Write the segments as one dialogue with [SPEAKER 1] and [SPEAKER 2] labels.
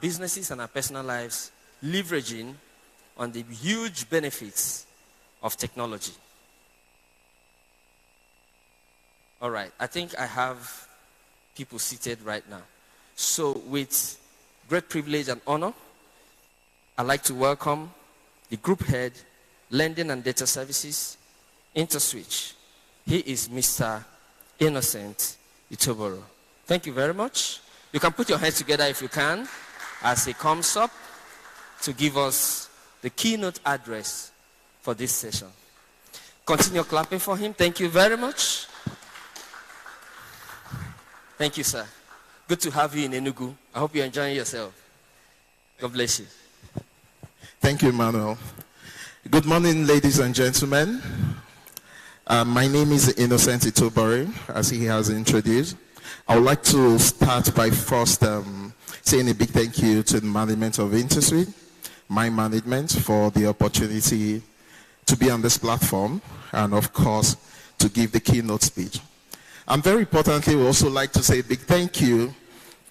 [SPEAKER 1] businesses and our personal lives leveraging on the huge benefits of technology. All right, I think I have people seated right now. So with great privilege and honor, I'd like to welcome the Group Head, Lending and Data Services, Interswitch. He is Mr. Innocent Itoboro. Thank you very much. You can put your hands together if you can as he comes up to give us the keynote address for this session. Continue clapping for him. Thank you very much. Thank you, sir. Good to have you in Enugu. I hope you're enjoying yourself. God bless you.
[SPEAKER 2] Thank you, Emmanuel. Good morning, ladies and gentlemen. My name is Innocent Itoboro, as he has introduced. I would like to start by first saying a big thank you to the management of Interswitch, my management, for the opportunity to be on this platform and, of course, to give the keynote speech. And very importantly, we also like to say a big thank you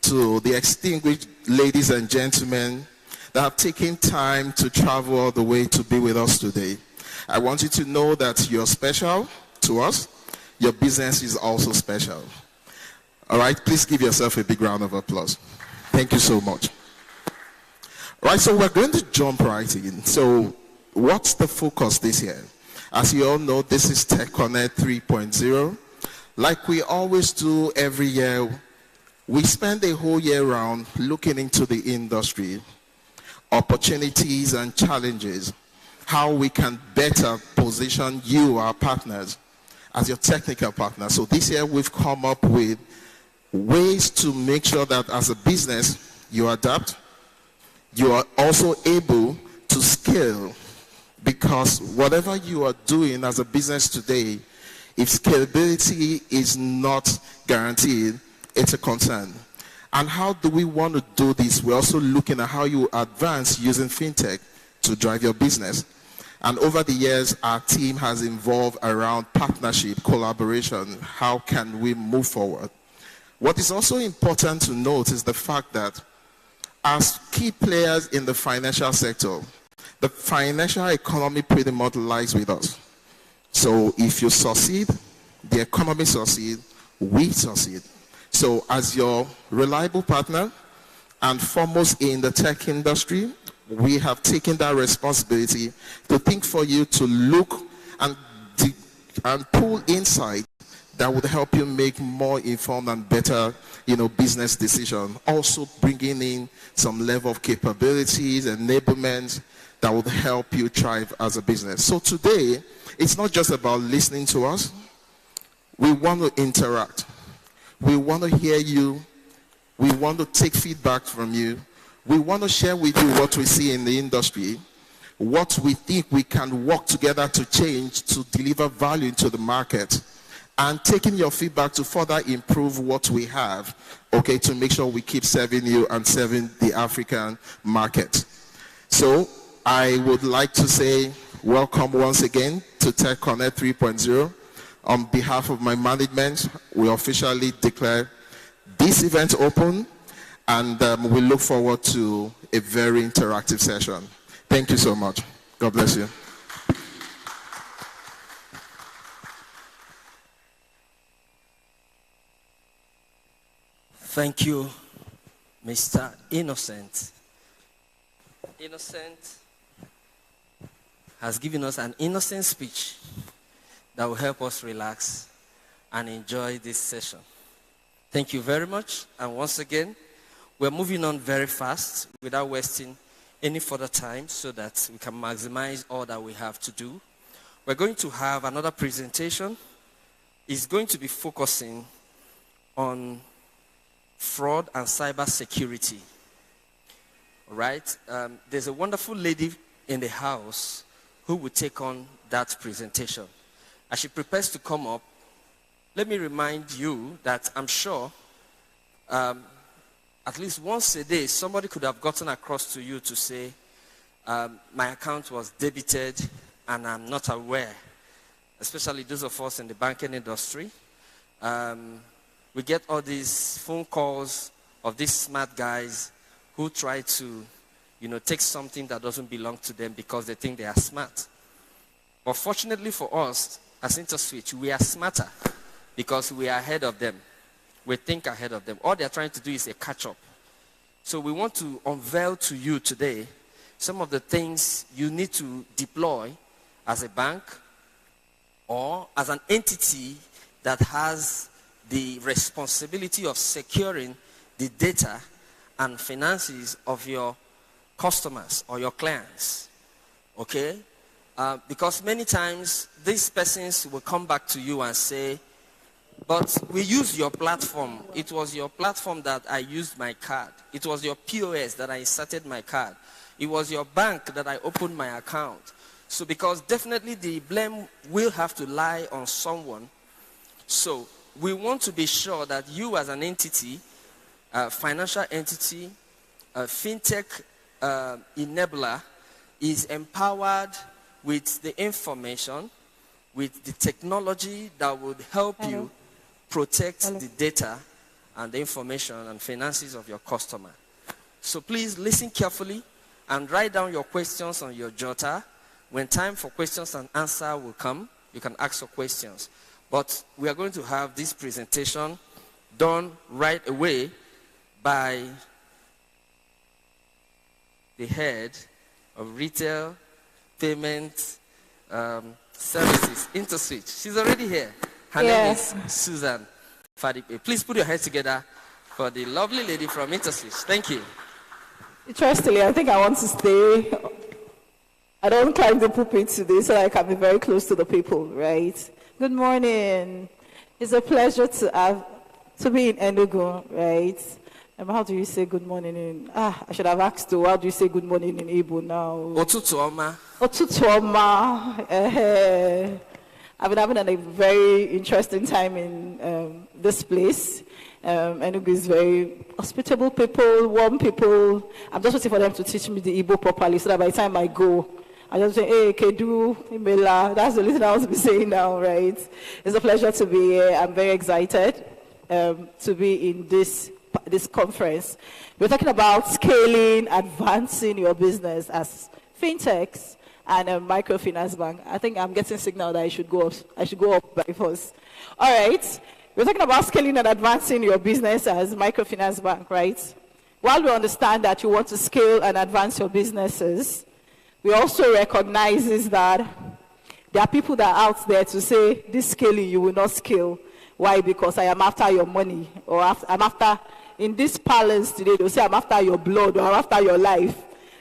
[SPEAKER 2] to the distinguished ladies and gentlemen that have taken time to travel all the way to be with us today. I want you to know that you're special to us. Your business is also special. All right, please give yourself a big round of applause. Thank you so much. All right, so we're going to jump right in. So what's the focus this year? As you all know, this is TechConnect 3.0. Like we always do every year, we spend the whole year round looking into the industry, opportunities and challenges, how we can better position you, our partners, as your technical partner. So this year we've come up with ways to make sure that as a business you adapt, you are also able to scale, because whatever you are doing as a business today, if scalability is not guaranteed, it's a concern. And how do we want to do this? We're also looking at how you advance using fintech to drive your business. And over the years, our team has evolved around partnership, collaboration. How can we move forward? What is also important to note is the fact that as key players in the financial sector, the financial economy pretty much lies with us. So if you succeed, the economy succeeds, we succeed. So as your reliable partner and foremost in the tech industry, we have taken that responsibility to think for you, to look and pull insight that would help you make more informed and better, business decisions. Also bringing in some level of capabilities, enablement that would help you thrive as a business. So today, it's not just about listening to us. We want to interact. We want to hear you. We want to take feedback from you. We want to share with you what we see in the industry, what we think we can work together to change to deliver value to the market, and taking your feedback to further improve what we have, okay, to make sure we keep serving you and serving the African market. So I would like to say welcome once again to TechConnect 3.0. On behalf of my management, we officially declare this event open, and we look forward to a very interactive session. Thank you so much. God bless you.
[SPEAKER 1] Thank you, Mr. Innocent. Innocent has given us an innocent speech that will help us relax and enjoy this session. Thank you very much. And once again, we're moving on very fast without wasting any further time so that we can maximize all that we have to do. We're going to have another presentation. It's going to be focusing on fraud and cyber security. All right? There's a wonderful lady in the house who will take on that presentation. As she prepares to come up, let me remind you that I'm sure at least once a day, somebody could have gotten across to you to say, my account was debited and I'm not aware, especially those of us in the banking industry. We get all these phone calls of these smart guys who try to, take something that doesn't belong to them because they think they are smart. But fortunately for us, as Interswitch, we are smarter because we are ahead of them. We think ahead of them. All they're trying to do is a catch-up. So we want to unveil to you today some of the things you need to deploy as a bank or as an entity that has the responsibility of securing the data and finances of your customers or your clients. Okay? Because many times these persons will come back to you and say, but we use your platform. It was your platform that I used my card. It was your POS that I inserted my card. It was your bank that I opened my account. So because definitely the blame will have to lie on someone. So we want to be sure that you as an entity, financial entity, fintech enabler is empowered with the information, with the technology that would help you protect the data and the information and finances of your customer. So please listen carefully and write down your questions on your jotter. When time for questions and answer will come, you can ask your questions. But we are going to have this presentation done right away by the head of retail payment services, Interswitch. She's already here. Her name is Susan Fadipe. Please put your hands together for the lovely lady from Interswitch. Thank you.
[SPEAKER 3] Interestingly, I think I want to stay. I don't climb the pulpit today so I can be very close to the people, right? Good morning. It's a pleasure to be in Enugu, right? How do you say good morning in... I should have asked you, how do you say good morning in Igbo now?
[SPEAKER 1] Otutu Oma.
[SPEAKER 3] Otutu Oma. I've been having a very interesting time in this place. Enugu is very hospitable people, warm people. I'm just waiting for them to teach me the Igbo properly so that by the time I go, I just say, hey, Kedu, Imela. That's the little I want to be saying now, right? It's a pleasure to be here. I'm very excited to be in this conference. We're talking about scaling, advancing your business as fintechs and a microfinance bank. I think I'm getting signal that I should go up by force. All right. We're talking about scaling and advancing your business as microfinance bank, right? While we understand that you want to scale and advance your businesses, we also recognize that there are people that are out there to say, this scaling you will not scale. Why? Because I am after your money, or I'm after, in this palace today, they'll say I'm after your blood, or I'm after your life.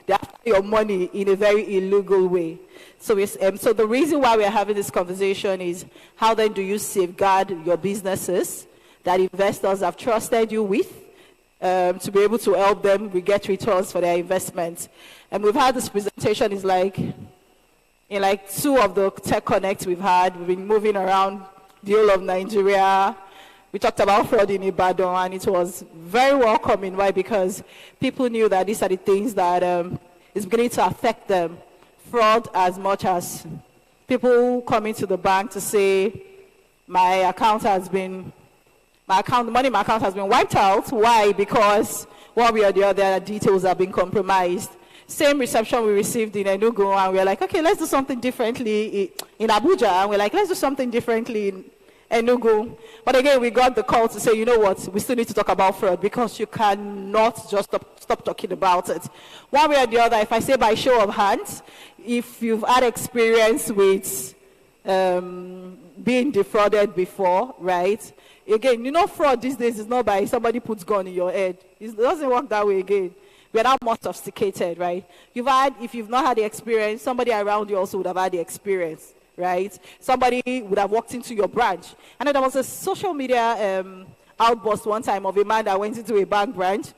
[SPEAKER 3] They're after your money in a very illegal way. So the reason why we're having this conversation is, how then do you safeguard your businesses that investors have trusted you with to be able to help them get returns for their investments? And we've had this presentation in two of the TechConnect we've had. We've been moving around the whole of Nigeria. We talked about fraud in Ibadan, and it was very welcoming. Why? Because people knew that these are the things that is beginning to affect them. Fraud, as much as people coming to the bank to say, money in my account has been wiped out. Why? Because one way or the other, details have been compromised. Same reception we received in Enugu, and we're like, okay, let's do something differently in Abuja, and we're like, let's do something differently in Enugu. But again, we got the call to say, you know what, we still need to talk about fraud because you cannot just stop talking about it. One way or the other, if I say by show of hands, if you've had experience with being defrauded before, right? Again, fraud these days is not by somebody puts gun in your head. It doesn't work that way again. We're now more sophisticated, right? If you've not had the experience, somebody around you also would have had the experience, right? Somebody would have walked into your branch. And then there was a social media outburst one time of a man that went into a bank branch,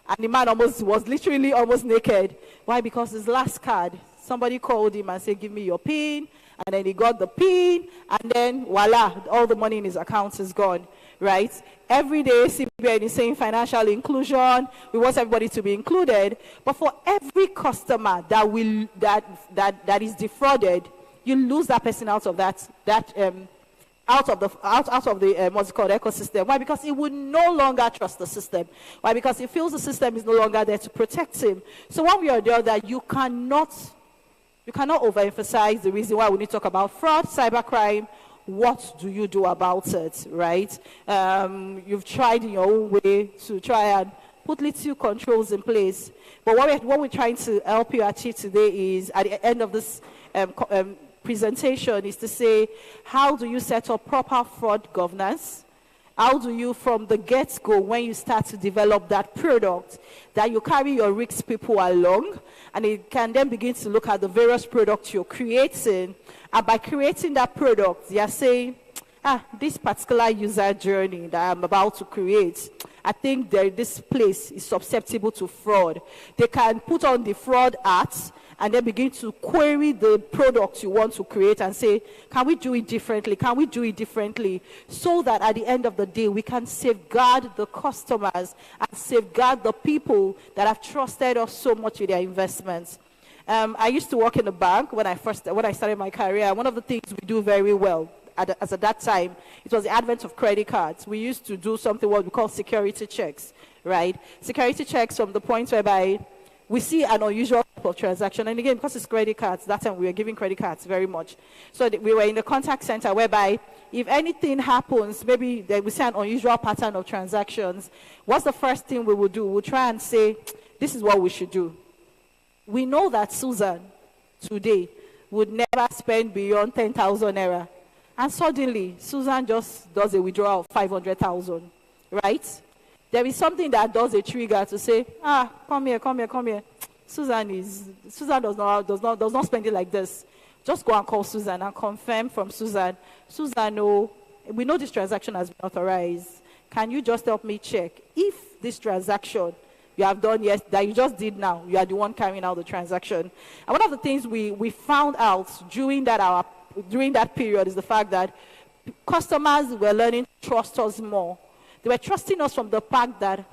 [SPEAKER 3] and the man was literally almost naked. Why? Because his last card, somebody called him and said, give me your PIN, and then he got the PIN, and then voila, all the money in his account is gone, right? Every day, CBN is saying financial inclusion. We want everybody to be included. But for every customer that is defrauded, you lose that person out of out of the what's it called, ecosystem. Why? Because he would no longer trust the system. Why? Because he feels the system is no longer there to protect him. So one way or the other, you cannot overemphasize the reason why we need to talk about fraud, cybercrime. What do you do about it, right? You've tried in your own way to try and put little controls in place. But what we're trying to help you achieve today is, at the end of this presentation, is to say, how do you set up proper fraud governance? How do you, from the get-go, when you start to develop that product, that you carry your risk people along, and it can then begin to look at the various products you're creating, and by creating that product, you're saying, this particular user journey that I'm about to create, I think this place is susceptible to fraud. They can put on the fraud ads and then begin to query the product you want to create and say, can we do it differently? Can we do it differently? So that at the end of the day, we can safeguard the customers and safeguard the people that have trusted us so much with their investments. I used to work in a bank when I started my career. One of the things we do very well, as at that time, it was the advent of credit cards. We used to do something what we call security checks, right? Security checks from the point whereby we see an unusual type of transaction. And again, because it's credit cards, that time we were giving credit cards very much. So we were in the contact center whereby if anything happens, maybe we see an unusual pattern of transactions, what's the first thing we will do? We'll try and say, this is what we should do. We know that Susan today would never spend beyond 10,000 naira. And suddenly, Susan just does a withdrawal of 500,000, right? There is something that does a trigger to say, come here. Susan does not spend it like this. Just go and call Susan and confirm from Susan. Susan, no, we know this transaction has been authorized. Can you just help me check if this transaction you have done that you just did now, you are the one carrying out the transaction? And one of the things we found out during that period is the fact that customers were learning to trust us more. They were trusting us from the fact that,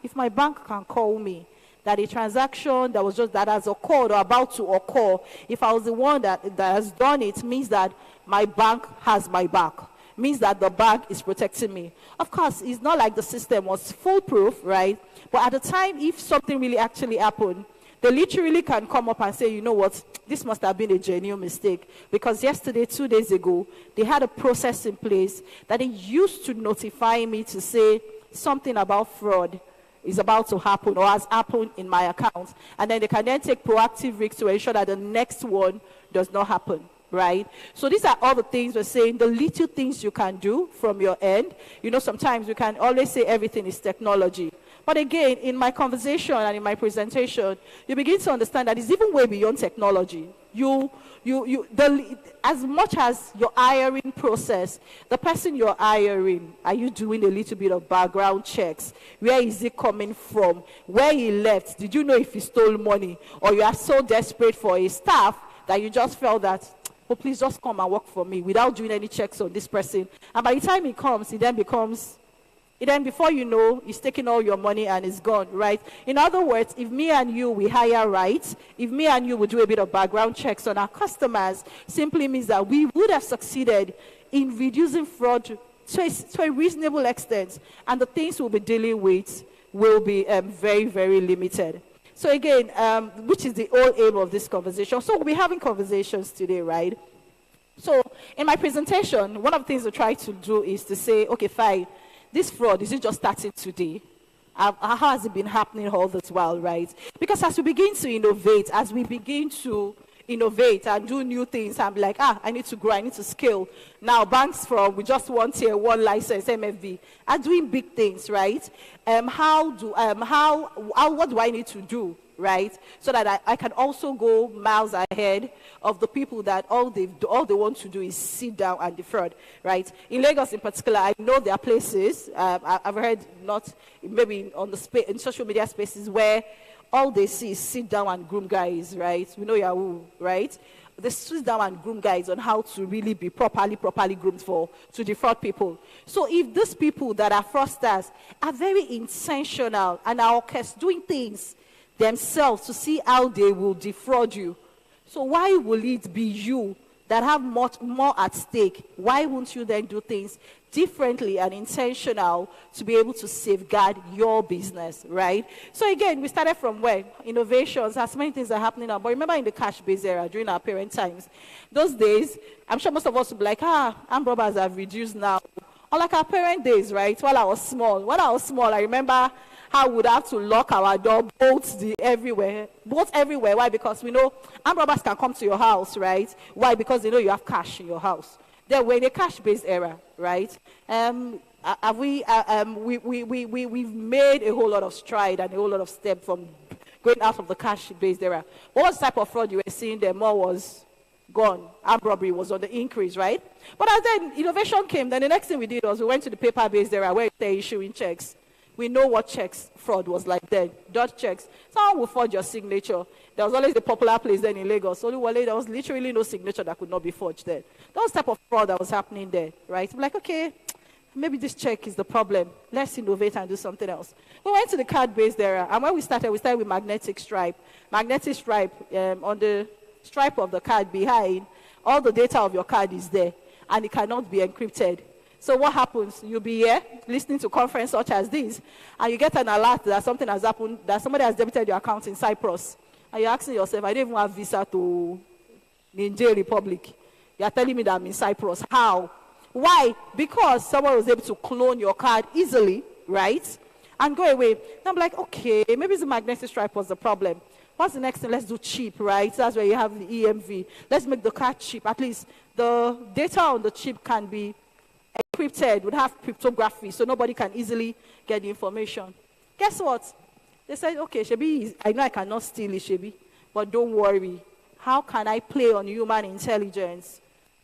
[SPEAKER 3] if my bank can call me, that a transaction that has occurred or about to occur, if I was the one that has done it, means that my bank has my back, means that the bank is protecting me. Of course, it's not like the system was foolproof, right? But at the time, if something really actually happened, they literally can come up and say, you know what, this must have been a genuine mistake. Because yesterday, 2 days ago, they had a process in place that they used to notify me to say something about fraud is about to happen or has happened in my account. And then they can then take proactive risks to ensure that the next one does not happen, right? So these are all the things we're saying, the little things you can do from your end. You know, sometimes we can always say everything is technology. But again, in my conversation and in my presentation, you begin to understand that it's even way beyond technology. As much as your hiring process, the person you're hiring, are you doing a little bit of background checks? Where is he coming from? Where he left? Did you know if he stole money? Or you are so desperate for a staff that you just felt that, oh, please just come and work for me without doing any checks on this person. And by the time he comes, then before you know, he's taking all your money and it's gone, right? In other words, if me and you, we hire right, if me and you would do a bit of background checks on our customers, simply means that we would have succeeded in reducing fraud to a reasonable extent. And the things we'll be dealing with will be very, very limited. So again, which is the whole aim of this conversation. So we'll be having conversations today, right? So in my presentation, one of the things I try to do is to say, okay, fine. This fraud, is it just starting today? How has it been happening all this while, right? Because as we begin to innovate, and do new things, I'm like, I need to grow, I need to scale. Now, banks we just want tier 1 license, MFB, are doing big things, right? What do I need to do, right? So that I can also go miles ahead of the people that all they want to do is sit down and defraud, right? In Lagos in particular, I know there are places, I've heard not, maybe in social media spaces where all they see is sit down and groom guys, right? We know Yahoo, right? They sit down and groom guys on how to really be properly groomed to defraud people. So if these people that are fraudsters are very intentional and are doing things themselves to see how they will defraud you, so why will it be you that have much more at stake, why won't you then do things differently and intentional to be able to safeguard your business, right? So again, we started from where? Innovations, as many things are happening now. But remember in the cash-based era, during our parent times, those days, I'm sure most of us would be like, armed robbers have reduced now. Unlike our parent days, right? While I was small, I remember how we would have to lock our door, bolts everywhere. Why? Because we know armed robbers can come to your house, right? Why? Because they know you have cash in your house. Then we're in a cash-based era, right? We've made a whole lot of stride and a whole lot of step from going out of the cash-based era. What was the type of fraud you were seeing there? More was gone. Armed robbery was on the increase, right? But as then innovation came, then the next thing we did was we went to the paper-based era where they're issuing checks. We know what checks fraud was like then. Dot checks. Someone will forge your signature. There was always the popular place then in Lagos. Oluwole, there was literally no signature that could not be forged there. That was the type of fraud that was happening there, right? I'm like, okay, maybe this check is the problem. Let's innovate and do something else. We went to the card-based era. And when we started with magnetic stripe. Magnetic stripe, on the stripe of the card behind, all the data of your card is there. And it cannot be encrypted. So what happens? You'll be here listening to conference such as this, and you get an alert that something has happened, that somebody has debited your account in Cyprus. And you're asking yourself, I don't even have visa to Niger Republic. You're telling me that I'm in Cyprus. How? Why? Because someone was able to clone your card easily, right? And go away. And I'm like, okay, maybe the magnetic stripe was the problem. What's the next thing? Let's do cheap, right? That's where you have the EMV. Let's make the card cheap. At least the data on the chip can be encrypted, would have cryptography, so nobody can easily get the information. Guess what? They said, okay, Shebi, I know I cannot steal it, Shebi, but don't worry. How can I play on human intelligence?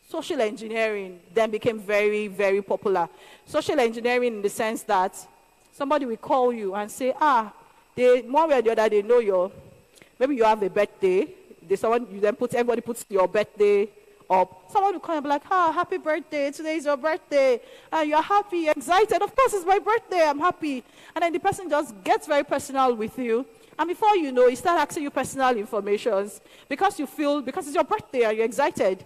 [SPEAKER 3] Social engineering then became very, very popular. Social engineering in the sense that somebody will call you and say, they, one way or the other, they know maybe you have a birthday. Everybody puts your birthday up. Someone will come and be like, happy birthday, today is your birthday. And you're happy, excited. Of course, it's my birthday, I'm happy. And then the person just gets very personal with you. And before you know, he starts asking you personal information because it's your birthday and you're excited.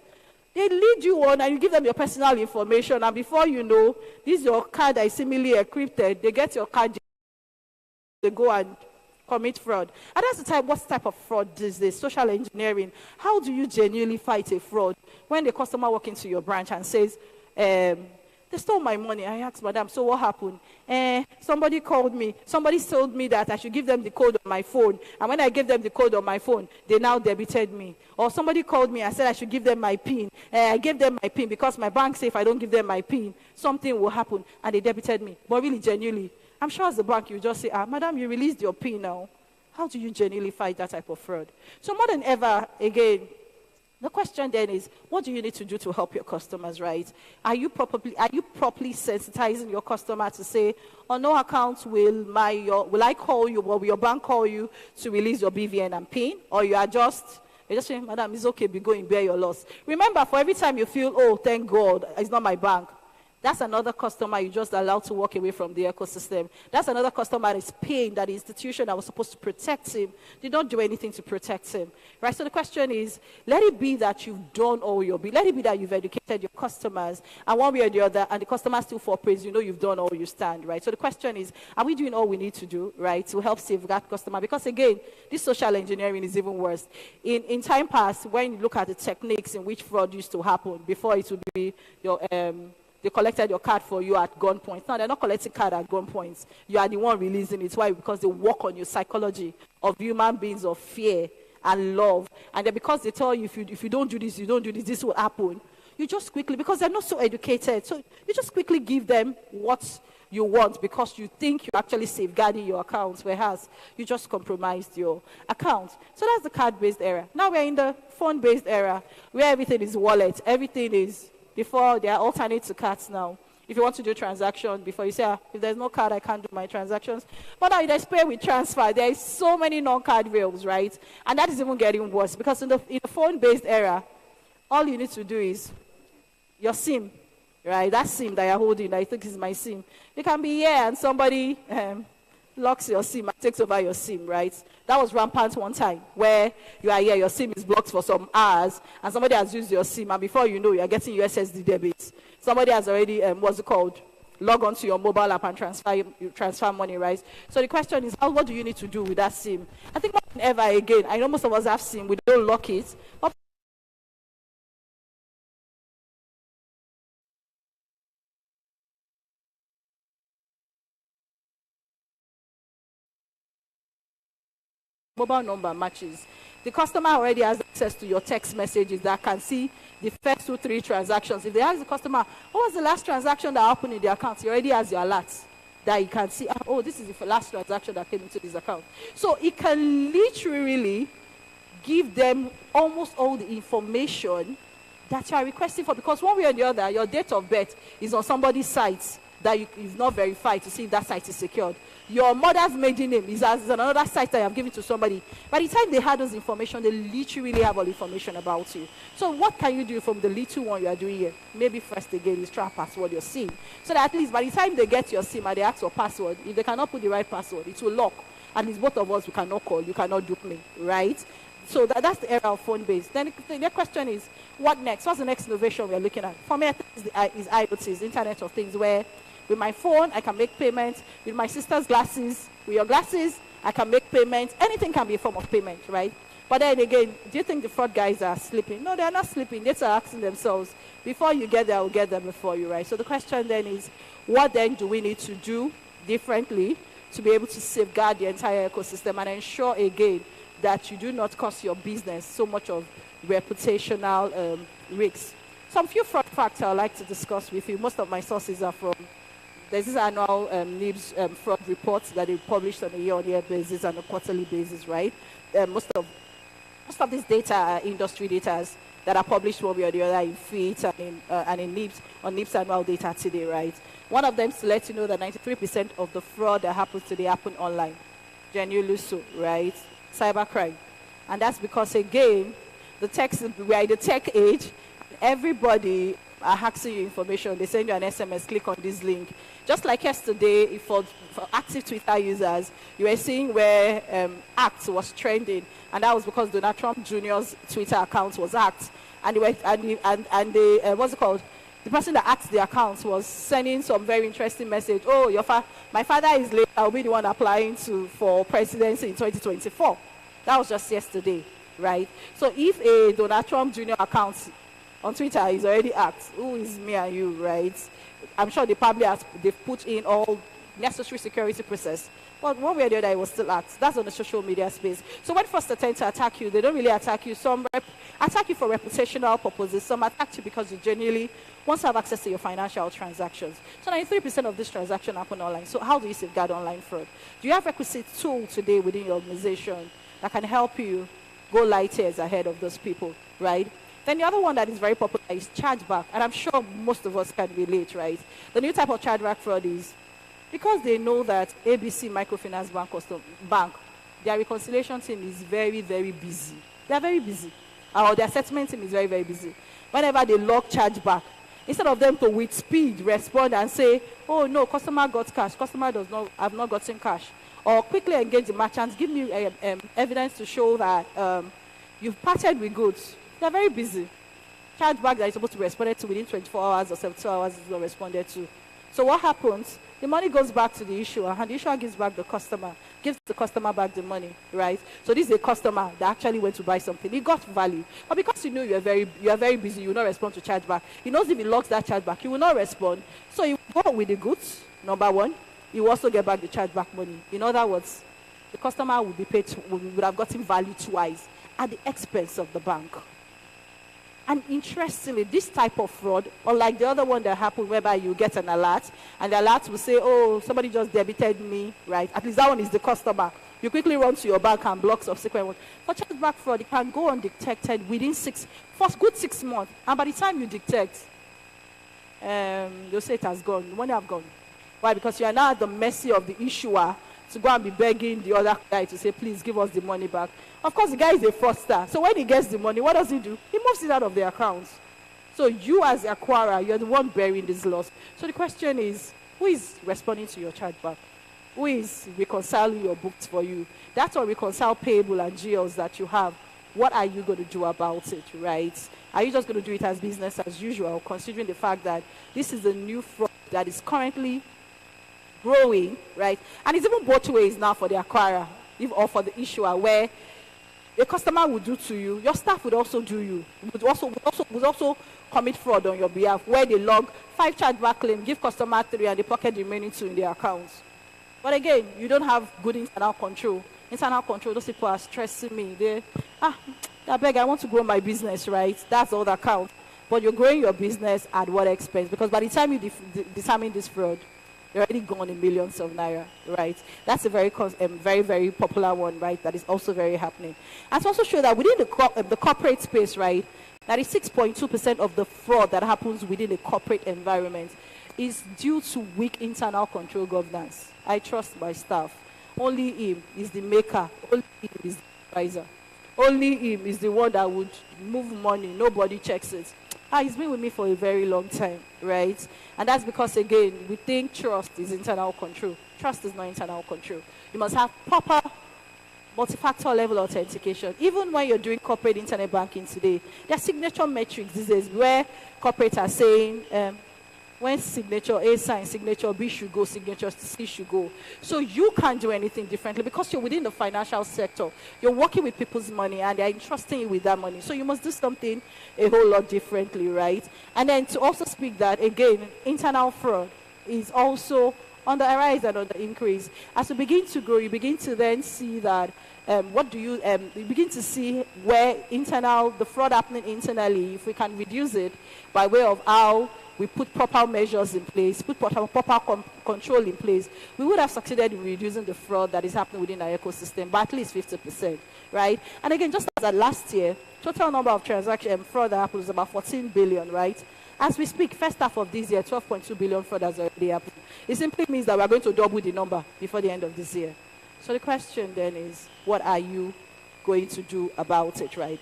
[SPEAKER 3] They lead you on and you give them your personal information. And before you know, this is your card that is similarly encrypted. They get your card, they go and commit fraud. And that's what type of fraud is this? Social engineering. How do you genuinely fight a fraud? When the customer walks into your branch and says, they stole my money. I asked, madam, so what happened? Somebody called me. Somebody told me that I should give them the code on my phone. And when I gave them the code on my phone, they now debited me. Or somebody called me and said I should give them my PIN. I gave them my PIN because my bank said if I don't give them my PIN, something will happen. And they debited me. But really, genuinely, I'm sure as the bank, you just say, madam, you released your PIN now. How do you genuinely fight that type of fraud? So more than ever, again, the question then is, what do you need to do to help your customers, right? Are you properly sensitizing your customer to say, on no account will I call you, or will your bank call you to release your BVN and PIN? Or you're just saying, madam, it's okay, be going, bear your loss. Remember, for every time you feel, oh, thank God, it's not my bank, that's another customer you just allowed to walk away from the ecosystem. That's another customer that is paying that the institution that was supposed to protect him did not do anything to protect him. Right? So the question is, let it be that you've done all your bit. Let it be that you've educated your customers, and one way or the other, and the customers still for praise, you know you've done all you stand, right? So the question is, are we doing all we need to do, right, to help save that customer? Because again, this social engineering is even worse. In time past, when you look at the techniques in which fraud used to happen, before it would be your they collected your card for you at gunpoint. Now, they're not collecting card at gunpoint. You are the one releasing it. Why? Because they work on your psychology of human beings of fear and love. And then because they tell you, if you don't do this, this will happen. You just quickly, because they're not so educated, so you just quickly give them what you want because you think you're actually safeguarding your accounts, whereas you just compromised your account. So that's the card-based era. Now we're in the phone-based era where everything is wallet. Everything is... Before, there are alternate to cards now. If you want to do transactions, before you say, if there's no card, I can't do my transactions. But now there's pay with transfer. There is so many non-card rails, right? And that is even getting worse because in the phone-based era, all you need to do is your SIM, right? That SIM that you're holding, I think is my SIM. You can be here and somebody locks your SIM and takes over your SIM, right? That was rampant one time, where you are here, your SIM is blocked for some hours, and somebody has used your SIM, and before you know, you are getting USSD debits. Somebody has already, log on to your mobile app and transfer money, right? So the question is, what do you need to do with that SIM? I think more than ever again, I know most of us have SIM, we don't lock it. Mobile number matches. The customer already has access to your text messages that can see the first 2-3 transactions. If they ask the customer, what was the last transaction that happened in the account? He already has your alerts that you can see, oh, this is the last transaction that came into this account. So it can literally give them almost all the information that you are requesting for, because one way or the other, your date of birth is on somebody's site that you've not verified to see if that site is secured. Your mother's maiden name is another site that you have given to somebody. By the time they had those information, they literally have all information about you. So what can you do from the little one you are doing here? Maybe first again is try and password your SIM. So that at least by the time they get your SIM and they ask for password, if they cannot put the right password, it will lock. At least both of us, we cannot call, you cannot dupe me, right? So that's the era of phone-based. Then the question is, what next? What's the next innovation we're looking at? For me, I think is IoT, Internet of Things, where with my phone, I can make payments. With my sister's glasses, with your glasses, I can make payments. Anything can be a form of payment, right? But then again, do you think the fraud guys are sleeping? No, they're not sleeping. They're asking themselves, before you get there, I'll get there before you, right? So the question then is, what then do we need to do differently to be able to safeguard the entire ecosystem and ensure, again, that you do not cost your business so much of reputational risks? Some few fraud facts I'd like to discuss with you. Most of my sources are from, there's this annual NIBS fraud reports that they published on a year-on-year basis and a quarterly basis, right? Most of this data are industry data that are published one way or the other in FIT and in NIBS, on NIBS annual data today, right? One of them is to let you know that 93% of the fraud that happens today happen online. Genuinely so, right? Cybercrime. And that's because, again, we are in the tech age. Everybody are hacking you information. They send you an SMS, click on this link. Just like yesterday, for active Twitter users, you were seeing where Act was trending, and that was because Donald Trump Jr.'s Twitter account was hacked. And what's it called? The person that hacked the account was sending some very interesting message. Oh, my father is late. I'll be the one applying for presidency in 2024. That was just yesterday, right? So if a Donald Trump Jr. account on Twitter is already hacked, who is me and you, right? I'm sure they've put in all necessary security process. But one way or the other, it was still hacked. That's on the social media space. So when first attempt to attack you, they don't really attack you. Some attack you for reputational purposes. Some attack you because you genuinely want to have access to your financial transactions. So 93% of this transaction happen online. So how do you safeguard online fraud? Do you have requisite tool today within your organization that can help you go light years ahead of those people, right? Then the other one that is very popular is chargeback. And I'm sure most of us can relate, right? The new type of chargeback fraud is because they know that ABC Microfinance Bank, their reconciliation team is very, very busy. They are very busy. Or their settlement team is very, very busy. Whenever they log chargeback, instead of them to with speed respond and say, oh no, customer got cash, customer have not gotten cash, or quickly engage the merchants, give me evidence to show that you've parted with goods. They're very busy. Chargeback that is supposed to be responded to within 24 hours or 72 hours is not responded to. So what happens? The money goes back to the issuer, and the issuer gives the customer back the money, right? So this is a customer that actually went to buy something. He got value. But because you know you are very busy, you will not respond to chargeback. He knows if he logs that chargeback, he will not respond. So you go with the goods, number one. You will also get back the chargeback money. In other words, the customer will be paid, would have gotten value twice at the expense of the bank. And interestingly, this type of fraud, unlike the other one that happened whereby you get an alert, and the alert will say, oh, somebody just debited me, right? At least that one is the customer. You quickly run to your bank and block subsequent one. For chargeback fraud, it can go undetected within good 6 months. And by the time you detect, they'll say it has gone. The money have gone. Why? Because you are now at the mercy of the issuer to go and be begging the other guy to say, please give us the money back. Of course, the guy is a fraudster. So when he gets the money, what does he do? He moves it out of the accounts. So you as the acquirer, you're the one bearing this loss. So the question is, who is responding to your chargeback? Who is reconciling your books for you? That's what reconcile payable and GLs that you have. What are you going to do about it, right? Are you just going to do it as business as usual, considering the fact that this is a new fraud that is currently growing, right? And it's even both ways now for the acquirer or for the issuer, where a customer would do to you, your staff would also do you, would also commit fraud on your behalf, where they log 5 chargeback claims, give customer 3, and they pocket the remaining 2 in their accounts. But again, you don't have good internal control. Internal control, those people are stressing me. I beg, I want to grow my business, right? That's all that counts. But you're growing your business at what expense? Because by the time you determine this fraud, you're already gone in millions of naira, right? That's a very, very popular one, right? That is also very happening. And to also show that within the corporate space, right, 96.2% of the fraud that happens within the corporate environment is due to weak internal control governance. I trust my staff. Only him is the maker. Only him is the advisor. Only him is the one that would move money. Nobody checks it. He's been with me for a very long time, right? And that's because, again, we think trust is internal control. Trust is not internal control. You must have proper multi-factor level authentication. Even when you're doing corporate internet banking today, there are signature metrics these days where corporates are saying, when signature A signs, signature B should go, signature C should go. So you can't do anything differently because you're within the financial sector. You're working with people's money and they're entrusting you with that money. So you must do something a whole lot differently, right? And then to also speak that, again, internal fraud is also on the rise and on the increase. As you begin to grow, you begin to then see that you begin to see where the fraud happening internally, if we can reduce it by way of how we put proper measures in place, put proper control in place, we would have succeeded in reducing the fraud that is happening within our ecosystem by at least 50%, right? And again, just as last year, total number of transaction fraud that happened was about 14 billion, right? As we speak, first half of this year, 12.2 billion fraud has already happened. It simply means that we're going to double the number before the end of this year. So the question then is, what are you going to do about it, right?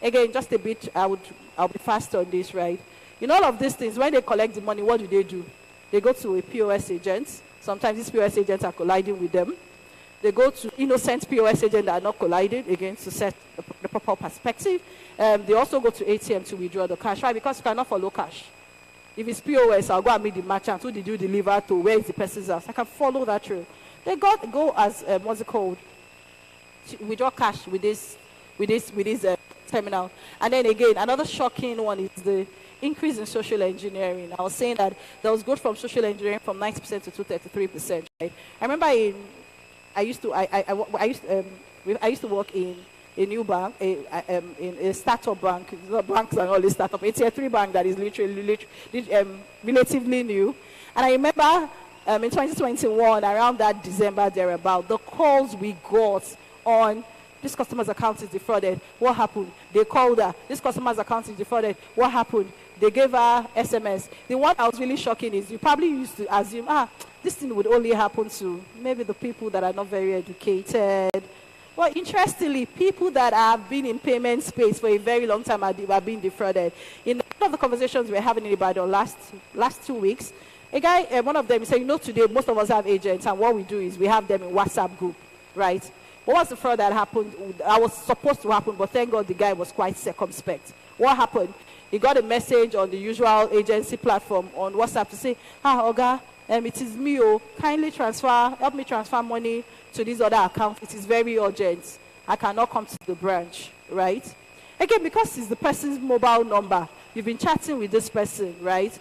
[SPEAKER 3] Again, just a bit, I'll be fast on this, right? In all of these things, when they collect the money, what do? They go to a POS agent. Sometimes these POS agents are colliding with them. They go to innocent POS agents that are not colliding, again, to set the proper perspective. They also go to ATM to withdraw the cash, right? Because you cannot follow cash. If it's POS, I'll go and meet the merchant. Who did you deliver to? Where is the person's house? I can follow that trail. They go as, what's it called? Withdraw cash with this terminal. And then again, another shocking one is the increase in social engineering. I was saying that there was growth from social engineering from 90% to 233%. Right? I remember I used to work in a new bank, in a startup bank. Banks and all this startup. It's a 3 bank that is relatively new. And I remember in 2021, around that December thereabout, the calls we got on this customer's account is defrauded. What happened? They called her. This customer's account is defrauded. What happened? They gave her SMS. The one that was really shocking is you probably used to assume, this thing would only happen to maybe the people that are not very educated. Well, interestingly, people that have been in payment space for a very long time are being defrauded. In one of the conversations we were having in Ibadan last 2 weeks, a guy, one of them said, today most of us have agents, and what we do is we have them in WhatsApp group, right? What was the fraud that happened? That was supposed to happen, but thank God the guy was quite circumspect. What happened? He got a message on the usual agency platform on WhatsApp to say, Oga, it is me, kindly help me transfer money to this other account. It is very urgent. I cannot come to the branch, right? Again, because it's the person's mobile number, you've been chatting with this person, right?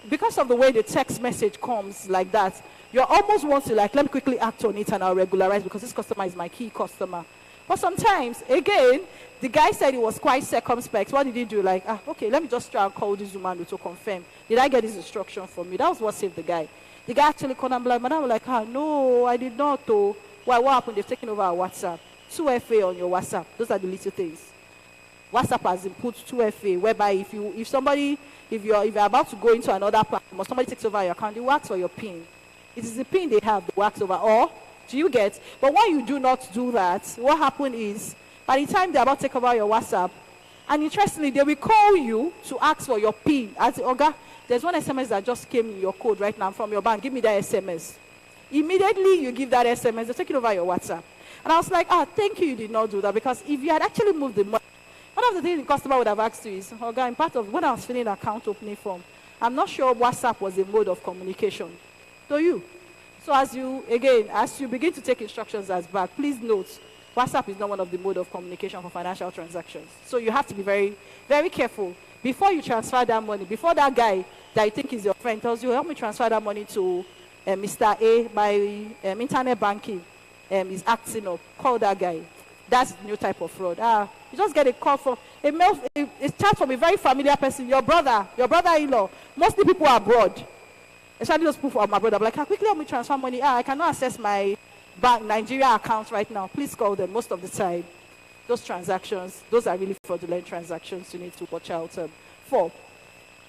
[SPEAKER 3] Because of the way the text message comes like that, you almost want to let me quickly act on it and I'll regularize because this customer is my key customer. But sometimes, again, the guy said he was quite circumspect. What did he do? Okay, let me just try and call this woman to confirm. Did I get this instruction from you? That was what saved the guy. The guy actually called and like, madam, no, I did not. Why, what happened? They've taken over our WhatsApp. 2FA on your WhatsApp. Those are the little things. WhatsApp has input 2FA, whereby if you're about to go into another platform or somebody takes over your account, they will ask for your PIN. It is the PIN they have that works over. Or do you get? But when you do not do that, what happens is by the time they're about to take over your WhatsApp, and interestingly, they will call you to ask for your PIN. As Oga, there's one SMS that just came in your code right now from your bank. Give me that SMS. Immediately you give that SMS, they're taking over your WhatsApp. And I was like, thank you did not do that, because if you had actually moved the money, one of the things the customer would have asked you is, okay, in part of when I was filling an account opening form, I'm not sure WhatsApp was a mode of communication. To you. So as you begin to take instructions as back, please note, WhatsApp is not one of the mode of communication for financial transactions. So you have to be very, very careful. Before you transfer that money, before that guy that you think is your friend tells you, help me transfer that money to Mr. A, my internet banking is acting up, call that guy. That's the new type of fraud. You just get a call from a chat from a very familiar person, your brother-in-law. Mostly people are abroad. Especially those people from my brother. Like, quickly help me transfer money. I cannot access my bank Nigeria account right now. Please call them. Most of the time, those transactions, those are really fraudulent transactions you need to watch out for.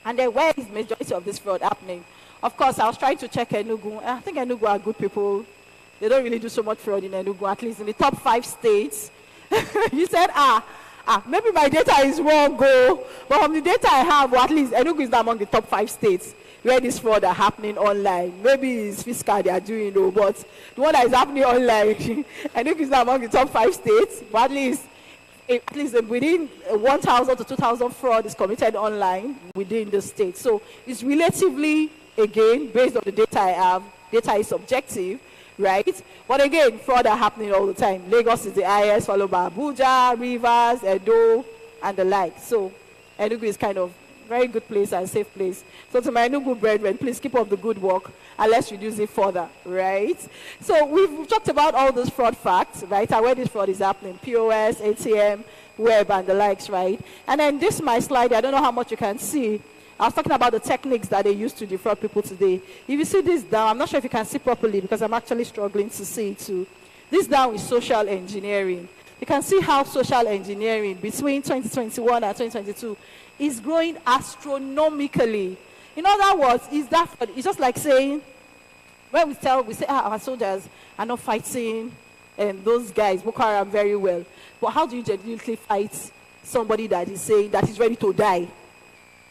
[SPEAKER 3] And then where is the majority of this fraud happening? Of course, I was trying to check Enugu. I think Enugu are good people. They don't really do so much fraud in Enugu, at least in the top 5 states. You said, maybe my data is wrong, but from the data I have, or at least Enugu is not among the top 5 states where this fraud are happening online. Maybe it's fiscal they are doing, but the one that is happening online, Enugu is not among the top 5 states, but at least within 1,000 to 2,000 fraud is committed online within the state. So it's relatively, again, based on the data I have, data is subjective, right? But again, fraud are happening all the time. Lagos is the highest, followed by Abuja, Rivers, Edo, and the like. So Enugu is kind of very good place and safe place. So to my Enugu brethren, please keep up the good work and let's reduce it further, right? So we've talked about all those fraud facts, right? And where this fraud is happening, POS, ATM, web, and the likes, right? And then this my slide, I don't know how much you can see. I was talking about the techniques that they use to defraud people today. If you see this down, I'm not sure if you can see properly because I'm actually struggling to see it too. This down is social engineering. You can see how social engineering between 2021 and 2022 is growing astronomically. In other words, it's just like saying, when we say our soldiers are not fighting those guys, Boko Haram, very well. But how do you genuinely fight somebody that is saying that is ready to die?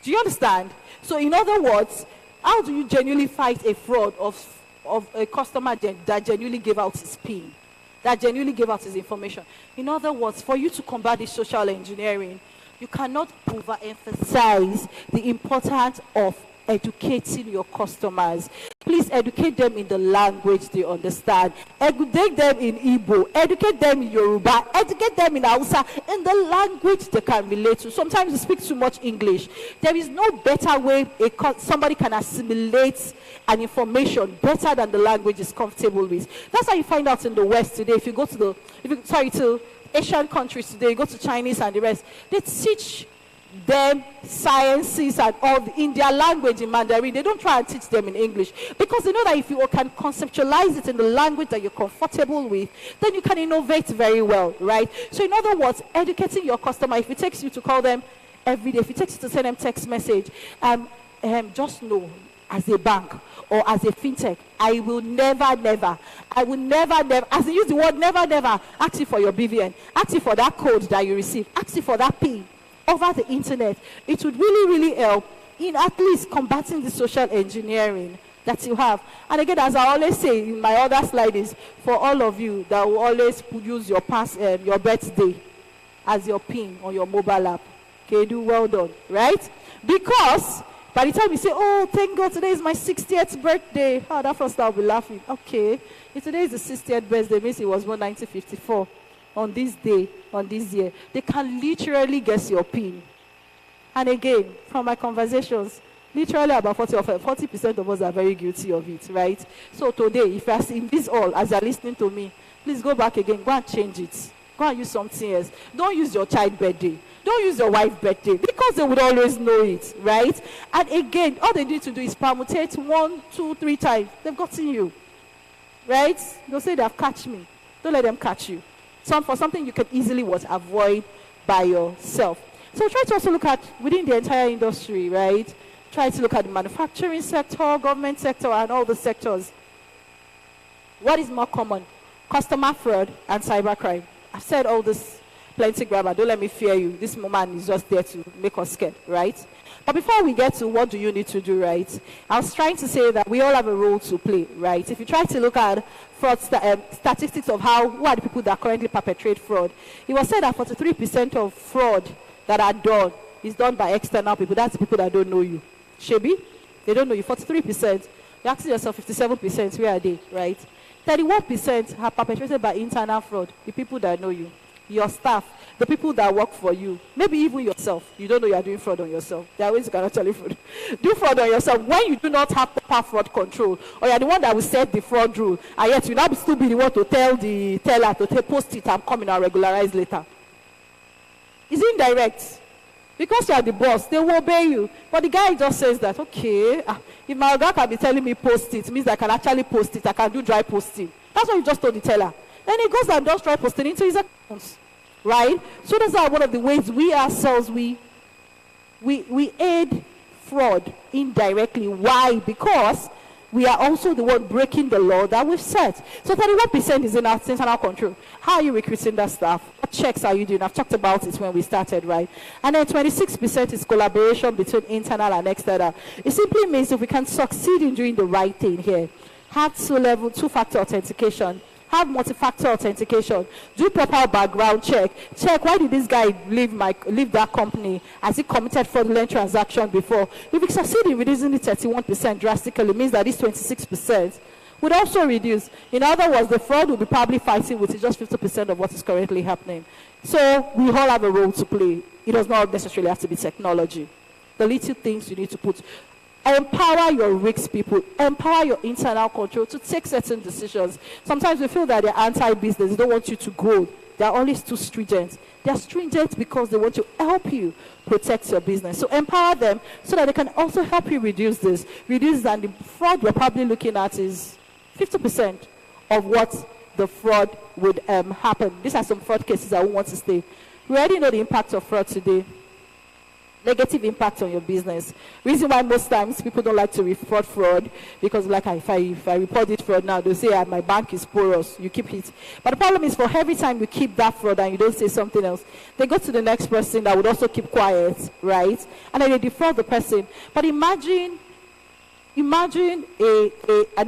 [SPEAKER 3] Do you understand? So in other words, how do you genuinely fight a fraud of a customer that genuinely gave out his PIN, that genuinely gave out his information? In other words, for you to combat this social engineering, you cannot overemphasize the importance of educating your customers. Please educate them in the language they understand. Educate them in Igbo. Educate them in Yoruba. Educate them in Hausa, in the language they can relate to. Sometimes you speak too much English. There is no better way somebody can assimilate an information better than the language is comfortable with. That's how you find out in the West today. If you go to to Asian countries today, you go to Chinese and the rest, they teach them sciences and all in their language in Mandarin. They don't try and teach them in English because they know that if you can conceptualize it in the language that you're comfortable with, then you can innovate very well, right? So in other words, educating your customer, if it takes you to call them every day, if it takes you to send them text message, just know, as a bank or as a fintech, I will never, as you use the word never, ask you for your BVN, ask you for that code that you receive, ask you for that PIN over the internet. It would really help in at least combating the social engineering that you have. And again, as I always say in my other slide, is for all of you that will always use your your birthday as your PIN on your mobile app. Okay, do well done, right? Because by the time you say, oh, thank God, today is my 60th birthday. That first I'll be laughing. Okay, if today is the 60th birthday, means it was born 1954. On this day, on this year, they can literally guess your PIN. And again, from my conversations, literally about 40% of us are very guilty of it, right? So today, if you are seeing this all as you are listening to me, please go back again, go and change it. Go and use something else. Don't use your child's birthday. Don't use your wife's birthday because they would always know it, right? And again, all they need to do is permutate 1, 2, 3 times. They've gotten you, right? They'll say they've catch me. Don't let them catch you. For something you can easily avoid by yourself. So try to also look at within the entire industry, right? Try to look at the manufacturing sector, government sector, and all the sectors. What is more common? Customer fraud and cybercrime. I've said all this plenty grammar. Don't let me fear you. This woman is just there to make us scared, right? But before we get to what do you need to do, right, I was trying to say that we all have a role to play, right? If you try to look at fraud statistics of who are the people that currently perpetrate fraud, it was said that 43% of fraud that are done is done by external people. That's the people that don't know you. Shebi, they don't know you. 43%. You ask yourself, 57%, where are they, right? 31% are perpetrated by internal fraud, the people that know you, your staff, the people that work for you, maybe even yourself. You don't know you are doing fraud on yourself. There are ways you can actually do fraud on yourself when you do not have proper fraud control, or you are the one that will set the fraud rule, and yet you now still be the one to tell the teller to post it and come in and regularize later. It's indirect. Because you are the boss, they will obey you. But the guy just says that, okay, if my guy can be telling me post it means I can actually post it. I can do dry posting. That's what you just told the teller. Then he goes and does dry posting into his accounts. Right? So that's one of the ways we ourselves, we aid fraud indirectly. Why? Because we are also the one breaking the law that we've set. So 31% is in our internal control. How are you recruiting that staff? What checks are you doing? I've talked about it when we started, right? And then 26% is collaboration between internal and external. It simply means if we can succeed in doing the right thing here, have two-factor authentication, have multi-factor authentication, do proper background check why did this guy leave that company, has he committed fraudulent transaction before. If we succeed in reducing the 31% drastically, it means that this 26% would also reduce. In other words, the fraud will be probably fighting with just 50% of what is currently happening. So we all have a role to play. It does not necessarily have to be technology. The little things you need to put. Empower your risk people. Empower your internal control to take certain decisions. Sometimes we feel that they're anti-business. They don't want you to grow. They're always too stringent. They're stringent because they want to help you protect your business. So empower them so that they can also help you reduce this. Reduce that. The fraud we're probably looking at is 50% of what the fraud would happen. These are some fraud cases I want to stay. We already know the impact of fraud today. Negative impact on your business. Reason why most times people don't like to report fraud, because like if I report it fraud now, they'll say my bank is porous, you keep it. But the problem is for every time you keep that fraud and you don't say something else, they go to the next person that would also keep quiet, right? And then they defraud the person. But imagine an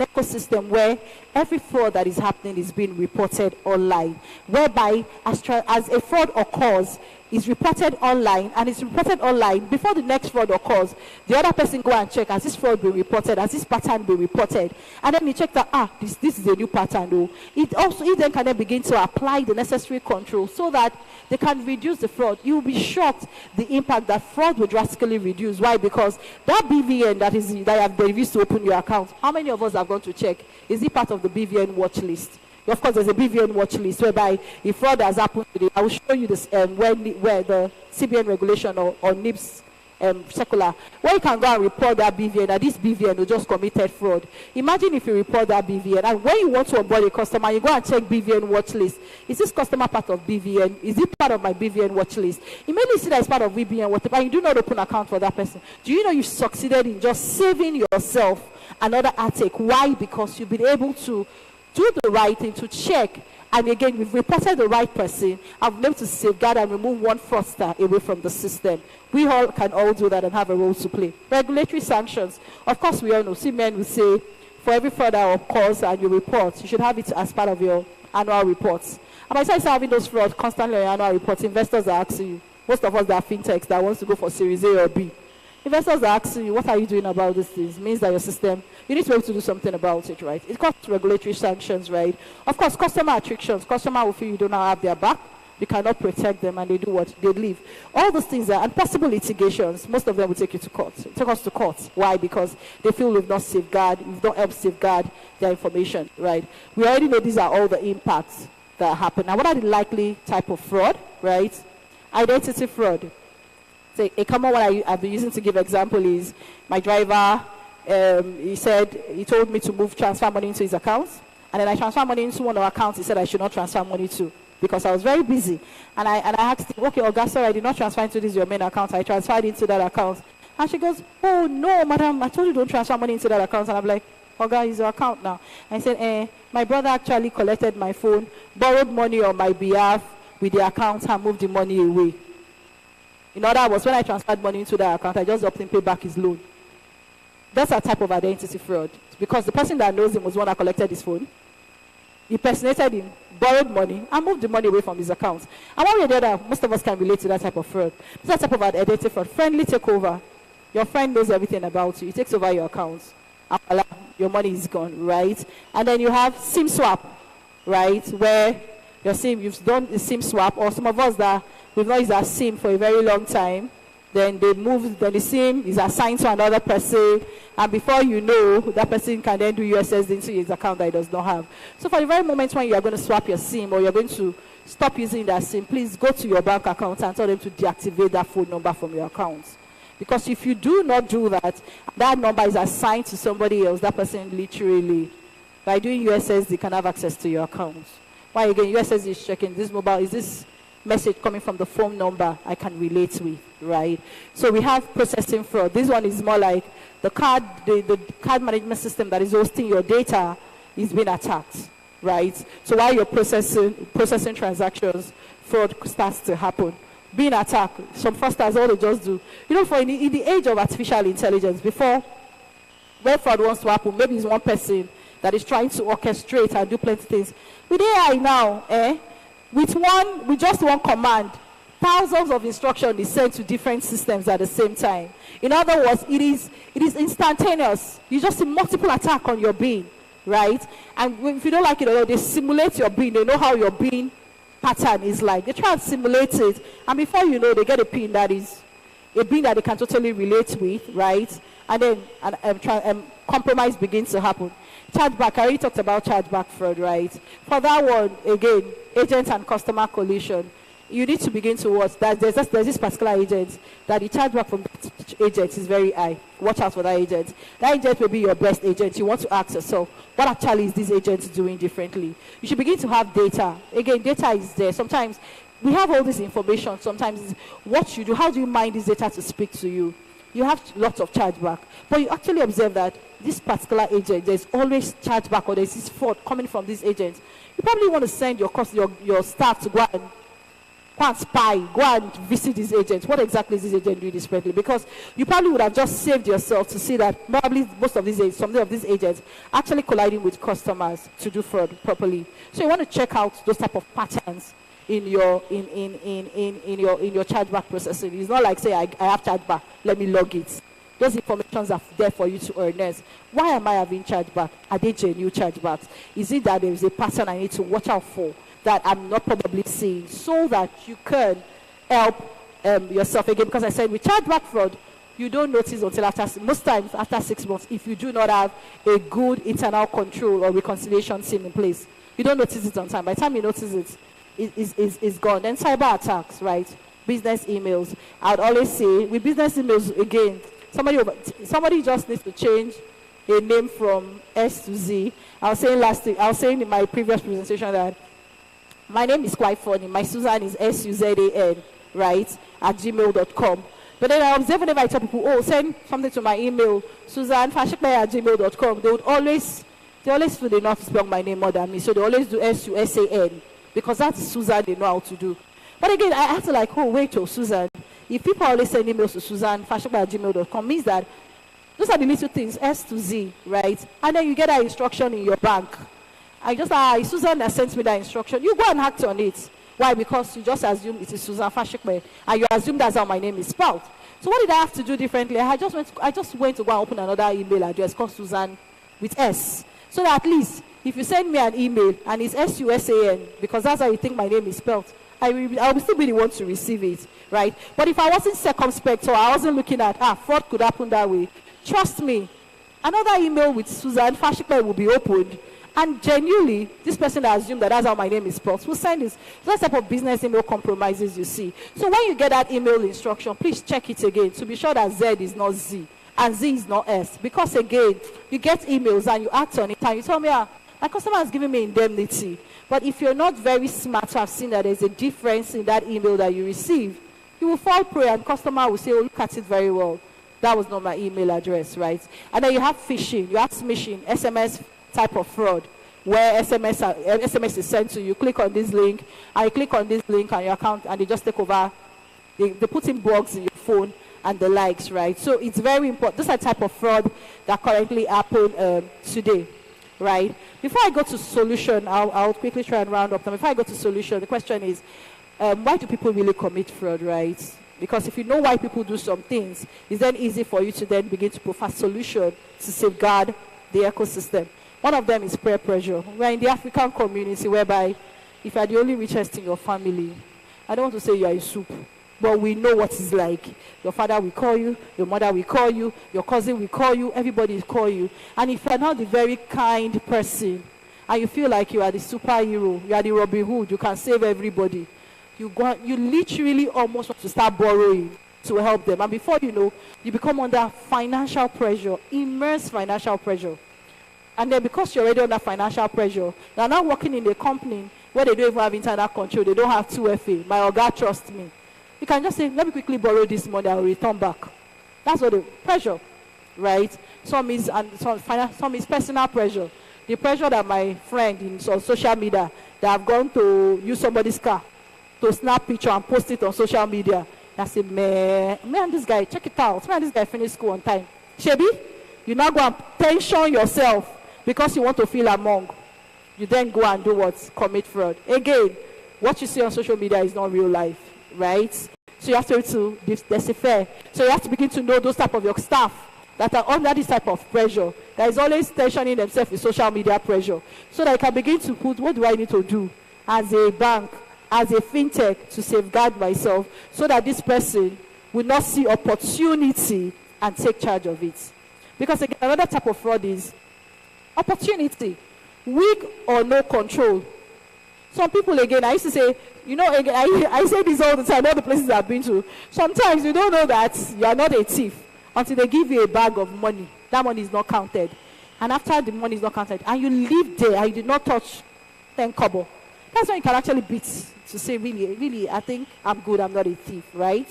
[SPEAKER 3] ecosystem where every fraud that is happening is being reported online, whereby as a fraud occurs, is reported online, and it's reported online before the next fraud occurs. The other person go and check, has this fraud been reported, has this pattern been reported, and then you check that this is a new pattern though. It then can then begin to apply the necessary control so that they can reduce the fraud. You will be shocked the impact that fraud will drastically reduce. Why? Because that BVN that you have used to open your account, how many of us have gone to check? Is it part of the BVN watch list? Of course, there's a BVN watch list whereby if fraud has happened today, I will show you this where the CBN regulation or NIPS circular, where you can go and report that BVN, that this BVN who just committed fraud. Imagine if you report that BVN, and when you want to onboard a customer, you go and check BVN watch list. Is this customer part of BVN? Is it part of my BVN watch list? You may see that it's part of BVN watch list, but you do not open account for that person. Do you know you succeeded in just saving yourself another attack? Why? Because you've been able to do the right thing, to check, and again, we've reported the right person, and been able to safeguard and remove one fraudster away from the system. We all can all do that and have a role to play. Regulatory sanctions. Of course, we all know. CBN will say, for every fraud that occurs and you report, you should have it as part of your annual reports. And besides having those frauds constantly on your annual reports, investors are asking you, most of us that are fintechs that wants to go for Series A or B, investors are asking you, what are you doing about this thing? It means that your system, you need to be able to do something about it, right? It comes to regulatory sanctions, right? Of course, customer attractions. Customer will feel you do not have their back. You cannot protect them, and they do what? They leave. All those things are, and possible litigations, most of them will take you to court. Take us to court. Why? Because they feel we've not helped safeguard their information, right? We already know these are all the impacts that happen. Now, what are the likely type of fraud, right? Identity fraud. So a common one I've been using to give example is my driver, he told me to transfer money into his account, and then I transferred money into one of our accounts he said I should not transfer money to because I was very busy. And I asked him, okay, Augusta, I did not transfer into this your main account, I transferred into that account. And she goes, oh no, madam, I told you don't transfer money into that account. And I'm like, Augusta, it's your account now. And I said, my brother actually collected my phone, borrowed money on my behalf, with the account and move the money away. In other words, when I transferred money into that account, I just upped him pay back his loan. That's a type of identity fraud, because the person that knows him was the one that collected his phone. He impersonated him, borrowed money, and moved the money away from his account. And one way or the other, most of us can relate to that type of fraud. That's that type of identity fraud. Friendly takeover. Your friend knows everything about you. He takes over your account. And your money is gone, right? And then you have SIM swap, right? Where your SIM, you've done the SIM swap, or some of us that we've not used our SIM for a very long time. Then they move, then the SIM is assigned to another person, and before you know, that person can then do USSD into his account that he does not have. So for the very moment when you are going to swap your SIM, or you're going to stop using that SIM, please go to your bank account and tell them to deactivate that phone number from your account. Because if you do not do that, that number is assigned to somebody else. That person literally, by doing USSD, can have access to your account. Why again, USSD is checking this mobile, is this message coming from the phone number I can relate with, right? So we have processing fraud. This one is more like the card management system that is hosting your data is being attacked, right? So while you're processing transactions, fraud starts to happen. Being attacked, some fraudsters, all they just do, you know, in the age of artificial intelligence, before, when fraud wants to happen, maybe it's one person that is trying to orchestrate and do plenty of things. With AI now, with just one command, thousands of instructions is sent to different systems at the same time. In other words, it is instantaneous. You just see multiple attacks on your being, right? And if you don't like it, they simulate your being. They know how your being pattern is like. They try and simulate it, and before you know, they get a being that is a being that they can totally relate with, right? And then compromise begins to happen. Chargeback, I already talked about chargeback fraud, right? For that one, again, agent and customer collision. You need to begin to watch that there's this particular agent that the chargeback from that agent is very high. Watch out for that agent. That agent will be your best agent. You want to ask yourself, what actually is this agent doing differently? You should begin to have data. Again, data is there. Sometimes we have all this information. Sometimes it's what you do. How do you mine this data to speak to you? You have lots of chargeback. But you actually observe that this particular agent, there's always chargeback, or there's this fraud coming from this agent. You probably want to send your staff to go and spy, go and visit this agent. What exactly is this agent doing differently? Because you probably would have just saved yourself to see that probably some of these agents actually colliding with customers to do fraud properly. So you want to check out those type of patterns in your chargeback processing. It's not like, say, I have chargeback, let me log it. Those informations are there for you to earn. Why am I having chargeback? Are they genuine chargebacks? Is it that there is a pattern I need to watch out for that I'm not probably seeing, so that you can help yourself again? Because I said with chargeback fraud, you don't notice until most times after 6 months, if you do not have a good internal control or reconciliation team in place. You don't notice it on time. By the time you notice it, it's gone. Then cyber attacks, right? Business emails. I would always say with business emails, again, somebody just needs to change a name from S to Z. I was saying in my previous presentation that my name is quite funny. My Susan is SUZAN, right, at gmail.com. But then I observe whenever I tell people, send something to my email, susanfashikbe@gmail.com, they always feel they know how to spell my name more than me. So they always do SUSAN, because that's Susan they know how to do. But again, I have to Susan. If people always send emails to susanfashikbe@gmail.com, means that those are the little things, S to Z, right? And then you get that instruction in your bank. Susan that sent me that instruction. You go and act on it. Why? Because you just assume it is Susan Fashikbe, and you assume that's how my name is spelled. So what did I have to do differently? I just went to go and open another email address called Susan with S. So that at least if you send me an email and it's SUSAN, because that's how you think my name is spelled, I will still be the one to receive it, right? But if I wasn't circumspect, or I wasn't looking at, fraud could happen that way, trust me, another email with Susan Fashikbe will be opened. And genuinely, this person that assumed that that's how my name is spelled will send this. That type of business email compromises you see. So when you get that email instruction, please check it again to be sure that Z is not Z and Z is not S. Because again, you get emails and you act on it and you tell me, my customer is giving me indemnity. But if you're not very smart to have seen that there's a difference in that email that you receive, you will fall prey and customer will say, look at it very well. That was not my email address, right? And then you have phishing, you have smishing, SMS type of fraud, where SMS is sent to you. Click on this link, and you click on this link on your account, and they just take over. They put in bugs in your phone and the likes, right? So it's very important. Those are the type of fraud that currently happen today, right? Before I go to solution, I'll quickly try and round up. Before I go to solution, the question is, why do people really commit fraud, right? Because if you know why people do some things, it's then easy for you to then begin to provide solution to safeguard the ecosystem. One of them is peer pressure. We're in the African community whereby if you're the only richest in your family, I don't want to say you are a soup, but we know what it's like. Your father will call you, your mother will call you, your cousin will call you, everybody will call you. And if you're not the very kind person, and you feel like you are the superhero, you are the Robin Hood, you can save everybody, you literally almost want to start borrowing to help them. And before you know, you become under financial pressure, immense financial pressure. And then because you're already under financial pressure, you're now working in a company where they don't even have internal control, they don't have 2FA. My Oga trusts me. You can just say, let me quickly borrow this money, I'll return back. That's what the pressure, right? Some is personal pressure. The pressure that my friend in social media, that have gone to use somebody's car to snap picture and post it on social media. I say, man, this guy, check it out. Man, this guy finished school on time. Shebi, you now go and tension yourself because you want to feel among. You then go and do what? Commit fraud. Again, what you see on social media is not real life, right? So you have to decipher. So you have to begin to know those type of your staff that are under this type of pressure. That is always tensioning themselves with social media pressure. So that you can begin to put, what do I need to do as a bank, as a fintech, to safeguard myself so that this person will not see opportunity and take charge of it. Because again, another type of fraud is opportunity, weak or no control. Some people, again, I used to say, you know, again, I say this all the time, all the places I've been to. Sometimes you don't know that you are not a thief until they give you a bag of money. That money is not counted. And after the money is not counted, and you live there and you did not touch 10 kobo, that's when you can actually beat to say, really, I think I'm good, I'm not a thief, right?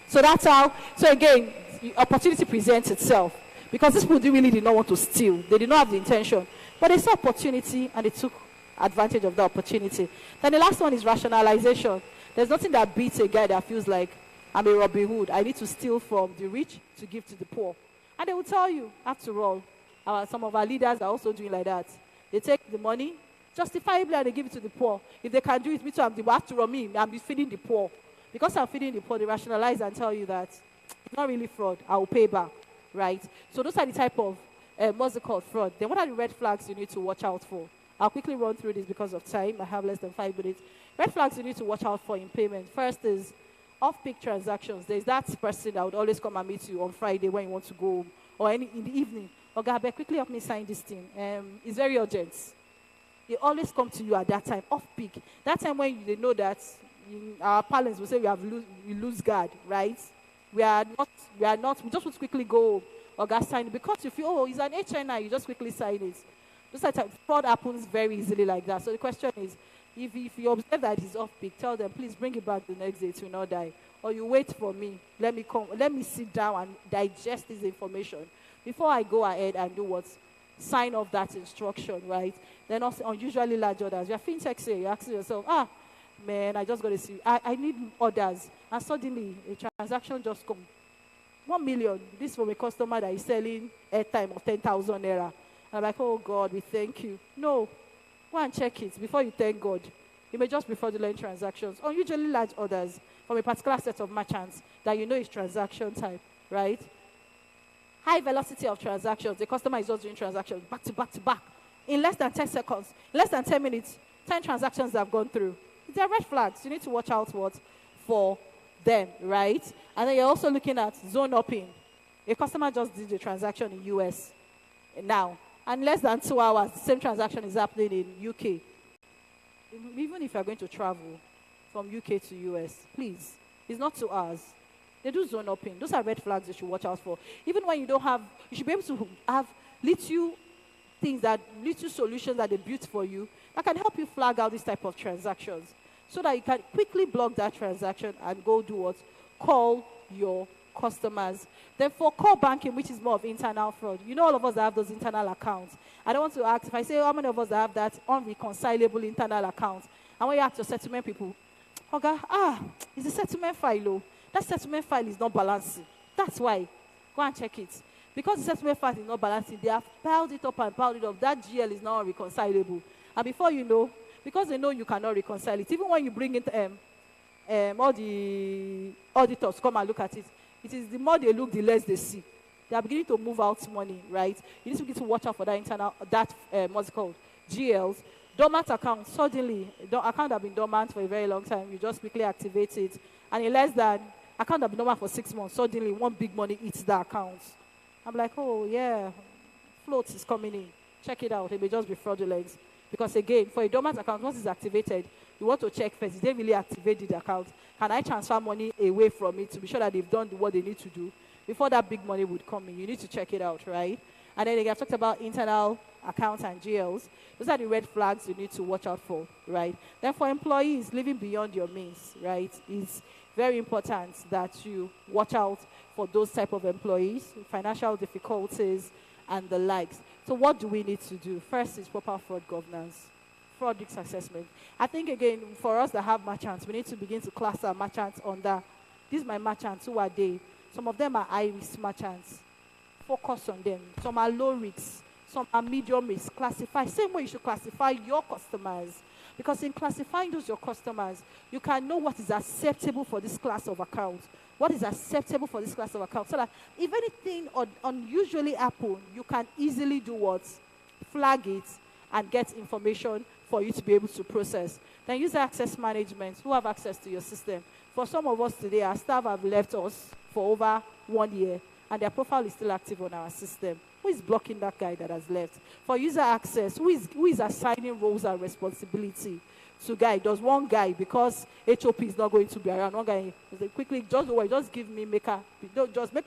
[SPEAKER 3] So that's how, so again, opportunity presents itself. Because these people really did not want to steal. They did not have the intention. But they saw opportunity and they took advantage of the opportunity. Then the last one is rationalization. There's nothing that beats a guy that feels like, I'm a Robin Hood. I need to steal from the rich to give to the poor. And they will tell you, after all, some of our leaders are also doing like that. They take the money, justifiably, and they give it to the poor. If they can do it, me too, after all, I'm feeding the poor. Because I'm feeding the poor, they rationalize and tell you that it's not really fraud. I will pay back, right? So those are the type of, what's it called, fraud. Then what are the red flags you need to watch out for? I'll quickly run through this because of time. I have less than 5 minutes. Red flags you need to watch out for in payment. First is off-peak transactions. There's that person that would always come and meet you on Friday when you want to go home, or in the evening. Oga, quickly help me sign this thing. It's very urgent. They always come to you at that time, off-peak. That time when they know that our parents will say we lose guard, right? We just want to quickly go, Oga, sign it. Because you feel, oh, it's an HNI, you just quickly sign it. Just like fraud happens very easily like that. So the question is, if you observe that it's off-peak, tell them, please bring it back the next day, it will not die. Or you wait for me, let me sit down and digest this information before I go ahead and do what? Sign off that instruction, right? Then also unusually large orders. Your fintech say, you ask yourself, man, I just got to see, I need orders. And suddenly, a transaction just comes. 1 million, this from a customer that is selling airtime of 10,000 naira. And I'm like, oh God, we thank you. No, go and check it before you thank God. It may just be fraudulent transactions, or usually large orders from a particular set of merchants that you know is transaction type, right? High velocity of transactions. The customer is just doing transactions back to back to back. In less than 10 seconds, less than 10 minutes, 10 transactions have gone through. They're red flags. You need to watch out for them, right? And then you're also looking at zone hopping. A customer just did a transaction in US now. And less than 2 hours, the same transaction is happening in UK. Even if you're going to travel from UK to US, please, it's not 2 hours. They do zone hopping. Those are red flags you should watch out for. Even when you don't have, you should be able to have little solutions that they built for you that can help you flag out this type of transactions so that you can quickly block that transaction and go do what? Call your customers. Then for core banking, which is more of internal fraud, you know all of us that have those internal accounts. I don't want to ask, if I say how many of us have that unreconcilable internal account, and when you ask your settlement people, okay, it's a settlement file, oh. That settlement file is not balancing. That's why. Go and check it. Because the settlement file is not balancing, they have piled it up and piled it up. That GL is not reconcilable. And before you know, because they know you cannot reconcile it, even when you bring in all the auditors come and look at it, it is the more they look, the less they see. They are beginning to move out money, right? You need to begin to watch out for that internal, what's it called, GLs. Dormant account, suddenly, account have been dormant for a very long time, you just quickly activate it. And in less than, account have been dormant for 6 months, suddenly one big money eats the account. I'm like, oh yeah, float is coming in. Check it out, it may just be fraudulent. Because again, for a dormant account, once it's activated, you want to check first, did they really activate the account? Can I transfer money away from it to be sure that they've done what they need to do? Before that big money would come in, you need to check it out, right? And then I've talked about internal accounts and GLs. Those are the red flags you need to watch out for, right? Then for employees living beyond your means, right, it's very important that you watch out for those type of employees, financial difficulties, and the likes. So what do we need to do? First is proper fraud governance, fraud risk assessment. I think, again, for us that have merchants, we need to begin to class our merchants under, these are my merchants, who are they? Some of them are high-risk merchants. Focus on them. Some are low risk. Some are medium risk. Classify. Same way you should classify your customers. Because in classifying those your customers, you can know what is acceptable for this class of accounts. What is acceptable for this class of accounts. So that if anything unusually happens, you can easily do what? Flag it and get information for you to be able to process. Then user access management. Who have access to your system? For some of us today, our staff have left us for over 1 year, and their profile is still active on our system. Who is blocking that guy that has left? For user access, who is assigning roles and responsibility to guy? Does one guy, because HOP is not going to be around, one guy quickly, just don't worry, just give me maker, just make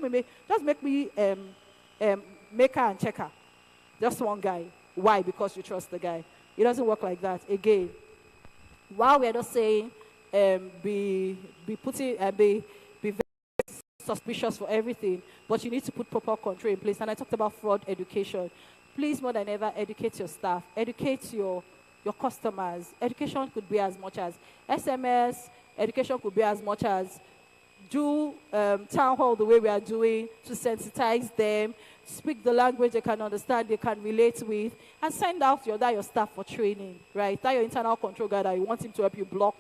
[SPEAKER 3] me maker and checker. Just one guy. Why? Because you trust the guy. It doesn't work like that. Again, while we are not saying be very suspicious for everything, but you need to put proper control in place. And I talked about fraud education. Please, more than ever, educate your staff, educate your customers. Education could be as much as SMS, education could be as much as do town hall the way we are doing to sensitize them, speak the language they can understand, they can relate with, and send out your staff for training, right? That your internal control guy that you want him to help you block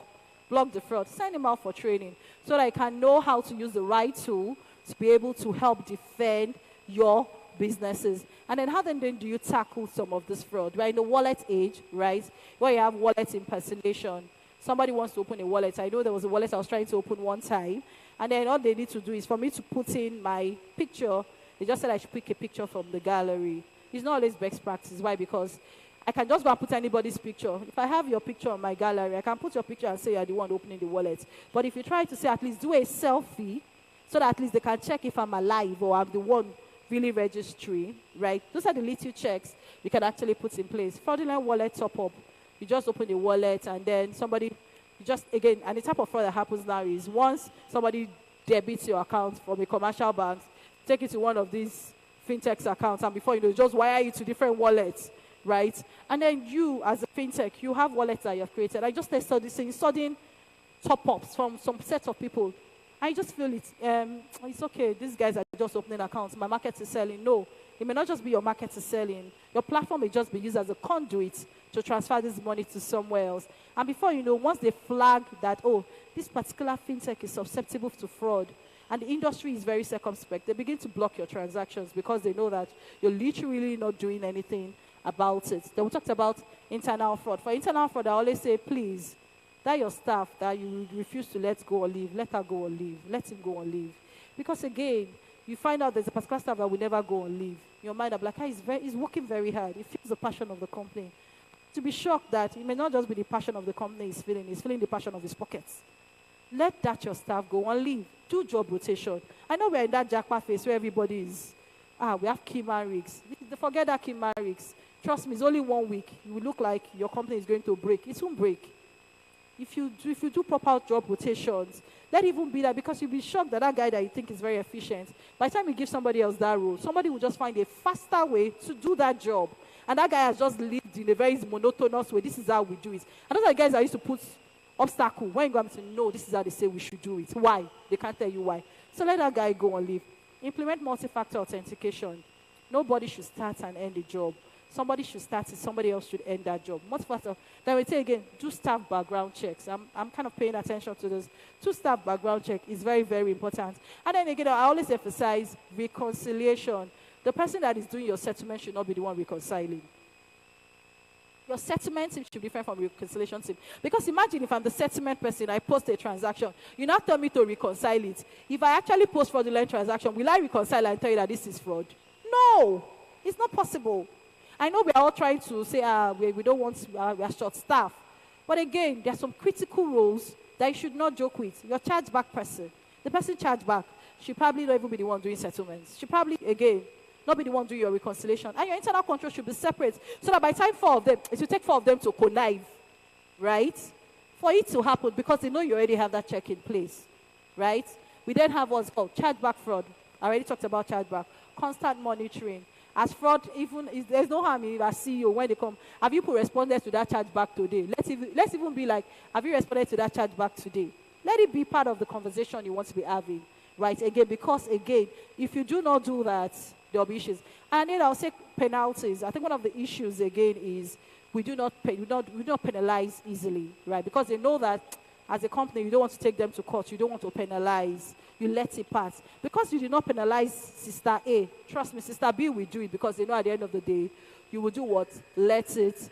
[SPEAKER 3] the fraud, send him out for training so that he can know how to use the right tool to be able to help defend your businesses. And then how then do you tackle some of this fraud? We're in the wallet age, right? Where you have wallet impersonation. Somebody wants to open a wallet. I know there was a wallet I was trying to open one time, and then all they need to do is for me to put in my picture. They just said I should pick a picture from the gallery. It's not always best practice. Why? Because I can just go and put anybody's picture. If I have your picture on my gallery, I can put your picture and say you're the one opening the wallet. But if you try to say at least do a selfie so that at least they can check if I'm alive or I'm the one really registering, right? Those are the little checks you can actually put in place. Fraudulent wallet top-up. You just open the wallet and then somebody, again, and the type of fraud that happens now is once somebody debits your account from a commercial bank, take it to one of these fintech's accounts, and before you know, just wire you to different wallets, right? And then you, as a fintech, you have wallets that you have created. I just started seeing sudden top-ups from some set of people. I just feel it's okay. These guys are just opening accounts. My market is selling. No, it may not just be your market is selling. Your platform may just be used as a conduit to transfer this money to somewhere else. And before you know, once they flag that, oh, this particular fintech is susceptible to fraud, and the industry is very circumspect, they begin to block your transactions because they know that you're literally not doing anything about it. Then we talked about internal fraud. For internal fraud, I always say, please, that your staff that you refuse to let go or leave, let her go or leave, let him go or leave. Because again, you find out there's a particular staff that will never go or leave. Your mind, I'm like, he's working very hard. He feels the passion of the company. To be shocked that it may not just be the passion of the company he's feeling the passion of his pockets. Let that your staff go and leave. Do job rotation. I know we're in that jackpot phase where everybody is, we have key man rigs. Forget that key man rigs. Trust me, it's only 1 week. You will look like your company is going to break. It won't break. if you do proper job rotations, let it even be that, because you'll be shocked that that guy that you think is very efficient, by the time you give somebody else that role, somebody will just find a faster way to do that job. And that guy has just lived in a very monotonous way. This is how we do it. And those are the guys that used to put obstacle. When you go and say, no, this is how they say we should do it. Why? They can't tell you why. So let that guy go and leave. Implement multi-factor authentication. Nobody should start and end a job. Somebody should start it, somebody else should end that job. Multi-factor. Then we say again, do staff background checks. I'm kind of paying attention to this. Do staff background check is very, very important. And then again, I always emphasize reconciliation. The person that is doing your settlement should not be the one reconciling. Your settlement team should be different from reconciliation team. Because imagine if I'm the settlement person, I post a transaction. You now tell me to reconcile it. If I actually post fraudulent transaction, will I reconcile and tell you that this is fraud? No, it's not possible. I know we are all trying to say we don't want, we are short staff. But again, there are some critical roles that you should not joke with. Your chargeback person, the person chargeback, should probably not even be the one doing settlements. Should probably, again, not be the one doing your reconciliation. And your internal control should be separate, so that by the time 4 of them, it will take 4 of them to connive, right? For it to happen, because they know you already have that check in place, right? We then have what's called chargeback fraud. I already talked about chargeback. Constant monitoring. As fraud, even if there's no harm in our CEO when they come, have you responded to that chargeback today? Let's even be like, have you responded to that chargeback today? Let it be part of the conversation you want to be having, right? Again, because again, if you do not do that, there'll be issues. And then I'll say penalties. I think one of the issues again is we do not penalize easily, right? Because they know that as a company, you don't want to take them to court. You don't want to penalize. You let it pass. Because you do not penalize Sister A, trust me, Sister B will do it, because they know at the end of the day, you will do what? Let it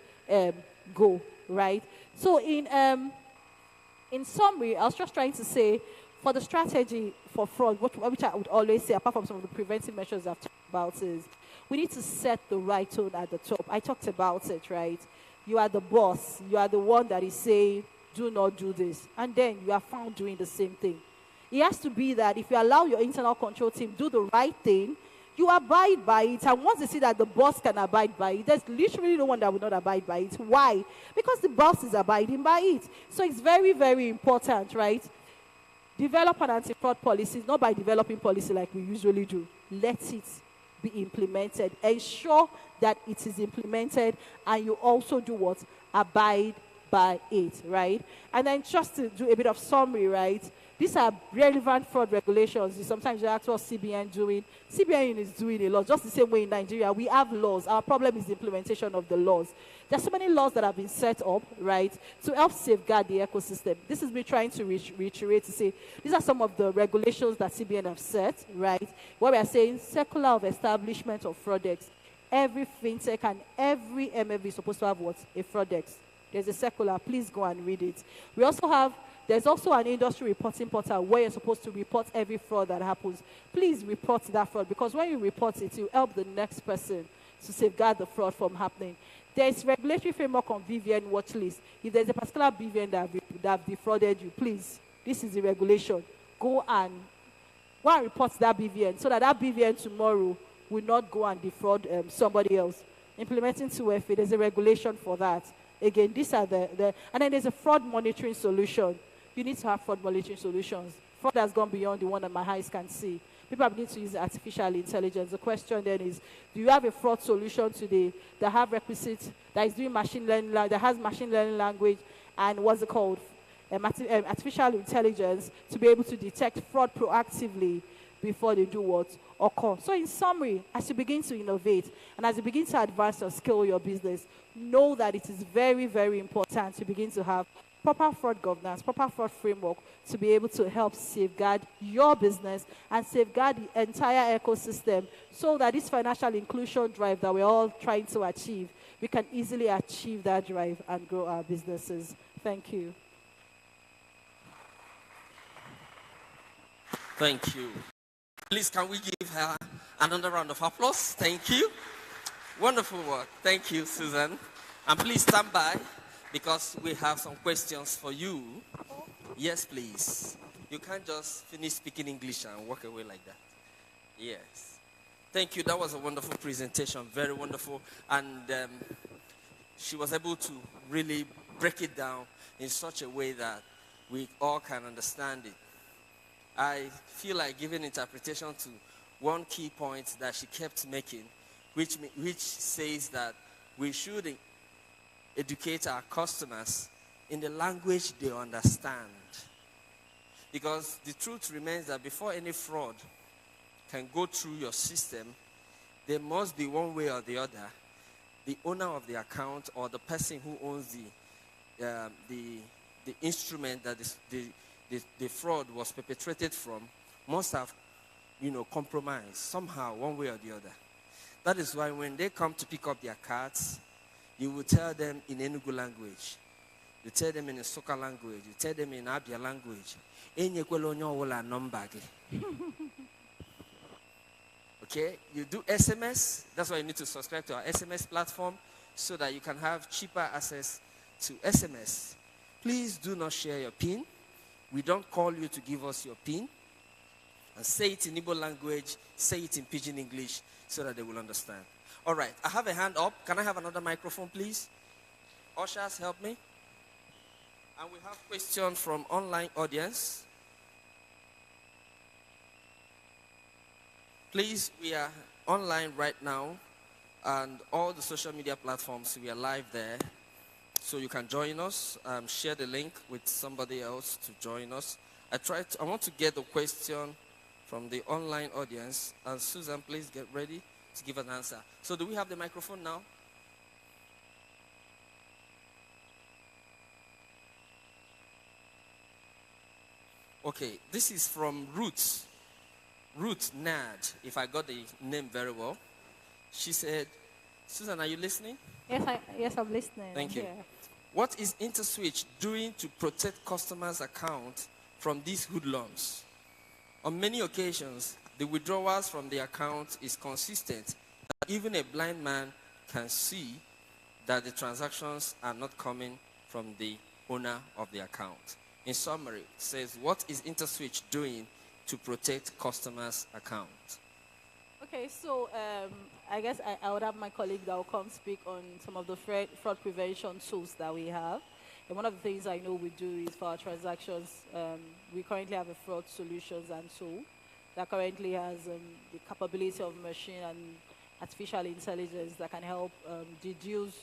[SPEAKER 3] go, right? So in summary, I was just trying to say, for the strategy for fraud, which I would always say, apart from some of the preventive measures I've talked about, is we need to set the right tone at the top. I talked about it, right? You are the boss. You are the one that is saying, do not do this. And then you are found doing the same thing. It has to be that if you allow your internal control team do the right thing, you abide by it. And once they see that the boss can abide by it, there's literally no one that will not abide by it. Why? Because the boss is abiding by it. So it's very, very important, right? Develop an anti-fraud policy, not by developing policy like we usually do. Let it be implemented. Ensure that it is implemented, and you also do what? Abide by it, right? And then just to do a bit of summary, right? These are relevant fraud regulations. Sometimes you ask what CBN doing. CBN is doing a lot. Just the same way in Nigeria, we have laws. Our problem is the implementation of the laws. There's so many laws that have been set up, right, to help safeguard the ecosystem. This is me trying to reiterate to say, these are some of the regulations that CBN have set, right, where we are saying circular of establishment of Fraudex. Every fintech and every MFB is supposed to have what? A Fraudex. There's a circular. Please go and read it. We also have, there's also an industry reporting portal where you're supposed to report every fraud that happens. Please report that fraud, because when you report it, you help the next person to safeguard the fraud from happening. There's regulatory framework on BVN watch list. If there's a particular BVN that have defrauded you, please, this is the regulation. Go and report that BVN, so that BVN tomorrow will not go and defraud somebody else. Implementing 2FA, there's a regulation for that. Again, these are and then there's a fraud monitoring solution. You need to have fraud monitoring solutions. Fraud has gone beyond the one that my eyes can see. People need to use artificial intelligence. The question then is, do you have a fraud solution today that have requisites, that is doing machine learning, that has machine learning language, and what's it called? Artificial intelligence to be able to detect fraud proactively before they do what? Occur. So in summary, as you begin to innovate and as you begin to advance or scale your business, know that it is very, very important to begin to have proper fraud governance, proper fraud framework to be able to help safeguard your business and safeguard the entire ecosystem, so that this financial inclusion drive that we're all trying to achieve, we can easily achieve that drive and grow our businesses. Thank you.
[SPEAKER 1] Thank you. Please, can we give her another round of applause? Thank you. Wonderful work. Thank you, Susan. And please stand by, because we have some questions for you. Yes, please. You can't just finish speaking English and walk away like that. Yes. Thank you. That was a wonderful presentation. Very wonderful. And she was able to really break it down in such a way that we all can understand it. I feel like giving interpretation to one key point that she kept making, which says that we should educate our customers in the language they understand. Because the truth remains that before any fraud can go through your system, there must be one way or the other, the owner of the account or the person who owns the instrument that the fraud was perpetrated from must have, compromised somehow, one way or the other. That is why when they come to pick up their cards, you will tell them in Enugu language. You tell them in Soka language. You tell them in Abia language. Okay, you do SMS. That's why you need to subscribe to our SMS platform so that you can have cheaper access to SMS. Please do not share your PIN. We don't call you to give us your PIN. And say it in Igbo language, say it in Pidgin English so that they will understand. All right, I have a hand up. Can I have another microphone, please? Ushers, help me. And we have questions from online audience. Please, we are online right now, and all the social media platforms, we are live there. So you can join us, share the link with somebody else to join us. I want to get a question from the online audience. And Susan, please get ready to give an answer. So do we have the microphone now? Okay, this is from Ruth Nad, if I got the name very well. She said, Susan, are you listening?
[SPEAKER 3] Yes, I'm listening.
[SPEAKER 1] Thank you. What is Interswitch doing to protect customers' accounts from these hoodlums? On many occasions, the withdrawals from the account is consistent. Even a blind man can see that the transactions are not coming from the owner of the account. In summary, it says, what is Interswitch doing to protect customers' accounts?
[SPEAKER 3] Okay, so I guess I would have my colleague that will come speak on some of the fraud prevention tools that we have. And one of the things I know we do is for our transactions, we currently have a fraud solutions and tool that currently has the capability of machine and artificial intelligence that can help deduce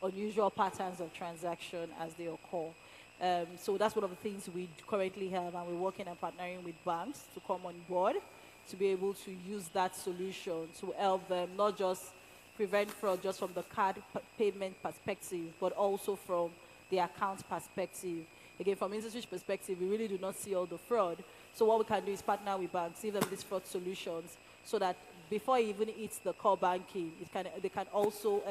[SPEAKER 3] unusual patterns of transaction as they occur. So that's one of the things we currently have, and we're working and partnering with banks to come on board to be able to use that solution to help them not just prevent fraud just from the card payment perspective, but also from the account perspective. Again, from Interswitch perspective, we really do not see all the fraud. So what we can do is partner with banks, give them these fraud solutions so that before it even hits the core banking, they can also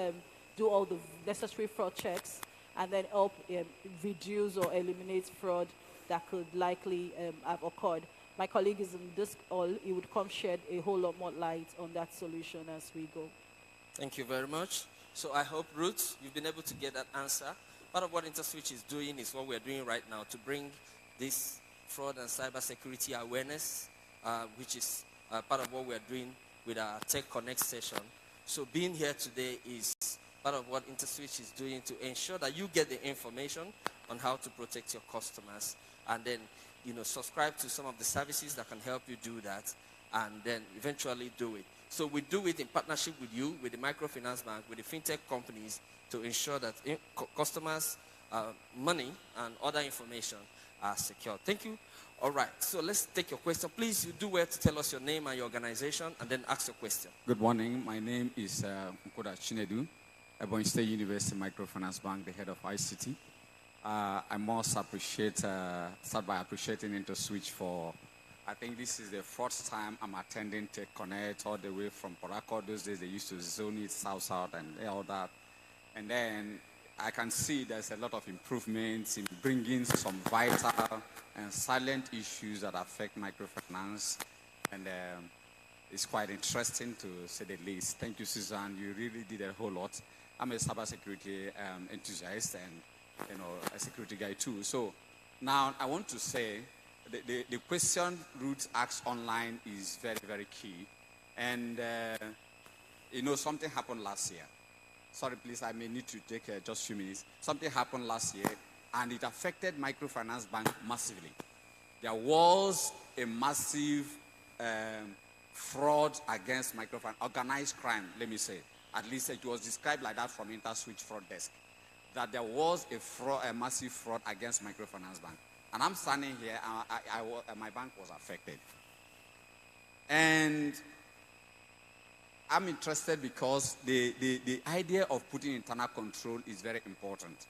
[SPEAKER 3] do all the necessary fraud checks and then help reduce or eliminate fraud that could likely have occurred. My colleague is in this hall. He would come shed a whole lot more light on that solution as we go.
[SPEAKER 1] Thank you very much. So I hope, Ruth, you've been able to get that answer. Part of what Interswitch is doing is what we're doing right now to bring this fraud and cybersecurity awareness, which is part of what we're doing with our TechConnect session. So being here today is part of what Interswitch is doing to ensure that you get the information on how to protect your customers, and then subscribe to some of the services that can help you do that, and then eventually do it. So we do it in partnership with you, with the microfinance bank, with the fintech companies, to ensure that customers' money and other information are secure. Thank you. All right, so let's take your question. Please, you do well to tell us your name and your organization, and then ask your question.
[SPEAKER 4] Good morning. My name is Nkoda Chinedu, Ebonyi State University Microfinance Bank, the head of ICT. I must start by appreciating Interswitch for, I think this is the fourth time I'm attending TechConnect all the way from Port Harcourt. Those days they used to zone it south and all that. And then I can see there's a lot of improvements in bringing some vital and silent issues that affect microfinance. And it's quite interesting to say the least. Thank you, Susan. You really did a whole lot. I'm a cybersecurity enthusiast and a security guy too. So now I want to say the question Ruth asked online is very, very key. And something happened last year. sorry, please, I may need to take just a few minutes. Something happened last year, and it affected microfinance bank massively. There was a massive fraud against microfinance, organized crime, let me say. At least it was described like that from Interswitch fraud desk, that there was a massive fraud against microfinance bank. And I'm standing here, my bank was affected. And I'm interested because the idea of putting internal control is very important.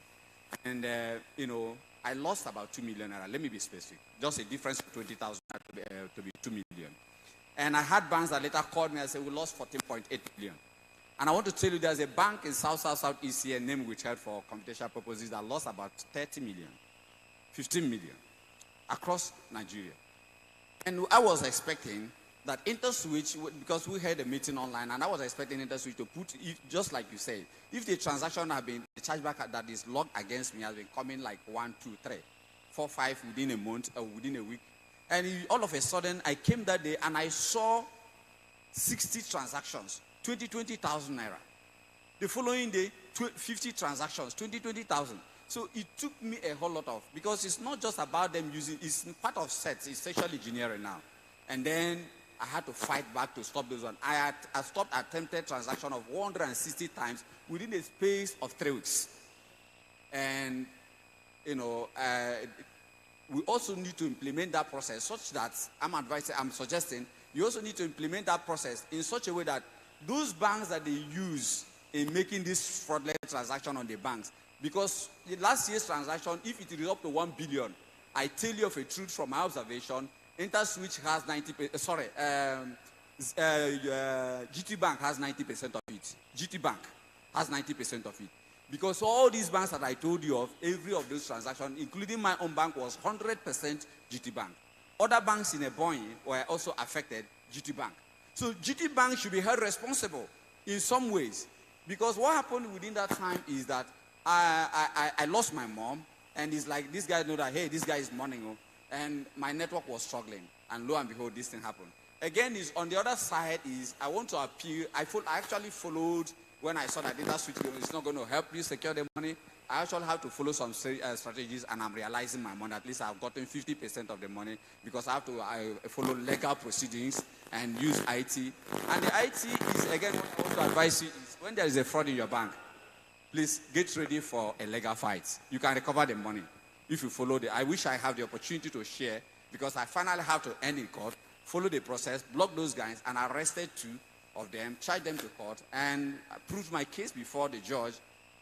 [SPEAKER 4] And, I lost about 2 million naira. Let me be specific. Just a difference of 20,000 to be 2 million. And I had banks that later called me and said, we lost 14.8 million. And I want to tell you, there's a bank in Southeast here, name withheld for computational purposes, that lost about 30 million, 15 million across Nigeria. And I was expecting that Interswitch, because we had a meeting online, and I was expecting Interswitch to put, just like you said, if the transaction have been, the chargeback that is logged against me has been coming like 1, 2, 3, 4, 5 within a month or within a week. And all of a sudden, I came that day and I saw 60 transactions, 20,000 naira. The following day, 50 transactions, 20,000. So it took me a whole lot of, because it's not just about them using, it's part of sets, it's sexual engineering now. And then I had to fight back to stop those ones. I stopped attempted transaction of 160 times within a space of 3 weeks. And, we also need to implement that process such that, I'm suggesting, you also need to implement that process in such a way that those banks that they use in making this fraudulent transaction on the banks, because the last year's transaction, if it is up to 1 billion, I tell you of a truth from my observation, Interswitch has 90%, GT Bank has 90% of it. GT Bank has 90% of it. Because all these banks that I told you of, every of those transactions, including my own bank, was 100% GT Bank. Other banks in Ebonyi were also affected, GT Bank. So GT Bank should be held responsible in some ways. Because what happened within that time is that I lost my mom, and it's like, this guy know that, hey, this guy is mourning. And my network was struggling, and lo and behold, this thing happened. Again, is on the other side is I want to appeal. I actually followed when I saw that Interswitch is not going to help you secure the money. I actually have to follow some strategies, and I'm realizing my money. At least I've gotten 50% of the money because I have to follow legal proceedings and use IT. And the IT is, again, what I want to advise you is when there is a fraud in your bank, please get ready for a legal fight. You can recover the money if you follow I wish I have the opportunity to share, because I finally have to end in court, follow the process, block those guys, and arrested 2 of them, charged them to court, and proved my case before the judge.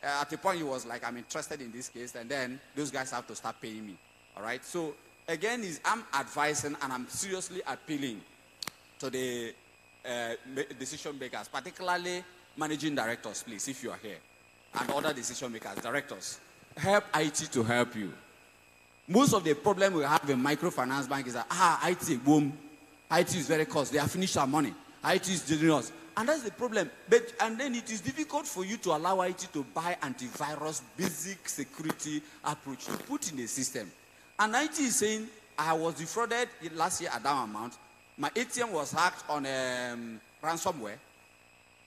[SPEAKER 4] At the point, he was like, I'm interested in this case, and then those guys have to start paying me. All right? So, again, I'm advising, and I'm seriously appealing to the decision makers, particularly managing directors, please, if you are here, and other decision makers, directors. Help IT to help you. Most of the problem we have in microfinance bank is that, IT, boom, IT is very cost. They have finished our money. IT is generous. And that's the problem. And then it is difficult for you to allow IT to buy antivirus, basic security approach to put in the system. And IT is saying, I was defrauded last year at that amount. My ATM was hacked on ransomware.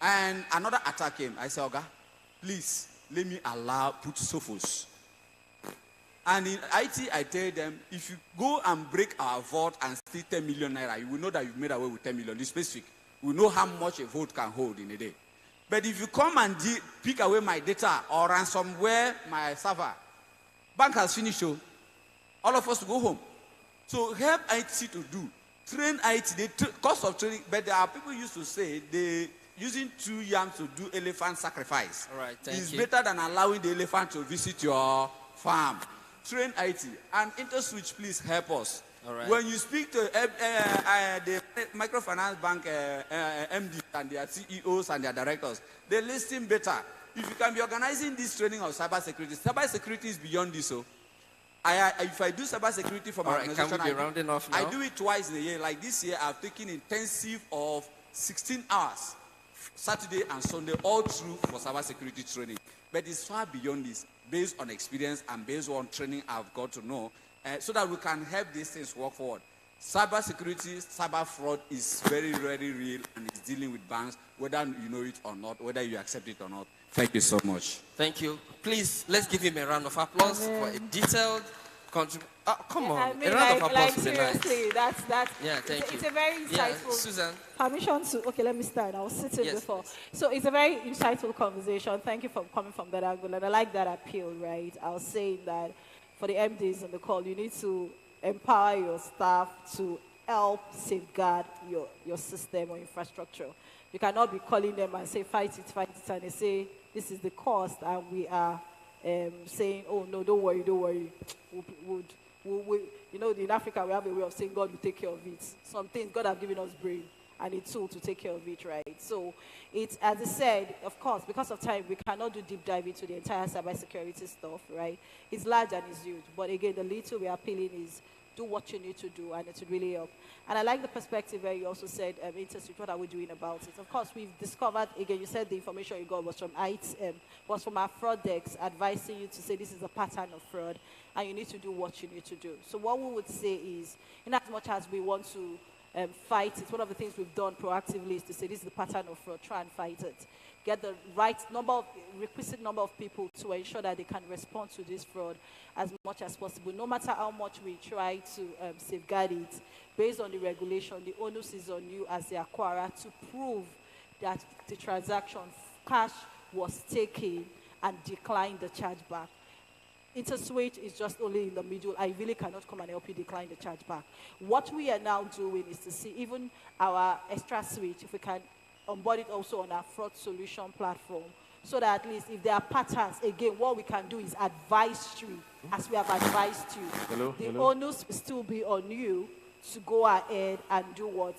[SPEAKER 4] And another attack came. I said, Oga, please, let me put Sophos. And in IT, I tell them, if you go and break our vault and steal 10 million naira, you will know that you've made away with 10 million. It's specific. We know how much a vault can hold in a day. But if you come and pick away my data or ransomware my server, bank has finished, so all of us to go home. So help IT to do. Train IT, cost of training, but there are people used to say they using 2 yams to do elephant sacrifice.
[SPEAKER 1] All right, thank
[SPEAKER 4] is
[SPEAKER 1] you.
[SPEAKER 4] Better than allowing the elephant to visit your farm. Train IT. And Interswitch, please help us.
[SPEAKER 1] All right.
[SPEAKER 4] When you speak to the microfinance bank MD and their CEOs and their directors, they listen better. If you can be organizing this training of cybersecurity is beyond this. So, if I do cybersecurity for my organization, I do it twice in a year. Like this year, I've taken intensive of 16 hours, Saturday and Sunday, all through for cybersecurity training. But it's far beyond this, based on experience and based on training I've got to know, so that we can help these things work forward. Cybersecurity, cyber fraud is very, very real, and it's dealing with banks, whether you know it or not, whether you accept it or not. Thank you so much.
[SPEAKER 1] Thank you. Please, let's give him a round of applause for a detailed contribution. Oh, come on.
[SPEAKER 3] I mean,
[SPEAKER 1] a round of applause would be
[SPEAKER 3] seriously,
[SPEAKER 1] nice.
[SPEAKER 3] that's
[SPEAKER 1] Yeah, thank you.
[SPEAKER 3] It's a very insightful.
[SPEAKER 1] Yeah, Susan.
[SPEAKER 3] Permission to, okay, let me start. I was sitting
[SPEAKER 1] Yes,
[SPEAKER 3] before.
[SPEAKER 1] please.
[SPEAKER 3] So it's a very insightful conversation. Thank you for coming from that angle. And I like that appeal, right? I was saying that for the MDs on the call, you need to empower your staff to help safeguard your system or infrastructure. You cannot be calling them and say, fight it, and they say, this is the cost, and we are saying, oh, no, don't worry. You know, in Africa, we have a way of saying God will take care of it. Some things, God has given us brain and a tool to take care of it, right? So it's, as I said, of course, because of time, we cannot do deep dive into the entire cybersecurity stuff, right? It's large and it's huge. But again, the little we are appealing is do what you need to do, and it will really help. And I like the perspective where you also said, Interswitch, what are we doing about it? Of course, we've discovered, again, you said the information you got was from was from our fraud decks advising you to say this is a pattern of fraud, and you need to do what you need to do. So what we would say is, in as much as we want to fight it, one of the things we've done proactively is to say this is the pattern of fraud, try and fight it. Get the requisite number of people to ensure that they can respond to this fraud as much as possible. No matter how much we try to safeguard it, based on the regulation, the onus is on you as the acquirer to prove that the transaction cash was taken and declined the chargeback. Interswitch is just only in the middle. I really cannot come and help you decline the chargeback. What we are now doing is to see even our extra switch, if we can onboard it also on our fraud solution platform, so that at least if there are patterns, again, what we can do is advisory, as we have advised you. The onus will still be on you to go ahead and do what?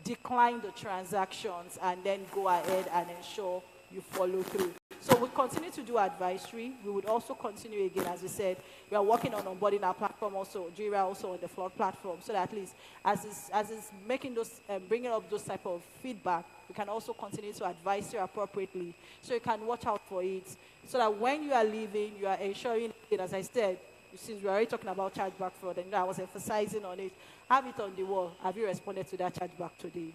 [SPEAKER 3] Decline the transactions and then go ahead and ensure you follow through. So we continue to do advisory. We would also continue, again, as we said, we are working on onboarding our platform also, Jira also on the fraud platform, so that at least as it's making those, bringing up those type of feedback, we can also continue to advise you appropriately, so you can watch out for it, so that when you are leaving, you are ensuring, as I said, since we're already talking about chargeback fraud, and I was emphasizing on it, have it on the wall. Have you responded to that chargeback today?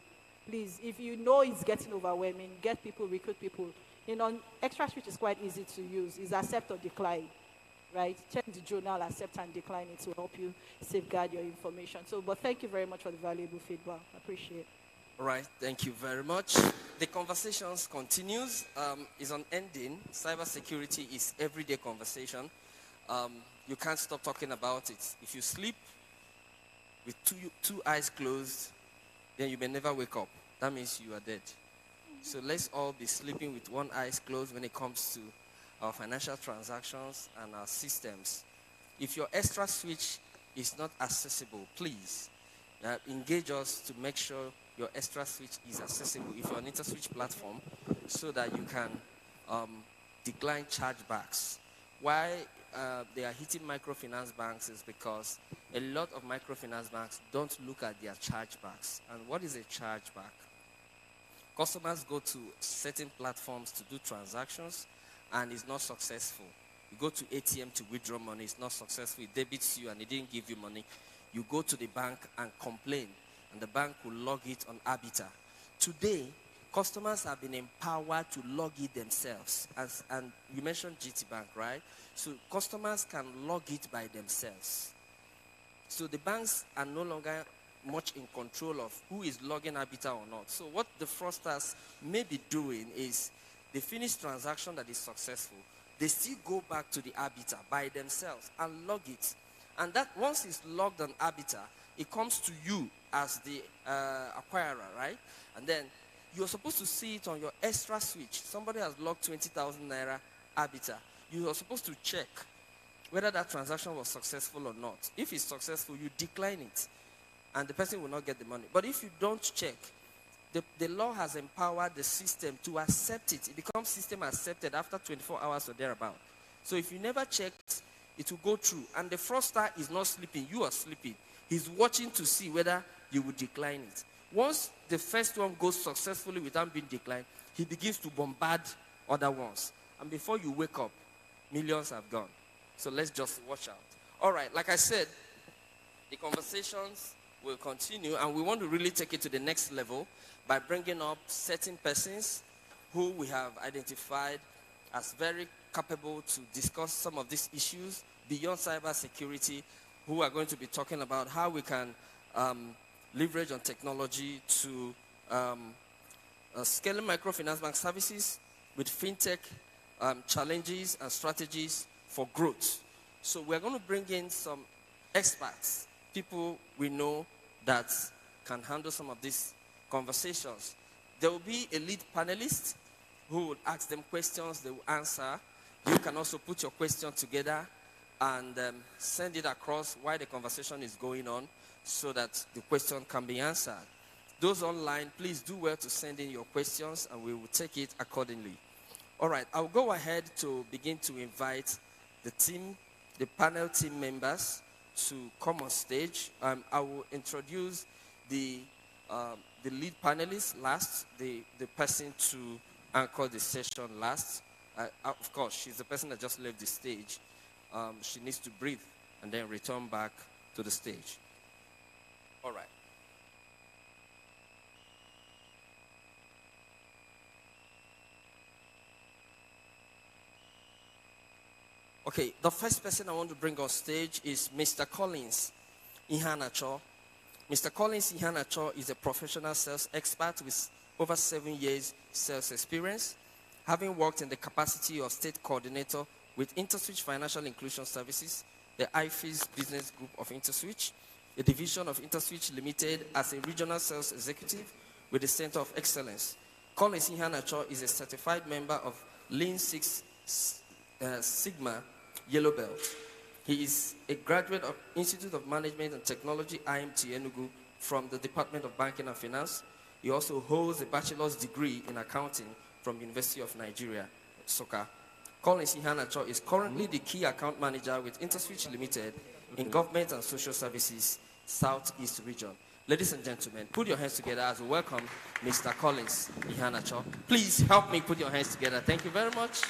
[SPEAKER 3] Please, if you know it's getting overwhelming, get people, recruit people. You know, extra switch is quite easy to use. It's accept or decline, right? Check the journal, accept and decline it to help you safeguard your information. So, but thank you very much for the valuable feedback. I appreciate it.
[SPEAKER 1] All right, thank you very much. The conversations continues, is unending. Cybersecurity is everyday conversation. You can't stop talking about it. If you sleep with two eyes closed, then you may never wake up. That means you are dead. So let's all be sleeping with one eye closed when it comes to our financial transactions and our systems. If your extra switch is not accessible, please engage us to make sure your extra switch is accessible if you're on Interswitch platform, so that you can decline chargebacks. Why they are hitting microfinance banks is because a lot of microfinance banks don't look at their chargebacks. And what is a chargeback? Customers go to certain platforms to do transactions and it's not successful. You go to ATM to withdraw money, it's not successful. It debits you and it didn't give you money. You go to the bank and complain, and the bank will log it on Arbiter. Today, customers have been empowered to log it themselves. And you mentioned GT Bank, right? So customers can log it by themselves. So the banks are no longer much in control of who is logging Arbiter or not. So what the fraudsters may be doing is they finish transaction that is successful. They still go back to the Arbiter by themselves and log it. And that once it's logged on Arbiter, it comes to you as the acquirer, right? And then you're supposed to see it on your extra switch. Somebody has logged 20,000 naira Arbiter. You are supposed to check whether that transaction was successful or not. If it's successful, you decline it, and the person will not get the money. But if you don't check, the law has empowered the system to accept it. It becomes system accepted after 24 hours or thereabout. So if you never checked, it will go through. And the fraudster is not sleeping. You are sleeping. He's watching to see whether you will decline it. Once the first one goes successfully without being declined, he begins to bombard other ones. And before you wake up, millions have gone. So let's just watch out. All right, like I said, the conversations will continue, and we want to really take it to the next level by bringing up certain persons who we have identified as very capable to discuss some of these issues beyond cybersecurity, who are going to be talking about how we can leverage on technology to scaling microfinance bank services with fintech challenges and strategies for growth. So we're going to bring in some experts, people we know that can handle some of these conversations. There will be a lead panelist who will ask them questions, they will answer. You can also put your question together and send it across while the conversation is going on so that the question can be answered. Those online, please do well to send in your questions and we will take it accordingly. All right, I'll go ahead to begin to invite the team, the panel team members to come on stage. I will introduce the lead panelist last, the person to anchor the session last. Of course, she's the person that just left the stage. She needs to breathe and then return back to the stage. All right. Okay, the first person I want to bring on stage is Mr. Collins Ihanacho. Mr. Collins Ihanacho is a professional sales expert with over 7 years sales experience, having worked in the capacity of state coordinator with Interswitch Financial Inclusion Services, the IFIS business group of Interswitch, a division of Interswitch Limited as a regional sales executive with the Center of Excellence. Collins Ihanacho is a certified member of Lean Six Sigma Yellow Belt. He is a graduate of Institute of Management and Technology, IMT Enugu, from the Department of Banking and Finance. He also holds a bachelor's degree in accounting from University of Nigeria, Soka. Collins Ihanacho is currently the key account manager with Interswitch Limited in Government and Social Services, Southeast Region. Ladies and gentlemen, put your hands together as we welcome Mr. Collins Ihanacho. Please help me put your hands together. Thank you very much.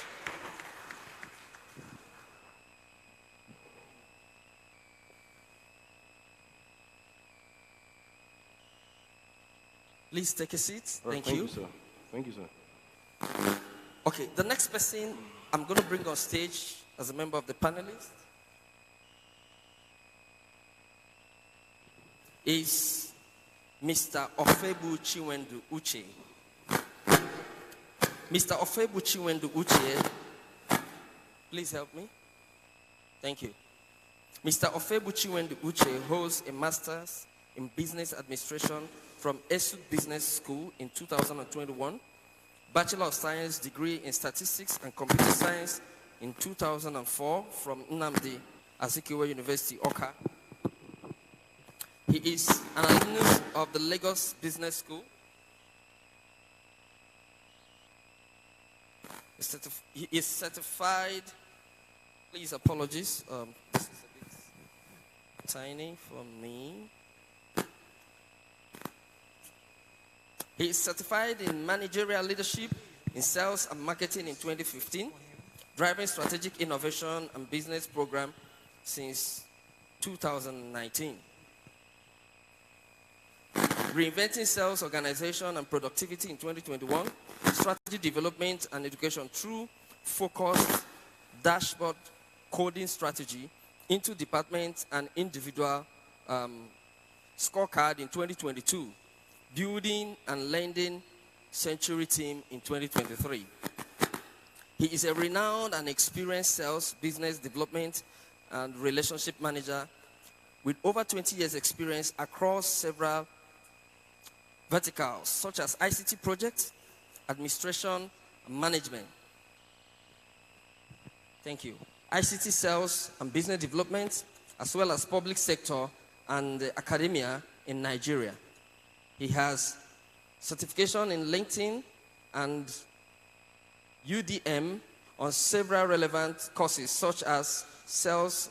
[SPEAKER 1] Please take a seat. Thank you.
[SPEAKER 5] Sir. Thank you, sir.
[SPEAKER 1] Okay, the next person I'm going to bring on stage as a member of the panelists is Mr. Ofebu Chiwendu Uche. Mr. Ofebu Chiwendu Uche, please help me. Thank you. Mr. Ofebu Chiwendu Uche holds a master's in business administration from ESU Business School in 2021, Bachelor of Science degree in Statistics and Computer Science in 2004 from Nnamdi Azikiwe University, Oka. He is an alumnus of the Lagos Business School. He is certified, please apologies, this is a bit tiny for me. He is certified in managerial leadership in sales and marketing in 2015, driving strategic innovation and business program since 2019. Reinventing sales organization and productivity in 2021, strategy development and education through focused dashboard coding strategy into department and individual scorecard in 2022. Building and lending century team in 2023. He is a renowned and experienced sales, business development, and relationship manager with over 20 years experience across several verticals, such as ICT projects, administration, and management. Thank you. ICT sales and business development, as well as public sector and academia in Nigeria. He has certification in LinkedIn and UDM on several relevant courses such as sales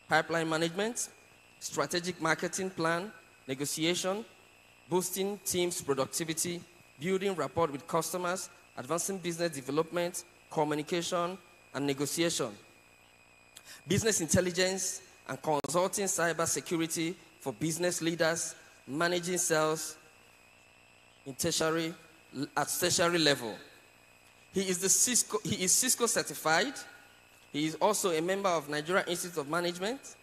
[SPEAKER 1] pipeline management, strategic marketing plan, negotiation, boosting teams' productivity, building rapport with customers, advancing business development, communication, and negotiation, business intelligence and consulting cybersecurity for business leaders, managing sales at tertiary level. He is Cisco certified. He is also a member of Nigeria Institute of Management.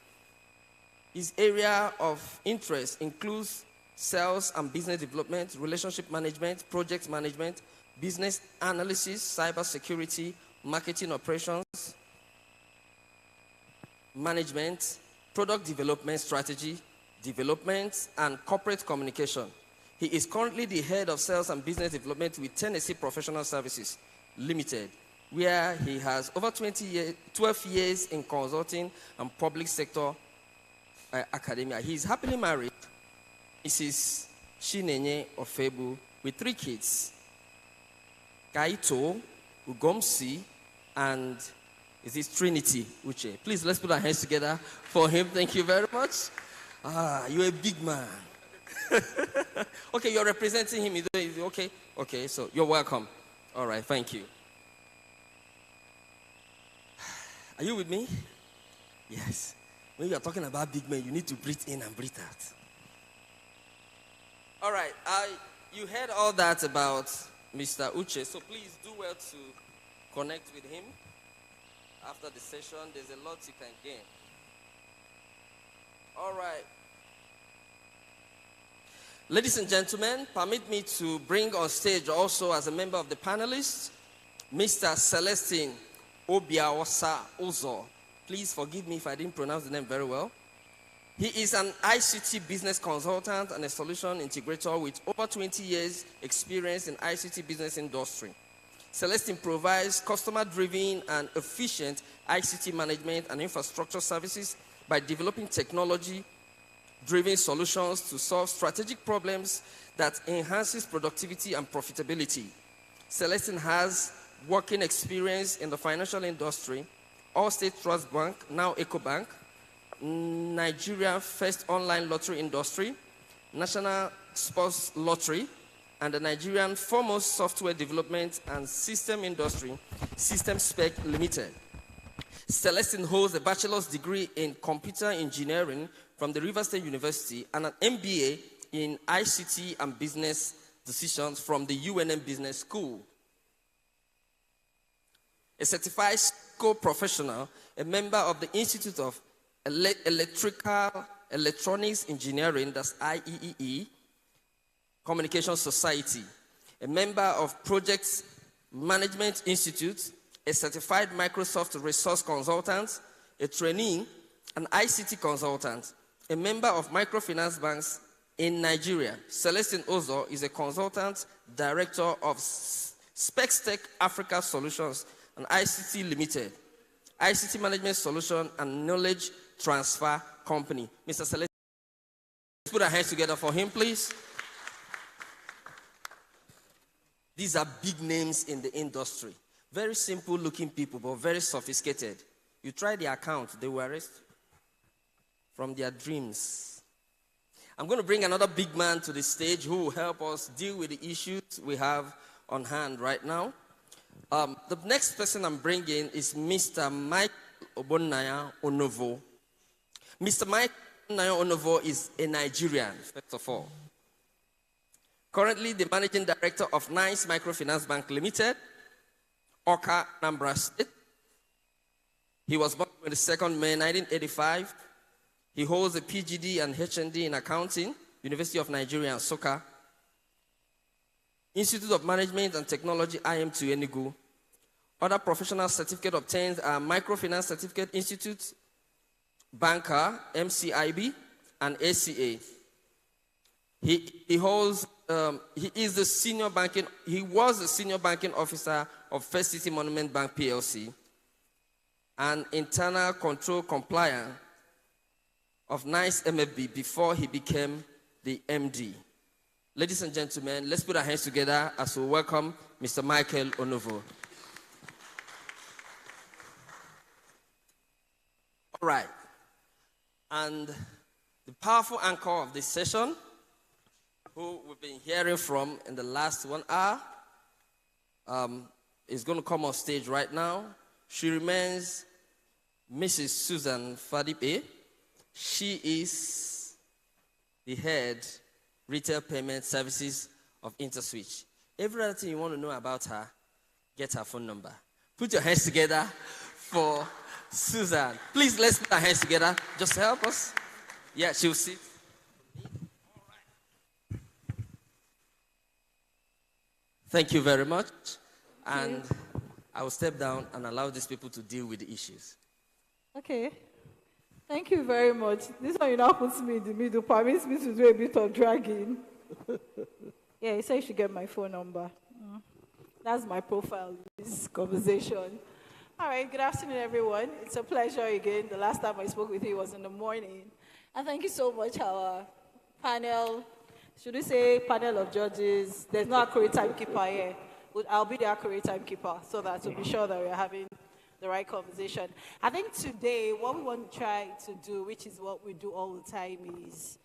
[SPEAKER 1] His area of interest includes sales and business development, relationship management, project management, business analysis, cybersecurity, marketing operations, management, product development strategy, development, and corporate communication. He is currently the head of sales and business development with Tennessee Professional Services Limited, where he has over 12 years in consulting and public sector academia. He is happily married, Mrs. Chinenye Ofebu, with 3 kids, Kaito, Ugomsi, and is this Trinity Uche. Please, let's put our hands together for him. Thank you very much. You're a big man. Okay, you're representing him. Is it okay? Okay, so you're welcome. All right, thank you. Are you with me? Yes. When you are talking about big men, you need to breathe in and breathe out. All right, you heard all that about Mr. Uche, so please do well to connect with him after the session. There's a lot you can gain. All right. Ladies and gentlemen, permit me to bring on stage also as a member of the panelists, Mr. Celestine Obiaosa Uzo. Please forgive me if I didn't pronounce the name very well. He is an ICT business consultant and a solution integrator with over 20 years experience in ICT business industry. Celestine provides customer-driven and efficient ICT management and infrastructure services by developing technology-driven solutions to solve strategic problems that enhances productivity and profitability. Celestine has working experience in the financial industry, Allstate Trust Bank, now EcoBank, Nigeria First Online Lottery Industry, National Sports Lottery, and the Nigerian foremost software development and system industry, System Spec Limited. Celestine holds a bachelor's degree in computer engineering from the River State University and an MBA in ICT and business decisions from the UNM Business School. A certified Cisco professional, a member of the Institute of Electronics Engineering, that's IEEE, Communication Society, a member of Project Management Institute, a certified Microsoft resource consultant, a trainee, an ICT consultant, a member of microfinance banks in Nigeria. Celestine Ozo is a consultant director of SpexTech Africa Solutions and ICT Limited, ICT Management Solution and Knowledge Transfer Company. Mr. Celestine, let's put our hands together for him, please. These are big names in the industry. Very simple looking people, but very sophisticated. You try their account, they will arrest from their dreams. I'm going to bring another big man to the stage who will help us deal with the issues we have on hand right now. The next person I'm bringing is Mr. Mike Obonnaya Onovo. Mr. Mike Obonnaya Onovo is a Nigerian, first of all. Currently the managing director of Nice Microfinance Bank Limited, Oka, Anambra State. He was born on the 2nd May 1985. He holds a PGD and HND in accounting, University of Nigeria, Nsukka. Institute of Management and Technology, IM2 Enugu. Other professional certificate obtained are Microfinance Certificate Institute, Banker, MCIB, and ACA. He was the senior banking officer of First City Monument Bank PLC and internal control compliance of Nice MFB before he became the MD. Ladies and gentlemen, let's put our hands together as we welcome Mr. Michael Onovo. All right. And the powerful anchor of this session, who we've been hearing from in the last 1 hour, is going to come on stage right now. She remains Mrs. Susan Fadipe. She is the head retail payment services of Interswitch. Every other thing you want to know about her, get her phone number. Put your hands together for Susan. Please, let's put our hands together. Just help us. Yeah, she'll sit. Thank you very much. And I will step down and allow these people to deal with the issues.
[SPEAKER 3] Okay. Thank you very much. This one you now puts me in the middle, permits me to do a bit of dragging. Yeah, he said you should get my phone number. That's my profile in this conversation. All right, good afternoon, everyone. It's a pleasure again. The last time I spoke with you was in the morning. And thank you so much, our panel. Should we say panel of judges? There's no accurate timekeeper here. I'll be the accurate timekeeper so that to be sure that we're having the right conversation. I think today what we want to try to do, which is what we do all the time, is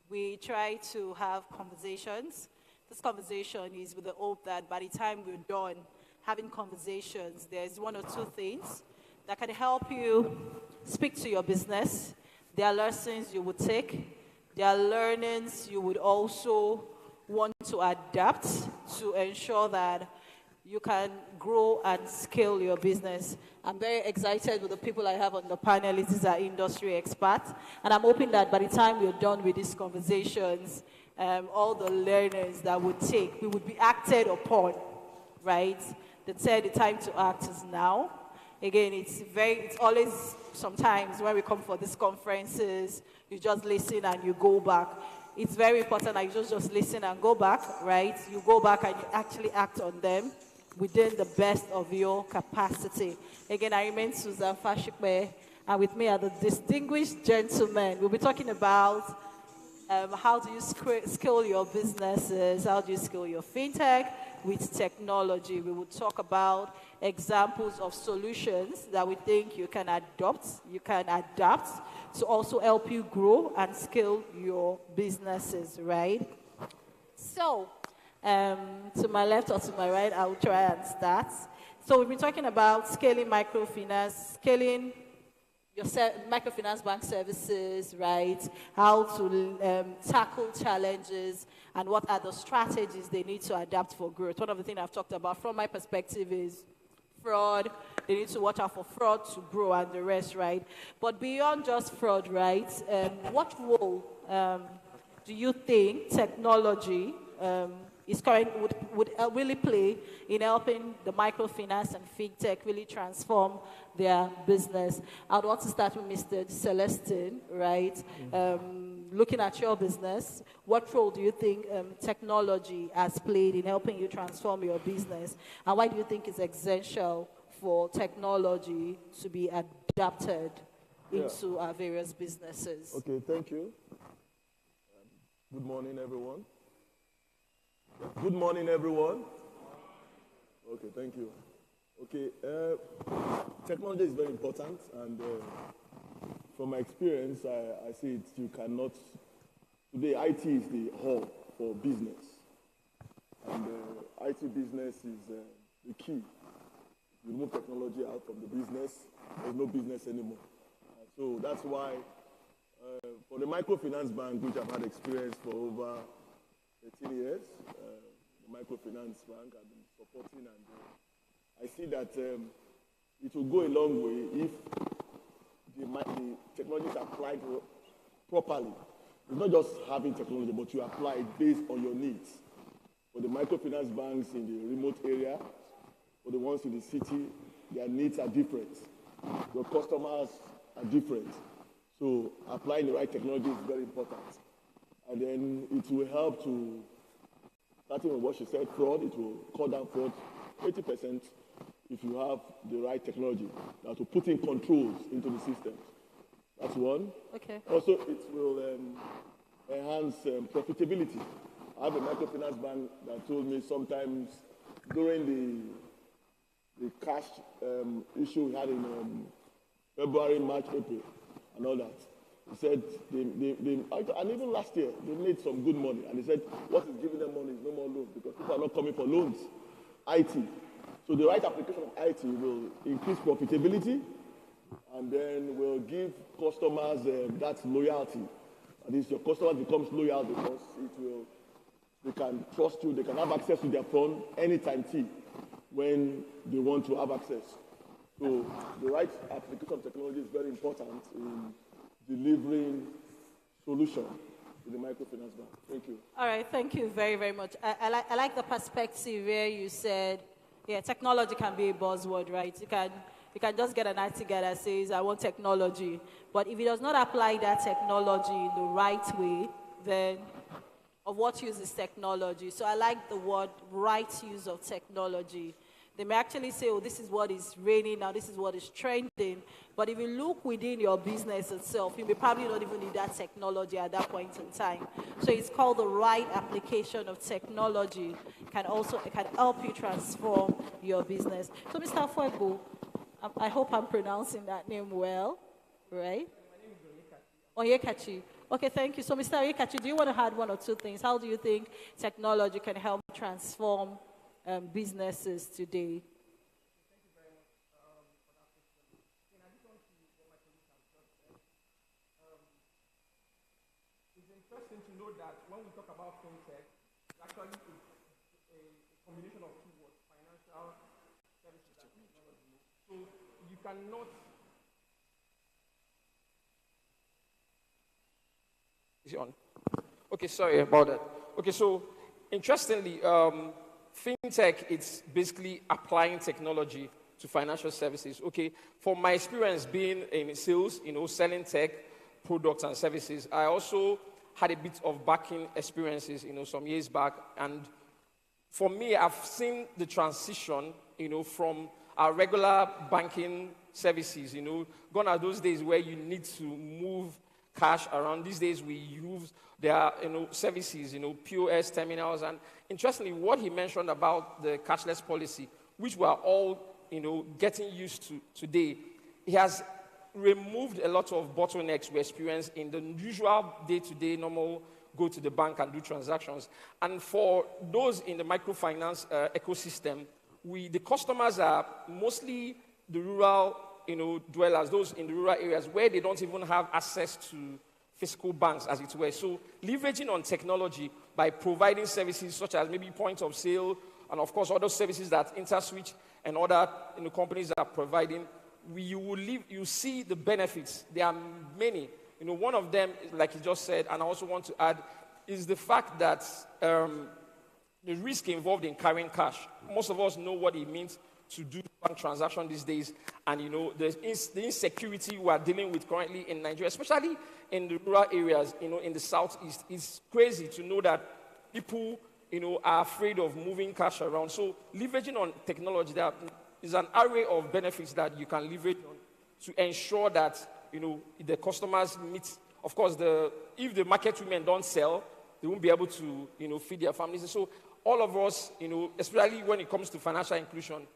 [SPEAKER 3] we try to have conversations. This conversation is with the hope that by the time we're done having conversations, there's one or two things that can help you speak to your business. There are lessons you would take. There are learnings you would also want to adapt to ensure that you can grow and scale your business. I'm very excited with the people I have on the panel. These are industry experts. And I'm hoping that by the time we're done with these conversations, all the learnings that we take, we would be acted upon, right? The time to act is now. Again, it's always sometimes when we come for these conferences, you just listen and you go back. It's very important that you just listen and go back, right? You go back and you actually act on them within the best of your capacity. Again, I remain Susan Fashikwe, and with me are the distinguished gentlemen. We'll be talking about how do you scale your businesses, how do you scale your fintech with technology. We will talk about examples of solutions that we think you can adapt to also help you grow and scale your businesses, right? So, to my left or to my right, I will try and start. So we've been talking about scaling microfinance, scaling your microfinance bank services, right? How to tackle challenges and what are the strategies they need to adapt for growth. One of the things I've talked about from my perspective is fraud. They need to watch out for fraud to grow and the rest, right? But beyond just fraud, right? What role do you think technology would really play in helping the microfinance and fintech really transform their business? I'd want to start with Mr. Celestine, right? Looking at your business, what role do you think technology has played in helping you transform your business? And why do you think it's essential for technology to be adapted into our various businesses?
[SPEAKER 6] Okay, thank you. Good morning, everyone. Good morning, everyone. Okay, thank you. Okay, technology is very important, and from my experience, I see it. You cannot. Today, IT is the hub for business, and IT business is the key. If you remove technology out from the business, there's no business anymore. So that's why, for the microfinance bank, which I've had experience for over 13 years, the microfinance bank I've been supporting, and I see that it will go a long way if the technology is applied properly. It's not just having technology, but you apply it based on your needs. For the microfinance banks in the remote area, for the ones in the city, their needs are different. Your customers are different. So applying the right technology is very important. And then it will help to, starting with what she said, fraud, it will cut down fraud 80% if you have the right technology. Now to put in controls into the systems. That's one.
[SPEAKER 3] Okay.
[SPEAKER 6] Also, it will enhance profitability. I have a microfinance bank that told me sometimes during the cash issue we had in February, March, April, and all that, he said, and even last year, they made some good money. And he said, what is giving them money is no more loans because people are not coming for loans. IT. So the right application of IT will increase profitability and then will give customers that loyalty. That is, your customer becomes loyal because they can trust you, they can have access to their phone anytime. when they want to have access. So the right application of technology is very important in delivering solution to the microfinance bank. Thank you.
[SPEAKER 3] All right, thank you very, very much. I like the perspective where you said, yeah, technology can be a buzzword, right? You can just get an article that says, I want technology. But if it does not apply that technology in the right way, then of what use is technology? So I like the word right use of technology. They may actually say, oh, this is what is reigning now, this is what is trending. But if you look within your business itself, you may probably not even need that technology at that point in time. So it's called the right application of technology. It can help you transform your business. So Mr. Fuego, I hope I'm pronouncing that name well, right? My name is Onyekachi. Okay, thank you. So Mr. Onyekachi, do you want to add one or two things? How do you think technology can help transform businesses today?
[SPEAKER 7] Thank you very much for that question. In addition to what my colleagues have just said, it's interesting to know that when we talk about fintech, actually it's a combination of two words, financial services and technology. So you cannot... Is it on? Okay, sorry about that. Okay, so interestingly, fintech, it's basically applying technology to financial services. Okay, from my experience being in sales, selling tech products and services, I also had a bit of banking experiences, some years back. And for me, I've seen the transition, from our regular banking services, gone are those days where you need to move cash around. These days we use their services, POS terminals. And interestingly, what he mentioned about the cashless policy, which we are all getting used to today, he has removed a lot of bottlenecks we experience in the usual day-to-day normal go to the bank and do transactions. And for those in the microfinance ecosystem, the customers are mostly the rural dwellers, those in the rural areas where they don't even have access to physical banks, as it were. So leveraging on technology by providing services such as maybe point of sale and, of course, other services that Interswitch and other companies are providing, you see the benefits. There are many. One of them, like you just said, and I also want to add, is the fact that the risk involved in carrying cash. Most of us know what it means to do bank transaction these days, and the insecurity we are dealing with currently in Nigeria, especially in the rural areas, in the southeast. It's crazy to know that people, are afraid of moving cash around. So leveraging on technology, there is an array of benefits that you can leverage on to ensure that the customers meet. Of course, if the market women don't sell, they won't be able to feed their families. So all of us, especially when it comes to financial inclusion,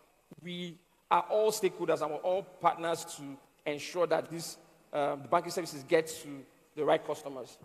[SPEAKER 7] we are all stakeholders and we're all partners to ensure that the banking services get to the right customers.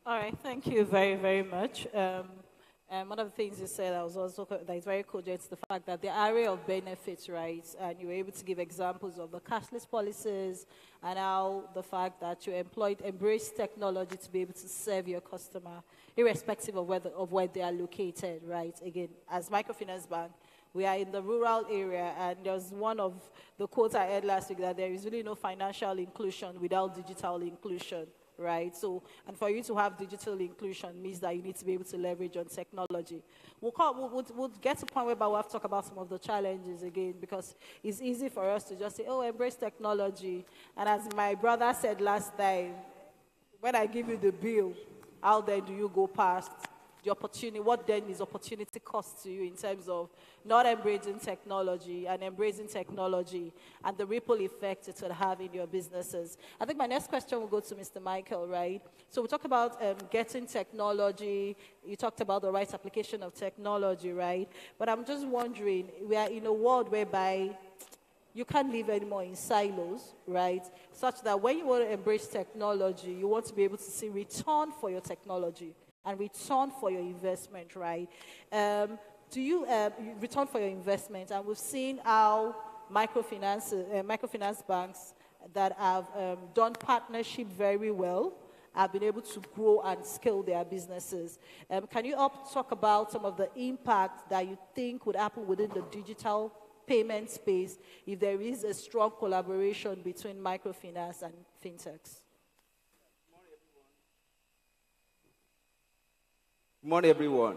[SPEAKER 3] All right, thank you very, very much. One of the things you said that is very cogent is the fact that the array of benefits, right, and you were able to give examples of the cashless policies and how the fact that you embrace technology to be able to serve your customer, irrespective of where they are located, right? Again, as Microfinance Bank, we are in the rural area, and there's one of the quotes I heard last week that there is really no financial inclusion without digital inclusion, right? So, and for you to have digital inclusion means that you need to be able to leverage on technology. We'll get to a point where we'll have to talk about some of the challenges again, because it's easy for us to just say, oh, embrace technology. And as my brother said last time, when I give you the bill, how then do you go past the opportunity? What then is opportunity cost to you in terms of not embracing technology and embracing technology and the ripple effect it will have in your businesses? I think my next question will go to Mr. Michael, right? So we talked about getting technology. You talked about the right application of technology, right? But I'm just wondering, we are in a world whereby you can't live anymore in silos, right? Such that when you want to embrace technology, you want to be able to see return for your technology and return for your investment, right? Do you return for your investment? And we've seen how microfinance banks that have done partnership very well have been able to grow and scale their businesses. Can you talk about some of the impact that you think would happen within the digital payment space if there is a strong collaboration between microfinance and fintechs?
[SPEAKER 8] Good morning, everyone.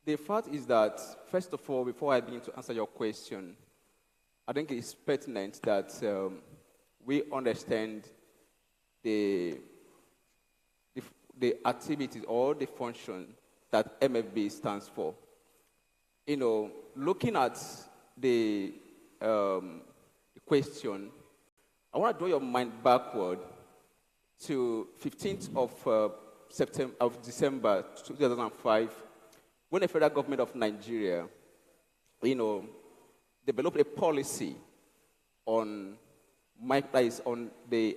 [SPEAKER 8] The fact is that, first of all, before I begin to answer your question, I think it's pertinent that we understand the activities or the function that MFB stands for. You know, looking at the question, I want to draw your mind backward to 15th of December 2005, when the federal government of Nigeria, you know, developed a policy on the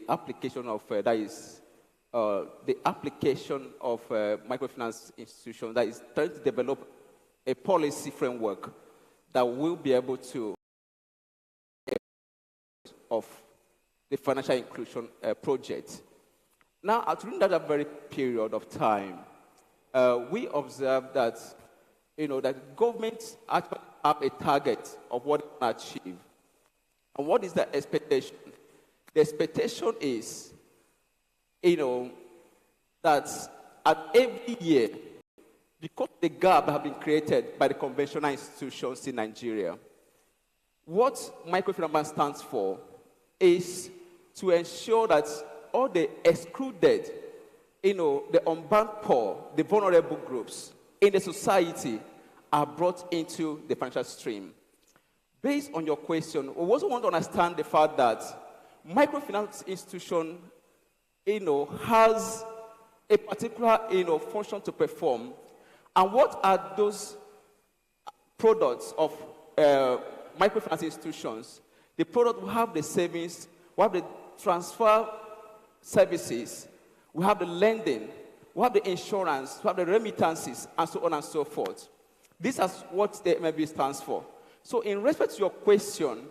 [SPEAKER 8] application of microfinance institutions, that is trying to develop a policy framework that will be able to of the financial inclusion project. Now, during that very period of time, we observed that, you know, that governments actually have a target of what it can achieve. And what is the expectation? The expectation is, you know, that at every year, because the gap has been created by the conventional institutions in Nigeria, what microfinance stands for is to ensure that all the excluded, you know, the unbanked poor, the vulnerable groups in the society are brought into the financial stream. Based on your question, we also want to understand the fact that microfinance institution, you know, has a particular, you know, function to perform. And what are those products of microfinance institutions? The product will have the savings, we have the transfer services, we have the lending, we have the insurance, we have the remittances, and so on and so forth. This is what the MFB stands for. So in respect to your question,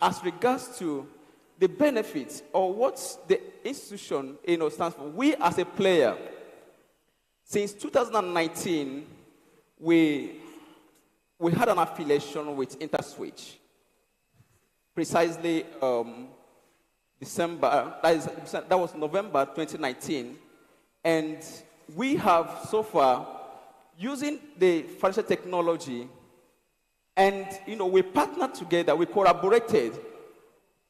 [SPEAKER 8] as regards to the benefits or what the institution, you know, stands for, we as a player, since 2019, we had an affiliation with Interswitch. Precisely December, that was November 2019. And we have so far, using the financial technology, and, you know, we partnered together, we collaborated,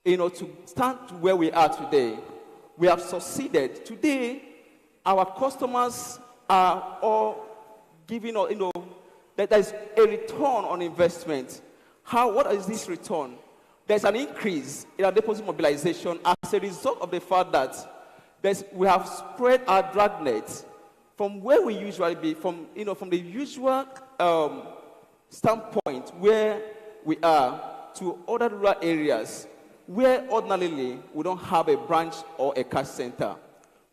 [SPEAKER 8] you know, to stand to where we are today. We have succeeded. Today, our customers are all giving, you know, that there is a return on investment. What is this return? There's an increase in our deposit mobilization as a result of the fact that we have spread our dragnet from where we usually be, from the usual standpoint where we are to other rural areas where ordinarily we don't have a branch or a cash center.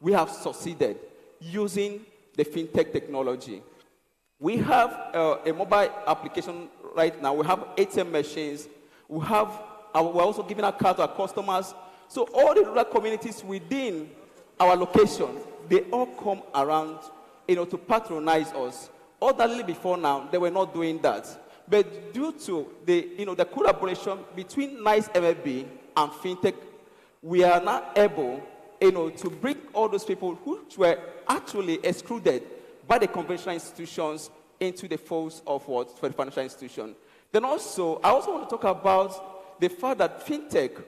[SPEAKER 8] We have succeeded using the fintech technology. We have a mobile application right now. We have ATM machines. We're also giving a card to our customers. So all the rural communities within our location, they all come around, you know, to patronize us. Ordinarily before now, they were not doing that. But due to the collaboration between NICE MFB and fintech, we are now able, you know, to bring all those people who were actually excluded by the conventional institutions into the folds of for the financial institution. Then also, I also want to talk about the fact that fintech,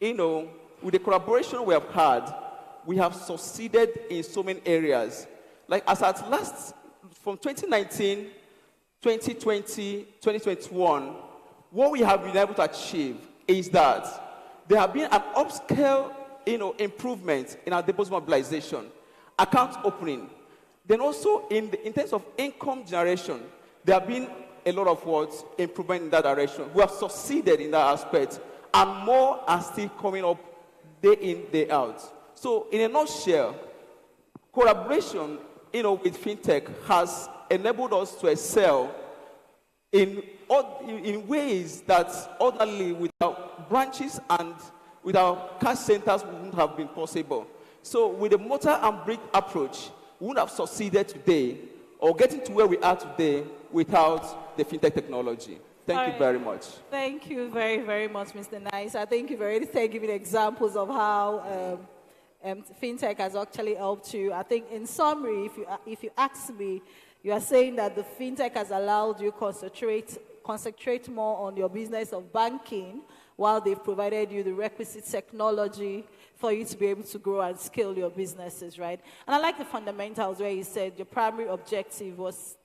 [SPEAKER 8] you know, with the collaboration we have had, we have succeeded in so many areas. Like as at last, from 2019, 2020, 2021, what we have been able to achieve is that there have been an upscale, you know, improvement in our deposit mobilization, account opening. Then also in terms of income generation, there have been a lot of improvement in that direction. We have succeeded in that aspect, and more are still coming up day in, day out. So in a nutshell, collaboration, you know, with fintech has enabled us to excel in ways that ordinarily without branches and, Without cash centers, wouldn't have been possible. So with the mortar and brick approach, we wouldn't have succeeded today or getting to where we are today without the fintech technology. Thank you very much.
[SPEAKER 3] Thank you very, very much, Mr. Nice. I think you've already started giving examples of how fintech has actually helped you. I think in summary, if you ask me, you are saying that the fintech has allowed you concentrate more on your business of banking while they've provided you the requisite technology for you to be able to grow and scale your businesses, right? And I like the fundamentals where you said your primary objective was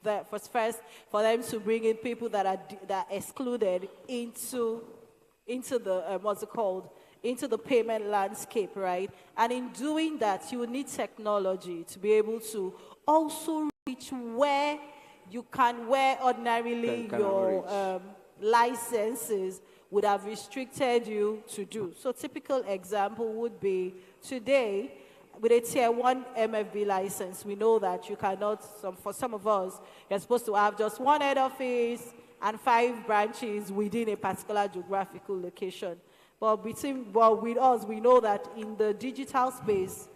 [SPEAKER 3] first for them to bring in people that are excluded into the, what's it called? Into the payment landscape, right? And in doing that, you will need technology to be able to also reach where ordinarily your licenses would have restricted you to do. So typical example would be today, with a tier 1 MFB license, we know that you cannot, for some of us, you're supposed to have just one head office and 5 branches within a particular geographical location. But with us, we know that in the digital space,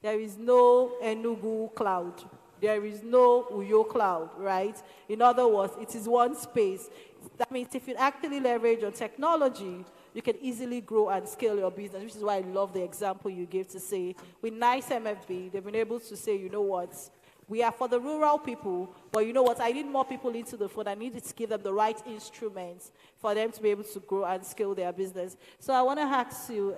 [SPEAKER 3] there is no Enugu cloud. There is no Uyo cloud, right? In other words, it is one space. That means if you actually leverage on technology, you can easily grow and scale your business, which is why I love the example you gave to say, with nice MFB, they've been able to say, you know what, we are for the rural people, but you know what, I need more people into the phone. I need to give them the right instruments for them to be able to grow and scale their business. So I want to ask you,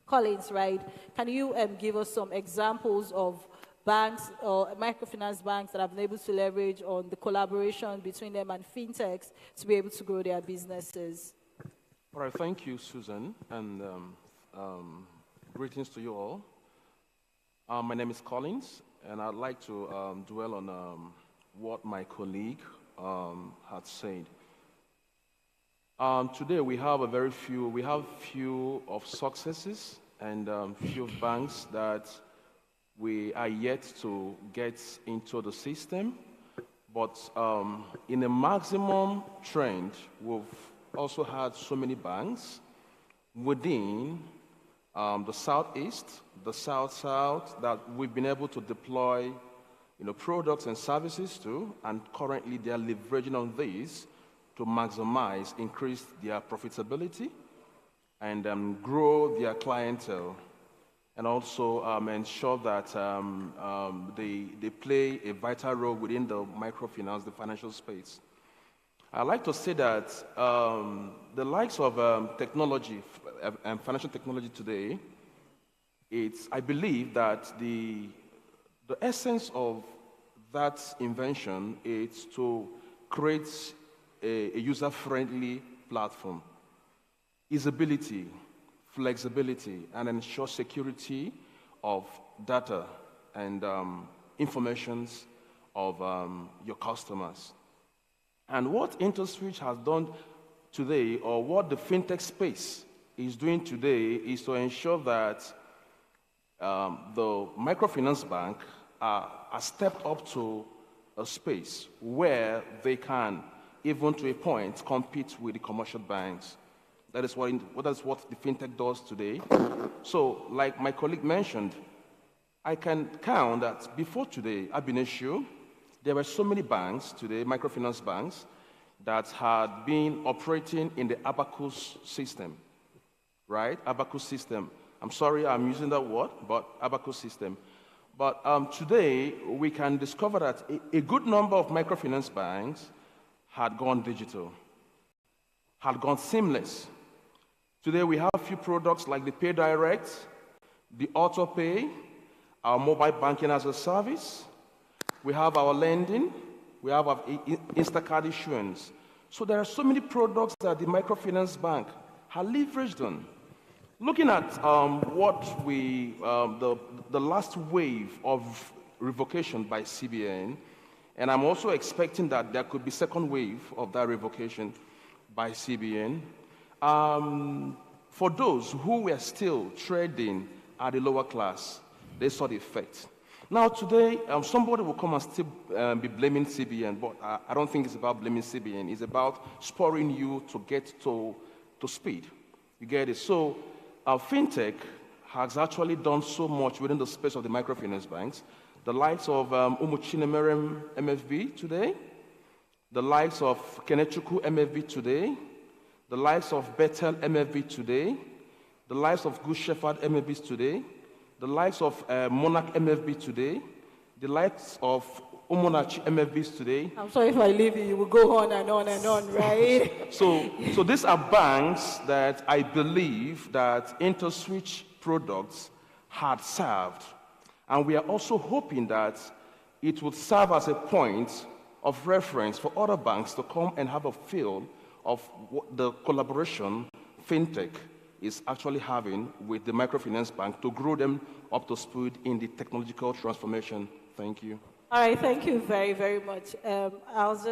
[SPEAKER 3] Collins, right, can you give us some examples of banks or microfinance banks that have been able to leverage on the collaboration between them and fintechs to be able to grow their businesses?
[SPEAKER 5] All right, thank you, Susan, and greetings to you all. My name is Collins, and I'd like to dwell on what my colleague had said. Today we have few of successes and few banks that we are yet to get into the system, but in a maximum trend, we've also had so many banks within the Southeast, the South-South, that we've been able to deploy products and services to, and currently they are leveraging on this to maximize, increase their profitability, and grow their clientele, and also ensure that they play a vital role within the microfinance, the financial space. I like to say that the likes of technology and financial technology today, I believe that the essence of that invention is to create a user-friendly platform, usability, flexibility, and ensure security of data and informations of your customers. And what Interswitch has done today, or what the fintech space is doing today, is to ensure that the microfinance bank are stepped up to a space where they can, even to a point, compete with the commercial banks. That is what the fintech does today. So, like my colleague mentioned, I can count that before today, ab initio, there were so many banks today, microfinance banks, that had been operating in the Abacus system, right? Abacus system. I'm sorry I'm using that word, but Abacus system. But today, we can discover that a good number of microfinance banks had gone digital, had gone seamless. Today, we have a few products like the Pay Direct, the Auto Pay, our mobile banking as a service. We have our lending. We have our Instacard issuance. So there are so many products that the microfinance bank has leveraged on. Looking at the last wave of revocation by CBN, and I'm also expecting that there could be second wave of that revocation by CBN. For those who were still trading at the lower class, they saw the effect. Now today, somebody will come and still be blaming CBN, but I don't think it's about blaming CBN. It's about spurring you to get to speed. You get it? So our fintech has actually done so much within the space of the microfinance banks. The likes of Umuchinemerem MFB today, the likes of Kenechuku MFB today, the likes of Bethel MFB today, the likes of Good Shepherd MFBs today, the likes of Monarch MFB today, the likes of Umonachi MFBs today.
[SPEAKER 3] I'm sorry if I leave you, you will go on and on and on, right?
[SPEAKER 5] So these are banks that I believe that Interswitch products had served. And we are also hoping that it would serve as a point of reference for other banks to come and have a feel of what the collaboration fintech is actually having with the microfinance bank to grow them up to speed in the technological transformation. Thank you.
[SPEAKER 3] All right, thank you very, very much. I was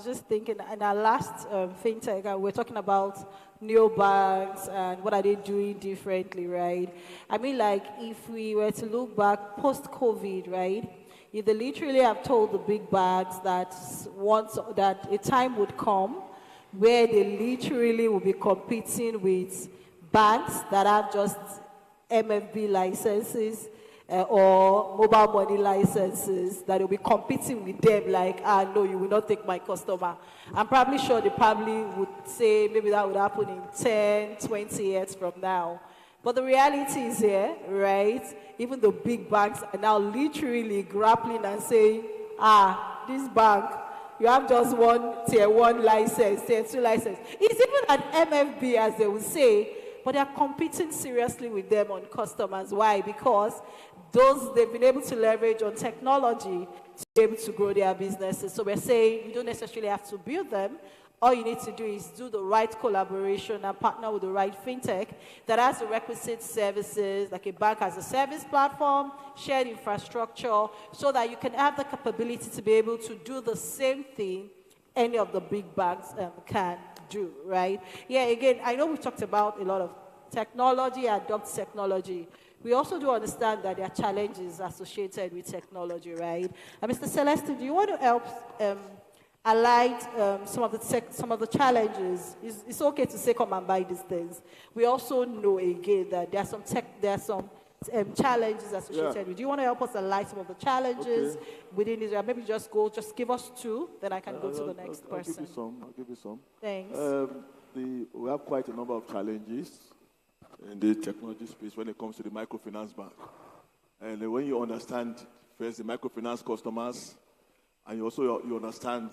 [SPEAKER 3] just thinking, in our last fintech, we're talking about neobanks and what are they doing differently, right? I mean, like, if we were to look back post-COVID, right? If they literally have told the big banks that that a time would come where they literally will be competing with banks that have just MFB licenses or mobile money licenses, that will be competing with them like, no, you will not take my customer. I'm probably sure they probably would say maybe that would happen in 10, 20 years from now. But the reality is here, right? Even the big banks are now literally grappling and saying, this bank, you have just one tier 1 license, tier 2 license. It's even an MFB, as they would say, but they are competing seriously with them on customers. Why? Because they've been able to leverage on technology to be able to grow their businesses. So we're saying you don't necessarily have to build them. All you need to do is do the right collaboration and partner with the right fintech that has the requisite services, like a bank has a service platform, shared infrastructure, so that you can have the capability to be able to do the same thing any of the big banks can do, right? Yeah, again, I know we talked about a lot of technology, adopt technology. We also do understand that there are challenges associated with technology, right? Mr. Celeste, do you want to help highlight some of the challenges? It's okay to say come and buy these things. We also know again that there are some challenges associated with. Do you want to help us highlight some of the challenges within Israel? Maybe just give us 2, then I can go to the next person.
[SPEAKER 6] I'll give you some.
[SPEAKER 3] Thanks.
[SPEAKER 6] We have quite a number of challenges in the technology space when it comes to the microfinance bank. And when you understand first the microfinance customers, and you understand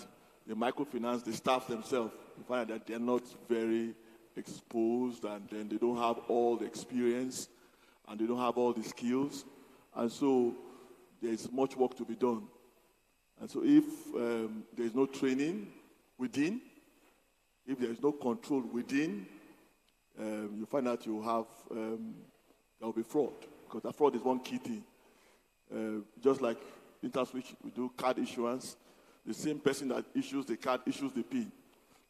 [SPEAKER 6] the microfinance, the staff themselves, you find that they're not very exposed, and then they don't have all the experience, and they don't have all the skills, and so there's much work to be done. And so if there's no training within, if there's no control within, you find out there will be fraud, because that fraud is one key thing. Just like Interswitch, we do card issuance, the same person that issues the card issues the PIN.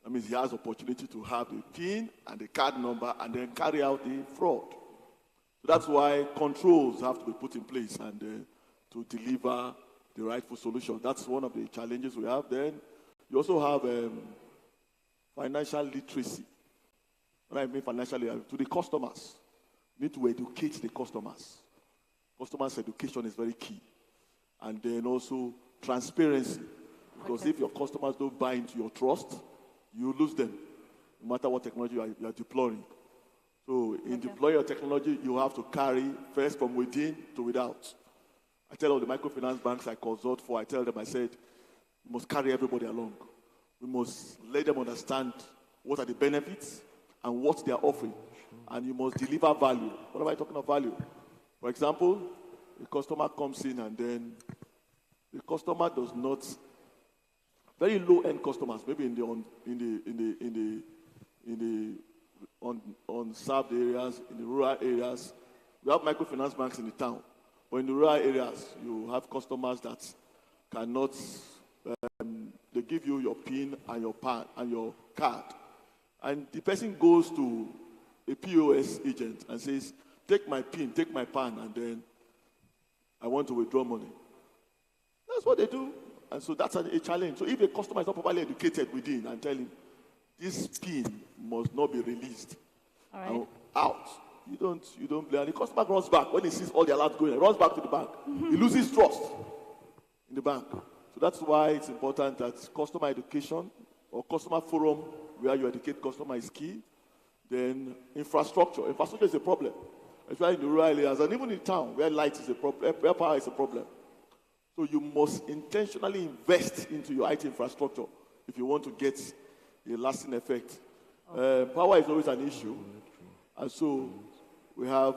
[SPEAKER 6] That means he has opportunity to have the PIN and the card number and then carry out the fraud. So that's why controls have to be put in place and to deliver the rightful solution. That's one of the challenges we have. Then you also have financial literacy. When I mean financial literacy, to the customers, you need to educate the customers. Customers' education is very key. And then also transparency. Because if your customers don't buy into your trust, you lose them, no matter what technology you are deploying. So in deploying your technology, you have to carry first from within to without. I tell all the microfinance banks I consult for, I said, we must carry everybody along. We must let them understand what are the benefits and what they are offering. And you must deliver value. What am I talking of value? For example, the customer comes in and then the customer does not, very low-end customers, maybe in the unserved areas, in the rural areas. We have microfinance banks in the town, but in the rural areas, you have customers that cannot. They give you your PIN and your PAN and your card, and the person goes to a POS agent and says, "Take my PIN, take my PAN, and then I want to withdraw money." That's what they do, and so that's a challenge. So if a customer is not properly educated within and tell him, this PIN must not be released,
[SPEAKER 3] All right.
[SPEAKER 6] Out. You don't play. And the customer runs back when he sees all the alerts going. He runs back to the bank. He loses trust in the bank. So that's why it's important that customer education or customer forum where you educate customer is key. Then infrastructure. Infrastructure is a problem, especially in the rural areas and even in town where light is a problem, where power is a problem. So you must intentionally invest into your IT infrastructure if you want to get a lasting effect. Power is always an issue. And so we have,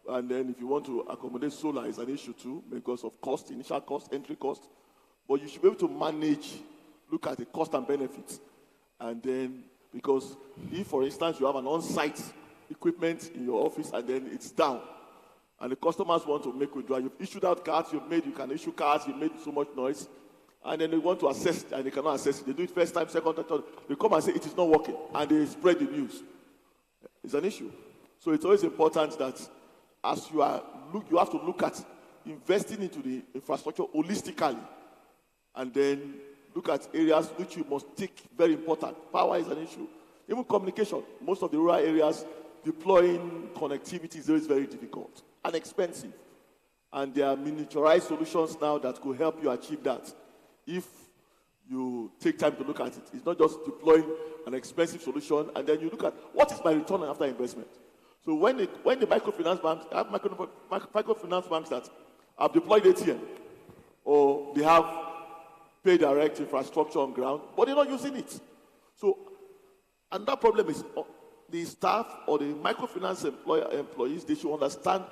[SPEAKER 6] and then if you want to accommodate solar is an issue too because of cost, initial cost, entry cost. But you should be able to manage, look at the cost and benefits. And then, because if, for instance, you have an on-site equipment in your office and then it's down, and the customers want to make withdrawal, you've issued out cards, you can issue cards, you've made so much noise, and then they want to assess and they cannot assess it. They do it first time, second time, third. They come and say it is not working, and they spread the news. It's an issue. So it's always important that as you have to look at investing into the infrastructure holistically, and then look at areas which you must take very important. Power is an issue. Even communication. Most of the rural areas, deploying connectivity is always very difficult and expensive. And there are miniaturized solutions now that could help you achieve that if you take time to look at it. It's not just deploying an expensive solution and then you look at what is my return after investment. So when the microfinance banks, I have microfinance banks that have deployed ATM or they have pay direct infrastructure on ground, but they're not using it. So, and that problem is the staff or the microfinance employees, they should understand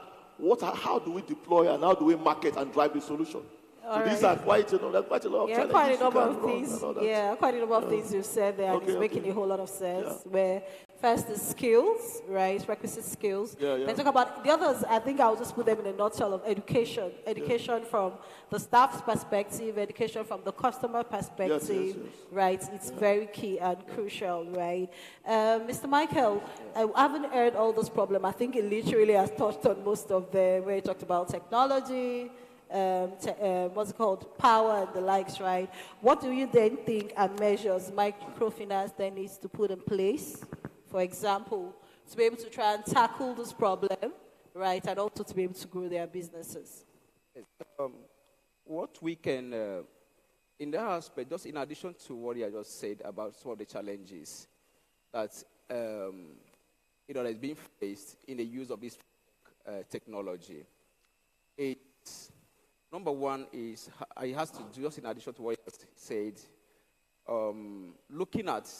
[SPEAKER 6] how do we deploy and how do we market and drive the solution. So these are quite a lot of challenges.
[SPEAKER 3] Quite a number of things. Quite a number of things you've said there, and it's making a whole lot of sense. Yeah. Where first is skills, right? Requisite skills. Then talk about the others. I think I'll just put them in a nutshell of education. Education from the staff's perspective, education from the customer perspective, right? It's very key and crucial, right? Mr. Michael, I haven't heard all those problems. I think it literally has touched on most of them, where he talked about technology, what's it called, power and the likes, right? What do you then think are measures microfinance then needs to put in place, for example, to be able to try and tackle this problem, right, and also to be able to grow their businesses?
[SPEAKER 8] What we can, in that aspect, just in addition to what I just said about some of the challenges that is being faced in the use of this technology, number one is, it has to do, just in addition to what you said, looking at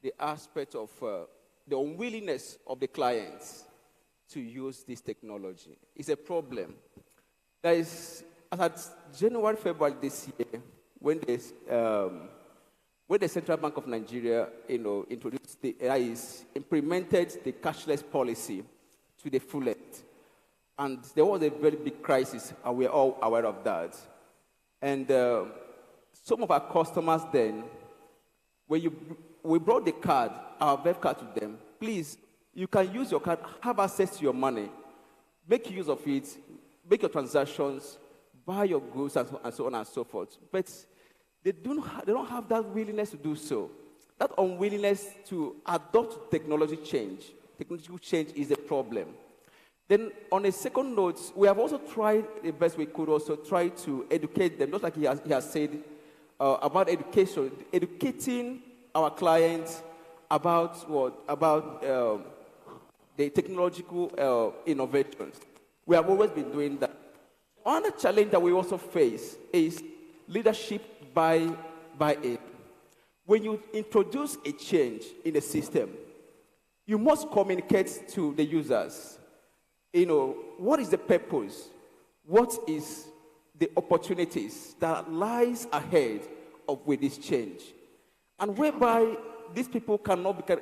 [SPEAKER 8] the aspect of the unwillingness of the clients to use this technology. It's a problem. There is, as at January, February this year, when the Central Bank of Nigeria, introduced implemented the cashless policy to the fullest. And there was a very big crisis, and we're all aware of that. And some of our customers then, when we brought the card, our web card to them, please, you can use your card, have access to your money, make use of it, make your transactions, buy your goods, and so on and so forth. But they don't have that willingness to do so. That unwillingness to adopt technological change is a problem. Then, on a second note, we have also tried the best we could also try to educate them, just like he has said, about education, educating our clients about the technological innovations. We have always been doing that. Another challenge that we also face is leadership by it. When you introduce a change in the system, you must communicate to the users. What is the purpose? What is the opportunities that lies ahead with this change? And whereby these people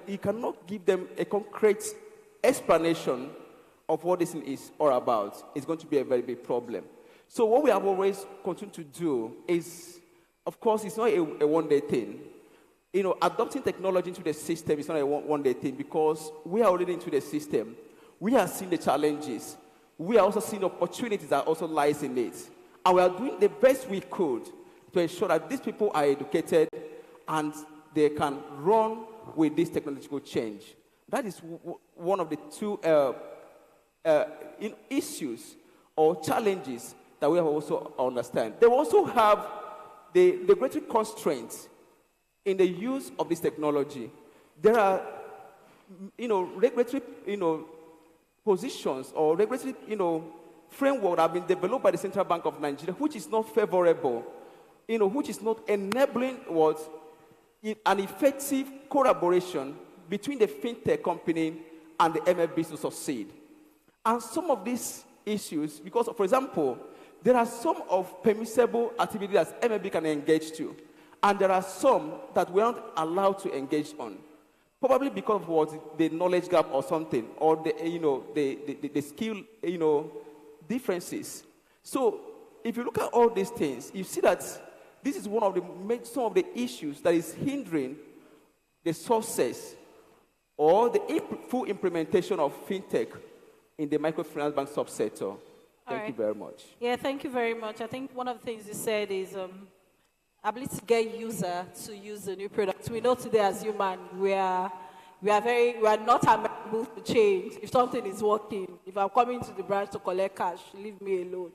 [SPEAKER 8] you cannot give them a concrete explanation of what this is all about. It's going to be a very big problem. So what we have always continued to do is, of course, it's not a one-day thing. Adopting technology into the system is not a one-day thing because we are already into the system. We are seeing the challenges. We are also seeing opportunities that also lies in it. And we are doing the best we could to ensure that these people are educated and they can run with this technological change. That is one of the two issues or challenges that we have also understand. They also have the regulatory constraints in the use of this technology. There are, regulatory, positions or regulatory, framework that have been developed by the Central Bank of Nigeria, which is not favorable, which is not enabling what an effective collaboration between the fintech company and the MFBs to succeed. And some of these issues, because, for example, there are some of permissible activities that MFB can engage to, and there are some that we aren't allowed to engage on, probably because of what the knowledge gap or something, or the skill, differences. So, if you look at all these things, you see that this is one of some of the issues that is hindering the success or the full implementation of fintech in the microfinance bank subsector. Thank you very much.
[SPEAKER 3] Yeah, thank you very much. I think one of the things you said is ability to get user to use the new product. We know today as human, we are not amenable to change. If something is working, if I'm coming to the branch to collect cash, leave me alone.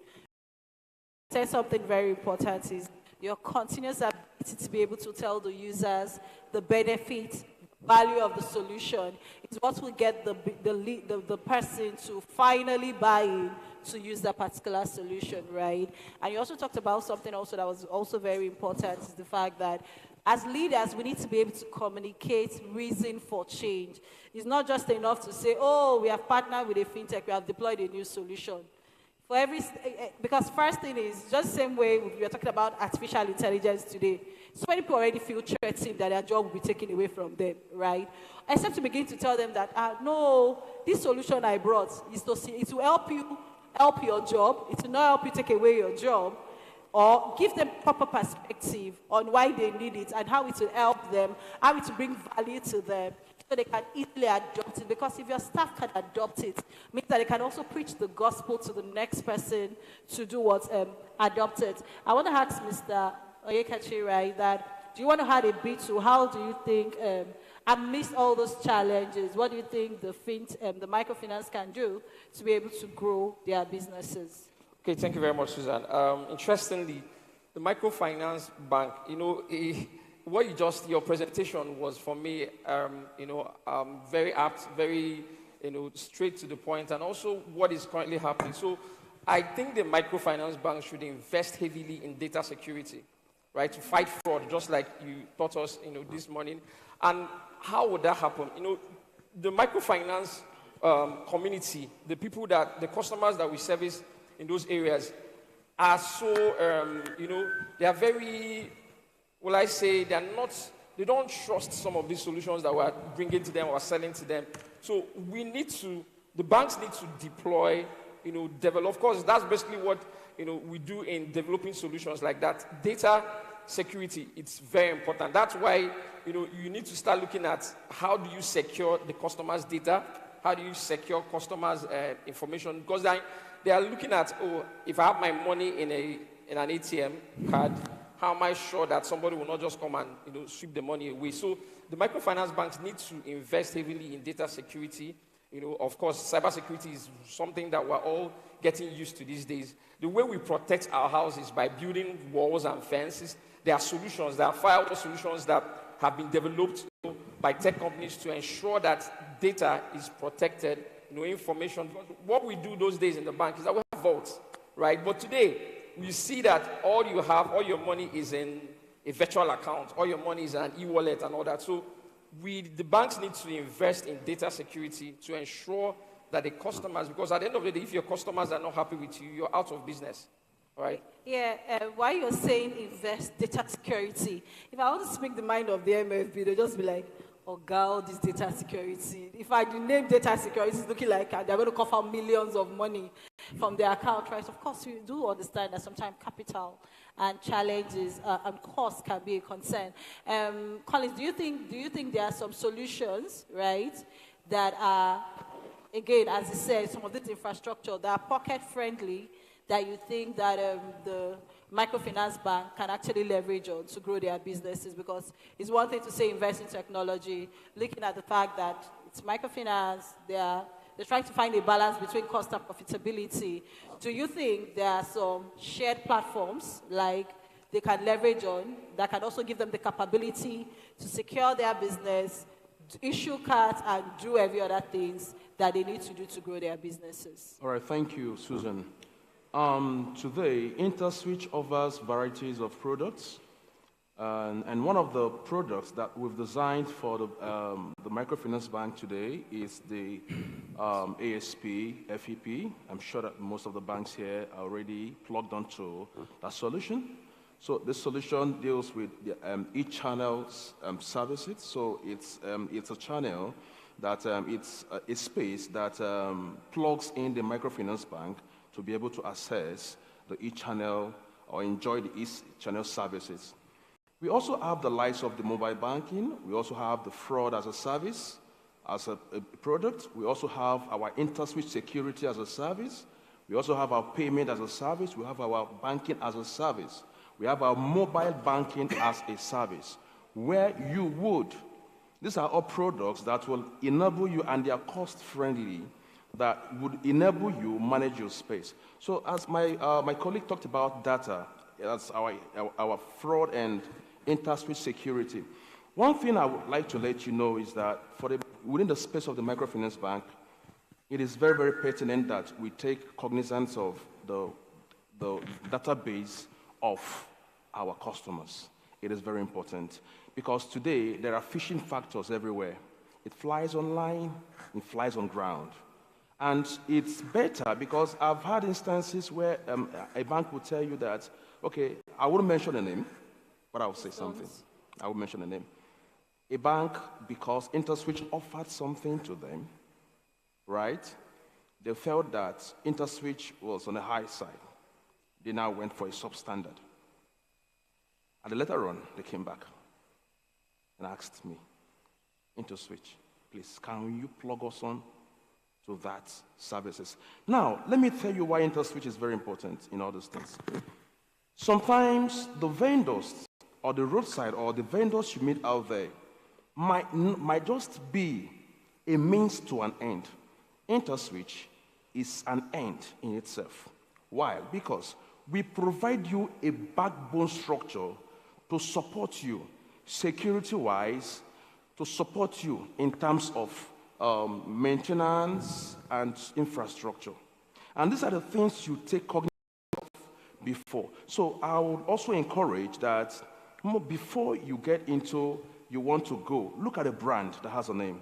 [SPEAKER 3] Say something very important is your continuous ability to be able to tell the users the benefit, value of the solution is what will get the person to finally buy in to use that particular solution, right? And you also talked about something also that was also very important, is the fact that as leaders, we need to be able to communicate reason for change. It's not just enough to say, oh, we have partnered with a fintech, we have deployed a new solution. Because first thing is, just the same way we are talking about artificial intelligence today, so many people already feel threatened that their job will be taken away from them, right? Except to begin to tell them that, no, this solution I brought is to see, it will help your job, it will not help you take away your job, or give them proper perspective on why they need it and how it will help them, how it will bring value to them, so they can easily adopt it. Because if your staff can adopt it, it means that they can also preach the gospel to the next person to do what? Adopt it. I want to ask Mr. Oyekachi, right, that do you want to add a bit to how do you think, amidst all those challenges, what do you think the microfinance can do to be able to grow their businesses?
[SPEAKER 7] Okay, thank you very much, Susan. Interestingly, the microfinance bank, what your presentation was for me, very apt, very, straight to the point, and also what is currently happening. So I think the microfinance bank should invest heavily in data security, right, to fight fraud, just like you taught us, this morning. And how would that happen? The microfinance community, the customers that we service in those areas are so, they are very, they don't trust some of these solutions that we're bringing to them or selling to them. So the banks need to deploy, develop. Of course, that's basically what, we do in developing solutions like that. Data security, it's very important. That's why, you need to start looking at how do you secure the customer's data, how do you secure customers' information, because they are looking at, if I have my money in an ATM card, how am I sure that somebody will not just come and sweep the money away? So the microfinance banks need to invest heavily in data security. Of course, cybersecurity is something that we're all getting used to these days. The way we protect our houses by building walls and fences, there are solutions, there are firewall solutions that have been developed by tech companies to ensure that data is protected, information. What we do those days in the bank is that we have vaults, right? But today, we see that all your money is in a virtual account, all your money is in an e-wallet and all that. So the banks need to invest in data security to ensure that the customers, because at the end of the day, if your customers are not happy with you, you're out of business, right?
[SPEAKER 3] Yeah, while you're saying invest data security, if I want to speak the mind of the MFB, they'll just be like, oh God, this data security. If I name data security, it's looking like they're going to cough out millions of money from their account, right? Of course, we do understand that sometimes capital and challenges and costs can be a concern. Collins, do you think there are some solutions, right, that are, again, as you said, some of this infrastructure that are pocket-friendly that you think that the microfinance bank can actually leverage on to grow their businesses? Because it's one thing to say invest in technology, looking at the fact that It's microfinance. They're trying to find a balance between cost and profitability. Do you think there are some shared platforms like they can leverage on that can also give them the capability to secure their business, issue cards, and do every other things that they need to do to grow their businesses?
[SPEAKER 5] All right, thank you, Susan. Today, Interswitch offers varieties of products. And one of the products that we've designed for the microfinance bank today is the ASP FEP. I'm sure that most of the banks here are already plugged onto that solution. So this solution deals with the each channel's services. So it's a channel that it's a space that plugs in the microfinance bank to be able to access the each channel or enjoy the each channel services. We also have the likes of the mobile banking. We also have the fraud as a service, as a product. We also have our Interswitch security as a service. We also have our payment as a service. We have our banking as a service. We have our mobile banking as a service, where you would, these are all products that will enable you, and they are cost-friendly, that would enable you manage your space. So as my colleague talked about data, that's our fraud and Interswitch security. One thing I would like to let you know is that within the space of the microfinance bank, it is very, very pertinent that we take cognizance of the database of our customers. It is very important because today there are phishing factors everywhere. It flies online, it flies on ground. And it's better because I've had instances where a bank will tell you that, okay, I wouldn't mention a name, but I will say something. I will mention a name. A bank, because Interswitch offered something to them, right? They felt that Interswitch was on the high side. They now went for a substandard. And later on, they came back and asked me, Interswitch, please, can you plug us on to that services? Now, let me tell you why Interswitch is very important in all these things. Sometimes the vendors or the roadside or the vendors you meet out there might just be a means to an end. Interswitch is an end in itself. Why? Because we provide you a backbone structure to support you security-wise, to support you in terms of maintenance and infrastructure. And these are the things you take cognizance of before. So I would also encourage that before you get into, you want to go, look at a brand that has a name.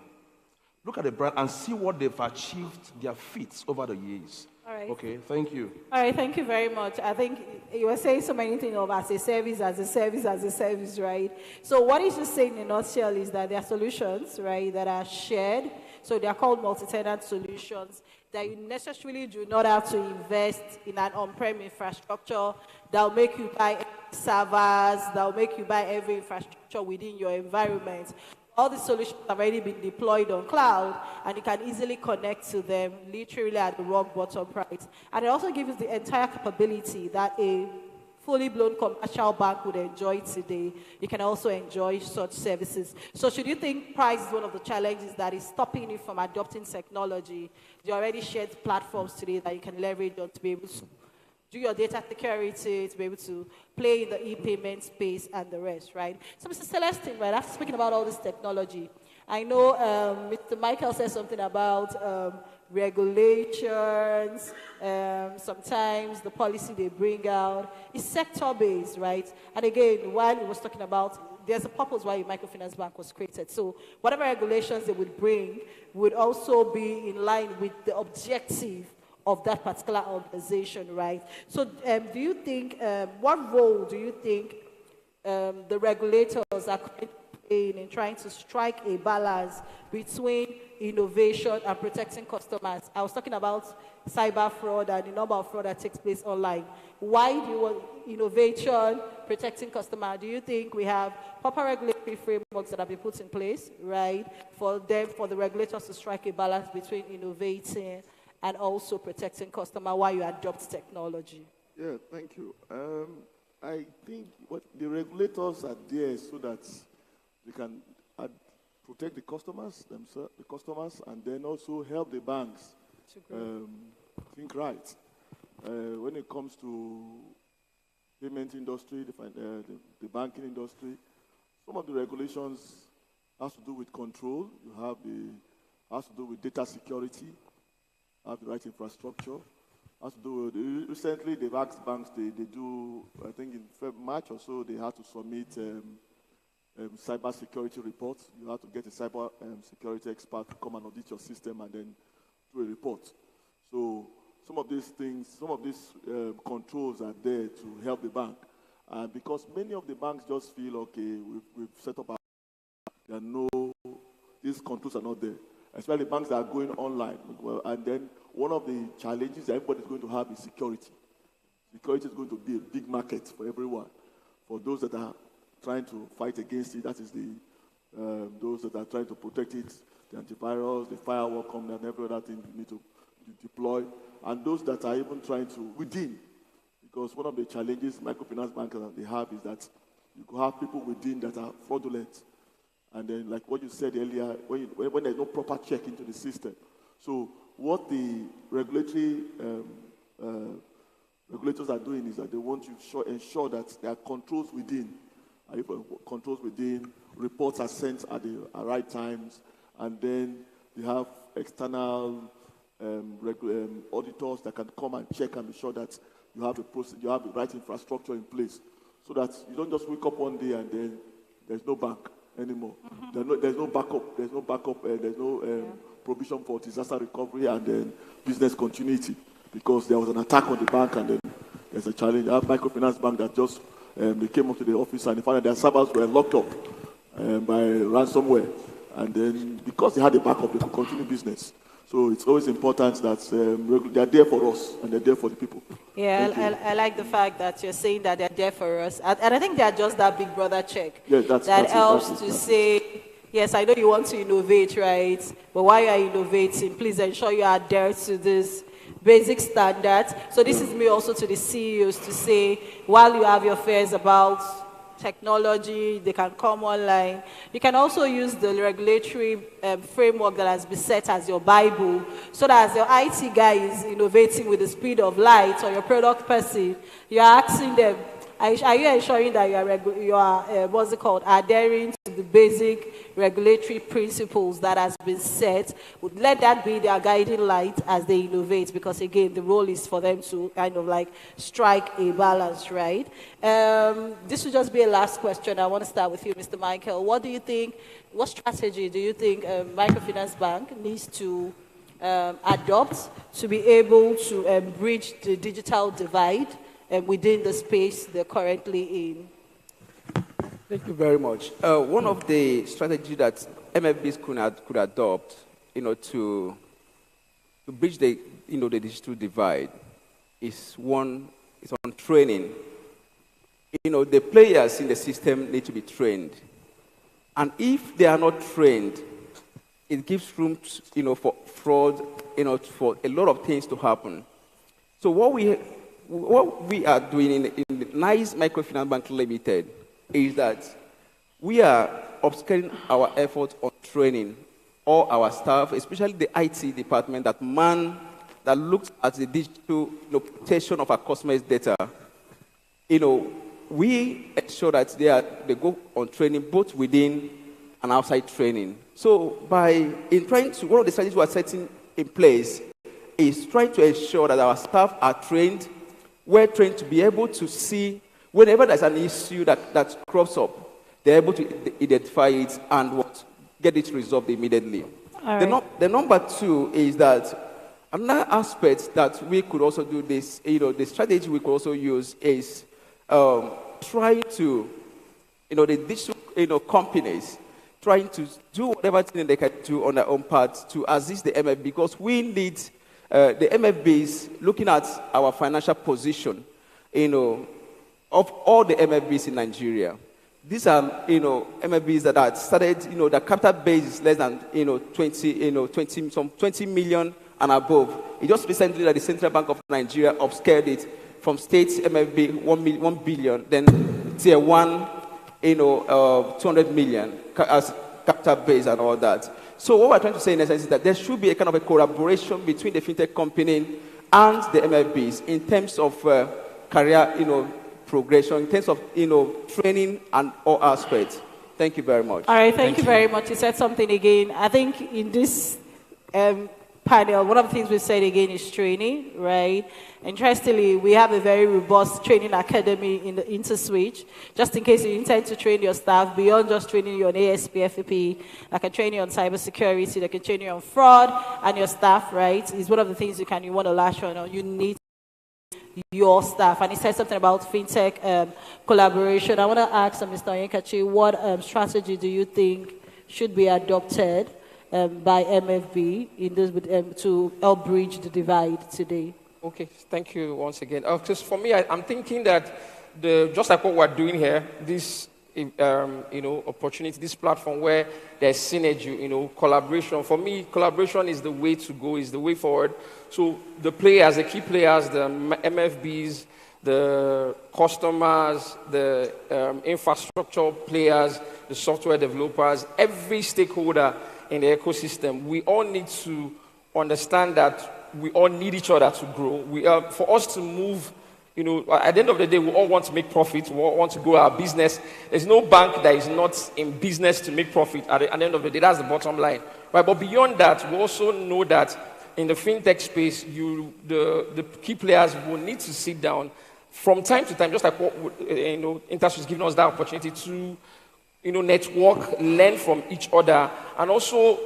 [SPEAKER 5] Look at the brand and see what they've achieved, their feats over the years.
[SPEAKER 3] All right.
[SPEAKER 5] Okay, thank you.
[SPEAKER 3] All right, thank you very much. I think you were saying so many things of as a service, right? So what he's just saying in a nutshell is that there are solutions, right, that are shared. So they are called multi-tenant solutions that you necessarily do not have to invest in an on-prem infrastructure that will make you buy servers, that will make you buy every infrastructure within your environment. All the solutions have already been deployed on cloud, and you can easily connect to them literally at the rock bottom price. And it also gives you the entire capability that a fully blown commercial bank would enjoy today. You can also enjoy such services. So should you think price is one of the challenges that is stopping you from adopting technology, there are already shared platforms today that you can leverage on to be able to do your data security, to be able to play in the e-payment space and the rest, right? So Mr. Celestine, right, after speaking about all this technology, I know Mr. Michael said something about regulations, sometimes the policy they bring out is sector-based, right? And again, while he was talking about, there's a purpose why a microfinance bank was created. So whatever regulations they would bring would also be in line with the objective of that particular organization, right? So do you think, what role do you think the regulators are playing in trying to strike a balance between innovation and protecting customers? I was talking about cyber fraud and the number of fraud that takes place online. Why do you want innovation, protecting customer? Do you think we have proper regulatory frameworks that have been put in place, right, for the regulators to strike a balance between innovating and also protecting customer while you adopt technology?
[SPEAKER 6] Yeah, thank you. I think what the regulators are there so that they can protect the customers themselves, and then also help the banks think right. When it comes to payment industry, the banking industry, some of the regulations has to do with control. Has to do with data security, have the right infrastructure. Has to do with, recently they've asked banks, they do, I think in March or so, they had to submit cyber security reports. You have to get a cyber security expert to come and audit your system and then do a report. So some of these things, some of these controls are there to help the bank. Because many of the banks just feel, okay, we've set up these controls are not there. Especially banks that are going online. And then one of the challenges that everybody's going to have is security. Security is going to be a big market for everyone. For those that are trying to fight against it, that is those that are trying to protect it, the antivirus, the firewall company, and every other thing you need to deploy. And those that are even trying to, within, because one of the challenges microfinance bankers they have is that you could have people within that are fraudulent. And then, like what you said earlier, when there's no proper check into the system. So what the regulators are doing is that they want to ensure that there are controls within. Controls within, reports are sent at the right times, and then they have external auditors that can come and check and be sure that you have the right infrastructure in place, so that you don't just wake up one day and then there's no bank anymore. There's no backup. There's no provision for disaster recovery and then business continuity, because there was an attack on the bank and then there's a challenge. I have microfinance bank that just they came up to the office and they found that their servers were locked up by ransomware, and then because they had a backup, they could continue business. So it's always important that they're there for us and they're there for the people.
[SPEAKER 3] Yeah, I like the fact that you're saying that they're there for us. And I think they're just that big brother check that helps to say, yes, I know you want to innovate, right? But while you are innovating, please ensure you adhere to this basic standards. So this is me also to the CEOs to say, while you have your fears about technology, they can come online. You can also use the regulatory framework that has been set as your Bible, so that as your IT guy is innovating with the speed of light, or your product person, you are asking them, are you ensuring that you are what's it called, adhering to the basic regulatory principles that has been set? Let that be their guiding light as they innovate, because again, the role is for them to kind of like strike a balance, right? This will just be a last question. I want to start with you, Mr. Michael. What strategy do you think Microfinance Bank needs to adopt to be able to bridge the digital divide within the space they're currently in?
[SPEAKER 8] Thank you very much. One of the strategies that MFBs could adopt, to bridge the digital divide is on training. The players in the system need to be trained, and if they are not trained, it gives room, for fraud, for a lot of things to happen. So what we are doing in the NICE Microfinance Bank Limited is that we are upscaling our efforts on training all our staff, especially the IT department that looks at the digital protection of our customers' data. We ensure that they go on training both within and outside training. So one of the strategies we are setting in place is trying to ensure that our staff are trained. We're trained to be able to see whenever there's an issue that crops up, they're able to identify it and get it resolved immediately. Right. The number two is that another aspect that we could also do this, the strategy we could also use is trying to, the digital, companies, trying to do whatever thing they can do on their own part to assist the MFB, because we need the MFBs looking at our financial position, of all the MFBs in Nigeria. These are, MFBs that are started, the capital base is less than, 20 million and above. It just recently that the Central Bank of Nigeria upscaled it from state MFB 1 billion, then tier 1, 200 million, as capital base and all that. So what we're trying to say in essence is that there should be a kind of a collaboration between the fintech company and the MFBs in terms of career, progression, in terms of, training and all aspects. Thank you very much.
[SPEAKER 3] All right, thank you very much. You said something again. I think in this panel, one of the things we said again is training, right? Interestingly, we have a very robust training academy in the Interswitch, just in case you intend to train your staff beyond just training you on ASP, FAP. I can train you on cybersecurity, they can train you on fraud, and your staff, right, is one of the things you want to lash on. You need your staff. And he said something about fintech collaboration. I want to ask Mr. Onyekachi, what strategy do you think should be adopted by MFB in this, to help bridge the divide today?
[SPEAKER 7] Okay, thank you once again. Just for me, I'm thinking that just like what we're doing here, this opportunity, this platform where there's synergy, collaboration. For me, collaboration is the way to go, is the way forward. So the players, the key players, the MFBs, the customers, the infrastructure players, the software developers, every stakeholder in the ecosystem, we all need to understand that we all need each other to grow. For us to move, at the end of the day, we all want to make profit. We all want to grow our business. There's no bank that is not in business to make profit. At the end of the day, that's the bottom line. Right? But beyond that, we also know that in the fintech space, the key players will need to sit down from time to time, just like what Interswitch is giving us that opportunity to network, learn from each other, and also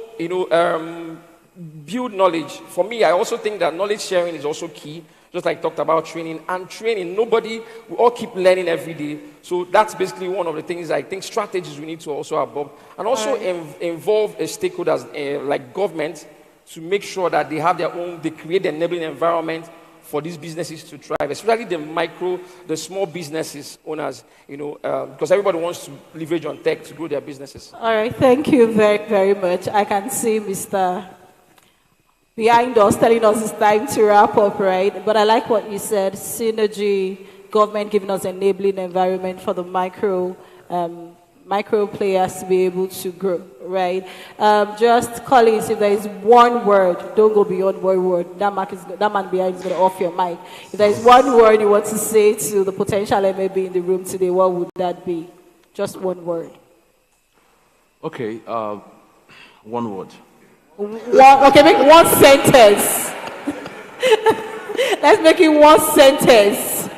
[SPEAKER 7] build knowledge. For me, I also think that knowledge sharing is also key, just like I talked about training. And training, we all keep learning every day. So that's basically one of the things I think strategies we need to also adopt. And also involve stakeholders like government to make sure that they have they create the enabling environment for these businesses to thrive, especially the small businesses owners, because everybody wants to leverage on tech to grow their businesses.
[SPEAKER 3] All right, thank you very, very much. I can see Mr. behind us telling us it's time to wrap up, right? But I like what you said, synergy, government giving us enabling environment for the micro players to be able to grow, right? Just Collins, if there is one word, don't go beyond one word. That man behind is going to off your mic. If there is one word you want to say to the potential MAB in the room today, what would that be? Just one word.
[SPEAKER 5] Okay, one word.
[SPEAKER 3] Okay, make one sentence. Let's make it one sentence.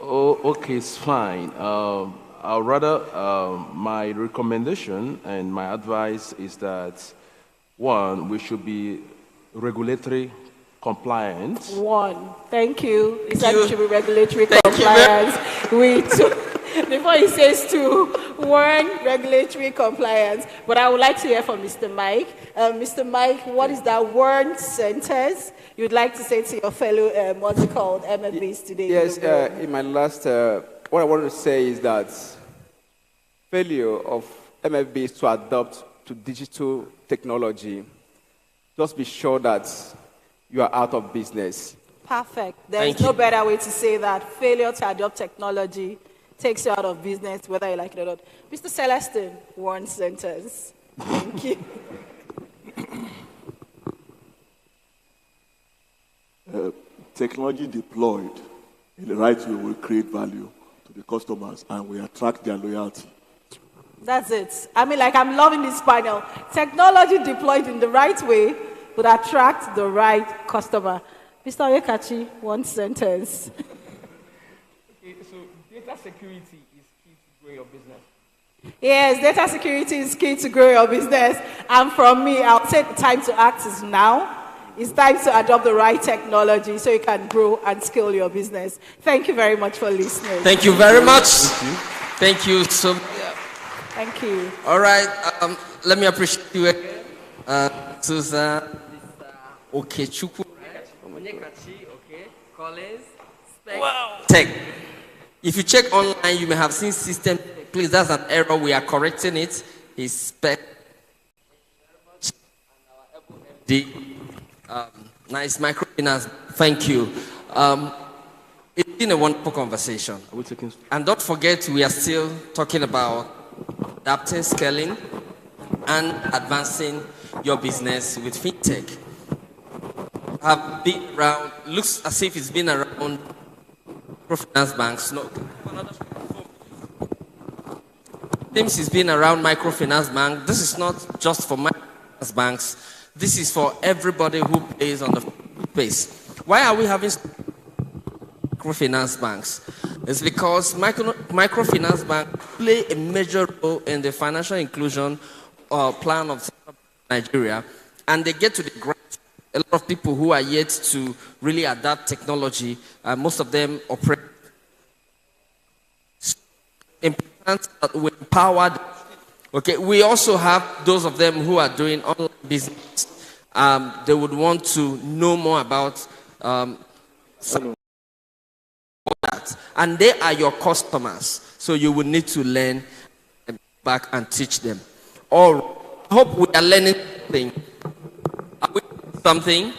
[SPEAKER 5] Oh, okay, it's fine. I'll rather, my recommendation and my advice is that, one, we should be regulatory compliant.
[SPEAKER 3] One, thank you. He said we should be regulatory compliant. Before he says two, one, regulatory compliance. But I would like to hear from Mr. Mike. Mr. Mike, what is that one sentence you'd like to say to your fellow, MFBs today?
[SPEAKER 8] Yes, in my last, what I wanted to say is that failure of MFBs to adopt to digital technology, just be sure that you are out of business.
[SPEAKER 3] Perfect. There's no better way to say that. Failure to adopt technology takes you out of business, whether you like it or not. Mr. Celestin, one sentence. Thank you.
[SPEAKER 6] Technology deployed in the right way will create value to the customers and will attract their loyalty.
[SPEAKER 3] That's it. I'm loving this panel. Technology deployed in the right way would attract the right customer. Mr. Onyekachi, one sentence.
[SPEAKER 7] Okay, so data security is key to grow your business.
[SPEAKER 3] Yes, data security is key to grow your business. And from me, I'll say the time to act is now. It's time to adopt the right technology so you can grow and scale your business. Thank you very much for listening.
[SPEAKER 1] Thank you very much. Thank you so much.
[SPEAKER 3] Thank you.
[SPEAKER 1] All right, let me appreciate you again. Susan, Okechukwu, Onyekachi, okay, Collins, Tech. If you check online, you may have seen system. Please, that's an error. We are correcting it. It's spec. Nice microfinance. Thank you. It's been a wonderful conversation. And don't forget, we are still talking about adapting, scaling, and advancing your business with fintech. Have been around, looks as if it's been around microfinance banks. No, Teams has been around microfinance bank. This is not just for microfinance banks. This is for everybody who plays on the space. Why are we having microfinance banks? It's because microfinance banks play a major role in the financial inclusion plan of Nigeria, and they get to the ground. A lot of people who are yet to really adapt technology, most of them operate. Important that we empower them. Okay, we also have those of them who are doing online business. They would want to know more about that, and they are your customers. So you will need to learn back and teach them. Or I hope we are learning something. Are we learning something?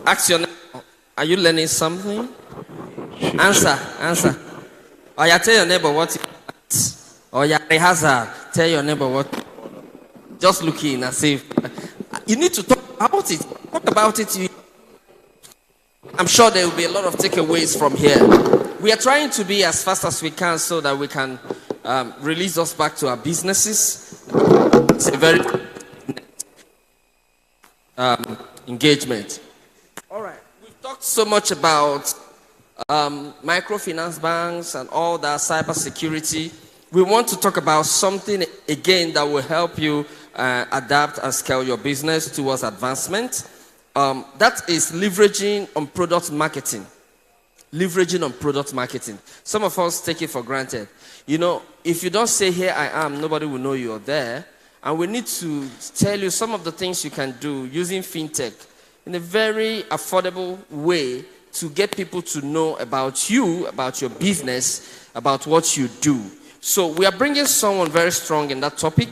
[SPEAKER 1] Ask your neighbor, are you learning something? Answer. Or you tell your neighbor what it is. Or you rehearsal, tell your neighbor what. Just look in and say, you need to talk about it. Talk about it. I'm sure there will be a lot of takeaways from here. We are trying to be as fast as we can so that we can release us back to our businesses. It's a very engagement. All right. We've talked so much about microfinance banks and all that, cybersecurity. We want to talk about something again that will help you adapt and scale your business towards advancement. That is leveraging on product marketing. Leveraging on product marketing. Some of us take it for granted. You know, if you don't say, here I am, nobody will know you're there. And we need to tell you some of the things you can do using fintech in a very affordable way to get people to know about you, about your business, about what you do. So we are bringing someone very strong in that topic.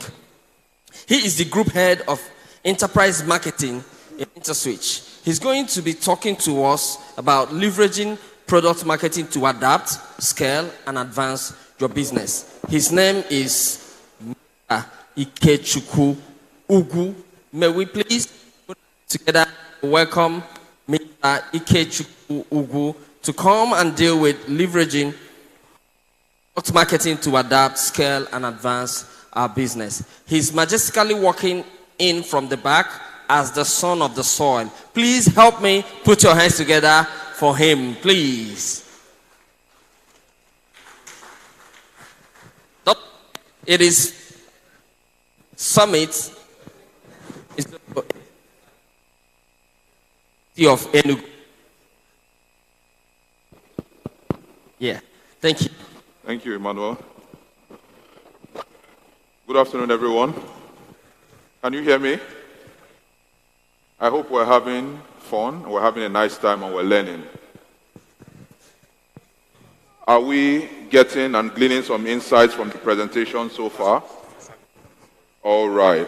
[SPEAKER 1] He is the group head of enterprise marketing in Interswitch. He's going to be talking to us about leveraging product marketing to adapt, scale, and advance your business. His name is Ikechukwu Ugu. May we please put together welcome Mr. Ikechukwu Ugu to come and deal with leveraging product marketing to adapt, scale, and advance our business. He's majestically walking in from the back as the son of the soil. Please help me put your hands together for him, please. It is summit is the of Enugu. Yeah, thank you.
[SPEAKER 9] Thank you, Emmanuel. Good afternoon, everyone. Can you hear me? I hope we're having fun, we're having a nice time, and we're learning. Are we getting and gleaning some insights from the presentation so far? All right.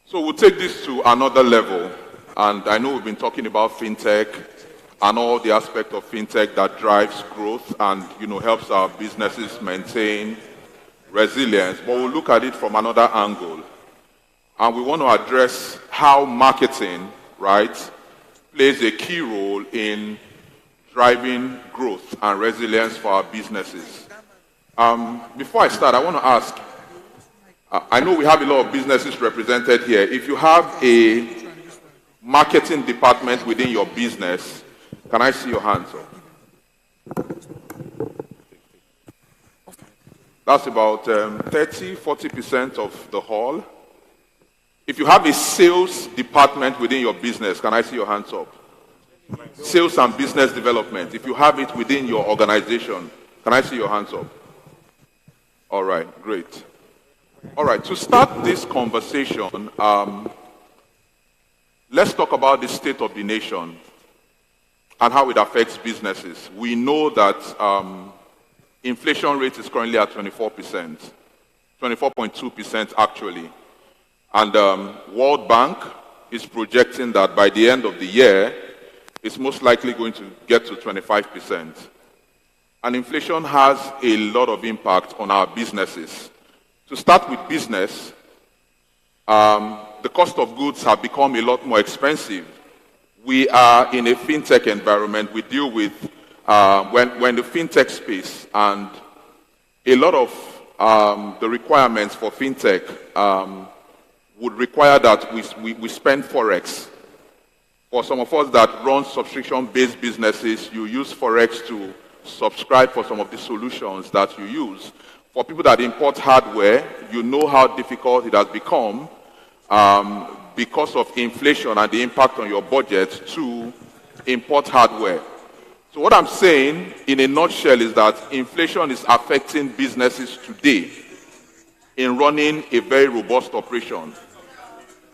[SPEAKER 9] So we'll take this to another level. And I know we've been talking about fintech and all the aspect of fintech that drives growth and, helps our businesses maintain resilience. But we'll look at it from another angle. And we want to address how marketing, right, plays a key role in driving growth and resilience for our businesses. Before I start, I want to ask, I know we have a lot of businesses represented here. If you have a marketing department within your business, can I see your hands up? That's about 30-40% of the hall. If you have a sales department within your business, can I see your hands up? Sales and business development. If you have it within your organization, can I see your hands up? All right, great. All right, to start this conversation, let's talk about the state of the nation and how it affects businesses. We know that inflation rate is currently at 24%, 24.2% actually. And World Bank is projecting that by the end of the year, it's most likely going to get to 25%. And inflation has a lot of impact on our businesses. To start with business, the cost of goods have become a lot more expensive. We are in a fintech environment. We deal with, when the fintech space, and a lot of the requirements for fintech would require that we spend Forex. For some of us that run subscription-based businesses, you use Forex to subscribe for some of the solutions that you use. For people that import hardware, you know how difficult it has become because of inflation and the impact on your budget to import hardware. So what I'm saying in a nutshell is that inflation is affecting businesses today in running a very robust operation.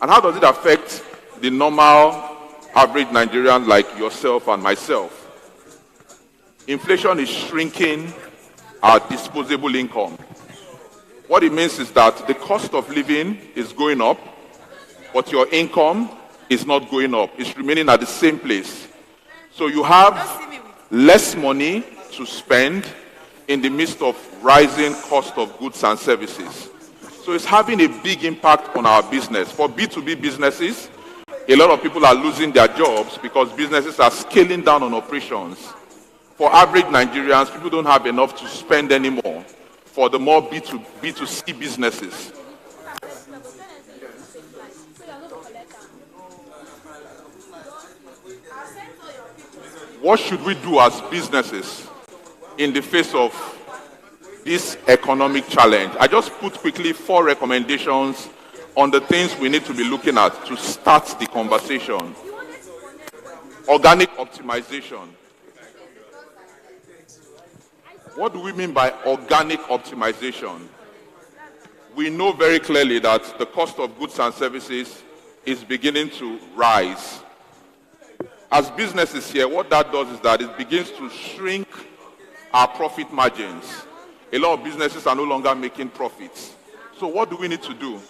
[SPEAKER 9] And how does it affect the normal average Nigerian like yourself and myself? Inflation is shrinking our disposable income. What it means is that the cost of living is going up, but your income is not going up. It's remaining at the same place. So you have less money to spend in the midst of rising cost of goods and services. So it's having a big impact on our business. For B2B businesses, a lot of people are losing their jobs because businesses are scaling down on operations. For average Nigerians, people don't have enough to spend anymore for the more B2C businesses. What should we do as businesses in the face of this economic challenge? I just put quickly 4 recommendations on the things we need to be looking at to start the conversation. Organic optimization. What do we mean by organic optimization? We know very clearly that the cost of goods and services is beginning to rise. As businesses here, what that does is that it begins to shrink our profit margins. A lot of businesses are no longer making profits. So what do we need to do?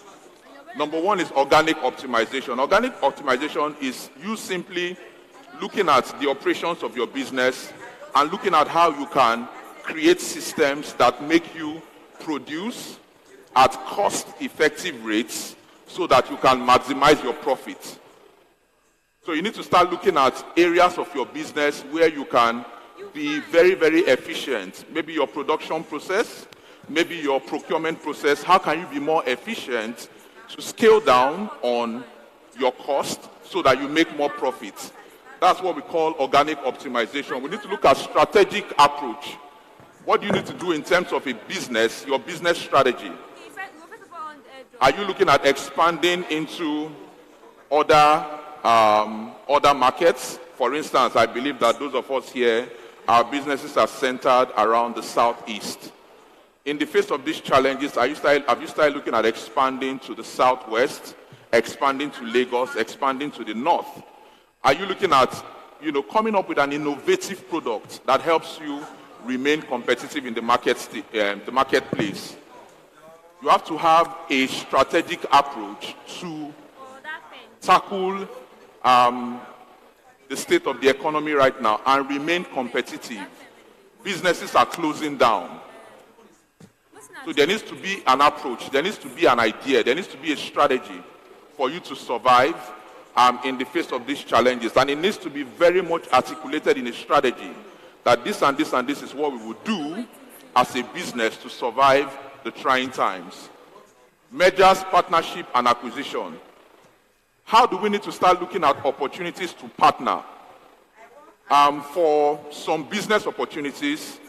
[SPEAKER 9] Number 1 is organic optimization. Organic optimization is you simply looking at the operations of your business and looking at how you can create systems that make you produce at cost-effective rates so that you can maximize your profit. So you need to start looking at areas of your business where you can be very, very efficient. Maybe your production process, maybe your procurement process. How can you be more efficient to scale down on your cost so that you make more profits? That's what we call organic optimization. We need to look at strategic approach. What do you need to do in terms of a business, your business strategy? Are you looking at expanding into other markets? For instance, I believe that those of us here, our businesses are centered around the southeast. In the face of these challenges, have you started looking at expanding to the southwest, expanding to Lagos, expanding to the north? Are you looking at, coming up with an innovative product that helps you remain competitive in the marketplace? You have to have a strategic approach to tackle the state of the economy right now and remain competitive. Businesses are closing down. So there needs to be an approach, there needs to be an idea, there needs to be a strategy for you to survive in the face of these challenges. And it needs to be very much articulated in a strategy that this and this and this is what we would do as a business to survive the trying times. Mergers, partnership, and acquisition. How do we need to start looking at opportunities to partner? For some business opportunities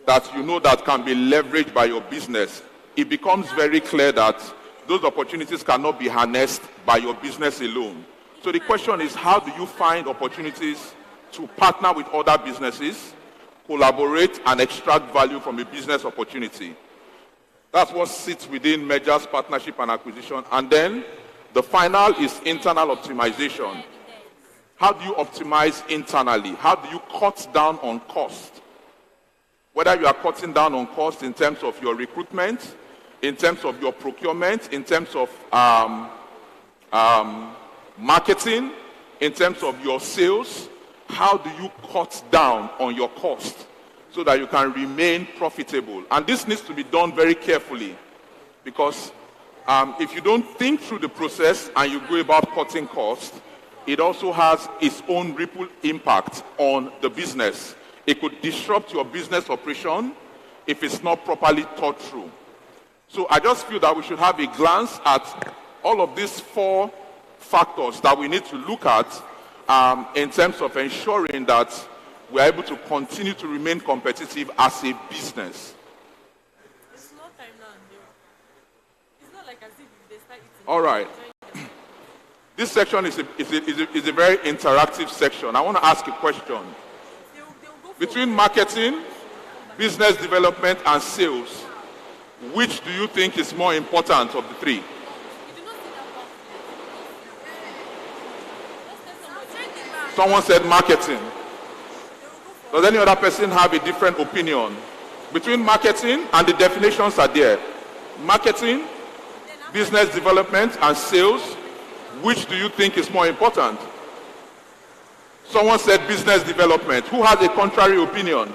[SPEAKER 9] that that can be leveraged by your business, it becomes very clear that those opportunities cannot be harnessed by your business alone. So the question is, how do you find opportunities to partner with other businesses, collaborate, and extract value from a business opportunity? That's what sits within mergers, partnership, and acquisition. And then the final is internal optimization. How do you optimize internally? How do you cut down on cost? Whether you are cutting down on cost in terms of your recruitment, in terms of your procurement, in terms of marketing, in terms of your sales, how do you cut down on your cost so that you can remain profitable. And this needs to be done very carefully, because if you don't think through the process and you go about cutting costs, it also has its own ripple impact on the business. It could disrupt your business operation if it's not properly thought through. So I just feel that we should have a glance at all of these 4 factors that we need to look at in terms of ensuring that we're able to continue to remain competitive as a business.
[SPEAKER 10] It's not time now. It's not like as if they start eating.
[SPEAKER 9] All right. This section is a very interactive section. I want to ask a question. Between marketing, business development, and sales, which do you think is more important of the 3? Someone said marketing. Does any other person have a different opinion? Between marketing, and the definitions are there. Marketing, business development, and sales, which do you think is more important? Someone said business development. Who has a contrary opinion?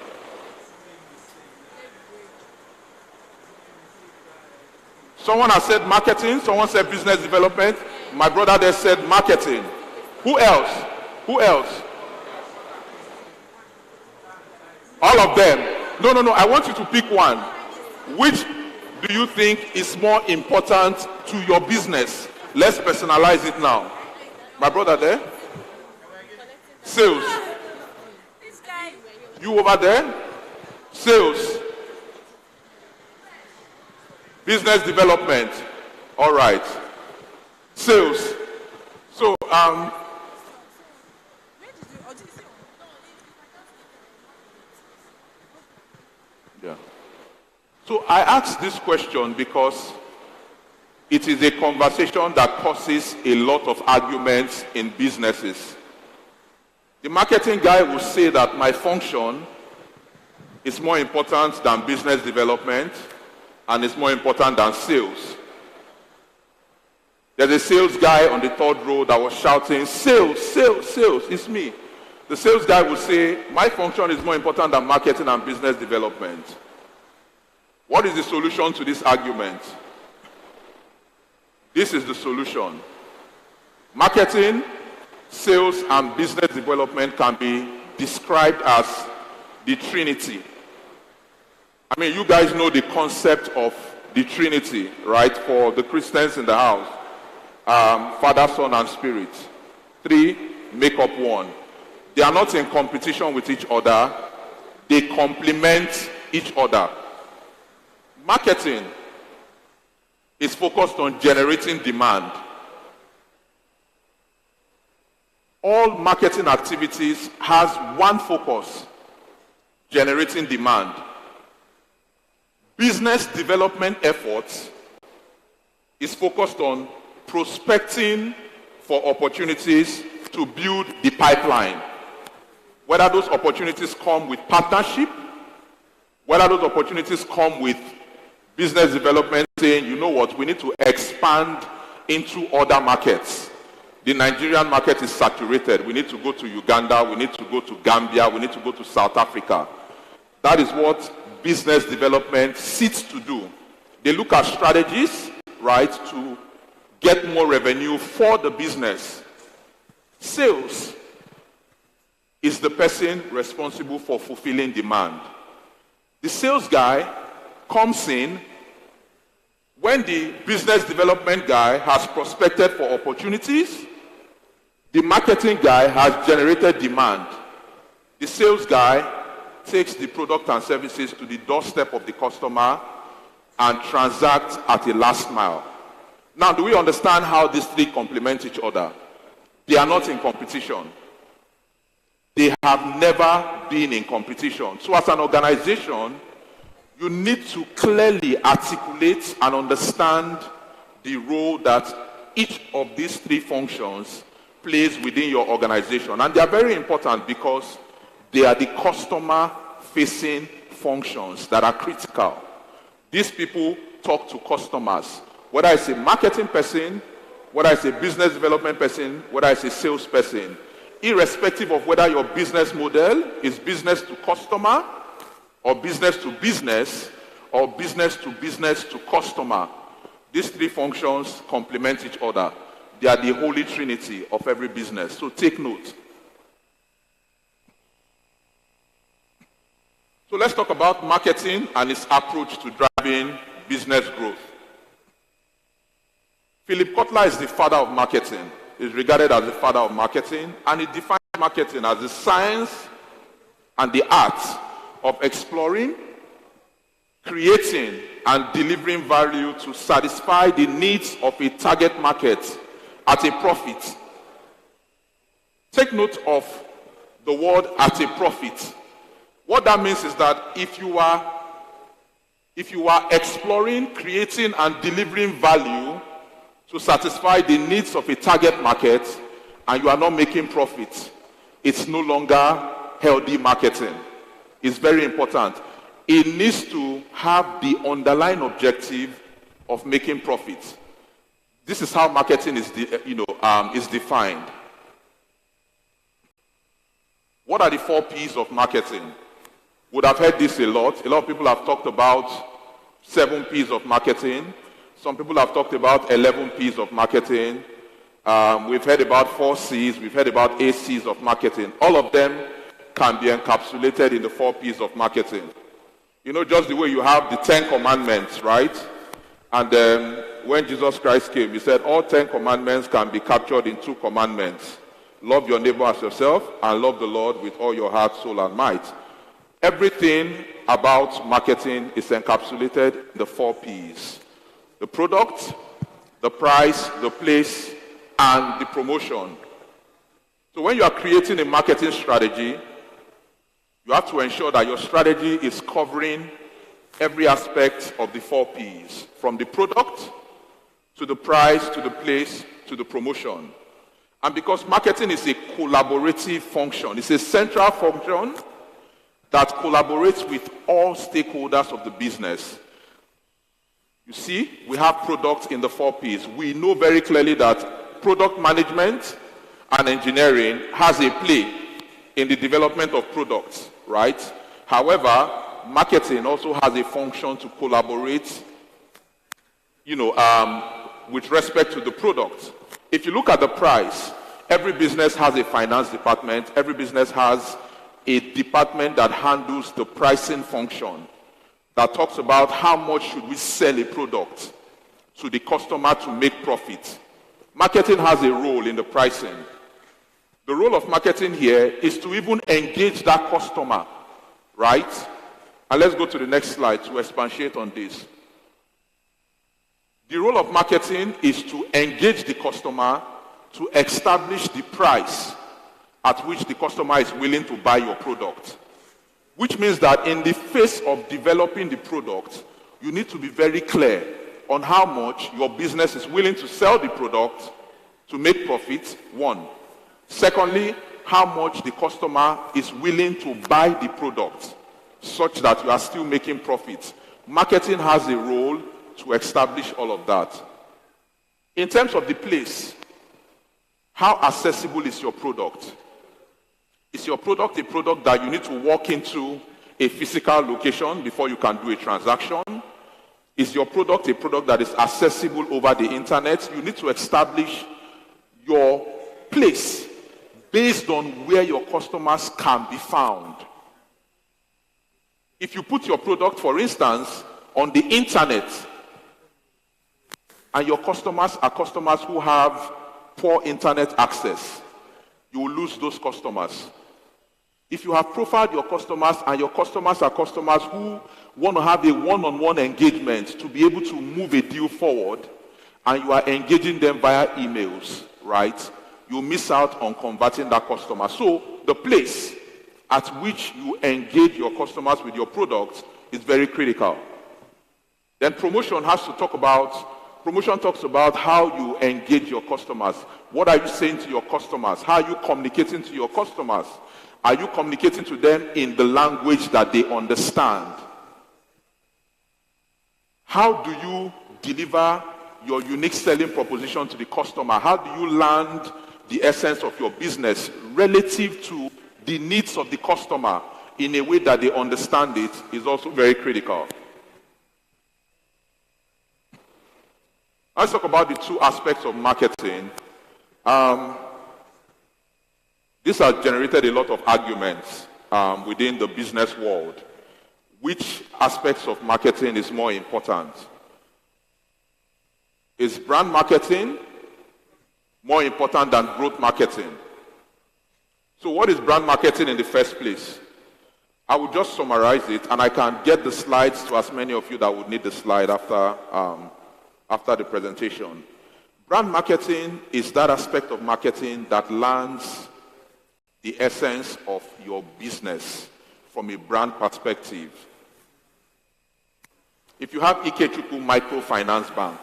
[SPEAKER 9] Someone has said marketing. Someone said business development. My brother there said marketing. Who else? Who else? All of them. No. I want you to pick one. Which do you think is more important to your business? Let's personalize it now. My brother there? Sales. You over there? Sales. Business development. All right. Sales. So, yeah. So I asked this question because it is a conversation that causes a lot of arguments in businesses. The marketing guy will say that my function is more important than business development and is more important than sales. There's a sales guy on the 3rd row that was shouting, sales, sales, sales, it's me. The sales guy will say, my function is more important than marketing and business development. What is the solution to this argument? This is the solution. Marketing, sales, and business development can be described as the Trinity. I mean, you guys know the concept of the Trinity, right? For the Christians in the house. Father, Son, and Spirit. 3 make up 1. They are not in competition with each other. They complement each other. Marketing is focused on generating demand. All marketing activities has one focus: generating demand. Business development efforts is focused on prospecting for opportunities to build the pipeline. Whether those opportunities come with partnership, whether those opportunities come with business development saying, you know what, we need to expand into other markets. The Nigerian market is saturated. We need to go to Uganda, we need to go to Gambia, we need to go to South Africa. That is what business development seeks to do. They look at strategies, right, to get more revenue for the business. Sales is the person responsible for fulfilling demand. The sales guy comes in when the business development guy has prospected for opportunities. The marketing guy has generated demand. The sales guy takes the product and services to the doorstep of the customer and transacts at a last mile. Now, do we understand how these 3 complement each other? They are not in competition. They have never been in competition. So as an organization, you need to clearly articulate and understand the role that each of these 3 functions plays within your organization. And they are very important because they are the customer-facing functions that are critical. These people talk to customers. Whether it's a marketing person, whether it's a business development person, whether it's a sales person, irrespective of whether your business model is business to customer or business to business, or business to customer. These three functions complement each other. They are the holy trinity of every business. So take note. So let's talk about marketing and its approach to driving business growth. Philip Kotler is the father of marketing. He's regarded as the father of marketing, and he defines marketing as the science and the art of exploring, creating, and delivering value to satisfy the needs of a target market at a profit. Take note of the word at a profit. What that means is that if you are exploring, creating, and delivering value to satisfy the needs of a target market and you are not making profit, it's no longer healthy marketing. It's very important. It needs to have the underlying objective of making profit. This is how marketing is defined. What are the 4 P's of marketing? Would have heard this a lot. A lot of people have talked about 7 P's of marketing. Some people have talked about 11 P's of marketing. We've heard about 4 C's. We've heard about 8 C's of marketing. All of them can be encapsulated in the 4 P's of marketing. You know, just the way you have the 10 commandments, right? And when Jesus Christ came, he said all 10 commandments can be captured in 2 commandments. Love your neighbor as yourself and love the Lord with all your heart, soul, and might. Everything about marketing is encapsulated in the 4 P's. The product, the price, the place, and the promotion. So when you are creating a marketing strategy, you have to ensure that your strategy is covering every aspect of the 4 P's, from the product, to the price, to the place, to the promotion. And because marketing is a collaborative function, it's a central function that collaborates with all stakeholders of the business. You see, we have products in the 4 P's. We know very clearly that product management and engineering has a play in the development of products, right? However, marketing also has a function to collaborate, with respect to the product. If you look at the price, every business has a finance department. Every business has a department that handles the pricing function, that talks about how much should we sell a product to the customer to make profit. Marketing has a role in the pricing. The role of marketing here is to even engage that customer, right? And let's go to the next slide to expatiate on this. The role of marketing is to engage the customer to establish the price at which the customer is willing to buy your product. Which means that in the face of developing the product, you need to be very clear on how much your business is willing to sell the product to make profit, 1. Secondly, how much the customer is willing to buy the product such that you are still making profit. Marketing has a role to establish all of that. In terms of the place, how accessible is your product? Is your product a product that you need to walk into a physical location before you can do a transaction? Is your product a product that is accessible over the internet? You need to establish your place based on where your customers can be found. If you put your product, for instance, on the internet, and your customers are customers who have poor internet access, you will lose those customers. If you have profiled your customers and your customers are customers who want to have a one-on-one engagement to be able to move a deal forward, and you are engaging them via emails, right? You miss out on converting that customer. So the place at which you engage your customers with your product is very critical. Then promotion talks about how you engage your customers. What are you saying to your customers? How are you communicating to your customers? Are you communicating to them in the language that they understand? How do you deliver your unique selling proposition to the customer? How do you land the essence of your business relative to the needs of the customer in a way that they understand it is also very critical. Let's talk about the two aspects of marketing. This has generated a lot of arguments within the business world. Which aspects of marketing is more important? Is brand marketing more important than growth marketing? So what is brand marketing in the first place? I will just summarize it, and I can get the slides to as many of you that would need the slide after the presentation. Brand marketing is that aspect of marketing that lands the essence of your business from a brand perspective. If you have Ikechukwu Microfinance Bank,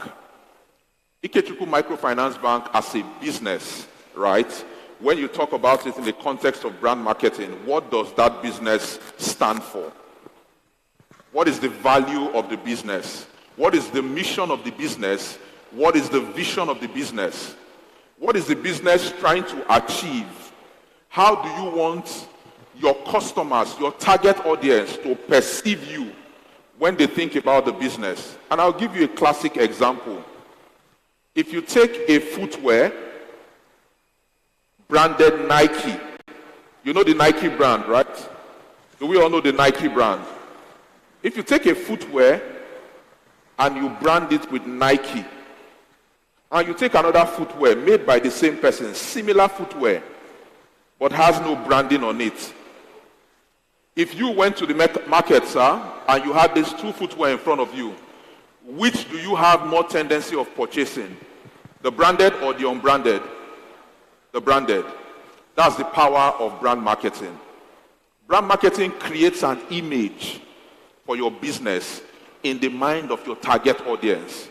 [SPEAKER 9] Ikechukwu Microfinance Bank as a business, right? When you talk about it in the context of brand marketing, what does that business stand for? What is the value of the business? What is the mission of the business? What is the vision of the business? What is the business trying to achieve? How do you want your customers, your target audience to perceive you when they think about the business? And I'll give you a classic example. If you take a footwear branded Nike, you know the Nike brand, right? Do we all know the Nike brand? If you take a footwear and you brand it with Nike, and you take another footwear made by the same person, similar footwear, but has no branding on it. If you went to the market, sir, and you had these two footwear in front of you, which do you have more tendency of purchasing? The branded or the unbranded? The branded. That's the power of brand marketing. Brand marketing creates an image for your business in the mind of your target audience.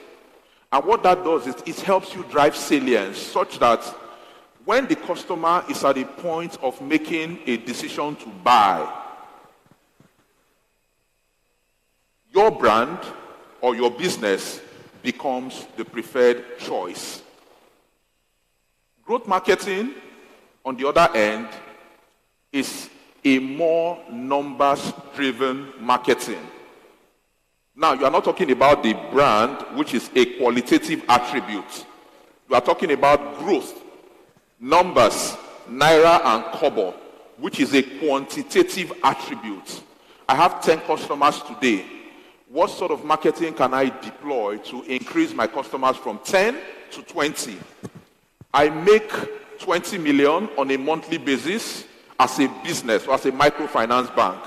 [SPEAKER 9] And what that does is it helps you drive salience such that when the customer is at a point of making a decision to buy, your brand or your business becomes the preferred choice. Growth marketing, on the other end, is a more numbers-driven marketing. Now, you are not talking about the brand, which is a qualitative attribute. You are talking about growth, numbers, naira and kobo, which is a quantitative attribute. I have 10 customers today. What sort of marketing can I deploy to increase my customers from 10 to 20? I make 20 million on a monthly basis as a business or as a microfinance bank.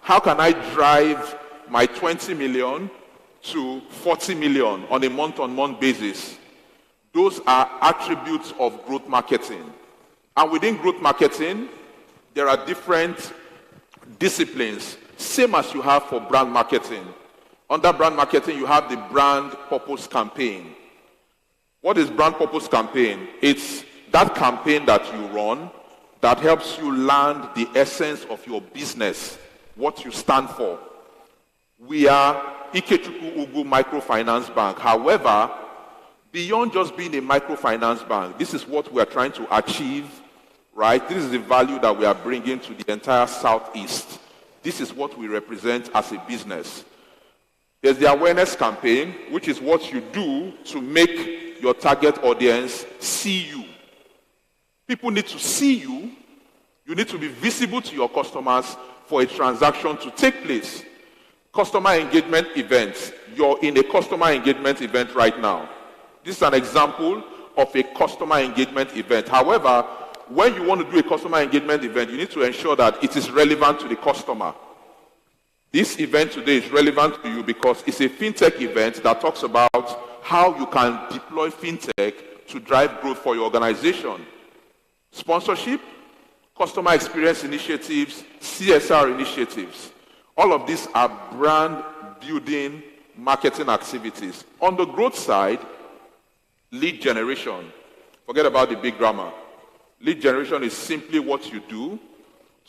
[SPEAKER 9] How can I drive my 20 million to 40 million on a month-on-month basis? Those are attributes of growth marketing. And within growth marketing, there are different disciplines, same as you have for brand marketing. Under brand marketing, you have the brand purpose campaign. What is brand purpose campaign? It's that campaign that you run that helps you land the essence of your business, what you stand for. We are Ikechukwu Ugu Microfinance Bank. However, beyond just being a microfinance bank, this is what we are trying to achieve, right? This is the value that we are bringing to the entire Southeast. This is what we represent as a business. There's the awareness campaign, which is what you do to make your target audience see you. People need to see you. You need to be visible to your customers for a transaction to take place. Customer engagement events. You're in a customer engagement event right now. This is an example of a customer engagement event. However, when you want to do a customer engagement event, you need to ensure that it is relevant to the customer. This event today is relevant to you because it's a fintech event that talks about how you can deploy fintech to drive growth for your organization. Sponsorship, customer experience initiatives, CSR initiatives. All of these are brand building marketing activities. On the growth side, lead generation. Forget about the big grammar. Lead generation is simply what you do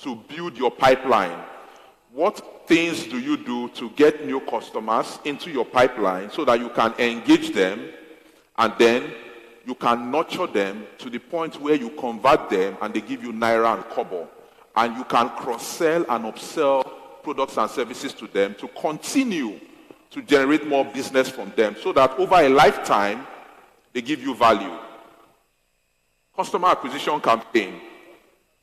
[SPEAKER 9] to build your pipeline. What things do you do to get new customers into your pipeline so that you can engage them and then you can nurture them to the point where you convert them and they give you naira and kobo? and you can cross-sell and upsell products and services to them to continue to generate more business from them so that over a lifetime, they give you value. Customer acquisition campaign.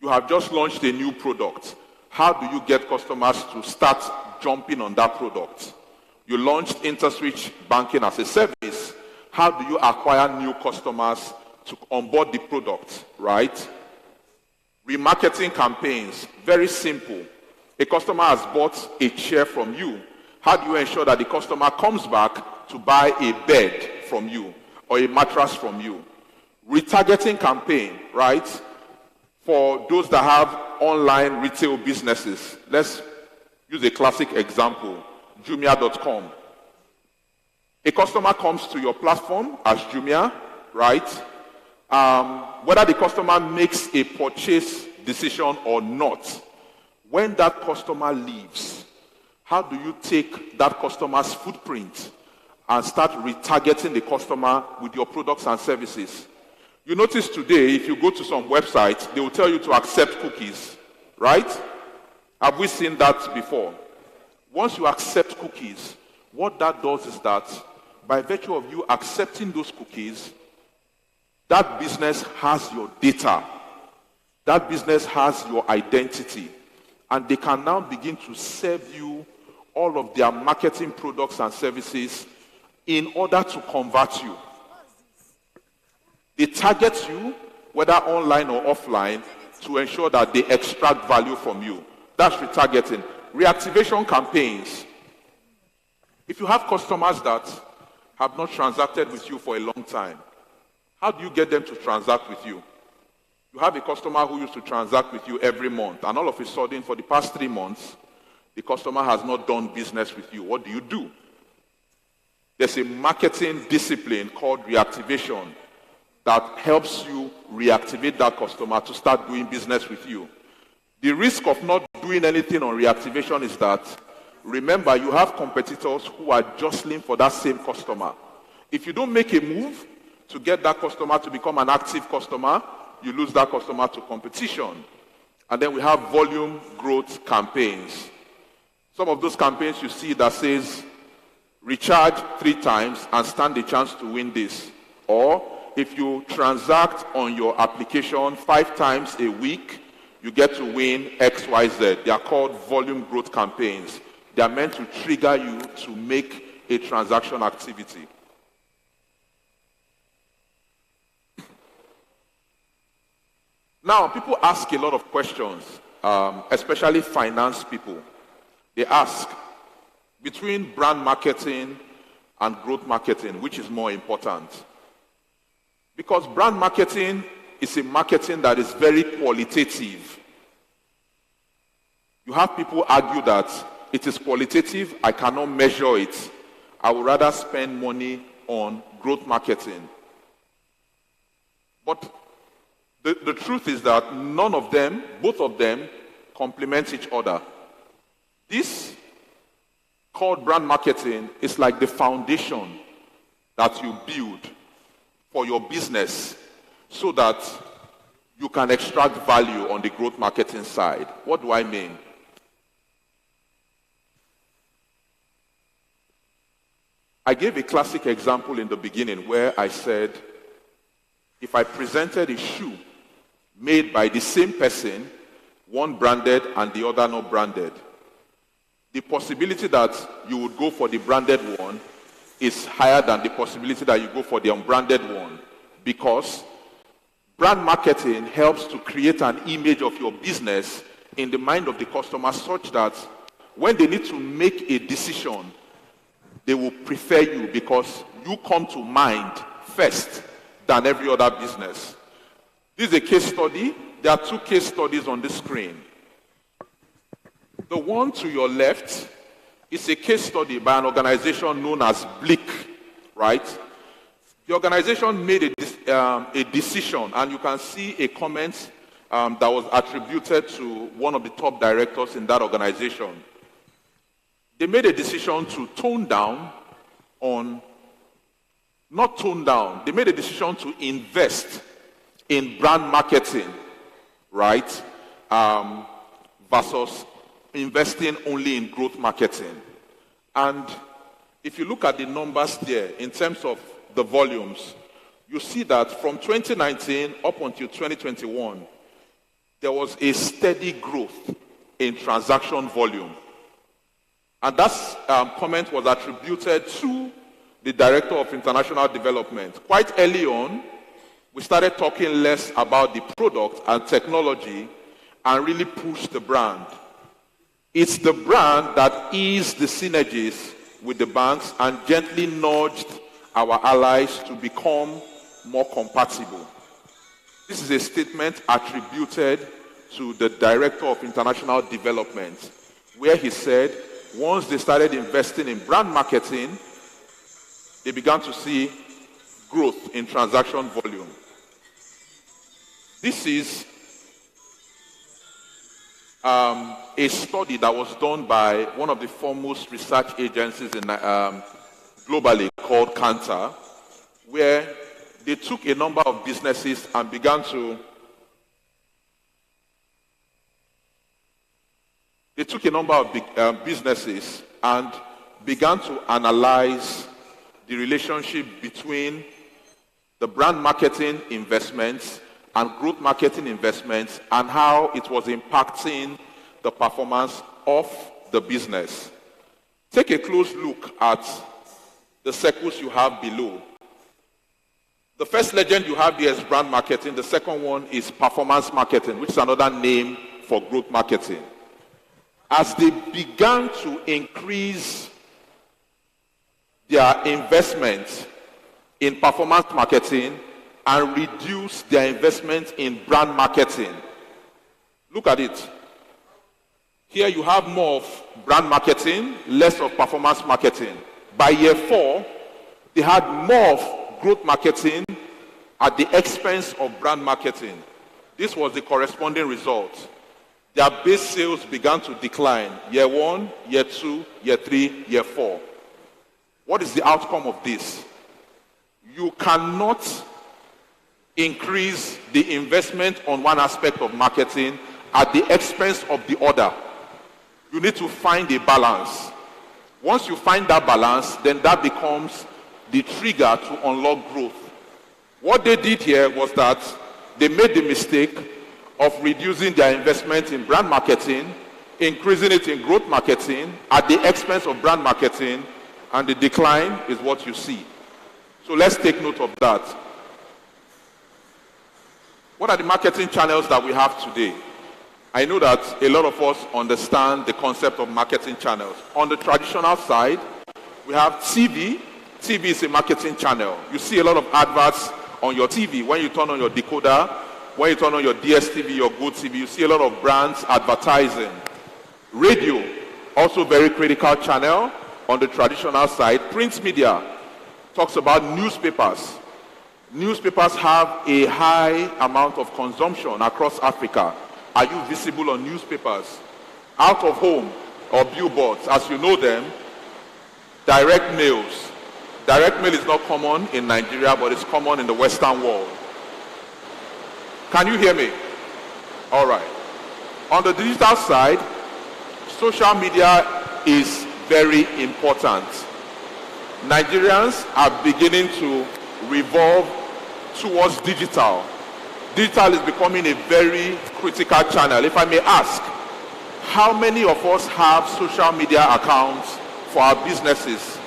[SPEAKER 9] You have just launched a new product. How do you get customers to start jumping on that product? You launched Interswitch banking as a service. How do you acquire new customers to onboard the product, right? Remarketing campaigns, very simple. A customer has bought a chair from you. How do you ensure that the customer comes back to buy a bed from you or a mattress from you? Retargeting campaign, right? For those that have online retail businesses. Let's use a classic example, Jumia.com. A customer comes to your platform as Jumia, right? Whether the customer makes a purchase decision or not, when that customer leaves, how do you take that customer's footprint and start retargeting the customer with your products and services? You notice today, if you go to some websites, they will tell you to accept cookies, right? Have we seen that before? Once you accept cookies, what that does is that by virtue of you accepting those cookies, that business has your data. That business has your identity. And they can now begin to serve you all of their marketing products and services in order to convert you. They target you, whether online or offline, to ensure that they extract value from you. That's retargeting. Reactivation campaigns. If you have customers that have not transacted with you for a long time, how do you get them to transact with you? You have a customer who used to transact with you every month, and all of a sudden, for the past 3 months, the customer has not done business with you. What do? There's a marketing discipline called reactivation that helps you reactivate that customer to start doing business with you. The risk of not doing anything on reactivation is that, remember, you have competitors who are jostling for that same customer. If you don't make a move to get that customer to become an active customer, you lose that customer to competition. And then we have volume growth campaigns. Some of those campaigns you see that says, recharge 3 times and stand a chance to win this. Or if you transact on your application 5 times a week, you get to win XYZ. They are called volume growth campaigns. They are meant to trigger you to make a transaction activity. Now, people ask a lot of questions, especially finance people. They ask, between brand marketing and growth marketing, which is more important? Because brand marketing is a marketing that is very qualitative. You have people argue that it is qualitative, I cannot measure it. I would rather spend money on growth marketing. But the truth is that none of them, both of them, complement each other. This, called brand marketing, is like the foundation that you build for your business so that you can extract value on the growth marketing side. What do I mean? I gave a classic example in the beginning where I said, if I presented a shoe made by the same person, one branded and the other not branded, the possibility that you would go for the branded one is higher than the possibility that you go for the unbranded one, because brand marketing helps to create an image of your business in the mind of the customer such that when they need to make a decision, they will prefer you because you come to mind first than every other business. This is a case study. There are 2 case studies on the screen. The one to your left is a case study by an organization known as Blick, right? The organization made a decision, and you can see a comment that was attributed to one of the top directors in that organization. They made a decision to they made a decision to invest in brand marketing, right? versus investing only in growth marketing. And if you look at the numbers there in terms of the volumes, you see that from 2019 up until 2021, there was a steady growth in transaction volume. And that comment was attributed to the Director of International Development. Quite early on, we started talking less about the product and technology and really pushed the brand. It's the brand that eased the synergies with the banks and gently nudged our allies to become more compatible. This is a statement attributed to the Director of International Development, where he said once they started investing in brand marketing, they began to see growth in transaction volume. This is a study that was done by one of the foremost research agencies in, globally called Kantar, where they took a number of businesses and began to businesses and began to analyze the relationship between the brand marketing investments and growth marketing investments and how it was impacting the performance of the business. Take a close look at the circles you have below. The first legend you have here is brand marketing. The second one is performance marketing, which is another name for growth marketing. As they began to increase their investment in performance marketing and reduce their investment in brand marketing, look at it. Here you have more of brand marketing, less of performance marketing. By year 4, they had more of growth marketing at the expense of brand marketing. This was the corresponding result. Their base sales began to decline. Year 1, year 2, year 3, year 4. What is the outcome of this? You cannot increase the investment on one aspect of marketing at the expense of the other. You need to find a balance. Once you find that balance, then that becomes the trigger to unlock growth. What they did here was that they made the mistake of reducing their investment in brand marketing, increasing it in growth marketing at the expense of brand marketing, and the decline is what you see. So let's take note of that. What are the marketing channels that we have today? I know that a lot of us understand the concept of marketing channels. On the traditional side, we have TV. TV is a marketing channel. You see a lot of adverts on your TV. When you turn on your decoder, when you turn on your DSTV, your GoTV, you see a lot of brands advertising. Radio, also very critical channel on the traditional side. Print media talks about newspapers. Newspapers have a high amount of consumption across Africa. Are you visible on newspapers? Out of home or billboards, as you know them, direct mails. Direct mail is not common in Nigeria, but it's common in the Western world. Can you hear me? All right. On the digital side, social media is very important. Nigerians are beginning to revolve towards digital. Digital is becoming a very critical channel. If I may ask, how many of us have social media accounts for our businesses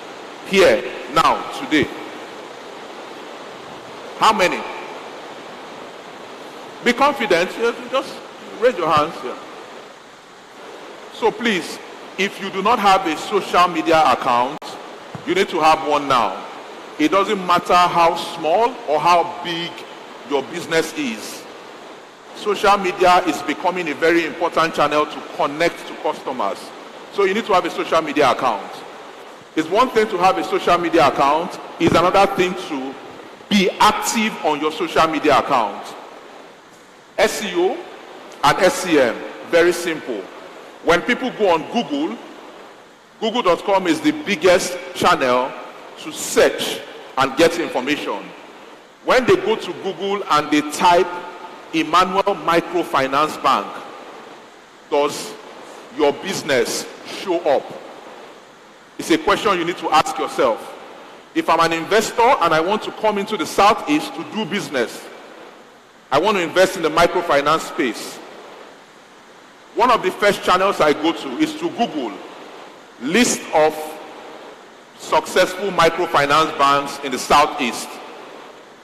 [SPEAKER 9] here, now, today? How many? Be confident. Just raise your hands here. So please, if you do not have a social media account, you need to have one now. It doesn't matter how small or how big your business is. Social media is becoming a very important channel to connect to customers. So you need to have a social media account. It's one thing to have a social media account. It's another thing to be active on your social media account. SEO and SEM, very simple. When people go on Google, Google.com is the biggest channel to search and get information. When they go to Google and they type Emmanuel Microfinance Bank, does your business show up? It's a question you need to ask yourself. If I'm an investor and I want to come into the Southeast to do business, I want to invest in the microfinance space, one of the first channels I go to is to Google list of successful microfinance banks in the Southeast.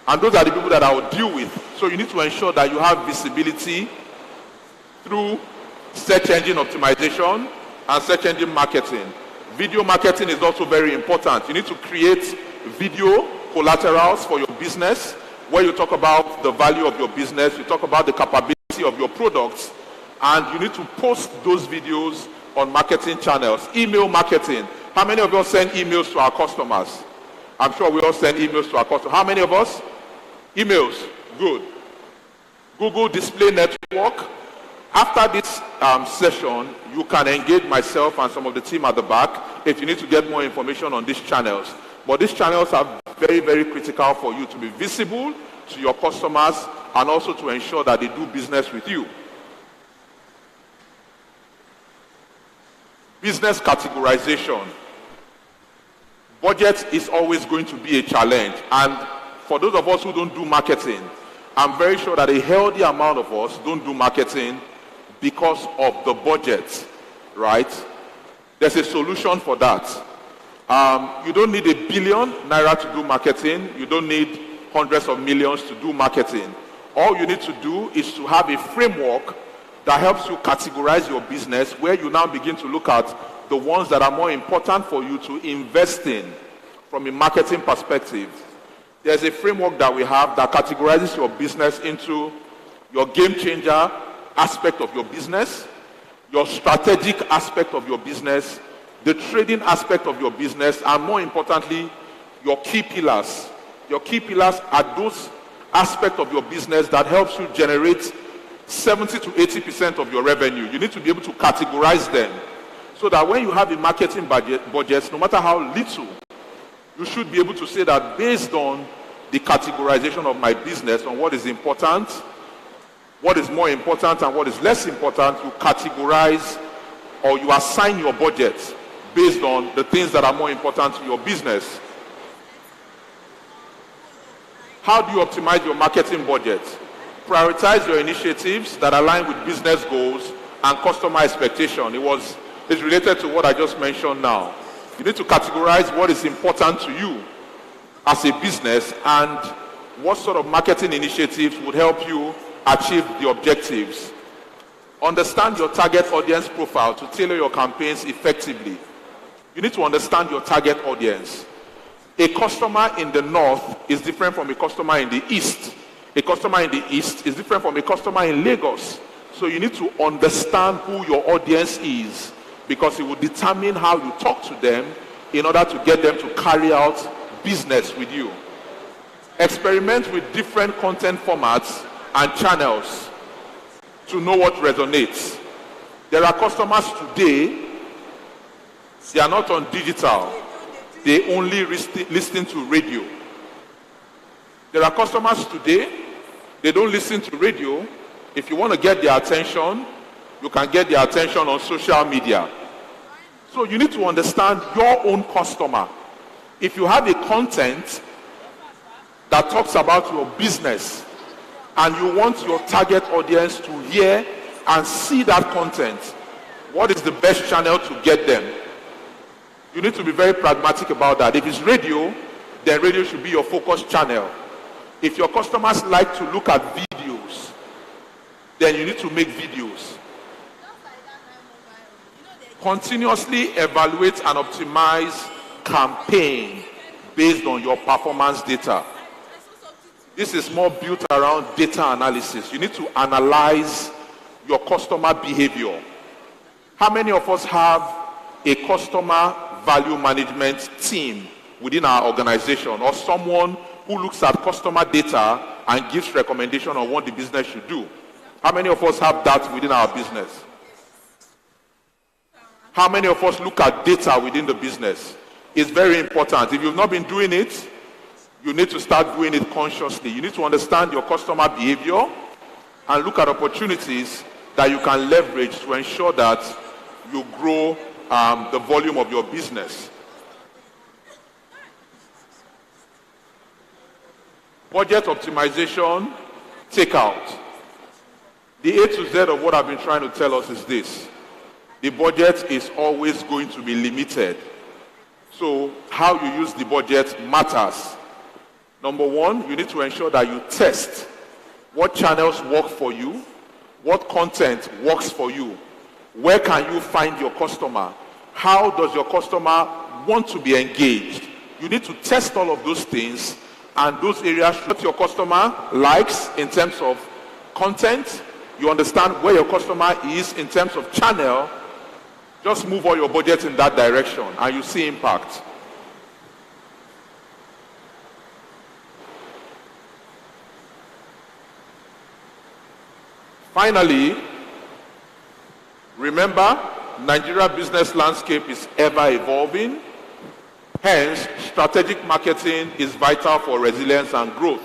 [SPEAKER 9] And those are the people that I will deal with. So you need to ensure that you have visibility through search engine optimization and search engine marketing. Video marketing is also very important. You need to create video collaterals for your business where you talk about the value of your business, you talk about the capability of your products, and you need to post those videos on marketing channels. Email marketing. How many of us send emails to our customers? I'm sure we all send emails to our customers. How many of us? Emails. Good. Google Display Network. After this session, you can engage myself and some of the team at the back if you need to get more information on these channels. But these channels are very, very critical for you to be visible to your customers and also to ensure that they do business with you. Business categorization. Budget is always going to be a challenge. And for those of us who don't do marketing, I'm very sure that a healthy amount of us don't do marketing because of the budget, right? There's a solution for that. You don't need $1 billion to do marketing. You don't need hundreds of millions to do marketing. All you need to do is to have a framework that helps you categorize your business, where you now begin to look at the ones that are more important for you to invest in from a marketing perspective. There's a framework that we have that categorizes your business into your game changer aspect of your business, your strategic aspect of your business, the trading aspect of your business, and more importantly, your key pillars. Your key pillars are those aspects of your business that helps you generate 70 to 80% of your revenue. You need to be able to categorize them so that when you have a marketing budget, no matter how little, you should be able to say that based on the categorization of my business, on what is important, what is more important, and what is less important, you categorize or you assign your budget based on the things that are more important to your business. How do you optimize your marketing budget? Prioritize your initiatives that align with business goals and customer expectation. It's related to what I just mentioned now. You need to categorize what is important to you as a business and what sort of marketing initiatives would help you achieve the objectives. Understand your target audience profile to tailor your campaigns effectively. You need to understand your target audience. A customer in the north is different from a customer in the east. A customer in the east is different from a customer in Lagos. So you need to understand who your audience is, because it will determine how you talk to them in order to get them to carry out business with you. Experiment with different content formats and channels to know what resonates. There are customers today, they are not on digital. They only listen to radio. There are customers today, they don't listen to radio. If you want to get their attention, you can get their attention on social media. So you need to understand your own customer. If you have a content that talks about your business and you want your target audience to hear and see that content, what is the best channel to get them? You need to be very pragmatic about that. If it's radio, then radio should be your focus channel. If your customers like to look at videos, then you need to make videos. Continuously evaluate and optimize campaign based on your performance data. This is more built around data analysis. You need to analyze your customer behavior. How many of us have a customer value management team within our organization, or someone who looks at customer data and gives recommendation on what the business should do? How many of us have that within our business? How many of us look at data within the business? It's very important. If you've not been doing it, you need to start doing it consciously. You need to understand your customer behavior and look at opportunities that you can leverage to ensure that you grow the volume of your business. Budget optimization, takeout. The A to Z of what I've been trying to tell us is this. The budget is always going to be limited. So how you use the budget matters. Number one, you need to ensure that you test what channels work for you, what content works for you, where can you find your customer, how does your customer want to be engaged. You need to test all of those things, and those areas what your customer likes in terms of content. You understand where your customer is in terms of channel. Just move all your budget in that direction and you see impact. Finally, remember, Nigeria business landscape is ever evolving. Hence, strategic marketing is vital for resilience and growth.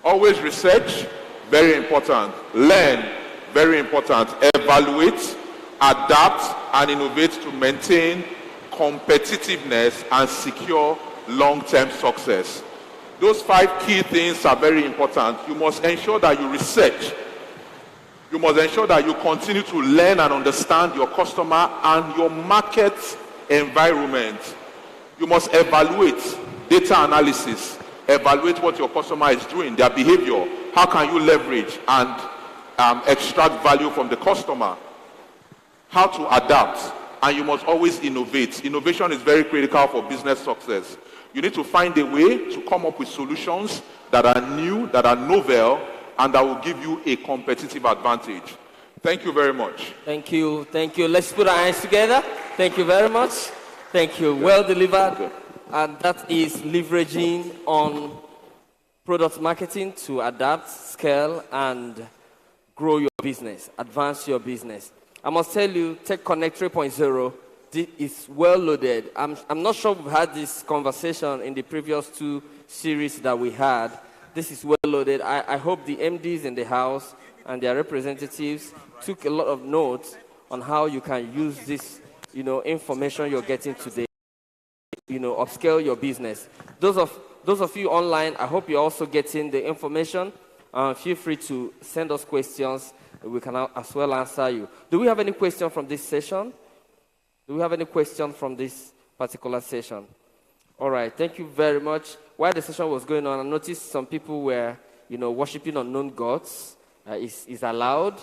[SPEAKER 9] Always research, very important. Learn, very important. Evaluate, adapt, and innovate to maintain competitiveness and secure long-term success. Those 5 key things are very important. You must ensure that you research. You must ensure that you continue to learn and understand your customer and your market environment. You must evaluate data analysis, evaluate what your customer is doing, their behavior. How can you leverage and extract value from the customer? How to adapt, and you must always innovate. Innovation is very critical for business success. You need to find a way to come up with solutions that are new, that are novel, and that will give you a competitive advantage. Thank you very much.
[SPEAKER 1] Thank you. Thank you. Let's put our hands together. Thank you very much. Thank you. Well delivered. And that is leveraging on product marketing to adapt, scale, and grow your business, advance your business. I must tell you, TechConnect 3.0 is well loaded. I'm not sure we've had this conversation in the previous 2 series that we had. This is well loaded. I hope the MDs in the house and their representatives took a lot of notes on how you can use this, information you're getting today, upscale your business. Those of you online, I hope you're also getting the information. Feel free to send us questions. We can as well answer you. Do we have any question from this session? Do we have any question from this particular session? All right, thank you very much. While the session was going on, I noticed some people were, worshiping unknown gods. It's allowed.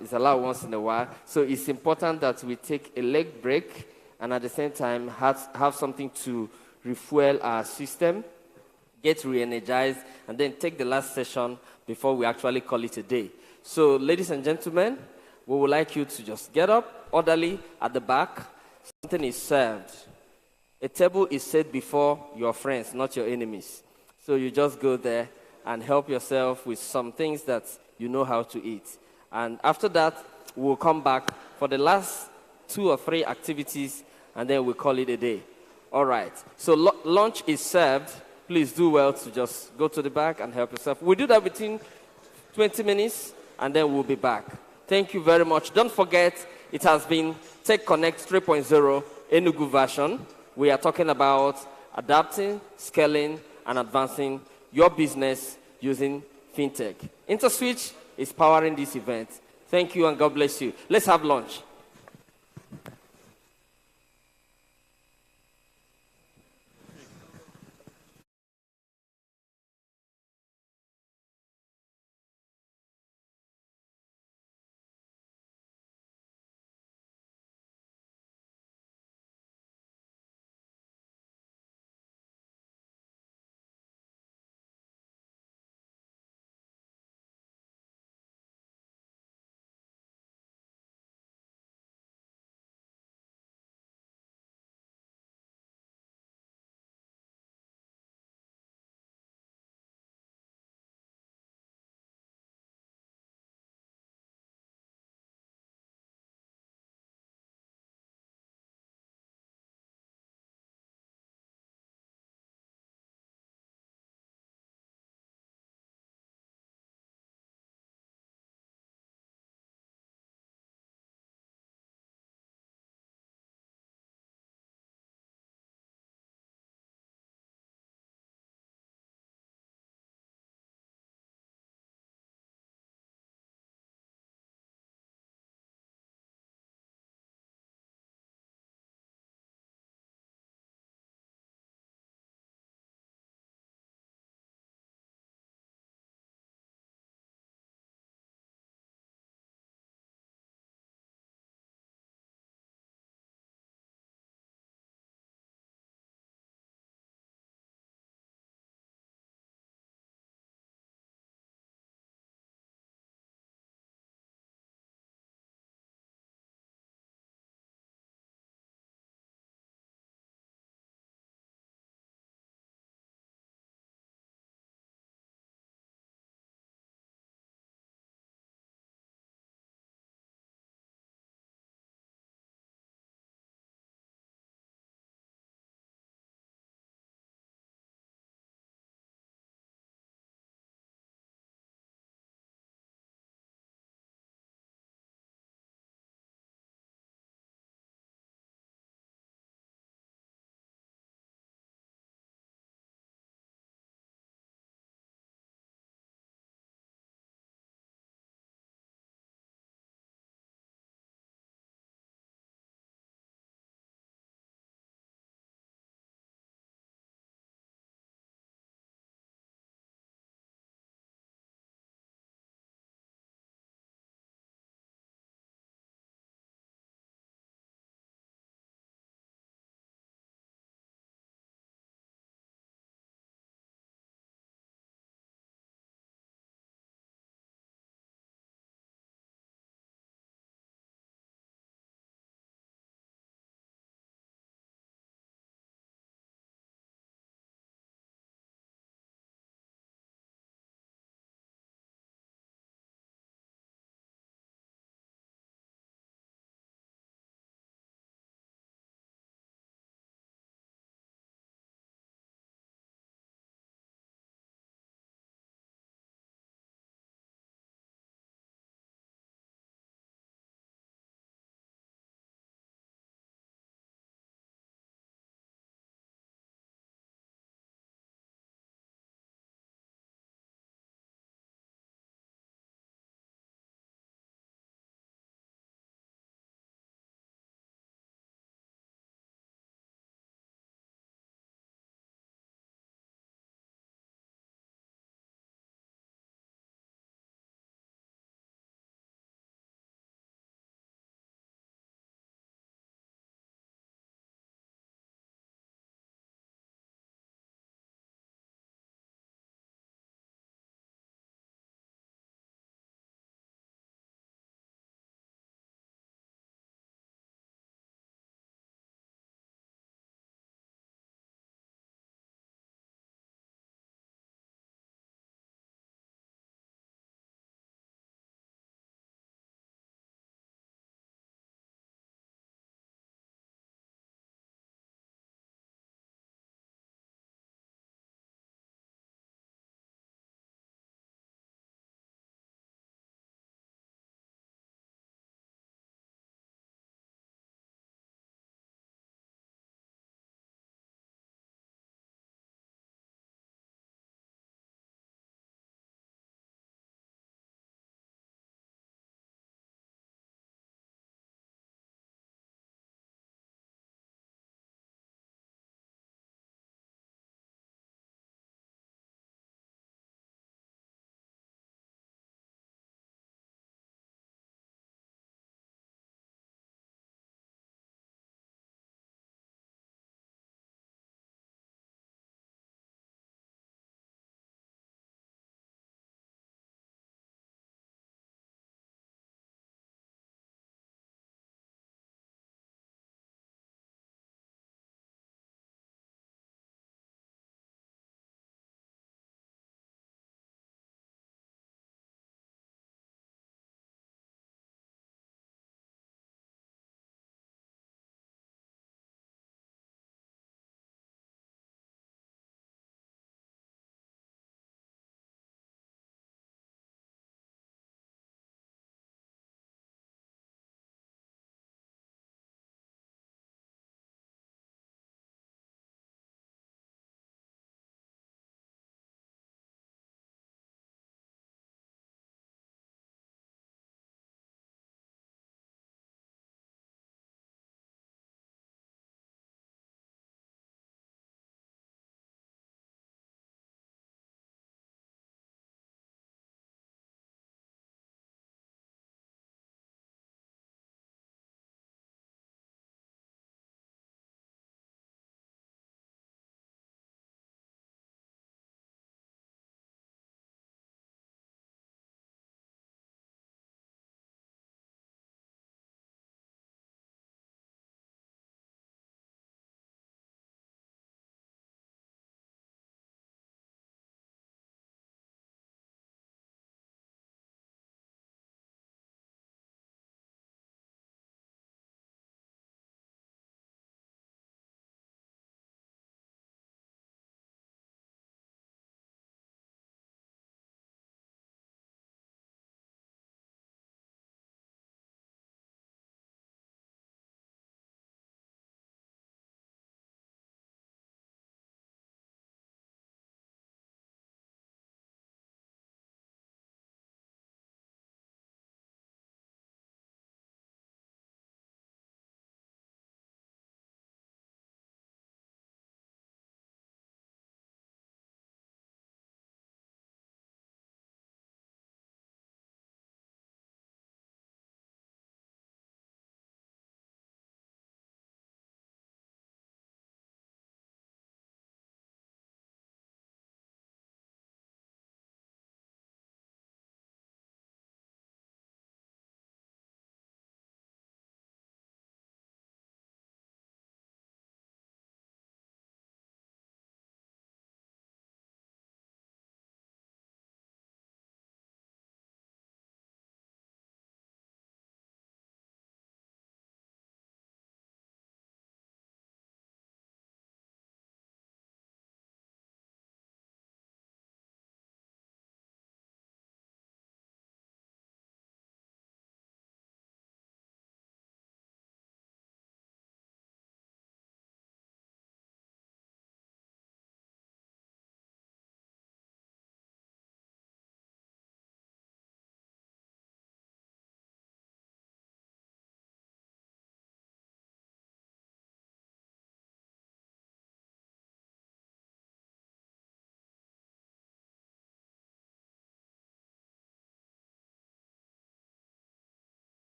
[SPEAKER 1] It's allowed once in a while. So it's important that we take a leg break and at the same time have something to refuel our system, get re-energized, and then take the last session before we actually call it a day. So, ladies and gentlemen, we would like you to just get up orderly at the back. Something is served. A table is set before your friends, not your enemies. So you just go there and help yourself with some things that you know how to eat. And after that, we'll come back for the last 2 or 3 activities, and then we'll call it a day. All right. So lunch is served. Please do well to just go to the back and help yourself. We'll do that within 20 minutes, and then we'll be back. Thank you very much. Don't forget, it has been TechConnect 3.0 Enugu version. We are talking about adapting, scaling, and advancing your business using fintech. Interswitch is powering this event. Thank you, and God bless you. Let's have lunch.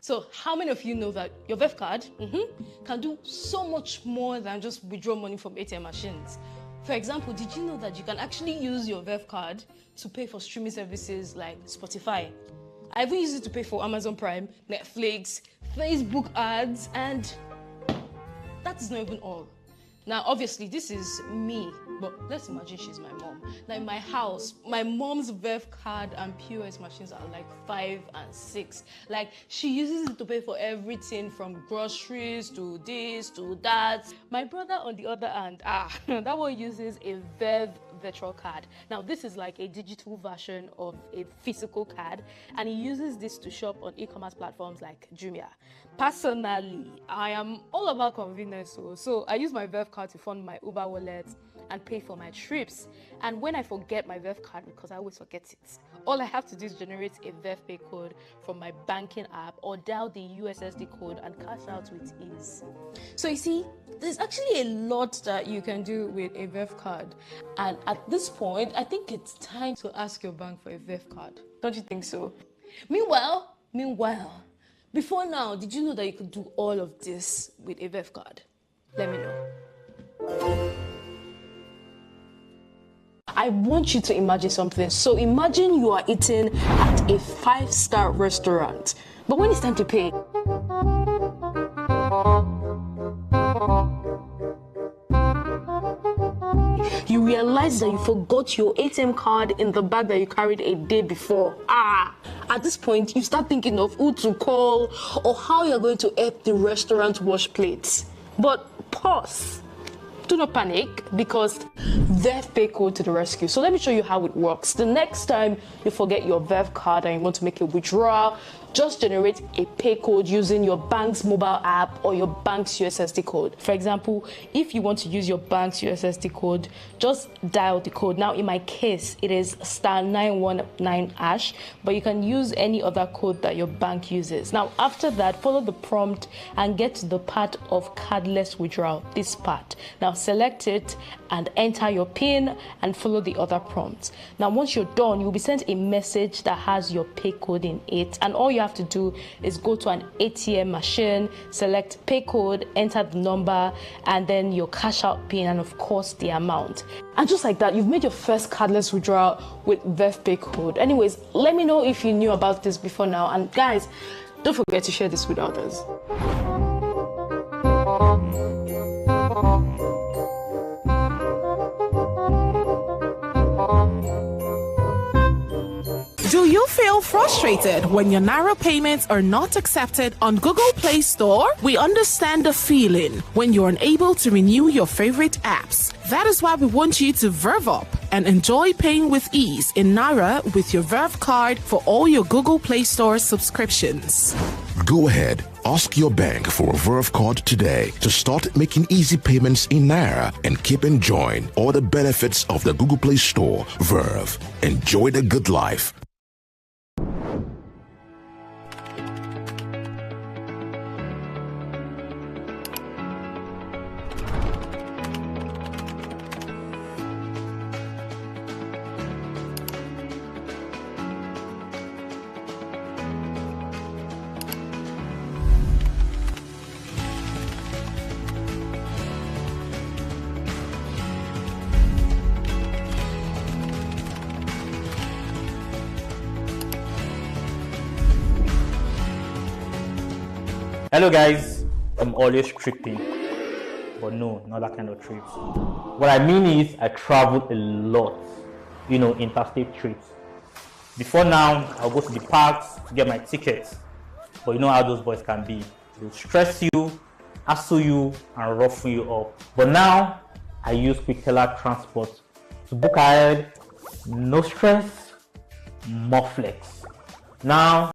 [SPEAKER 11] So how many of you know that your VEF card can do so much more than just withdraw money from ATM machines? For example, did you know that you can actually use your VEF card to pay for streaming services like Spotify? I even use it to pay for Amazon Prime, Netflix, Facebook ads, and that is not even all. Now, obviously, this is me, but let's imagine she's my mom. Now, in my house, my mom's VEF card and POS machines are like 5 and 6. Like, she uses it to pay for everything from groceries to this to that. My brother, on the other hand, that one uses a VEF virtual card. Now, this is like a digital version of a physical card, and he uses this to shop on e-commerce platforms like Jumia. Personally, I am all about convenience, so I use my VEF card to fund my Uber wallet and pay for my trips. And when I forget my VEF card, because I always forget it, all I have to do is generate a VEF Pay code from my banking app or dial the USSD code and cash out with ease. So you see, there's actually a lot that you can do with a VEF card. And at this point, I think it's time to ask your bank for a VEF card. Don't you think so? Meanwhile, before now, did you know that you could do all of this with a VEF card? Let me know. I want you to imagine something. So imagine you are eating at a 5-star restaurant, but when it's time to pay, you realize that you forgot your ATM card in the bag that you carried a day before. At this point, you start thinking of who to call or how you're going to help the restaurant wash plates. But pause. Do not panic, because VEF Pay code to the rescue. So let me show you how it works. The next time you forget your VEF card and you want to make a withdrawal, just generate a pay code using your bank's mobile app or your bank's USSD code. For example, if you want to use your bank's USSD code, just dial the code. Now, in my case, it is *919#, but you can use any other code that your bank uses. Now, after that, follow the prompt and get to the part of cardless withdrawal, this part. Now, select it and enter your PIN and follow the other prompts. Now, once you're done, you'll be sent a message that has your pay code in it, and all you have to do is go to an ATM machine, select pay code, enter the number, and then your cash out PIN, and of course the amount. And just like that, you've made your first cardless withdrawal with VEF Pay code. Anyways, let me know if you knew about this before now, and guys, don't forget to share this with others.
[SPEAKER 12] Do you feel frustrated when your Naira payments are not accepted on Google Play Store? We understand the feeling when you're unable to renew your favorite apps. That is why we want you to verve up and enjoy paying with ease in Naira with your Verve card for all your Google Play Store subscriptions.
[SPEAKER 13] Go ahead, ask your bank for a Verve card today to start making easy payments in Naira and keep enjoying all the benefits of the Google Play Store. Verve, enjoy the good life.
[SPEAKER 14] Hello guys, I'm always tripping, but no, not that kind of trips. What I mean is I travel a lot, interstate trips. Before now, I'll go to the parks to get my tickets, but you know how those boys can be. They'll stress you, hassle you, and roughen you up. But now, I use quick teller transport to book ahead, no stress, more flex. Now,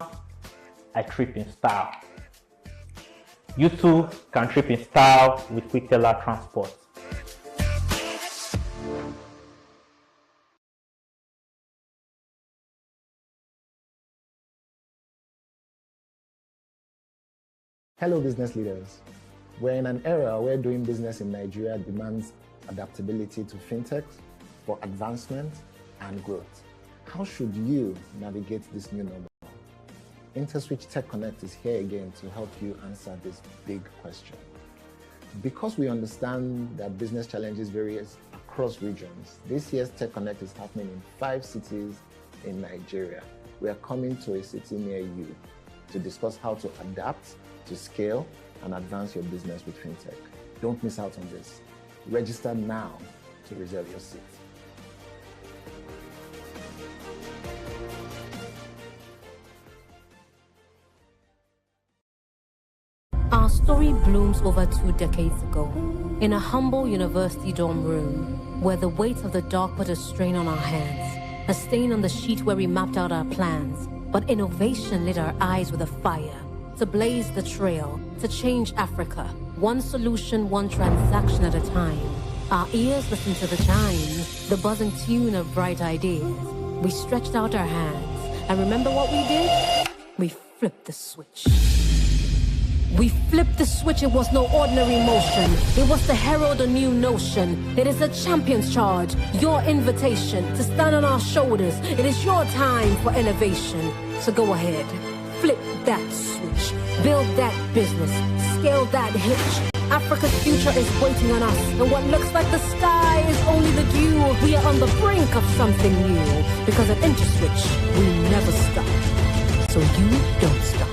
[SPEAKER 14] I trip in style. You too can trip in style with quick teller transport.
[SPEAKER 15] Hello business leaders. We're in an era where doing business in Nigeria demands adaptability to fintech for advancement and growth. How should you navigate this new normal? Interswitch TechConnect is here again to help you answer this big question. Because we understand that business challenges vary across regions, this year's TechConnect is happening in 5 cities in Nigeria. We are coming to a city near you to discuss how to adapt, to scale, and advance your business with FinTech. Don't miss out on this. Register now to reserve your seat.
[SPEAKER 16] Our story blooms over 2 decades ago in a humble university dorm room where the weight of the dark put a strain on our hands, a stain on the sheet where we mapped out our plans. But innovation lit our eyes with a fire to blaze the trail, to change Africa, one solution, one transaction at a time. Our ears listened to the chimes, the buzzing tune of bright ideas. We stretched out our hands, and remember what we did? We flipped the switch. We flipped the switch, it was no ordinary motion. It was to herald a new notion. It is a champion's charge, your invitation to stand on our shoulders. It is your time for innovation. So go ahead, flip that switch, build that business, scale that hitch. Africa's future is waiting on us, and what looks like the sky is only the dew. We are on the brink of something new, because at Interswitch, we never stop. So you don't stop.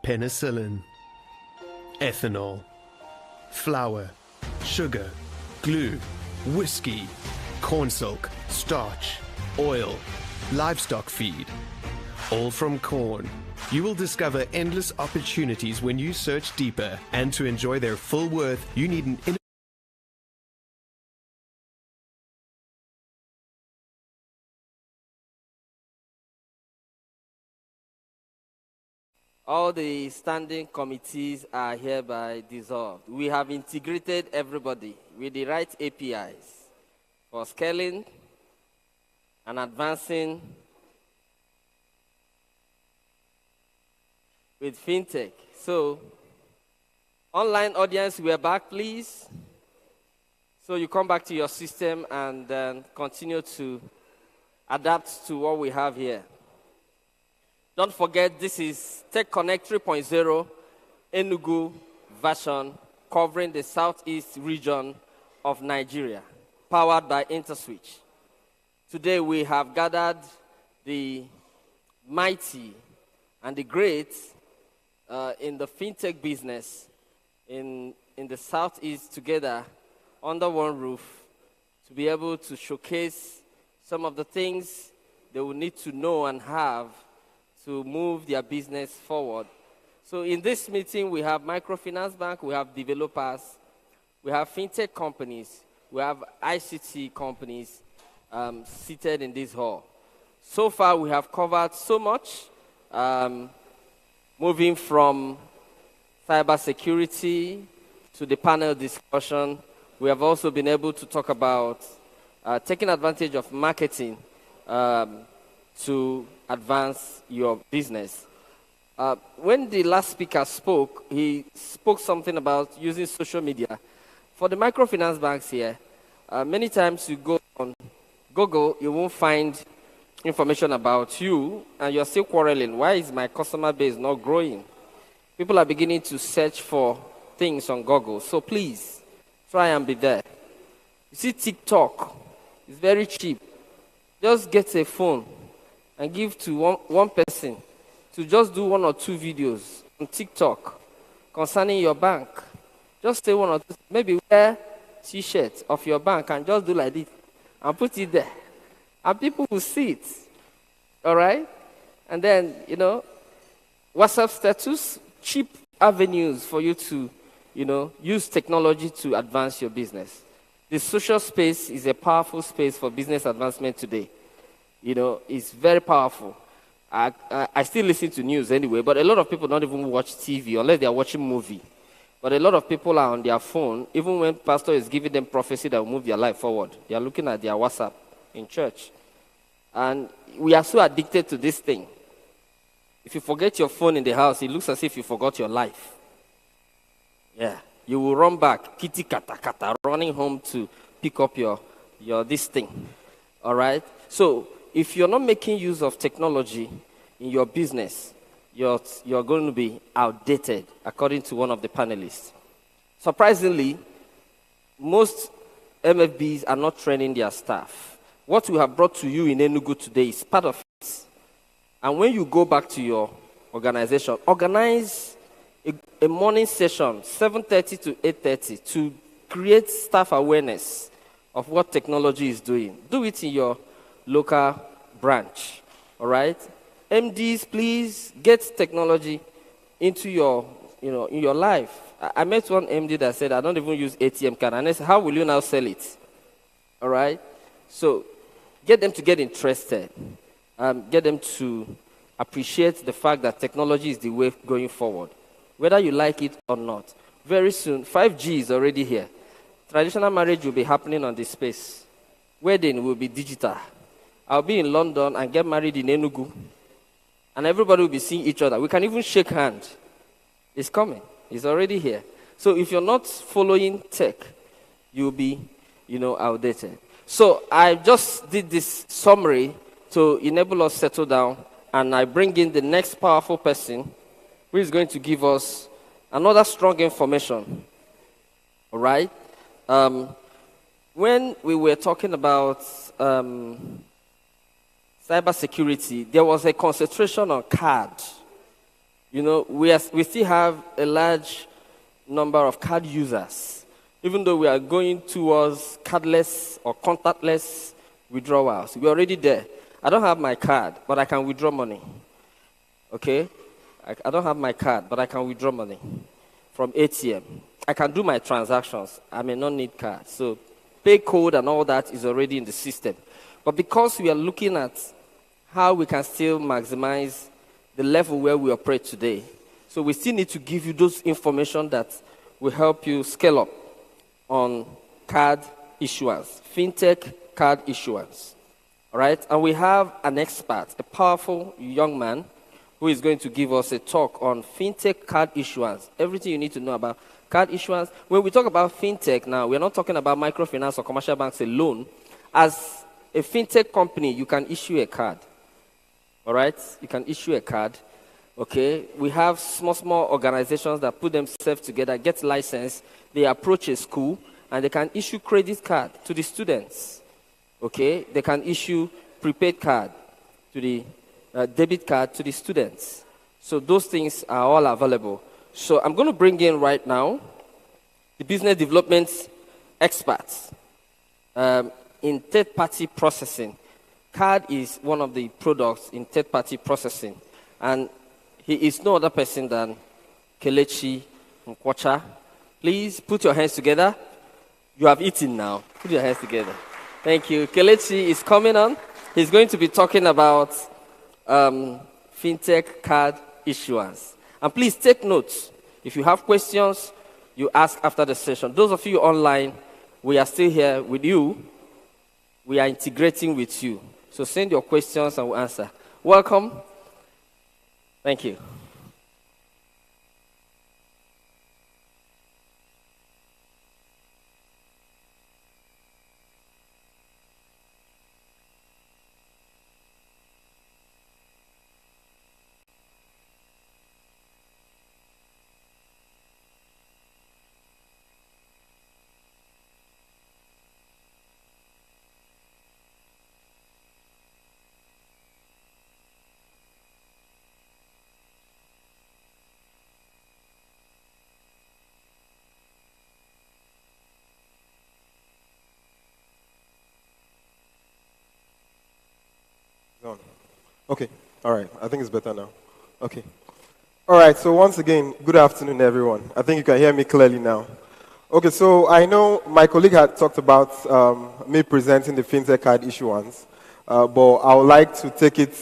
[SPEAKER 17] Penicillin, ethanol, flour, sugar, glue, whiskey, cornstalk, starch, oil, livestock feed, all from corn. You will discover endless opportunities when you search deeper, and to enjoy their full worth, you need an
[SPEAKER 1] All the standing committees are hereby dissolved. We have integrated everybody with the right APIs for scaling and advancing with fintech. So, online audience, we are back, please. So you come back to your system and then continue to adapt to what we have here. Don't forget, this is TechConnect 3.0 Enugu version covering the southeast region of Nigeria, powered by Interswitch. Today we have gathered the mighty and the great in the fintech business in the southeast together under one roof to be able to showcase some of the things they will need to know and have to move their business forward. So in this meeting, we have microfinance bank, we have developers, we have fintech companies, we have ICT companies seated in this hall. So far, we have covered so much, moving from cybersecurity to the panel discussion. We have also been able to talk about taking advantage of marketing to advance your business. When the last speaker spoke, he spoke something about using social media. For the microfinance banks here, many times you go on Google, you won't find information about you, and you're still quarreling. Why is my customer base not growing? People are beginning to search for things on Google. So please, try and be there. You see TikTok, it's very cheap. Just get a phone and give to one person to just do 1 or 2 videos on TikTok concerning your bank. Just say 1 or 2, maybe wear T-shirt of your bank and just do like this and put it there. And people will see it. All right? And then, WhatsApp status, cheap avenues for you to, use technology to advance your business. The social space is a powerful space for business advancement today. It's very powerful. I still listen to news anyway, but a lot of people don't even watch TV unless they are watching movie. But a lot of people are on their phone, even when pastor is giving them prophecy that will move their life forward. They are looking at their WhatsApp in church. And we are so addicted to this thing. If you forget your phone in the house, it looks as if you forgot your life. Yeah. You will run back, kitty kata kata, running home to pick up your this thing. All right? So, if you're not making use of technology in your business, you're going to be outdated, according to one of the panelists. Surprisingly, most MFBs are not training their staff. What we have brought to you in Enugu today is part of it. And when you go back to your organization, organize a morning session, 7:30 to 8:30, to create staff awareness of what technology is doing. Do it in your local branch, all right? MDs, please get technology into your, in your life. I met one MD that said, I don't even use ATM card. And I said, how will you now sell it? All right? So get them to get interested. Get them to appreciate the fact that technology is the way going forward, whether you like it or not. Very soon, 5G is already here. Traditional marriage will be happening on this space. Wedding will be digital. I'll be in London and get married in Enugu. And everybody will be seeing each other. We can even shake hands. It's coming. It's already here. So if you're not following tech, you'll be, outdated. So I just did this summary to enable us settle down. And I bring in the next powerful person who is going to give us another strong information. All right? When we were talking about cybersecurity, there was a concentration on card. We still have a large number of card users, even though we are going towards cardless or contactless withdrawals. We're already there. I don't have my card, but I can withdraw money. Okay? I don't have my card, but I can withdraw money from ATM. I can do my transactions. I may not need cards. So pay code and all that is already in the system. But because we are looking at how we can still maximize the level where we operate today, so we still need to give you those information that will help you scale up on card issuance, fintech card issuance. All right? And we have an expert, a powerful young man, who is going to give us a talk on fintech card issuance, everything you need to know about card issuance. When we talk about fintech now, we're not talking about microfinance or commercial banks alone. As a fintech company, you can issue a card. All right? You can issue a card. Okay? We have small organizations that put themselves together, get licensed, they approach a school, and they can issue credit card to the students. Okay? They can issue prepaid card to the debit card to the students. So those things are all available. So I'm going to bring in right now the business development experts in third-party processing. Card is one of the products in third-party processing. And he is no other person than Kelechi Nkwacha. Please put your hands together. You have eaten now. Put your hands together. Thank you. Kelechi is coming on. He's going to be talking about fintech card issuance. And please take notes. If you have questions, you ask after the session. Those of you online, we are still here with you. We are integrating with you. So send your questions and we'll answer. Welcome. Thank you.
[SPEAKER 18] Okay, all right. I think it's better now. Okay. All right, so once again, good afternoon, everyone. I think you can hear me clearly now. Okay, so I know my colleague had talked about me presenting the fintech card issuance, but I would like to take it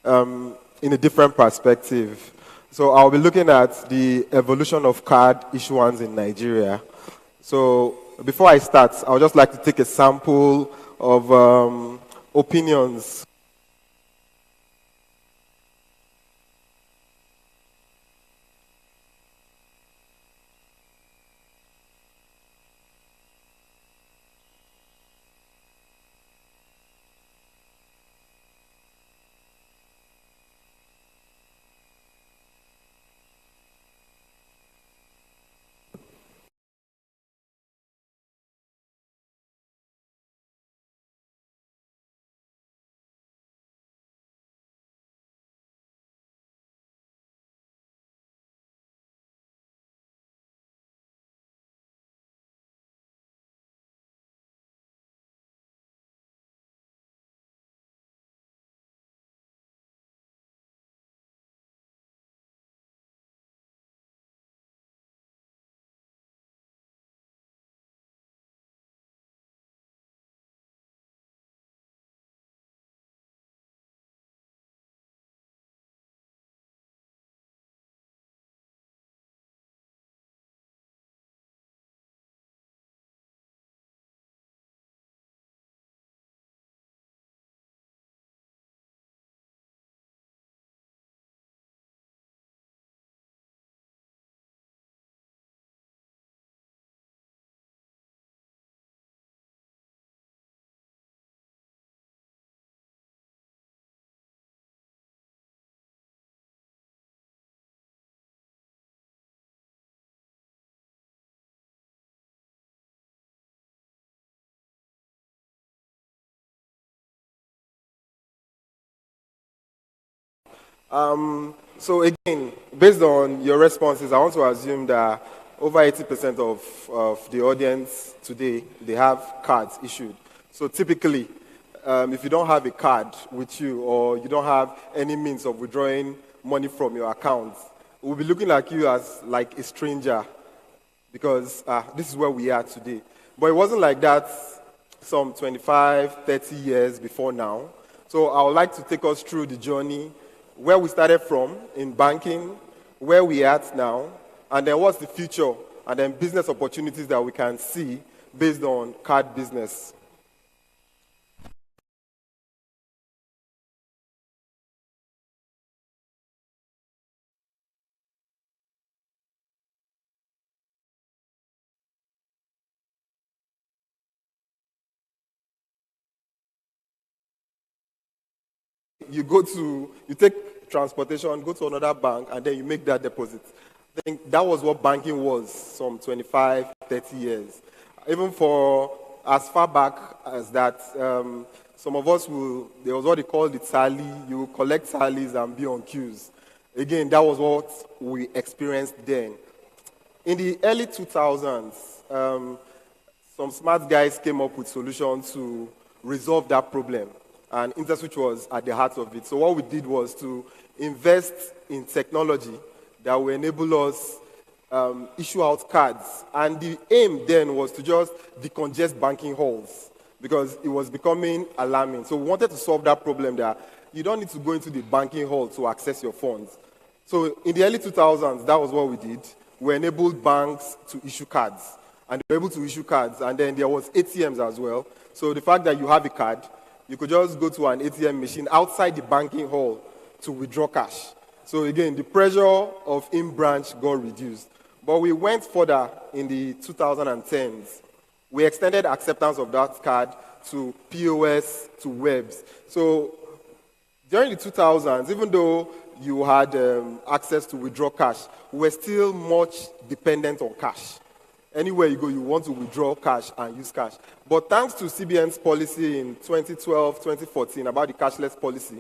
[SPEAKER 18] in a different perspective. So I'll be looking at the evolution of card issuance in Nigeria. So before I start, I would just like to take a sample of opinions. So again, based on your responses, I want to assume that over 80% of the audience today, they have cards issued. So typically, if you don't have a card with you or you don't have any means of withdrawing money from your account, we'll be looking at you as like a stranger because this is where we are today. But it wasn't like that some 25, 30 years before now. So I would like to take us through the journey where we started from in banking, where we are at now, and then what's the future, and then business opportunities that we can see based on card business. You take transportation, go to another bank, and then you make that deposit. I think that was what banking was some 25, 30 years. Even for as far back as that, some of us there was what they called the tally. You will collect tallies and be on queues. Again, that was what we experienced then. In the early 2000s, some smart guys came up with solutions to resolve that problem. And Interswitch was at the heart of it. So what we did was to invest in technology that will enable us issue out cards. And the aim then was to just decongest banking halls because it was becoming alarming. So we wanted to solve that problem that you don't need to go into the banking hall to access your funds. So in the early 2000s, that was what we did. We enabled banks to issue cards. And they were able to issue cards. And then there was ATMs as well. So the fact that you have a card, you could just go to an ATM machine outside the banking hall to withdraw cash. So again, the pressure of in-branch got reduced. But we went further in the 2010s. We extended acceptance of that card to POS, to webs. So during the 2000s, even though you had access to withdraw cash, we were still much dependent on cash. Anywhere you go, you want to withdraw cash and use cash. But thanks to CBN's policy in 2012, 2014 about the cashless policy,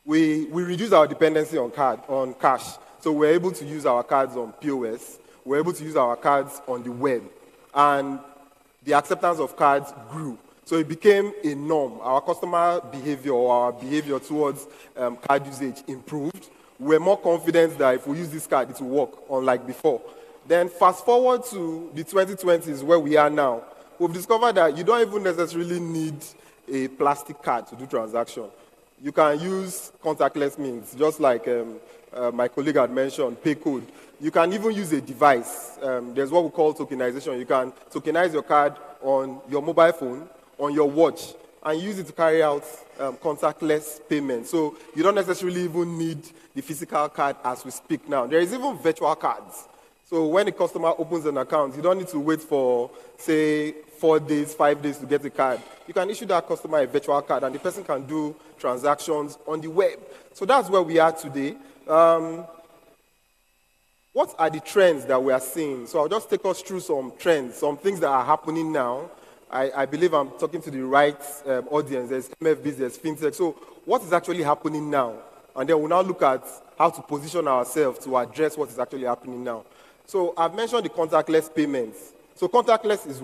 [SPEAKER 18] we reduced our dependency on cash. So we're able to use our cards on POS. We're able to use our cards on the web. And the acceptance of cards grew. So it became a norm. Our customer behavior or our behavior towards card usage improved. We're more confident that if we use this card, it will work, unlike before. Then fast forward to the 2020s where we are now. We've discovered that you don't even necessarily need a plastic card to do transaction. You can use contactless means, just like my colleague had mentioned, pay code. You can even use a device. There's what we call tokenization. You can tokenize your card on your mobile phone, on your watch, and use it to carry out contactless payments. So you don't necessarily even need the physical card as we speak now. There is even virtual cards. So when a customer opens an account, you don't need to wait for, say, 4 days, 5 days to get a card. You can issue that customer a virtual card, and the person can do transactions on the web. So that's where we are today. What are the trends that we are seeing? So I'll just take us through some trends, some things that are happening now. I believe I'm talking to the right audience. There's MFBs, there's Fintech. So what is actually happening now? And then we'll now look at how to position ourselves to address what is actually happening now. So I've mentioned the contactless payments. So contactless is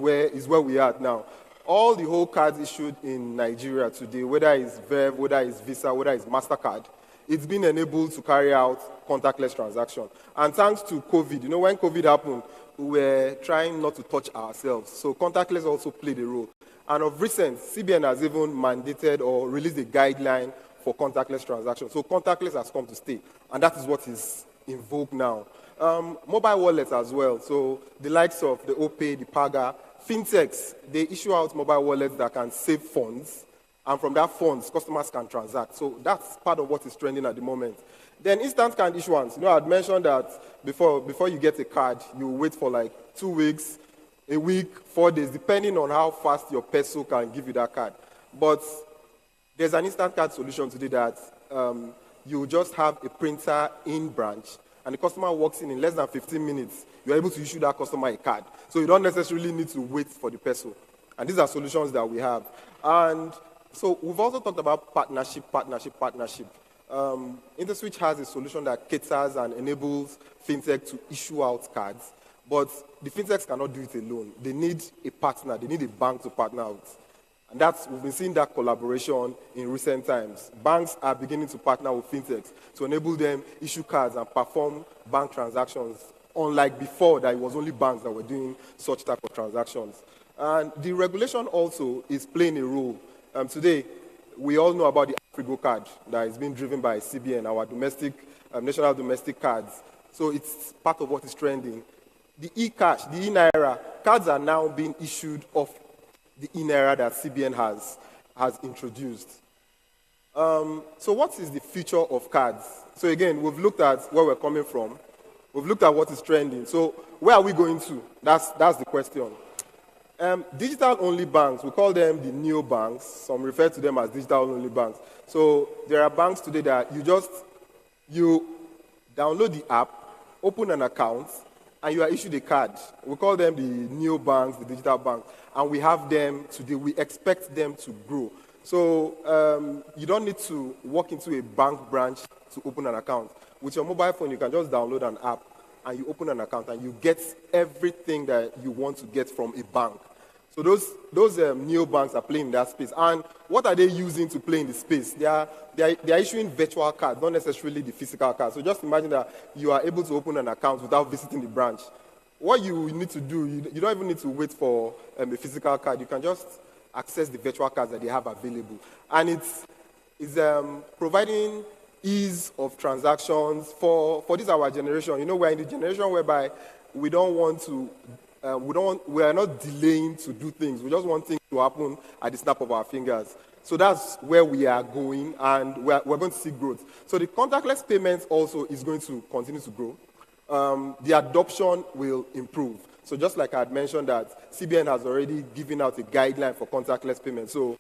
[SPEAKER 18] where we are now. All the whole cards issued in Nigeria today, whether it's Verve, whether it's Visa, whether it's MasterCard, it's been enabled to carry out contactless transactions. And thanks to COVID, when COVID happened, we were trying not to touch ourselves. So contactless also played a role. And of recent, CBN has even mandated or released a guideline for contactless transactions. So contactless has come to stay. And that is what is in vogue now. Mobile wallets as well. So the likes of the OPay, the Paga, Fintechs, they issue out mobile wallets that can save funds. And from that funds, customers can transact. So that's part of what is trending at the moment. Then instant card issuance. I'd mentioned that before you get a card, you wait for like 2 weeks, a week, 4 days, depending on how fast your peso can give you that card. But there's an instant card solution today that you just have a printer in branch, and the customer walks in less than 15 minutes. You're able to issue that customer a card. So you don't necessarily need to wait for the peso. And these are solutions that we have. And so we've also talked about partnership. Interswitch has a solution that caters and enables Fintech to issue out cards, but the Fintechs cannot do it alone. They need a partner. They need a bank to partner with. And we've been seeing that collaboration in recent times. Banks are beginning to partner with Fintechs to enable them issue cards and perform bank transactions, unlike before that it was only banks that were doing such type of transactions. And the regulation also is playing a role. Today, we all know about the Afrigo card that is being driven by CBN, our domestic, national domestic cards. So it's part of what is trending. The e-cash, the e-naira, cards are now being issued off the e-naira that CBN has introduced. So what is the future of cards? So again, we've looked at where we're coming from. We've looked at what is trending. So where are we going to? That's the question. Digital-only banks, we call them the neobanks. Some refer to them as digital-only banks. So there are banks today that you download the app, open an account, and you are issued a card. We call them the neobanks, the digital banks. And we have them today. We expect them to grow. So you don't need to walk into a bank branch to open an account. With your mobile phone, you can just download an app, and you open an account, and you get everything that you want to get from a bank. So those neobanks are playing in that space. And what are they using to play in the space? They are issuing virtual cards, not necessarily the physical cards. So just imagine that you are able to open an account without visiting the branch. What you need to do, you don't even need to wait for a physical card. You can just access the virtual cards that they have available. And it's providing ease of transactions for this our generation. We're in the generation whereby we are not delaying to do things. We just want things to happen at the snap of our fingers. So that's where we are going, and we're going to see growth. So the contactless payments also is going to continue to grow. The adoption will improve. So just like I had mentioned that CBN has already given out a guideline for contactless payments. So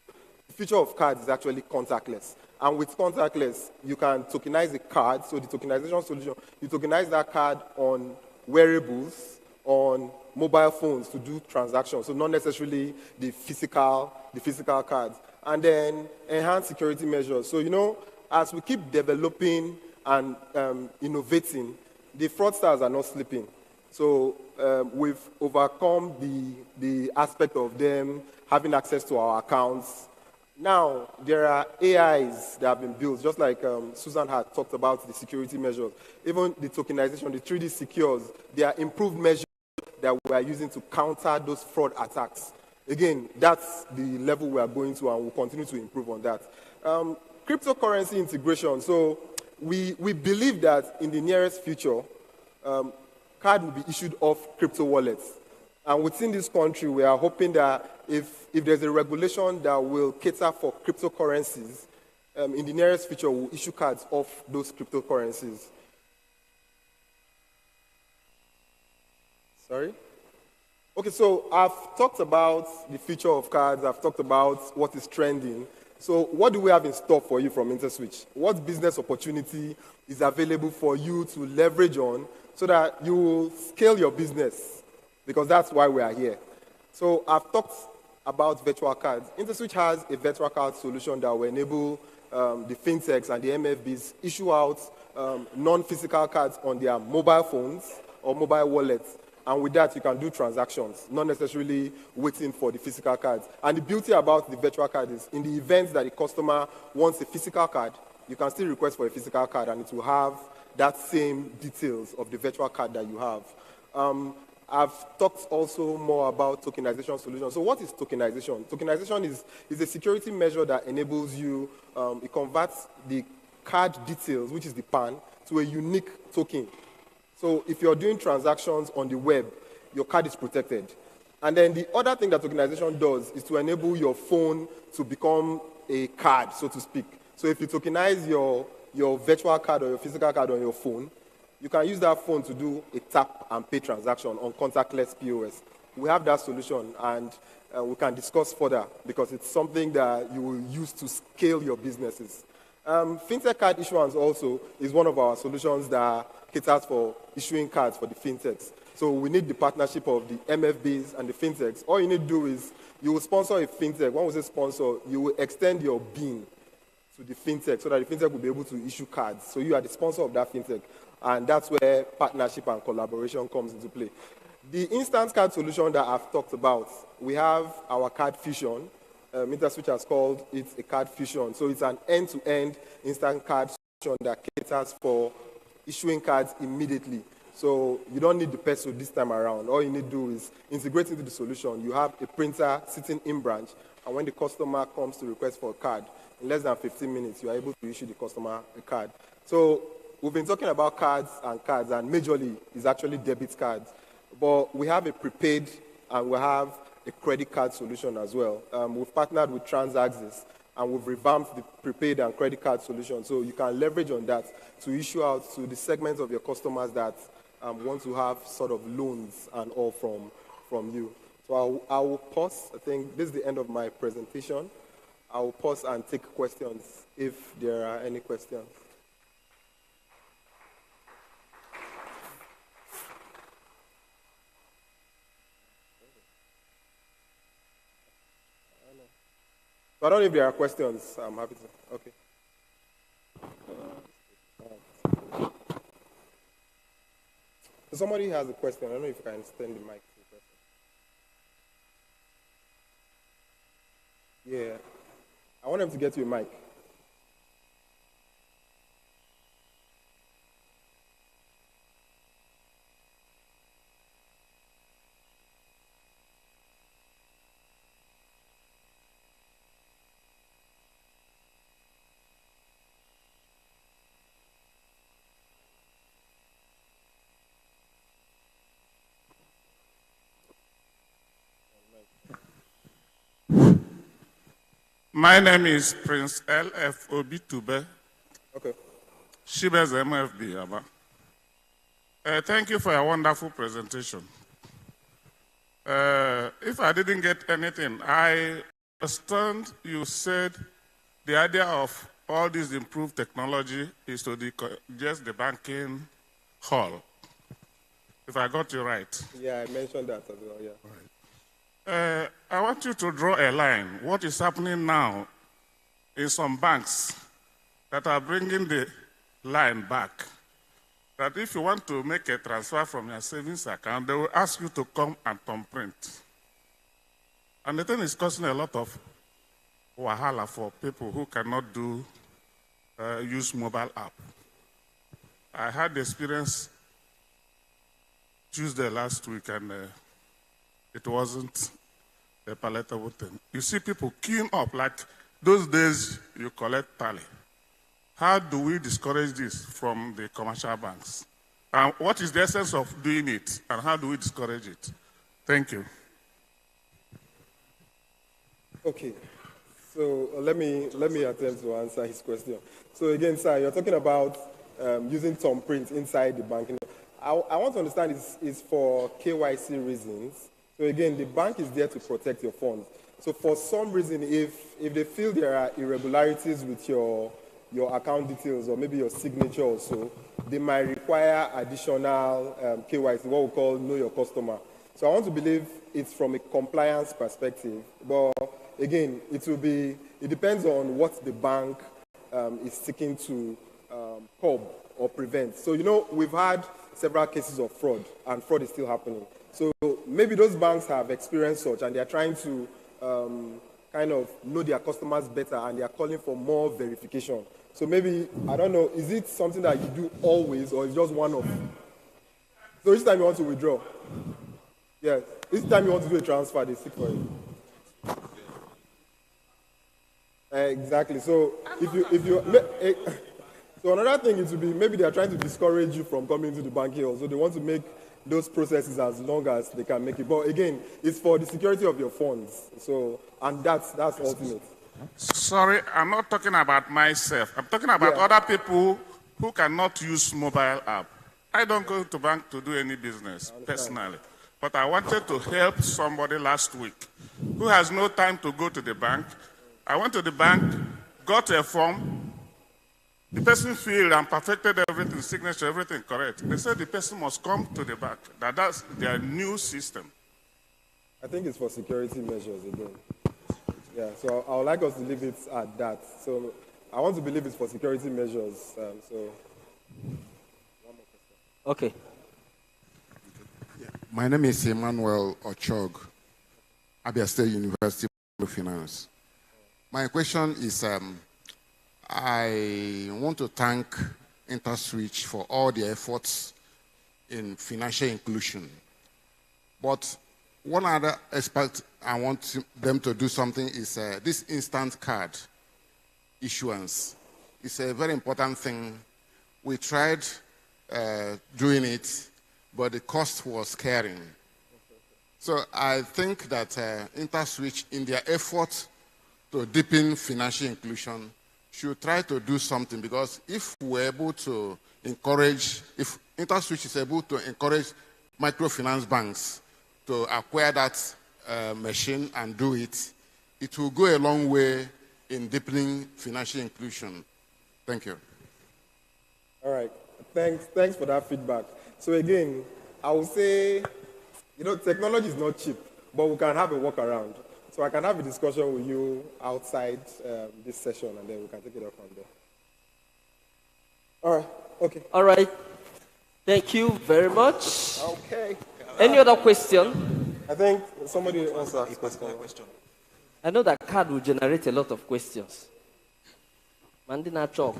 [SPEAKER 18] the future of cards is actually contactless. And with contactless, you can tokenize a card. So the tokenization solution, you tokenize that card on wearables, on mobile phones to do transactions. So not necessarily the physical cards. And then enhance security measures. So, as we keep developing and innovating, the fraudsters are not sleeping. So we've overcome the aspect of them having access to our accounts. Now, there are AIs that have been built, just like Susan had talked about the security measures. Even the tokenization, the 3D secures, they are improved measures that we are using to counter those fraud attacks. Again, that's the level we are going to, and we'll continue to improve on that. Cryptocurrency integration. So we believe that in the nearest future, card will be issued off crypto wallets. And within this country, we are hoping that if there's a regulation that will cater for cryptocurrencies, in the nearest future, we'll issue cards off those cryptocurrencies. Sorry? Okay, so I've talked about the future of cards. I've talked about what is trending. So what do we have in store for you from Interswitch? What business opportunity is available for you to leverage on so that you will scale your business? Because that's why we are here. So I've talked about virtual cards. Interswitch has a virtual card solution that will enable the fintechs and the MFBs issue out non-physical cards on their mobile phones or mobile wallets. And with that, you can do transactions, not necessarily waiting for the physical cards. And the beauty about the virtual card is in the event that the customer wants a physical card, you can still request for a physical card and it will have that same details of the virtual card that you have. I've talked also more about tokenization solutions. So what is tokenization? Tokenization is a security measure that enables you, it converts the card details, which is the PAN, to a unique token. So if you're doing transactions on the web, your card is protected. And then the other thing that tokenization does is to enable your phone to become a card, so to speak. So if you tokenize your virtual card or your physical card on your phone, you can use that phone to do a tap and pay transaction on contactless POS. We have that solution, and we can discuss further because it's something that you will use to scale your businesses. Fintech card issuance also is one of our solutions that caters for issuing cards for the fintechs. So we need the partnership of the MFBs and the fintechs. All you need to do is you will sponsor a fintech. When we say sponsor, you will extend your BIN to the fintech so that the fintech will be able to issue cards. So you are the sponsor of that fintech. And that's where partnership and collaboration comes into play. The instant card solution that I've talked about, we have our card fusion. Interswitch has called it a card fusion. So it's an end-to-end instant card solution that caters for issuing cards immediately. So you don't need the peso this time around. All you need to do is integrate into the solution. You have a printer sitting in branch, and when the customer comes to request for a card, in less than 15 minutes, you are able to issue the customer a card. So we've been talking about cards, and majorly is actually debit cards. But we have a prepaid, and we have a credit card solution as well. We've partnered with Transaxis, and we've revamped the prepaid and credit card solution. So you can leverage on that to issue out to the segments of your customers that want to have sort of loans and all from you. So I will pause. I think this is the end of my presentation. I will pause and take questions if there are any questions. So I don't know if there are questions. I'm happy to. Okay. So somebody has a question. I don't know if I can extend the mic to the person. Yeah. I want them to get you a mic.
[SPEAKER 19] My name is Prince L.F. Obitube.
[SPEAKER 18] Okay.
[SPEAKER 19] Shibes MFB. Thank you for a wonderful presentation. If I didn't get anything, I understand you said the idea of all this improved technology is to decongest the banking hall. If I got you right.
[SPEAKER 18] Yeah, I mentioned that as well, yeah.
[SPEAKER 19] Right. I want you to draw a line. What is happening now in some banks that are bringing the line back? that if you want to make a transfer from your savings account, they will ask you to come and thumbprint. And the thing is causing a lot of wahala for people who cannot use mobile app. I had the experience Tuesday last week, and it wasn't a palatable thing. You see people queuing up, like those days you collect tally. How do we discourage this from the commercial banks? And what is the essence of doing it, and how do we discourage it? Thank you.
[SPEAKER 18] Okay. So let me attempt to answer his question. So again, sir, you're talking about using thumbprint inside the banking. I want to understand is for KYC reasons. So again, the bank is there to protect your funds. So for some reason, if they feel there are irregularities with your account details or maybe your signature also, they might require additional KYC, what we call know your customer. So I want to believe it's from a compliance perspective, but again, it depends on what the bank is seeking to curb or prevent. So, we've had several cases of fraud, and fraud is still happening. So maybe those banks have experienced such, and they're trying to kind of know their customers better, and they're calling for more verification. So maybe, I don't know, is it something that you do always, or is just one-off? So each time you want to withdraw? Yes. Each time you want to do a transfer, they seek for it. Exactly. So so another thing is to be maybe they are trying to discourage you from coming to the bank here. So they want to make those processes as long as they can make it. But again, it's for the security of your funds. So and that's ultimate.
[SPEAKER 19] Sorry, I'm not talking about myself. I'm talking about other people who cannot use mobile app. I don't go to bank to do any business personally. But I wanted to help somebody last week who has no time to go to the bank. I went to the bank, got a form. The person filled and perfected everything, signature, everything correct. They said the person must come to the bank. That's their new system.
[SPEAKER 18] I think it's for security measures again. Yeah, so I would like us to leave it at that. So I want to believe it's for security measures.
[SPEAKER 1] Okay.
[SPEAKER 20] My name is Emmanuel Ochog, Abia State University of Finance. My question is, I want to thank Interswitch for all the efforts in financial inclusion. But one other aspect I want them to do something is this instant card issuance. It's a very important thing. We tried doing it, but the cost was carrying. So I think that Interswitch, in their effort to deepen financial inclusion, should try to do something, because if we're able to encourage, if Interswitch is able to encourage microfinance banks to acquire that machine and do it, it will go a long way in deepening financial inclusion. Thank you.
[SPEAKER 18] All right. Thanks for that feedback. So again, I would say, technology is not cheap, but we can have a workaround. So I can have a discussion with you outside this session, and then we can take it up from there. All right. Okay.
[SPEAKER 1] All right. Thank you very much.
[SPEAKER 18] Okay.
[SPEAKER 1] Any other question?
[SPEAKER 18] I think somebody else asked a question.
[SPEAKER 1] I know that card will generate a lot of questions. Mandina chalk.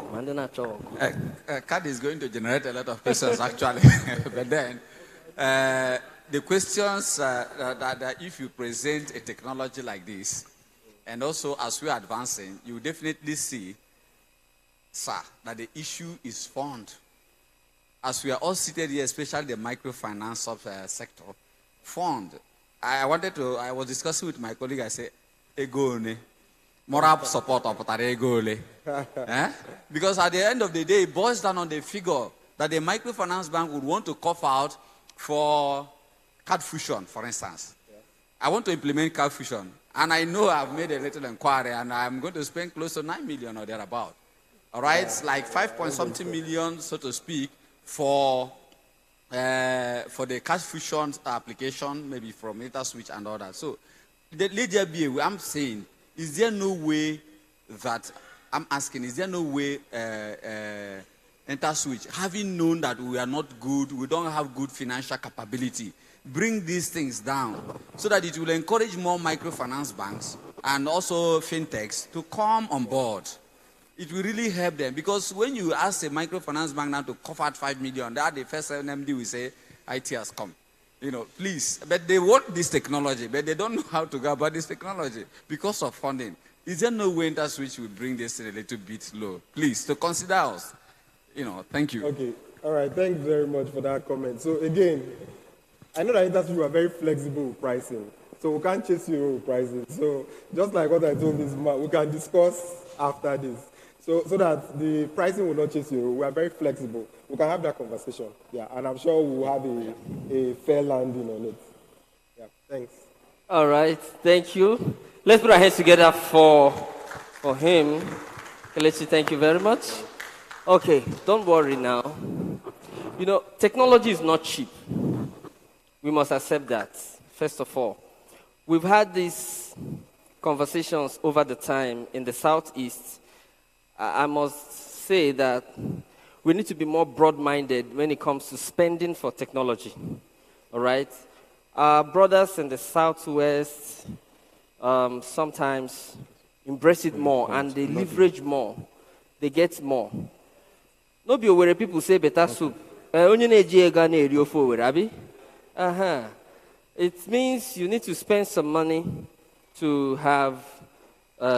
[SPEAKER 4] Card is going to generate a lot of questions, actually. But then, the questions that if you present a technology like this, and also as we're advancing, you definitely see, sir, that the issue is fund. As we are all seated here, especially the microfinance sector, fund. I was discussing with my colleague, I said, ego moral support of ego. Because at the end of the day, it boils down on the figure that the microfinance bank would want to cough out for card fusion, for instance. Yeah. I want to implement card fusion, and I know I've made a little inquiry, and I'm going to spend close to 9 million or thereabout. All right, it's like 5-point-something million, so to speak, for the cash fusion application, maybe from Interswitch and all that. So, let there be a way. I'm saying, is there no way that Interswitch, having known that we are not good, we don't have good financial capability, bring these things down so that it will encourage more microfinance banks and also fintechs to come on board. It will really help them, because when you ask a microfinance bank now to cover 5 million, that the first NMD will say, IT has come. Please. But they want this technology, but they don't know how to go about this technology because of funding. Is there no way Interswitch will bring this a little bit low? Please, to consider us. Thank you.
[SPEAKER 18] Okay. All right. Thanks very much for that comment. So again, I know that Interswitch are very flexible with pricing. So we can't chase you with pricing. So just like what I told this man, we can discuss after this. So that the pricing will not chase you. We are very flexible. We can have that conversation. Yeah. And I'm sure we'll have a fair landing on it. Yeah. Thanks.
[SPEAKER 1] All right. Thank you. Let's put our hands together for him. Kelechi, thank you very much. Okay, don't worry now. Technology is not cheap. We must accept that, first of all. We've had these conversations over the time in the Southeast. I must say that we need to be more broad-minded when it comes to spending for technology. All right? Our brothers in the Southwest sometimes embrace it more and they leverage more. They get more. No be where people say better soup. It means you need to spend some money to have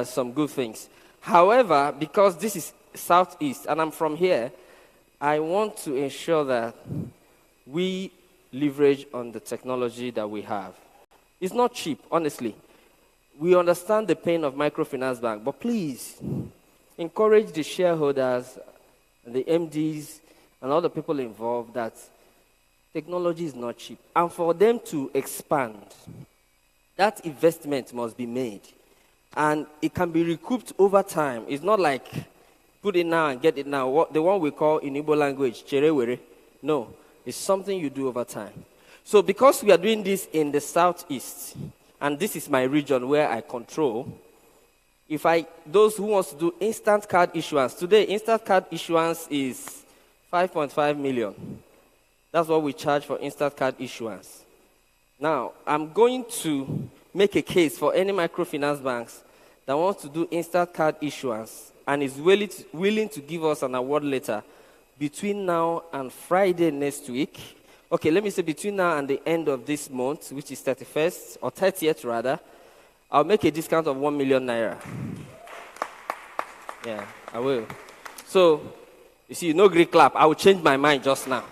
[SPEAKER 1] some good things. However, because this is Southeast and I'm from here, I want to ensure that we leverage on the technology that we have. It's not cheap, honestly. We understand the pain of microfinance bank, but please encourage the shareholders, the MDs, and all the people involved that technology is not cheap. And for them to expand, that investment must be made. And it can be recouped over time. It's not like put it now and get it now. The one we call in Igbo language, cherewere. No, it's something you do over time. So because we are doing this in the Southeast, and this is my region where I control, those who want to do instant card issuance, today instant card issuance is 5.5 million. That's what we charge for instant card issuance. Now, I'm going to make a case for any microfinance banks that wants to do instant card issuance and is willing to give us an award letter between now and Friday next week. Okay, let me say between now and the end of this month, which is 31st, or 30th rather, I'll make a discount of 1 million naira. Yeah, I will. So, you see, no Greek clap. I will change my mind just now.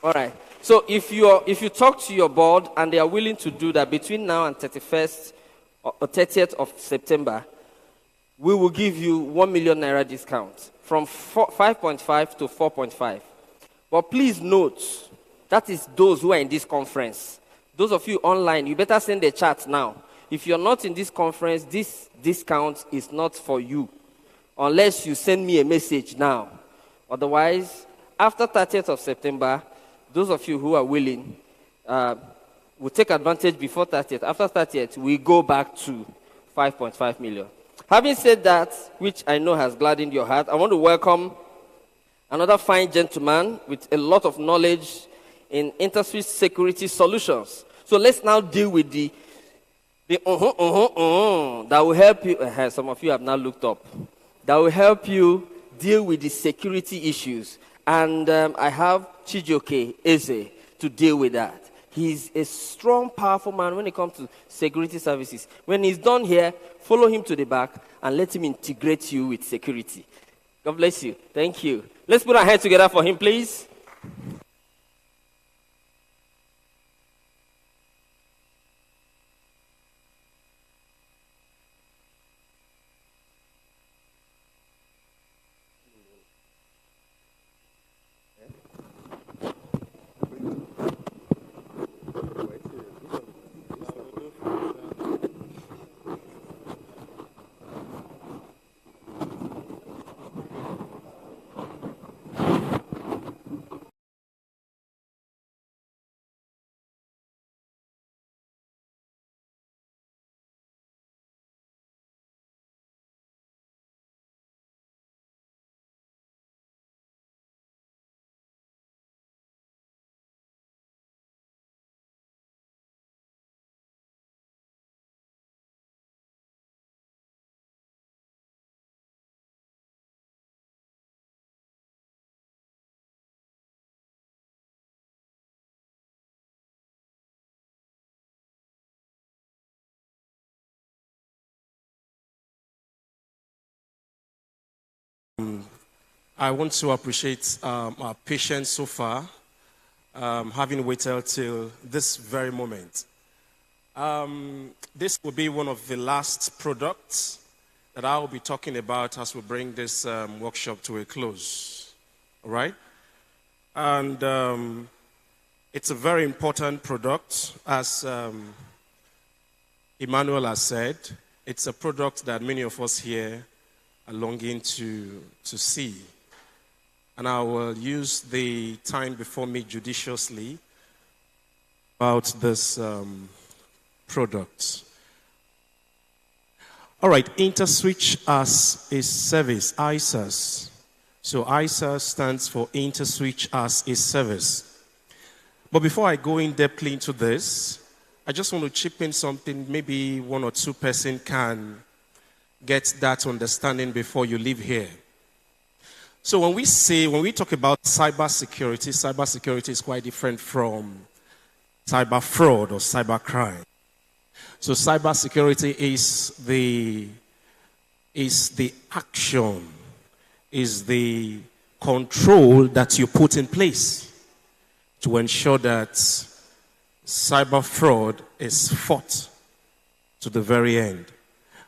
[SPEAKER 1] All right. So if you talk to your board and they are willing to do that between now and 31st or 30th of September, we will give you 1 million naira discount from 5.5 to 4.5. But please note, that is those who are in this conference. Those of you online, you better send a chat now. If you're not in this conference, this discount is not for you, unless you send me a message now. Otherwise, after 30th of September, those of you who are willing will take advantage before 30th. After 30th, we go back to 5.5 million. Having said that, which I know has gladdened your heart, I want to welcome another fine gentleman with a lot of knowledge in Interswitch security solutions. So let's now deal with the that will help you. Some of you have now looked up. That will help you deal with the security issues. And I have Chijioke Eze to deal with that. He's a strong, powerful man when it comes to security services. When he's done here, follow him to the back and let him integrate you with security. God bless you. Thank you. Let's put our hands together for him, please.
[SPEAKER 21] I want to appreciate our patience so far, having waited till this very moment. This will be one of the last products that I will be talking about as we bring this workshop to a close. All right? And it's a very important product, as Emmanuel has said. It's a product that many of us here are longing to see. And I will use the time before me judiciously about this product. All right, Interswitch as a Service, ISAS. So ISAS stands for Interswitch as a Service. But before I go in depthly into this, I just want to chip in something. Maybe one or two person can get that understanding before you leave here. So when we talk about cybersecurity is quite different from cyber fraud or cyber crime. So cybersecurity is the action, is the control that you put in place to ensure that cyber fraud is fought to the very end.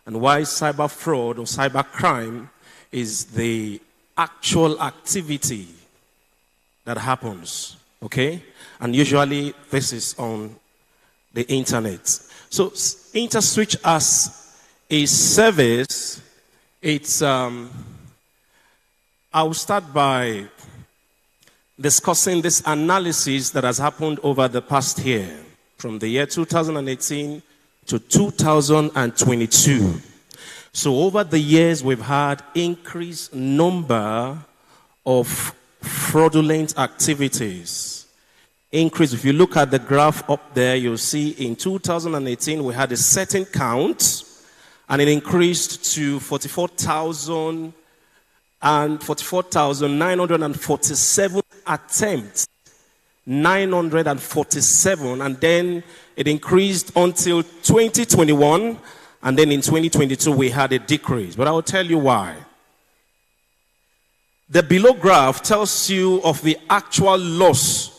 [SPEAKER 21] And why cyber fraud or cyber crime is the actual activity that happens, okay? And usually this is on the internet. So Interswitch as a service, it's I will start by discussing this analysis that has happened over the past year, from the year 2018 to 2022. So over the years, we've had increased number of fraudulent activities. Increase. If you look at the graph up there, you'll see in 2018 we had a certain count, and it increased to 44,947 attempts. 947, and then it increased until 2021, and then in 2022 we had a decrease. But I will tell you why. The below graph tells you of the actual loss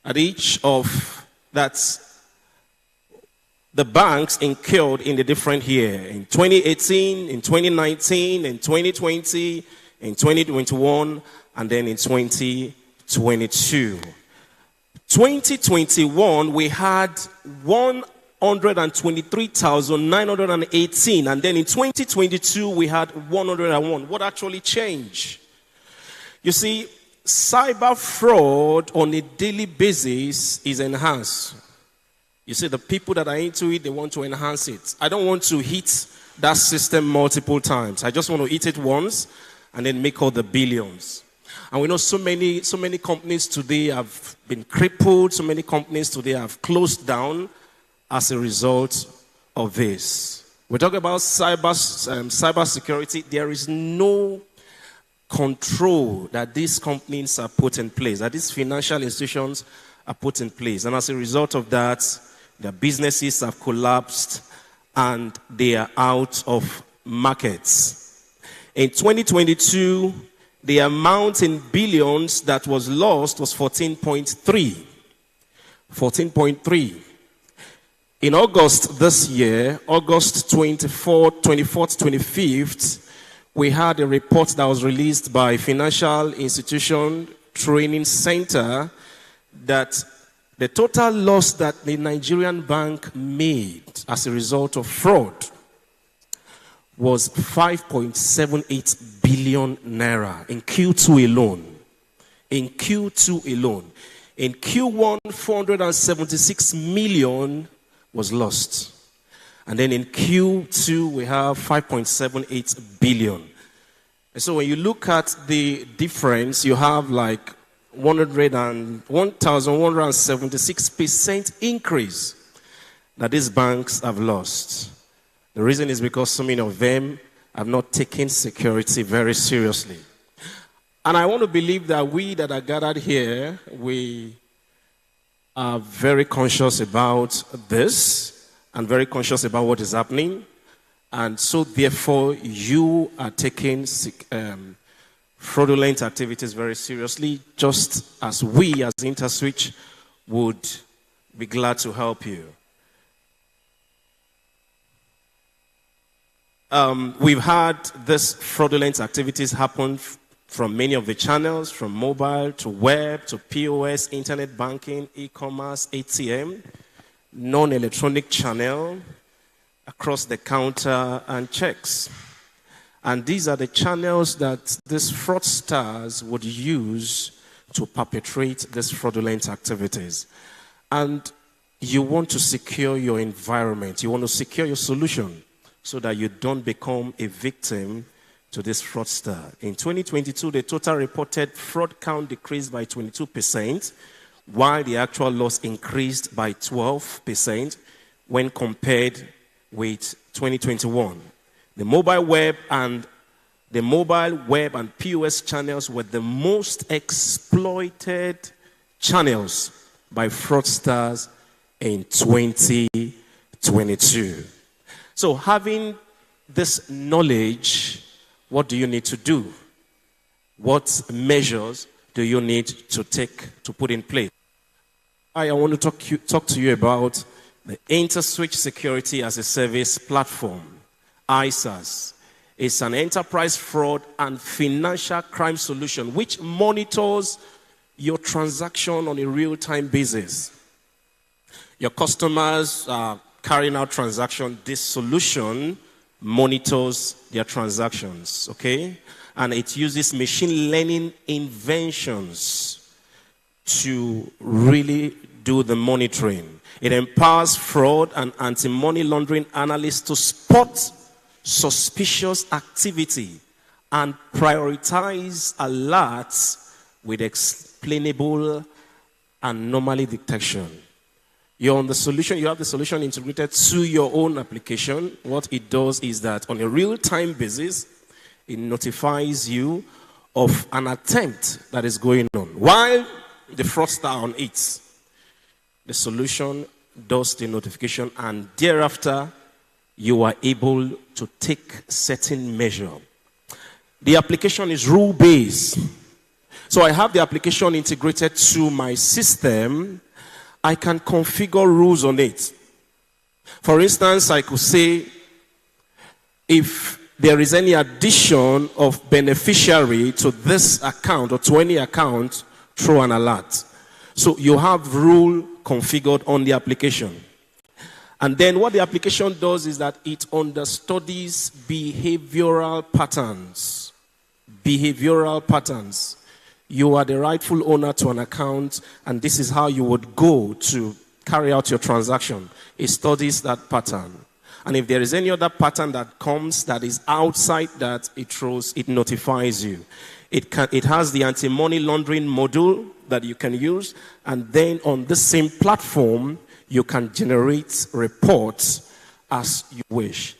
[SPEAKER 21] at each of the banks incurred in the different year. In 2018, in 2019, in 2020, in 2021, and then in 2022. 2021, we had 123,918, and then in 2022, we had 101. What actually changed? You see, cyber fraud on a daily basis is enhanced. You see, the people that are into it, they want to enhance it. I don't want to hit that system multiple times. I just want to hit it once and then make all the billions. And we know so many companies today have been crippled. So many companies today have closed down as a result of this. We're talking about cybersecurity. There is no control that these companies are put in place, that these financial institutions are put in place. And as a result of that, their businesses have collapsed and they are out of markets. In 2022, the amount in billions that was lost was 14.3. 14.3. In August this year, August 24th, 25th, we had a report that was released by Financial Institution Training Center that the total loss that the Nigerian bank made as a result of fraud was 5.78 billion naira in Q2 alone. In Q2 alone. In Q1, 476 million was lost. And then in Q2, we have 5.78 billion. And so when you look at the difference, you have like 1,176% increase that these banks have lost. The reason is because so many of them have not taken security very seriously. And I want to believe that we that are gathered here, we are very conscious about this and very conscious about what is happening. And so therefore, you are taking fraudulent activities very seriously, just as we as Interswitch would be glad to help you. We've had this fraudulent activities happen from many of the channels, from mobile to web to POS, internet banking, e-commerce, ATM, non-electronic channel, across the counter and checks. And these are the channels that these fraudsters would use to perpetrate these fraudulent activities. And you want to secure your environment. You want to secure your solution so that you don't become a victim to this fraudster. In 2022, the total reported fraud count decreased by 22%, while the actual loss increased by 12% when compared with 2021. The mobile web and POS channels were the most exploited channels by fraudsters in 2022. So having this knowledge, what do you need to do? What measures do you need to take to put in place? I want to talk to you about the Interswitch Security as a Service platform, ISAS. It's an enterprise fraud and financial crime solution which monitors your transaction on a real-time basis. Your customers are carrying out transactions. This solution monitors their transactions, okay? And it uses machine learning inventions to really do the monitoring. It empowers fraud and anti-money laundering analysts to spot suspicious activity and prioritize alerts with explainable anomaly detection. You have the solution integrated to your own application. What it does is that on a real-time basis, it notifies you of an attempt that is going on. While the fraudster on it, the solution does the notification, and thereafter, you are able to take certain measure. The application is rule-based. So I have the application integrated to my system. I can configure rules on it. For instance, I could say, if there is any addition of beneficiary to this account or to any account, throw an alert. So you have rule configured on the application. And then what the application does is that it understudies behavioral patterns. Behavioral patterns. You are the rightful owner to an account, and this is how you would go to carry out your transaction. It studies that pattern. And if there is any other pattern that comes that is outside that, it notifies you. It has the anti-money laundering module that you can use, and then on the same platform, you can generate reports as you wish.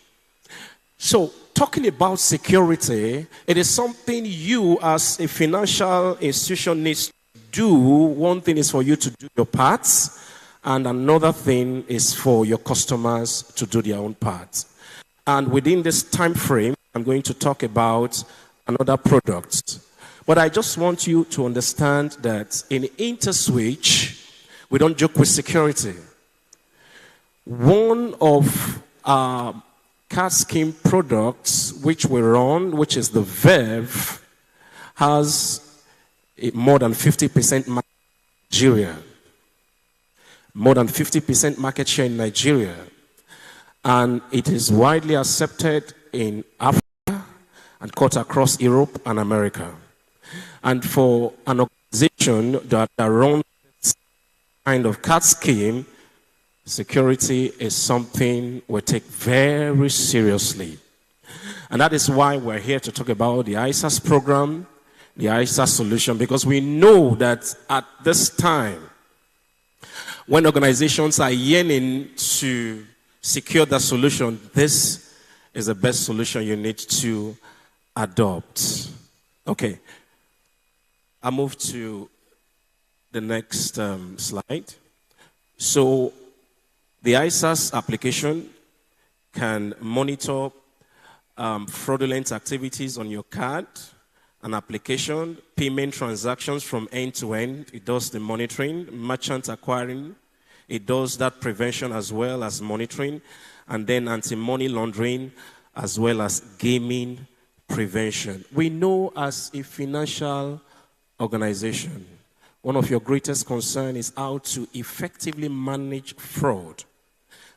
[SPEAKER 21] So, talking about security, it is something you as a financial institution needs to do. One thing is for you to do your parts, and another thing is for your customers to do their own parts. And within this time frame, I'm going to talk about another product. But I just want you to understand that in Interswitch, we don't joke with security. One of our card scheme products which we run, which is the Verve, has more than 50% market share in Nigeria. More than 50% market share in Nigeria. And it is widely accepted in Africa and cut across Europe and America. And for an organization that runs this kind of card scheme, security is something we take very seriously. And that is why we're here to talk about the ISAS program, the ISAS solution, because we know that at this time, when organizations are yearning to secure the solution, this is the best solution you need to adopt. Okay. I'll move to the next slide. So, the ISAS application can monitor fraudulent activities on your card an application, payment transactions from end to end. It does the monitoring, merchant acquiring. It does that prevention as well as monitoring, and then anti-money laundering as well as gaming prevention. We know as a financial organization, one of your greatest concerns is how to effectively manage fraud.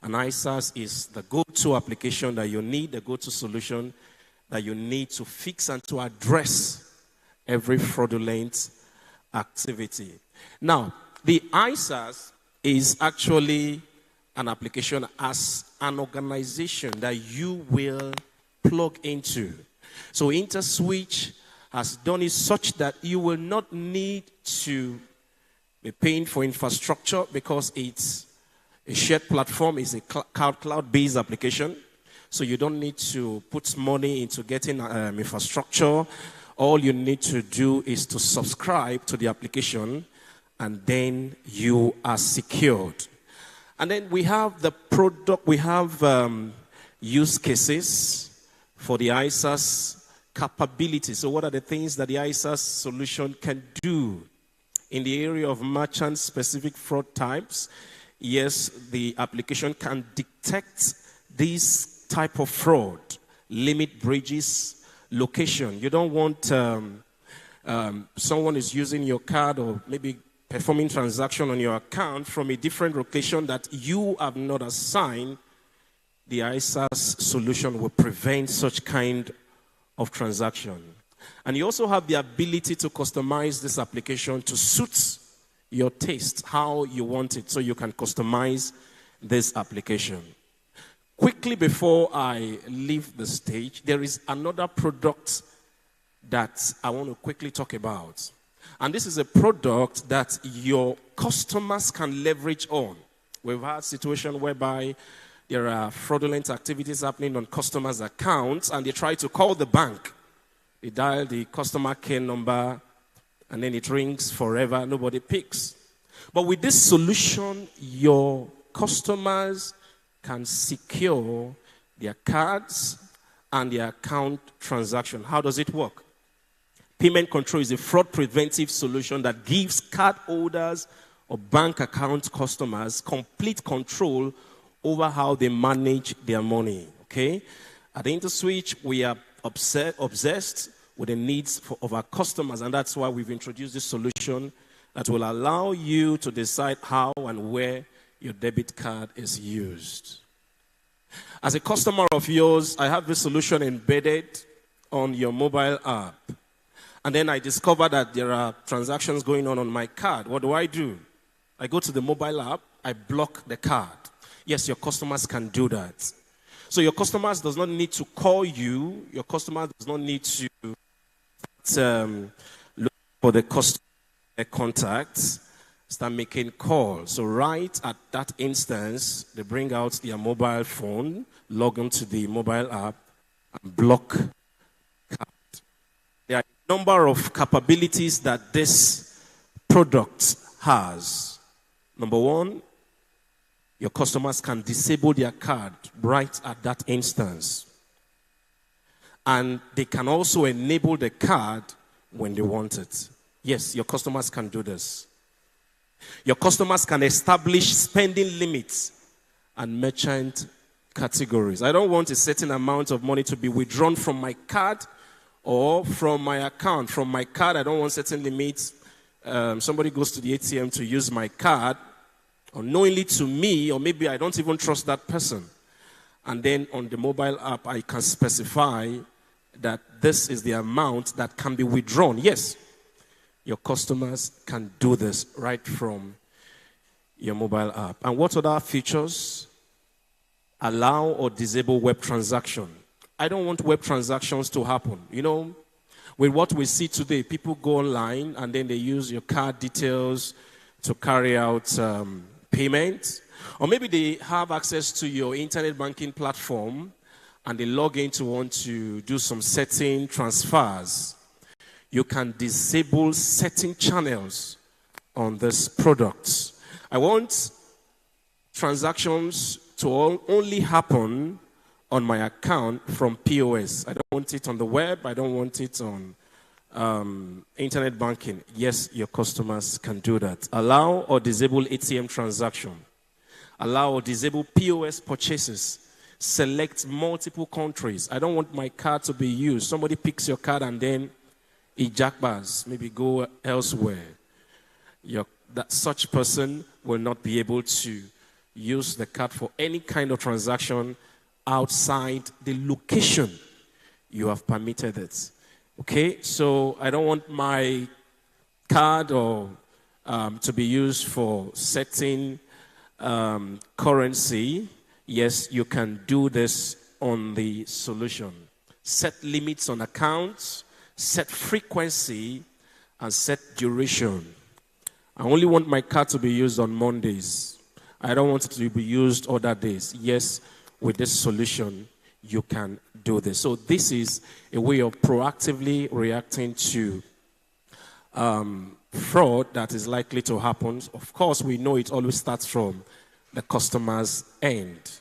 [SPEAKER 21] And ISAS is the go-to application that you need, the go-to solution that you need to fix and to address every fraudulent activity. Now, the ISAS is actually an application as an organization that you will plug into. So Interswitch has done it such that you will not need to be paying for infrastructure because it's a shared platform, is a cloud-based application. So you don't need to put money into getting infrastructure. All you need to do is to subscribe to the application, and then you are secured. And then we have the product, we have use cases for the ISAS capability. So what are the things that the ISAS solution can do? In the area of merchant-specific fraud types, yes, the application can detect this type of fraud, limit breaches, location. You don't want someone is using your card or maybe performing transaction on your account from a different location that you have not assigned. The ISAS solution will prevent such kind of transaction. And you also have the ability to customize this application to suit your taste, how you want it, so you can customize this application. Quickly before I leave the stage, there is another product that I want to quickly talk about. And this is a product that your customers can leverage on. We've had situations whereby there are fraudulent activities happening on customers' accounts, and they try to call the bank. They dial the customer care number, and then it rings forever, nobody picks. But with this solution, your customers can secure their cards and their account transaction. How does it work? Payment Control is a fraud preventive solution that gives card holders or bank account customers complete control over how they manage their money. Okay? At Interswitch, we are obsessed with the needs of our customers, and that's why we've introduced this solution that will allow you to decide how and where your debit card is used. As a customer of yours, I have this solution embedded on your mobile app. And then I discover that there are transactions going on my card. What do? I go to the mobile app, I block the card. Yes, your customers can do that. So your customers does not need to call you. Your customer does not need to look for the customer contacts, start making calls. So right at that instance, they bring out their mobile phone, log into the mobile app, and block card. There are a number of capabilities that this product has. Number one, your customers can disable their card right at that instance. And they can also enable the card when they want it. Yes, your customers can do this. Your customers can establish spending limits and merchant categories. I don't want a certain amount of money to be withdrawn from my card or from my account. From my card, I don't want certain limits. Somebody goes to the ATM to use my card, unknowingly to me, or maybe I don't even trust that person. And then on the mobile app, I can specify that this is the amount that can be withdrawn. Yes, your customers can do this right from your mobile app. And what other features allow or disable web transaction? I don't want web transactions to happen. You know, with what we see today, people go online and then they use your card details to carry out payments. Or maybe they have access to your internet banking platform and they log in to want to do some certain transfers. You can disable certain channels on this product. I want transactions to only happen on my account from POS. I don't want it on the web. I don't want it on internet banking, yes, your customers can do that. Allow or disable ATM transaction. Allow or disable POS purchases. Select multiple countries. I don't want my card to be used. Somebody picks your card and then it jackbars, maybe go elsewhere. That such person will not be able to use the card for any kind of transaction outside the location you have permitted it. Okay, so I don't want my card or to be used for setting currency. Yes, you can do this on the solution. Set limits on accounts, set frequency, and set duration. I only want my card to be used on Mondays. I don't want it to be used other days. Yes, with this solution, you can do this. So this is a way of proactively reacting to fraud that is likely to happen. Of course, we know it always starts from the customer's end.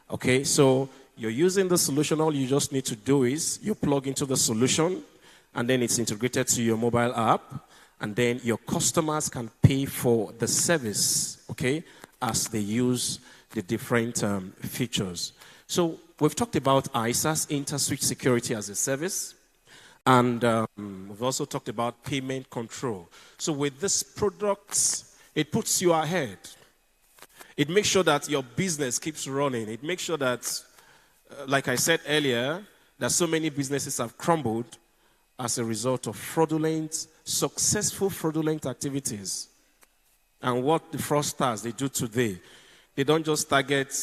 [SPEAKER 21] Okay, so you're using the solution. All you just need to do is you plug into the solution, and then it's integrated to your mobile app, and then your customers can pay for the service, okay, as they use the different features. So we've talked about ISAS, Interswitch Security as a Service, and we've also talked about payment control. So with these products, it puts you ahead. It makes sure that your business keeps running. It makes sure that, like I said earlier, that so many businesses have crumbled as a result of successful fraudulent activities. And what the fraudsters, they do today, they don't just target,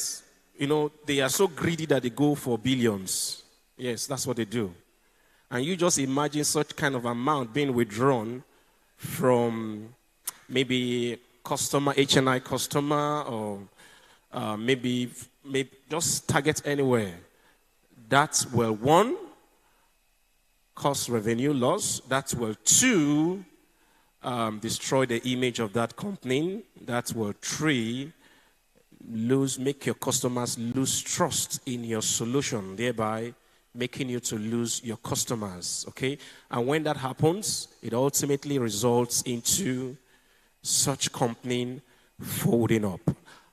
[SPEAKER 21] they are so greedy that they go for billions. Yes, that's what they do. And you just imagine such kind of amount being withdrawn from maybe customer, HNI customer, or maybe just target anywhere. That will, one, cause revenue loss. That will, two, destroy the image of that company. That will, three, make your customers lose trust in your solution, thereby making you to lose your customers, okay? And when that happens, it ultimately results into such company folding up.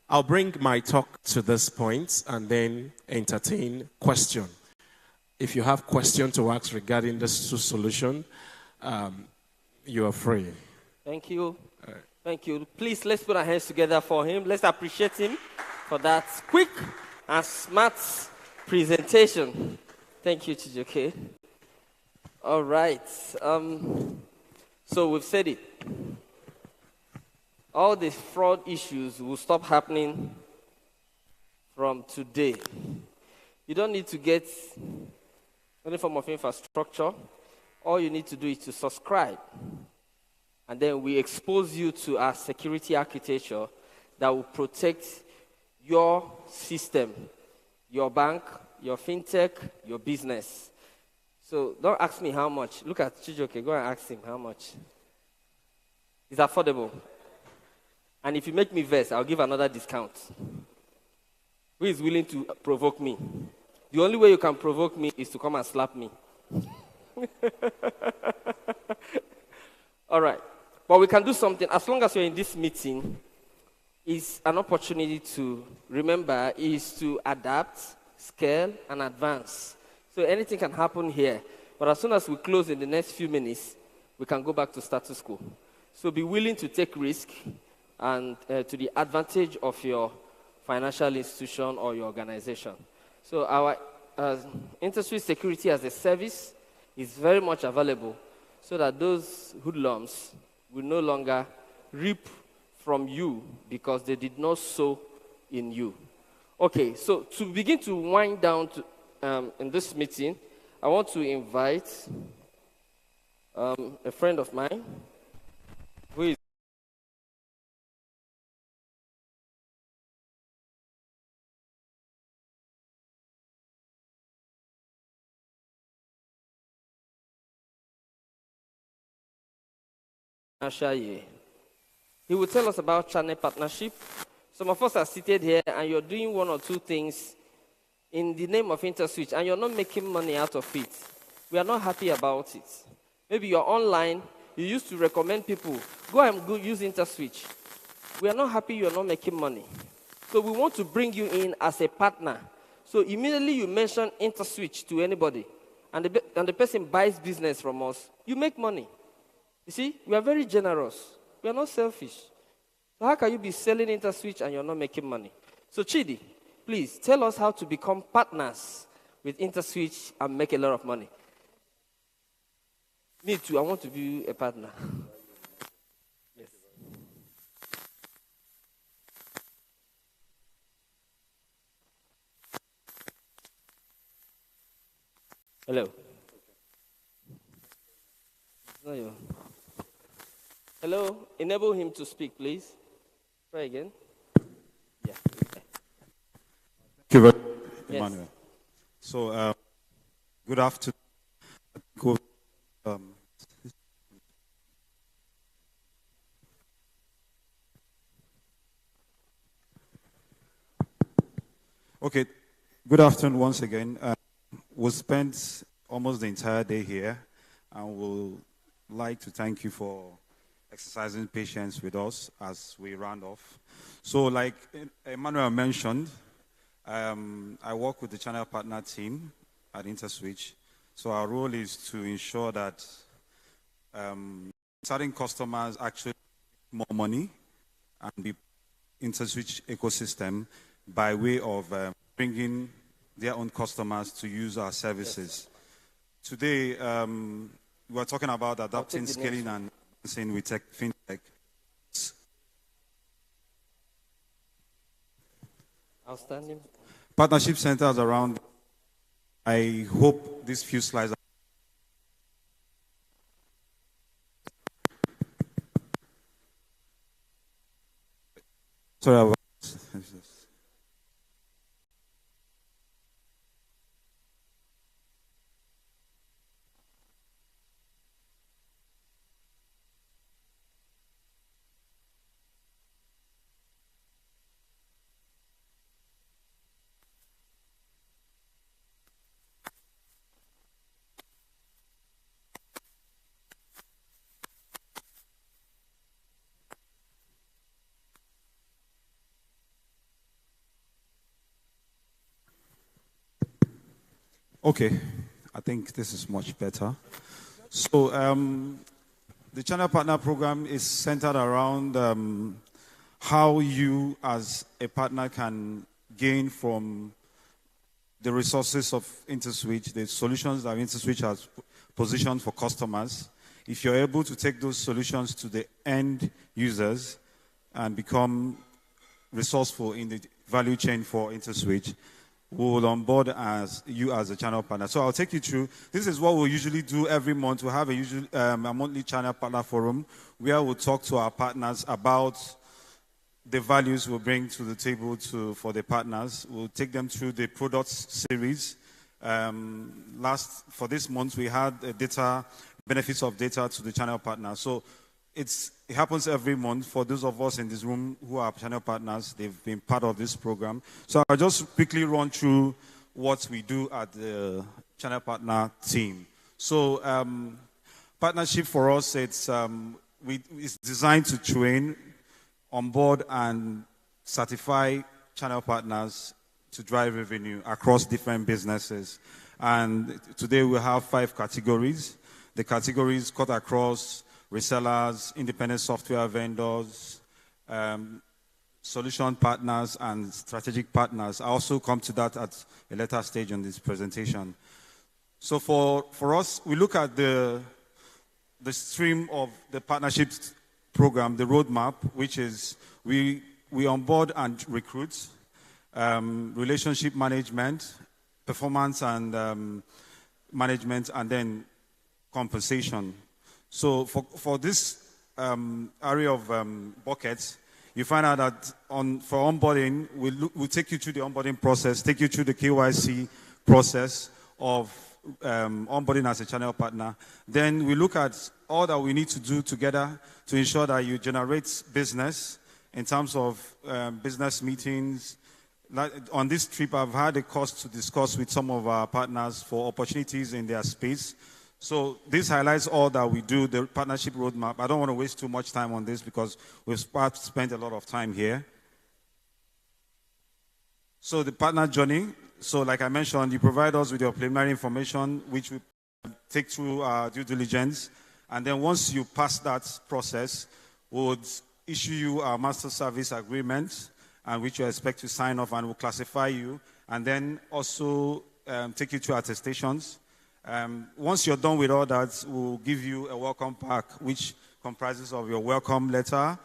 [SPEAKER 21] I'll bring my talk to this point and then entertain question. If you have question to ask regarding this solution, you are free.
[SPEAKER 1] Thank you. Thank you. Please, let's put our hands together for him. Let's appreciate him for that quick and smart presentation. Thank you, Chijoke. All right. So we've said it. All the fraud issues will stop happening from today. You don't need to get any form of infrastructure. All you need to do is to subscribe. And then we expose you to our security architecture that will protect your system, your bank, your fintech, your business. So don't ask me how much. Look at Chijoke. Go and ask him how much. It's affordable. And if you make me vex, I'll give another discount. Who is willing to provoke me? The only way you can provoke me is to come and slap me. All right. But we can do something. As long as you're in this meeting, it's an opportunity to remember is to adapt, scale, and advance. So anything can happen here. But as soon as we close in the next few minutes, we can go back to status quo. So be willing to take risk and to the advantage of your financial institution or your organization. So our Interswitch Security as a Service is very much available so that those hoodlums will no longer reap from you because they did not sow in you. Okay, so to begin to wind down in this meeting, I want to invite a friend of mine who is year. He will tell us about channel partnership. Some of us are seated here and you're doing one or two things in the name of Interswitch and you're not making money out of it. We are not happy about it. Maybe you're online, you used to recommend people, go and go use Interswitch. We are not happy you're not making money. So we want to bring you in as a partner. So immediately you mention Interswitch to anybody, and the person buys business from us, you make money. You see, we are very generous. We are not selfish. So how can you be selling Interswitch and you're not making money? So Chidi, please tell us how to become partners with Interswitch and make a lot of money. Me too, I want to be a partner. Yes. Hello. No, you. Hello, enable him to speak, please. Try again. Yeah.
[SPEAKER 2] Thank you very much,
[SPEAKER 1] Yes.
[SPEAKER 2] Emmanuel. So, good afternoon. Okay, good afternoon once again. We'll spend almost the entire day here, and we'll like to thank you for exercising patience with us as we round off. So, like Emmanuel mentioned, I work with the channel partner team at Interswitch. So our role is to ensure that certain customers actually make more money and be Interswitch ecosystem by way of bringing their own customers to use our services. Yes. Today, we are talking about adapting, scaling, and advancing with fintech.
[SPEAKER 1] Outstanding.
[SPEAKER 2] Partnership centers around. I hope these few slides are. Sorry about this. Okay, I think this is much better. So the channel partner program is centered around how you as a partner can gain from the resources of Interswitch, the solutions that Interswitch has positioned for customers. If you're able to take those solutions to the end users and become resourceful in the value chain for Interswitch, we will onboard as you as a channel partner. So I'll take you through. This is what we usually do every month. We have a monthly channel partner forum where we'll talk to our partners about the values we'll bring to the table for the partners. We'll take them through the products series. For this month, we had benefits of data to the channel partner. So it happens every month. For those of us in this room who are channel partners, they've been part of this program. So I'll just quickly run through what we do at the channel partner team. So partnership for us, it's designed to train, onboard, and certify channel partners to drive revenue across different businesses. And today we have 5 categories. The categories cut across resellers, independent software vendors, solution partners, and strategic partners. I also come to that at a later stage in this presentation. So for us, we look at the stream of the partnerships program, the roadmap, which is we onboard and recruit, relationship management, performance and management, and then compensation. So for this area of buckets, you find out that for onboarding, we'll take you through the onboarding process, take you through the KYC process of onboarding as a channel partner. Then we look at all that we need to do together to ensure that you generate business in terms of business meetings. Like on this trip, I've had a cause to discuss with some of our partners for opportunities in their space. So this highlights all that we do, the partnership roadmap. I don't want to waste too much time on this because we've spent a lot of time here. So the partner journey. So like I mentioned, you provide us with your preliminary information, which we take through our due diligence. And then once you pass that process, we would issue you our master service agreement, and which you expect to sign off, and we'll classify you, and then also take you to attestations. Once you're done with all that, we'll give you a welcome pack, which comprises of your welcome letter,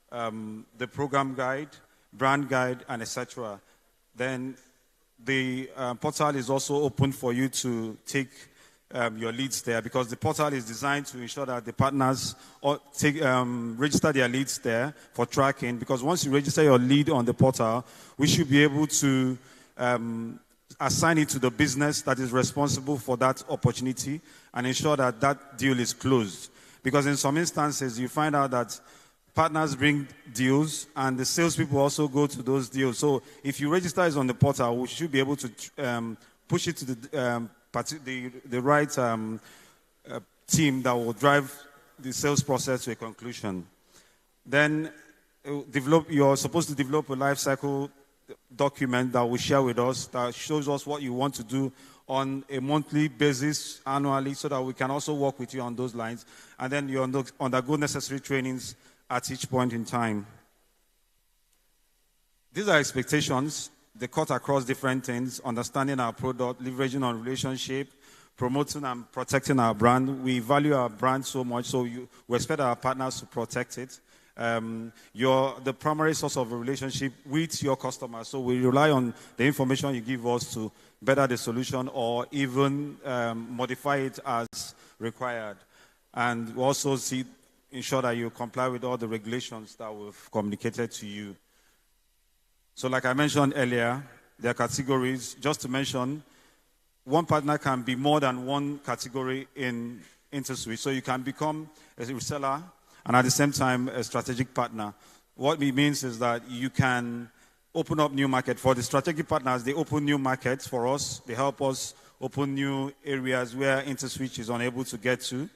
[SPEAKER 2] the program guide, brand guide, and etc. Then the portal is also open for you to take your leads there, because the portal is designed to ensure that the partners register their leads there for tracking, because once you register your lead on the portal, we should be able to assign it to the business that is responsible for that opportunity and ensure that that deal is closed. Because in some instances, you find out that partners bring deals and the salespeople also go to those deals. So if you register it on the portal, we should be able to push it to the right team that will drive the sales process to a conclusion. Then you're supposed to develop a life cycle document that we share with us that shows us what you want to do on a monthly basis, annually, so that we can also work with you on those lines. And then you undergo necessary trainings at each point in time. These are expectations. They cut across different things: understanding our product, leveraging on relationship, promoting and protecting our brand. We value our brand so much, so we expect our partners to protect it. You're the primary source of a relationship with your customers, so we rely on the information you give us to better the solution or even modify it as required. And we also ensure that you comply with all the regulations that we've communicated to you. So like I mentioned earlier, there are categories. Just to mention, one partner can be more than one category in Interswitch. So you can become a reseller and at the same time a strategic partner. What it means is that you can open up new markets. For the strategic partners, they open new markets for us. They help us open new areas where Interswitch is unable to get to.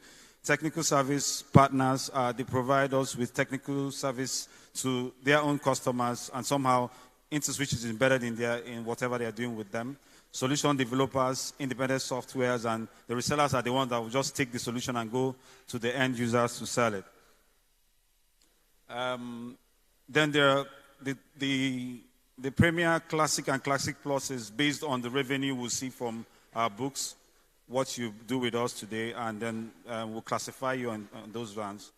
[SPEAKER 2] Technical service partners, they provide us with technical service to their own customers, and somehow Interswitch is embedded in whatever they are doing with them. Solution developers, independent softwares, and the resellers are the ones that will just take the solution and go to the end users to sell it. Then there are the Premier Classic and Classic Plus is based on the revenue we'll see from our books, what you do with us today, and then we'll classify you on those ones.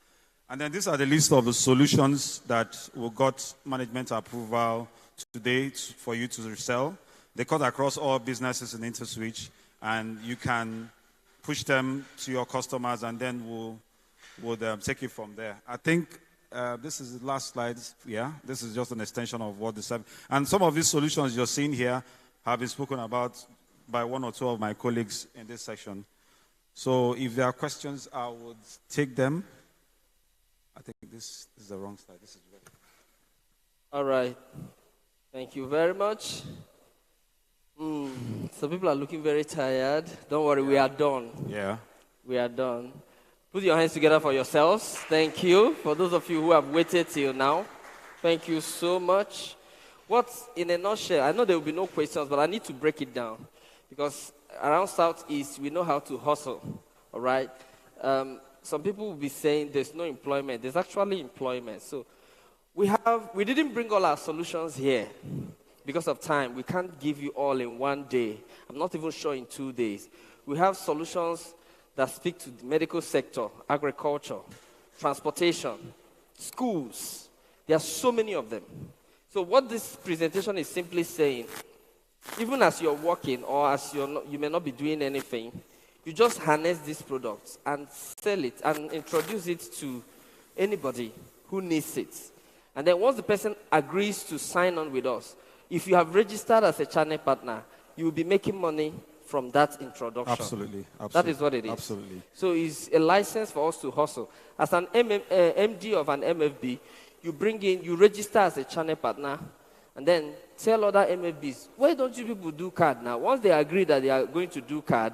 [SPEAKER 2] And then these are the list of the solutions that we got management approval today for you to resell. They cut across all businesses in Interswitch, and you can push them to your customers, and then we'll take it from there. I think this is the last slide. Yeah, this is just an extension of what the service. And some of these solutions you're seeing here have been spoken about by one or two of my colleagues in this section. So if there are questions, I would take them. I think this is the wrong slide. This is ready.
[SPEAKER 1] All right. Thank you very much. Some people are looking very tired. Don't worry, we are done.
[SPEAKER 2] Yeah.
[SPEAKER 1] We are done. Put your hands together for yourselves. Thank you. For those of you who have waited till now, thank you so much. What's in a nutshell? I know there will be no questions, but I need to break it down. Because around Southeast, we know how to hustle, all right? Some people will be saying there's no employment. There's actually employment. So we didn't bring all our solutions here. Because of time, we can't give you all in one day. I'm not even sure in 2 days. We have solutions that speak to the medical sector, agriculture, transportation, schools. There are so many of them. So what this presentation is simply saying, even as you're working or as you may not be doing anything, you just harness these products and sell it and introduce it to anybody who needs it. And then once the person agrees to sign on with us, if you have registered as a channel partner, you will be making money from that introduction.
[SPEAKER 2] Absolutely.
[SPEAKER 1] That is what it is.
[SPEAKER 2] Absolutely.
[SPEAKER 1] So it's a license for us to hustle. As an MD of an MFB, you register as a channel partner, and then tell other MFBs, why don't you people do card now? Once they agree that they are going to do card,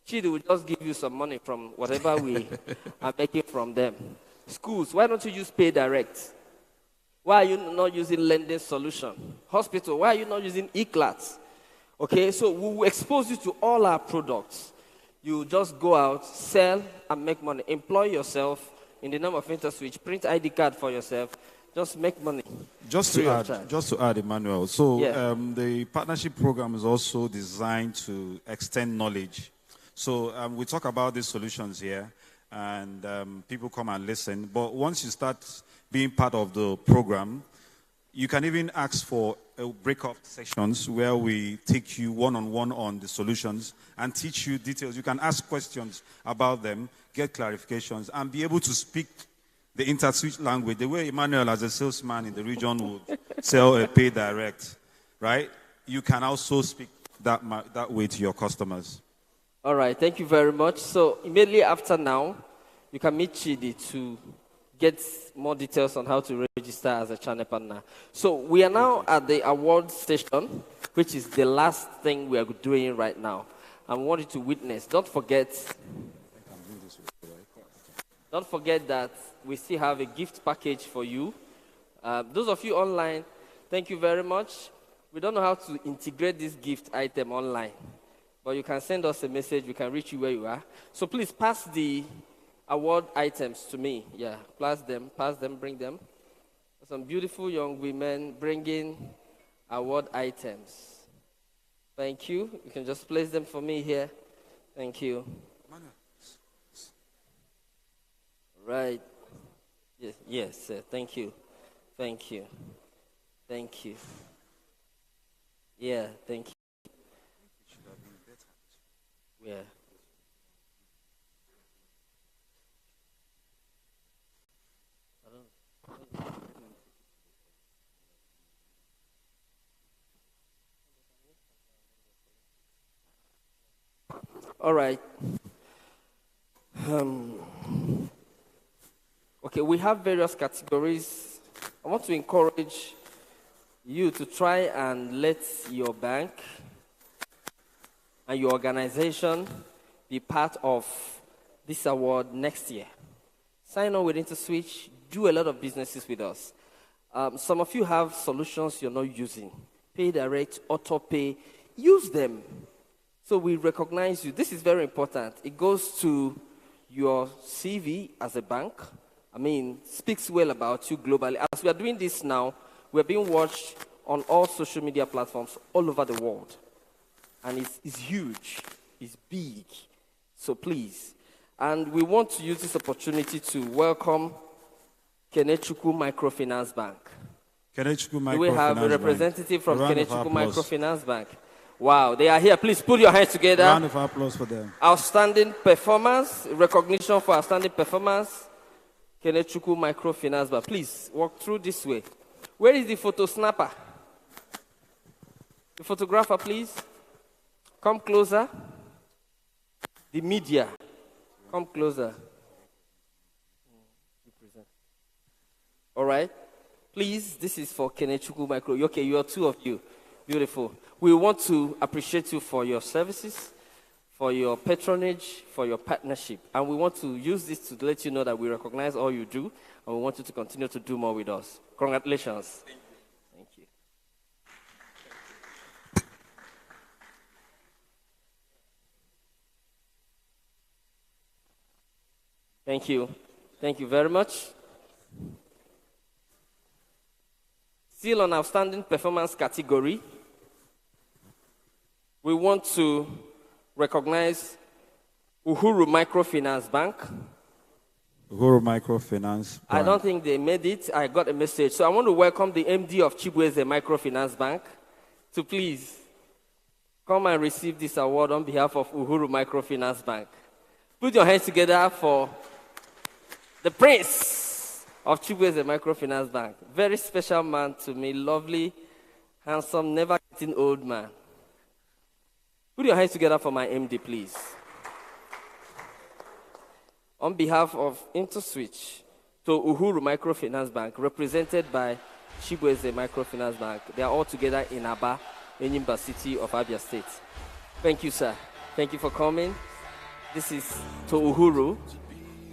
[SPEAKER 1] Chidi will just give you some money from whatever we are making from them. Schools, why don't you use Pay Direct? Why are you not using lending solution? Hospital, why are you not using eClats? Okay, so we will expose you to all our products. You just go out, sell, and make money. Employ yourself in the name of Interswitch. Print ID card for yourself. Just make money.
[SPEAKER 2] Just to add, Emmanuel. So the partnership program is also designed to extend knowledge. So we talk about these solutions here, and people come and listen. But once you start being part of the program, you can even ask for breakout sessions where we take you one-on-one on the solutions and teach you details. You can ask questions about them, get clarifications, and be able to speak the Interswitch language, the way Emmanuel, as a salesman in the region, would sell a Pay Direct, right? You can also speak that way to your customers.
[SPEAKER 1] All right, thank you very much. So immediately after now, you can meet Chidi to get more details on how to register as a channel partner. So we are now at the award station, which is the last thing we are doing right now. I want you to witness. Don't forget that we still have a gift package for you. Those of you online, thank you very much. We don't know how to integrate this gift item online, but you can send us a message. We can reach you where you are. So please pass the award items to me. Yeah, pass them, bring them. Some beautiful young women bringing award items. Thank you. You can just place them for me here. Thank you. Right. Yes, sir. Thank you. Thank you. Thank you. Yeah, thank you. Yeah. All right. Okay, we have various categories. I want to encourage you to try and let your bank and your organization be part of this award next year. Sign on with Interswitch. Do a lot of businesses with us. Some of you have solutions you're not using. Pay Direct, Auto Pay. Use them. So we recognize you. This is very important. It goes to your CV as a bank. I mean, speaks well about you globally. As we are doing this now, we're being watched on all social media platforms all over the world. And it's huge. It's big. So please. And we want to use this opportunity to welcome Kenechukwu Microfinance Bank.
[SPEAKER 2] Kenechukwu Microfinance Bank.
[SPEAKER 1] Do we have a representative from Kenechukwu Microfinance Bank? Wow, they are here. Please put your hands together.
[SPEAKER 2] Round of applause for them.
[SPEAKER 1] Outstanding performance, recognition for outstanding performance. Kenechukwu Microfinance Bank. Please walk through this way. Where is the photo snapper? The photographer, please. Come closer. The media. Come closer. All right. Please, this is for Kenechukwu Micro. Okay, you are two of you. Beautiful. We want to appreciate you for your services, for your patronage, for your partnership. And we want to use this to let you know that we recognize all you do, and we want you to continue to do more with us. Congratulations. Thank you. Thank you. Thank you very much. Still on outstanding performance category, we want to recognize Uhuru Microfinance Bank.
[SPEAKER 2] Uhuru Microfinance Bank.
[SPEAKER 1] I don't think they made it. I got a message. So I want to welcome the MD of Chibueze Microfinance Bank to please come and receive this award on behalf of Uhuru Microfinance Bank. Put your hands together for the Prince of Chibueze Microfinance Bank. Very special man to me. Lovely, handsome, never getting old man. Put your hands together for my MD, please. On behalf of Interswitch to Uhuru Microfinance Bank, represented by Chibueze Microfinance Bank. They are all together in Aba, Enyimba City of Abia State. Thank you, sir. Thank you for coming. This is to Uhuru,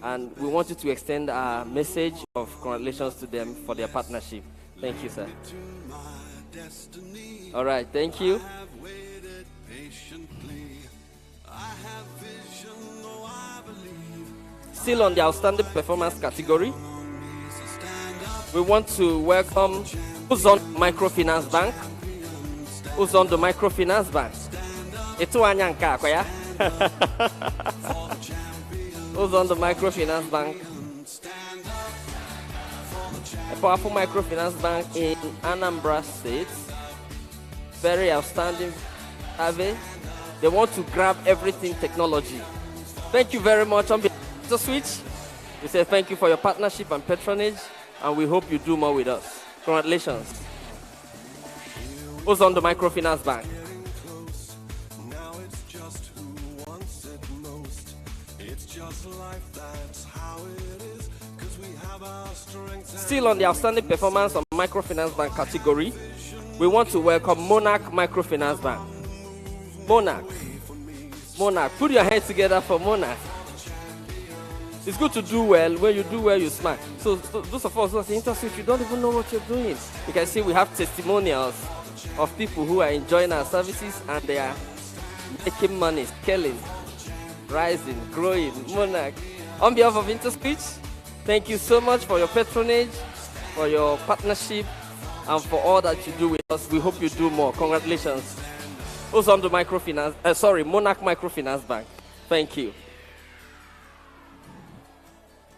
[SPEAKER 1] and we want you to extend a message of congratulations to them for their partnership. Thank you, sir. All right, thank you. Still on the outstanding performance category, we want to welcome Uzon Microfinance Bank. Uzon the Microfinance Bank. Uzon the Microfinance Bank. A powerful microfinance bank in Anambra State. Very outstanding survey. They want to grab everything technology. Thank you very much on behalf of Interswitch. We say thank you for your partnership and patronage, and we hope you do more with us. Congratulations. Who's on the microfinance bank? Still on the outstanding performance of microfinance bank category, we want to welcome Monarch Microfinance Bank. Monarch. Put your hands together for Monarch. It's good to do well. When you do well, you smile. So those of us who are in Interswitch, you don't even know what you're doing. You can see we have testimonials of people who are enjoying our services and they are making money, scaling, rising, growing. Monarch. On behalf of Interswitch, thank you so much for your patronage, for your partnership, and for all that you do with us. We hope you do more. Congratulations. Who's on the microfinance? Monarch Microfinance Bank. Thank you.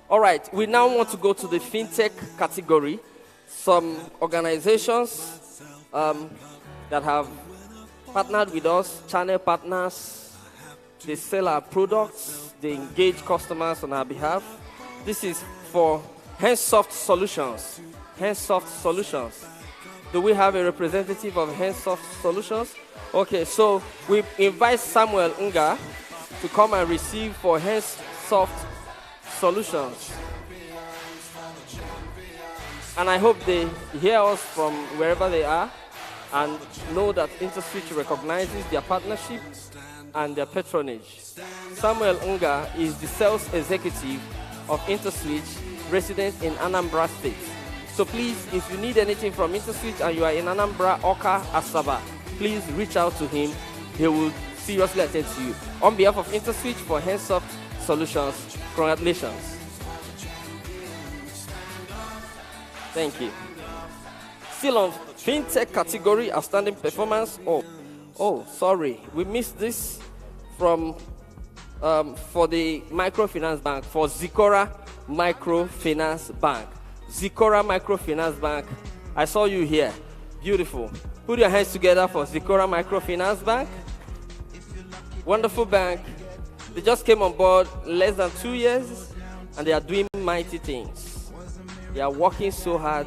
[SPEAKER 1] All right, we now want to go to the fintech category. Some organizations that have partnered with us, channel partners, they sell our products, they engage customers on our behalf. This is for Handsoft Solutions. Handsoft Solutions. Do we have a representative of Handsoft Solutions? Okay, so we invite Samuel Nga to come and receive for Handsoft Solutions. And I hope they hear us from wherever they are and know that Interswitch recognizes their partnership and their patronage. Samuel Nga is the sales executive of Interswitch, resident in Anambra State. So please, if you need anything from Interswitch and you are in Anambra, Oka, Asaba, please reach out to him. He will seriously attend to you. On behalf of Interswitch for Handsoft Solutions, congratulations. Thank you. Still on fintech category, outstanding performance. Sorry, we missed this from for the microfinance bank, for Zikora Microfinance Bank. Zikora Microfinance Bank. I saw you here. Beautiful. Put your hands together for Zikora Microfinance Bank. Wonderful bank. They just came on board less than 2 years, and they are doing mighty things. They are working so hard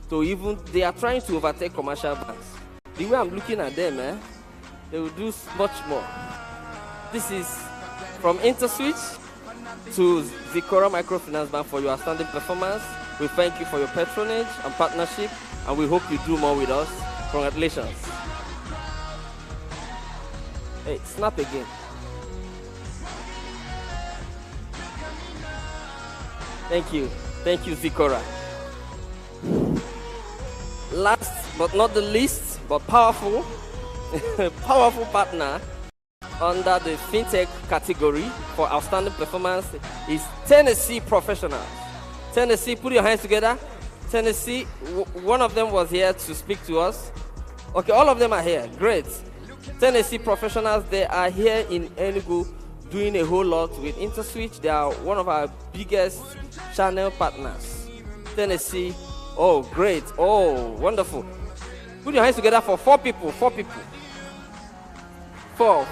[SPEAKER 1] they are trying to overtake commercial banks. The way I'm looking at them, they will do much more. This is from Interswitch to Zikora Microfinance Bank for your outstanding performance. We thank you for your patronage and partnership, and we hope you do more with us. Congratulations. Hey, snap again. Thank you, Zikora. Last but not the least, but powerful, powerful partner under the fintech category for outstanding performance is Tennessee Professionals. Tennessee, put your hands together. Tennessee, one of them was here to speak to us. Okay, all of them are here. Great. Tennessee Professionals, they are here in Enugu doing a whole lot with Interswitch. They are one of our biggest channel partners. Tennessee, oh, great. Oh, wonderful. Put your hands together for 4 people. 4 people. 4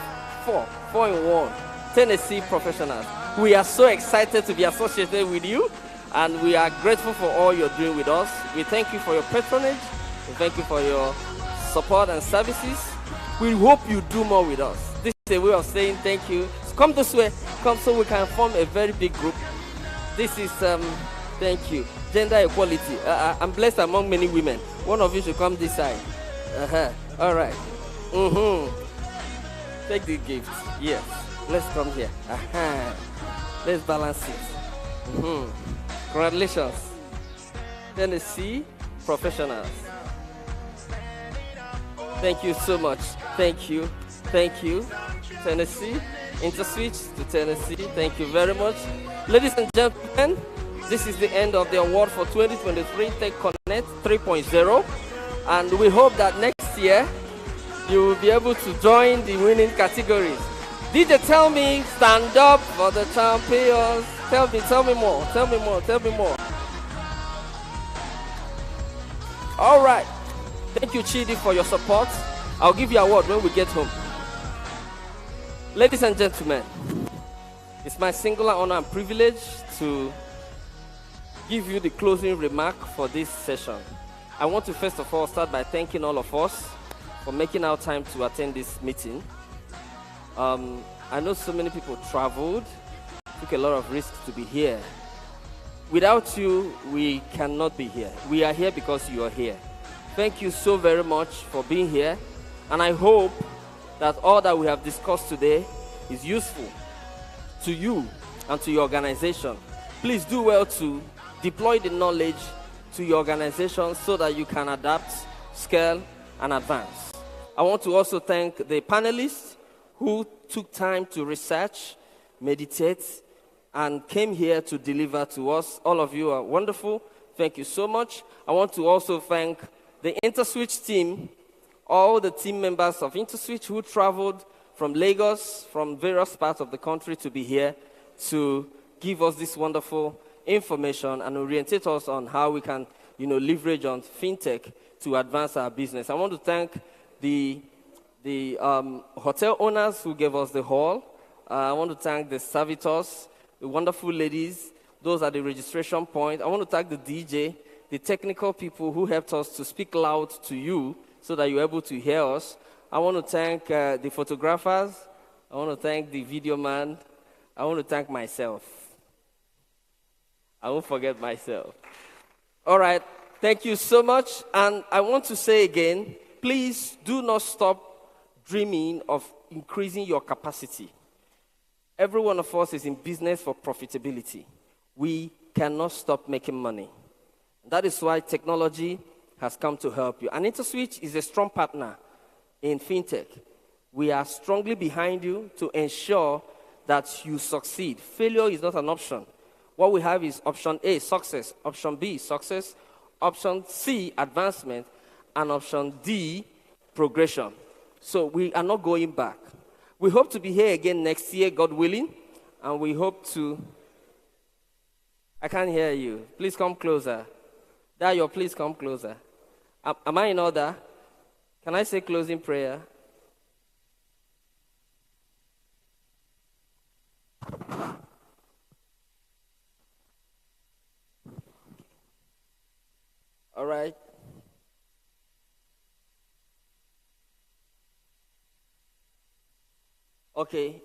[SPEAKER 1] in 1. Tennessee Professionals. We are so excited to be associated with you, and we are grateful for all you're doing with us. We thank you for your patronage. We thank you for your support and services. We hope you do more with us. This is a way of saying thank you. So come this way. Come so we can form a very big group. This is, thank you. Gender equality. I'm blessed among many women. One of you should come this side. All right. Take the gift. Yes. Let's come here. Aha. Let's balance it. Congratulations. Tennessee professionals. Thank you so much. Thank you. Thank you. Tennessee. Interswitch to Tennessee. Thank you very much. Ladies and gentlemen, this is the end of the award for 2023 TechConnect 3.0. And we hope that next year you will be able to join the winning categories. DJ, tell me, stand up for the champions. Tell me more. All right. Thank you, Chidi, for your support. I'll give you an award when we get home. Ladies and gentlemen, it's my singular honor and privilege to give you the closing remark for this session. I want to first of all start by thanking all of us for making our time to attend this meeting. I know so many people traveled, took a lot of risks to be here. Without you, we cannot be here. We are here because you are here. Thank you so very much for being here, and I hope that all that we have discussed today is useful to you and to your organization. Please do well to deploy the knowledge to your organization so that you can adapt, scale, and advance. I want to also thank the panelists who took time to research, meditate, and came here to deliver to us. All of you are wonderful. Thank you so much. I want to also thank the Interswitch team, all the team members of Interswitch who traveled from Lagos, from various parts of the country to be here to give us this wonderful information and orientate us on how we can, leverage on fintech to advance our business. I want to thank the hotel owners who gave us the hall. I want to thank the servitors, the wonderful ladies, those at the registration point. I want to thank the DJ, the technical people who helped us to speak loud to you so that you're able to hear us. I want to thank the photographers. I want to thank the video man. I want to thank myself. I won't forget myself. All right. Thank you so much. And I want to say again, please do not stop dreaming of increasing your capacity. Every one of us is in business for profitability. We cannot stop making money. That is why technology has come to help you. And Interswitch is a strong partner in fintech. We are strongly behind you to ensure that you succeed. Failure is not an option. What we have is option A, success, option B, success, option C, advancement, and option D, progression. So we are not going back. We hope to be here again next year, God willing, and we hope to... I can't hear you. Please come closer. Dayo, please come closer. Am I in order? Can I say closing prayer? All right. Okay.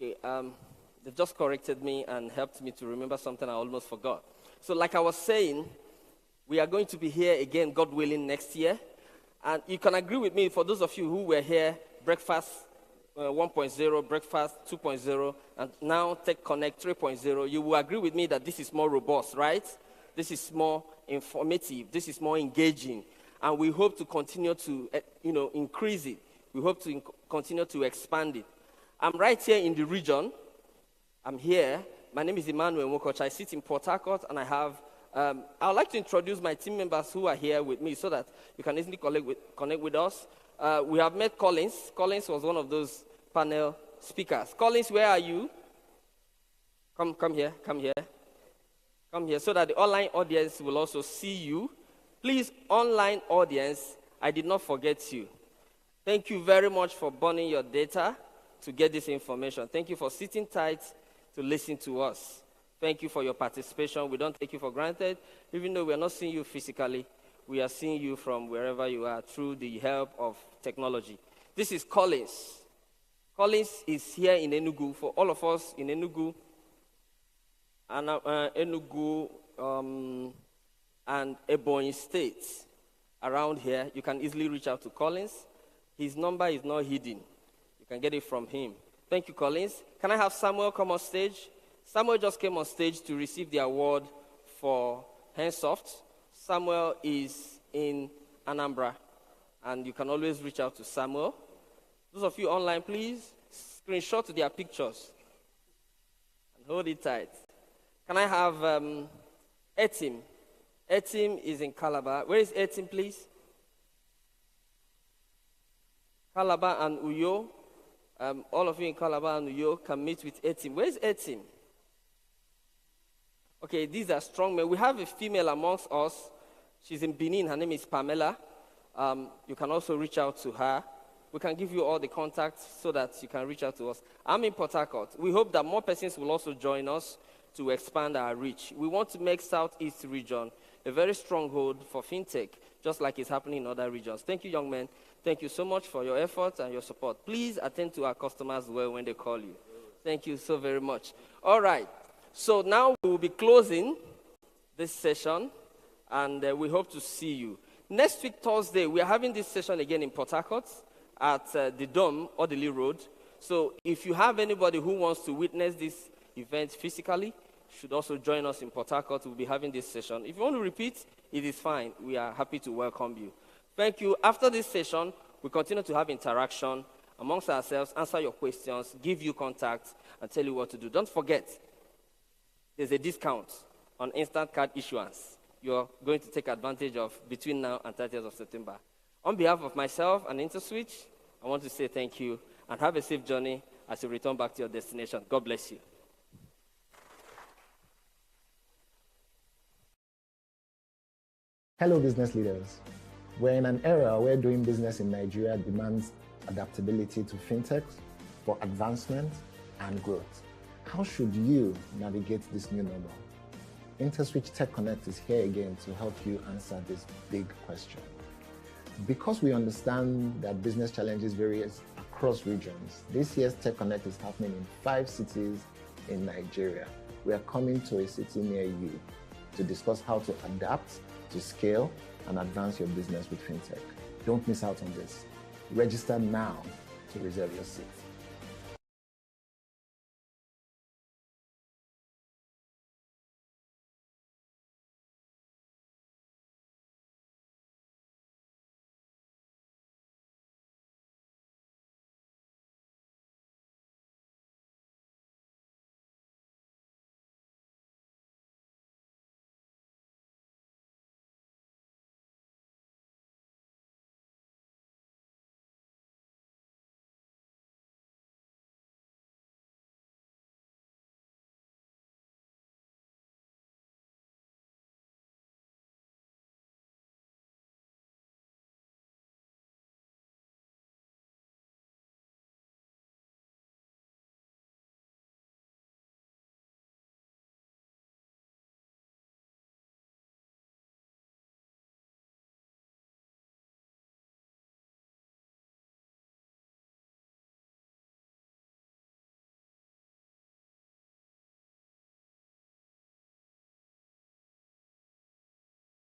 [SPEAKER 1] They just corrected me and helped me to remember something I almost forgot. So like I was saying, we are going to be here again, God willing, next year. And you can agree with me, for those of you who were here, Breakfast 1.0, Breakfast 2.0, and now TechConnect 3.0, you will agree with me that this is more robust, right? This is more informative. This is more engaging. And we hope to continue to, increase it. We hope to continue to expand it. I'm right here in the region. I'm here. My name is Emmanuel Mokoch. I sit in Port Harcourt, and I would like to introduce my team members who are here with me so that you can easily connect with us. We have met Collins. Collins was one of those panel speakers. Collins, where are you? Come here, so that the online audience will also see you. Please, online audience, I did not forget you. Thank you very much for burning your data to get this information. Thank you for sitting tight to listen to us. Thank you for your participation. We don't take you for granted. Even though we are not seeing you physically, we are seeing you from wherever you are through the help of technology. This is Collins. Collins is here in Enugu. For all of us in Enugu, and Ebonyi State around here, you can easily reach out to Collins. His number is not hidden. You can get it from him. Thank you, Collins. Can I have Samuel come on stage? Samuel just came on stage to receive the award for Handsoft. Samuel is in Anambra, and you can always reach out to Samuel. Those of you online, please screenshot their pictures and hold it tight. Can I have Etim? Etim is in Calabar. Where is Etim, please? Calabar and Uyo. All of you in Calabar and Uyo can meet with Etim. Where is Etim? Okay, these are strong men. We have a female amongst us. She's in Benin. Her name is Pamela. You can also reach out to her. We can give you all the contacts so that you can reach out to us. I'm in Port Harcourt. We hope that more persons will also join us to expand our reach. We want to make Southeast region a very stronghold for fintech, just like it's happening in other regions. Thank you, young men. Thank you so much for your efforts and your support. Please attend to our customers well when they call you. Thank you so very much. All right. So now we will be closing this session, and we hope to see you. Next week, Thursday, we are having this session again in Port Harcourt at the Dome, Audley Road. So if you have anybody who wants to witness this event physically, should also join us in Port Harcourt. We'll be having this session. If you want to repeat, it is fine. We are happy to welcome you. Thank you. After this session, we continue to have interaction amongst ourselves, answer your questions, give you contacts, and tell you what to do. Don't forget, there's a discount on instant card issuance you're going to take advantage of between now and 30th of September. On behalf of myself and Interswitch, I want to say thank you and have a safe journey as you return back to your destination. God bless you.
[SPEAKER 15] Hello, business leaders. We're in an era where doing business in Nigeria demands adaptability to fintech for advancement and growth. How should you navigate this new normal? Interswitch TechConnect is here again to help you answer this big question. Because we understand that business challenges vary across regions, this year's TechConnect is happening in 5 cities in Nigeria. We are coming to a city near you to discuss how to adapt, to scale, and advance your business with fintech. Don't miss out on this. Register now to reserve your seat.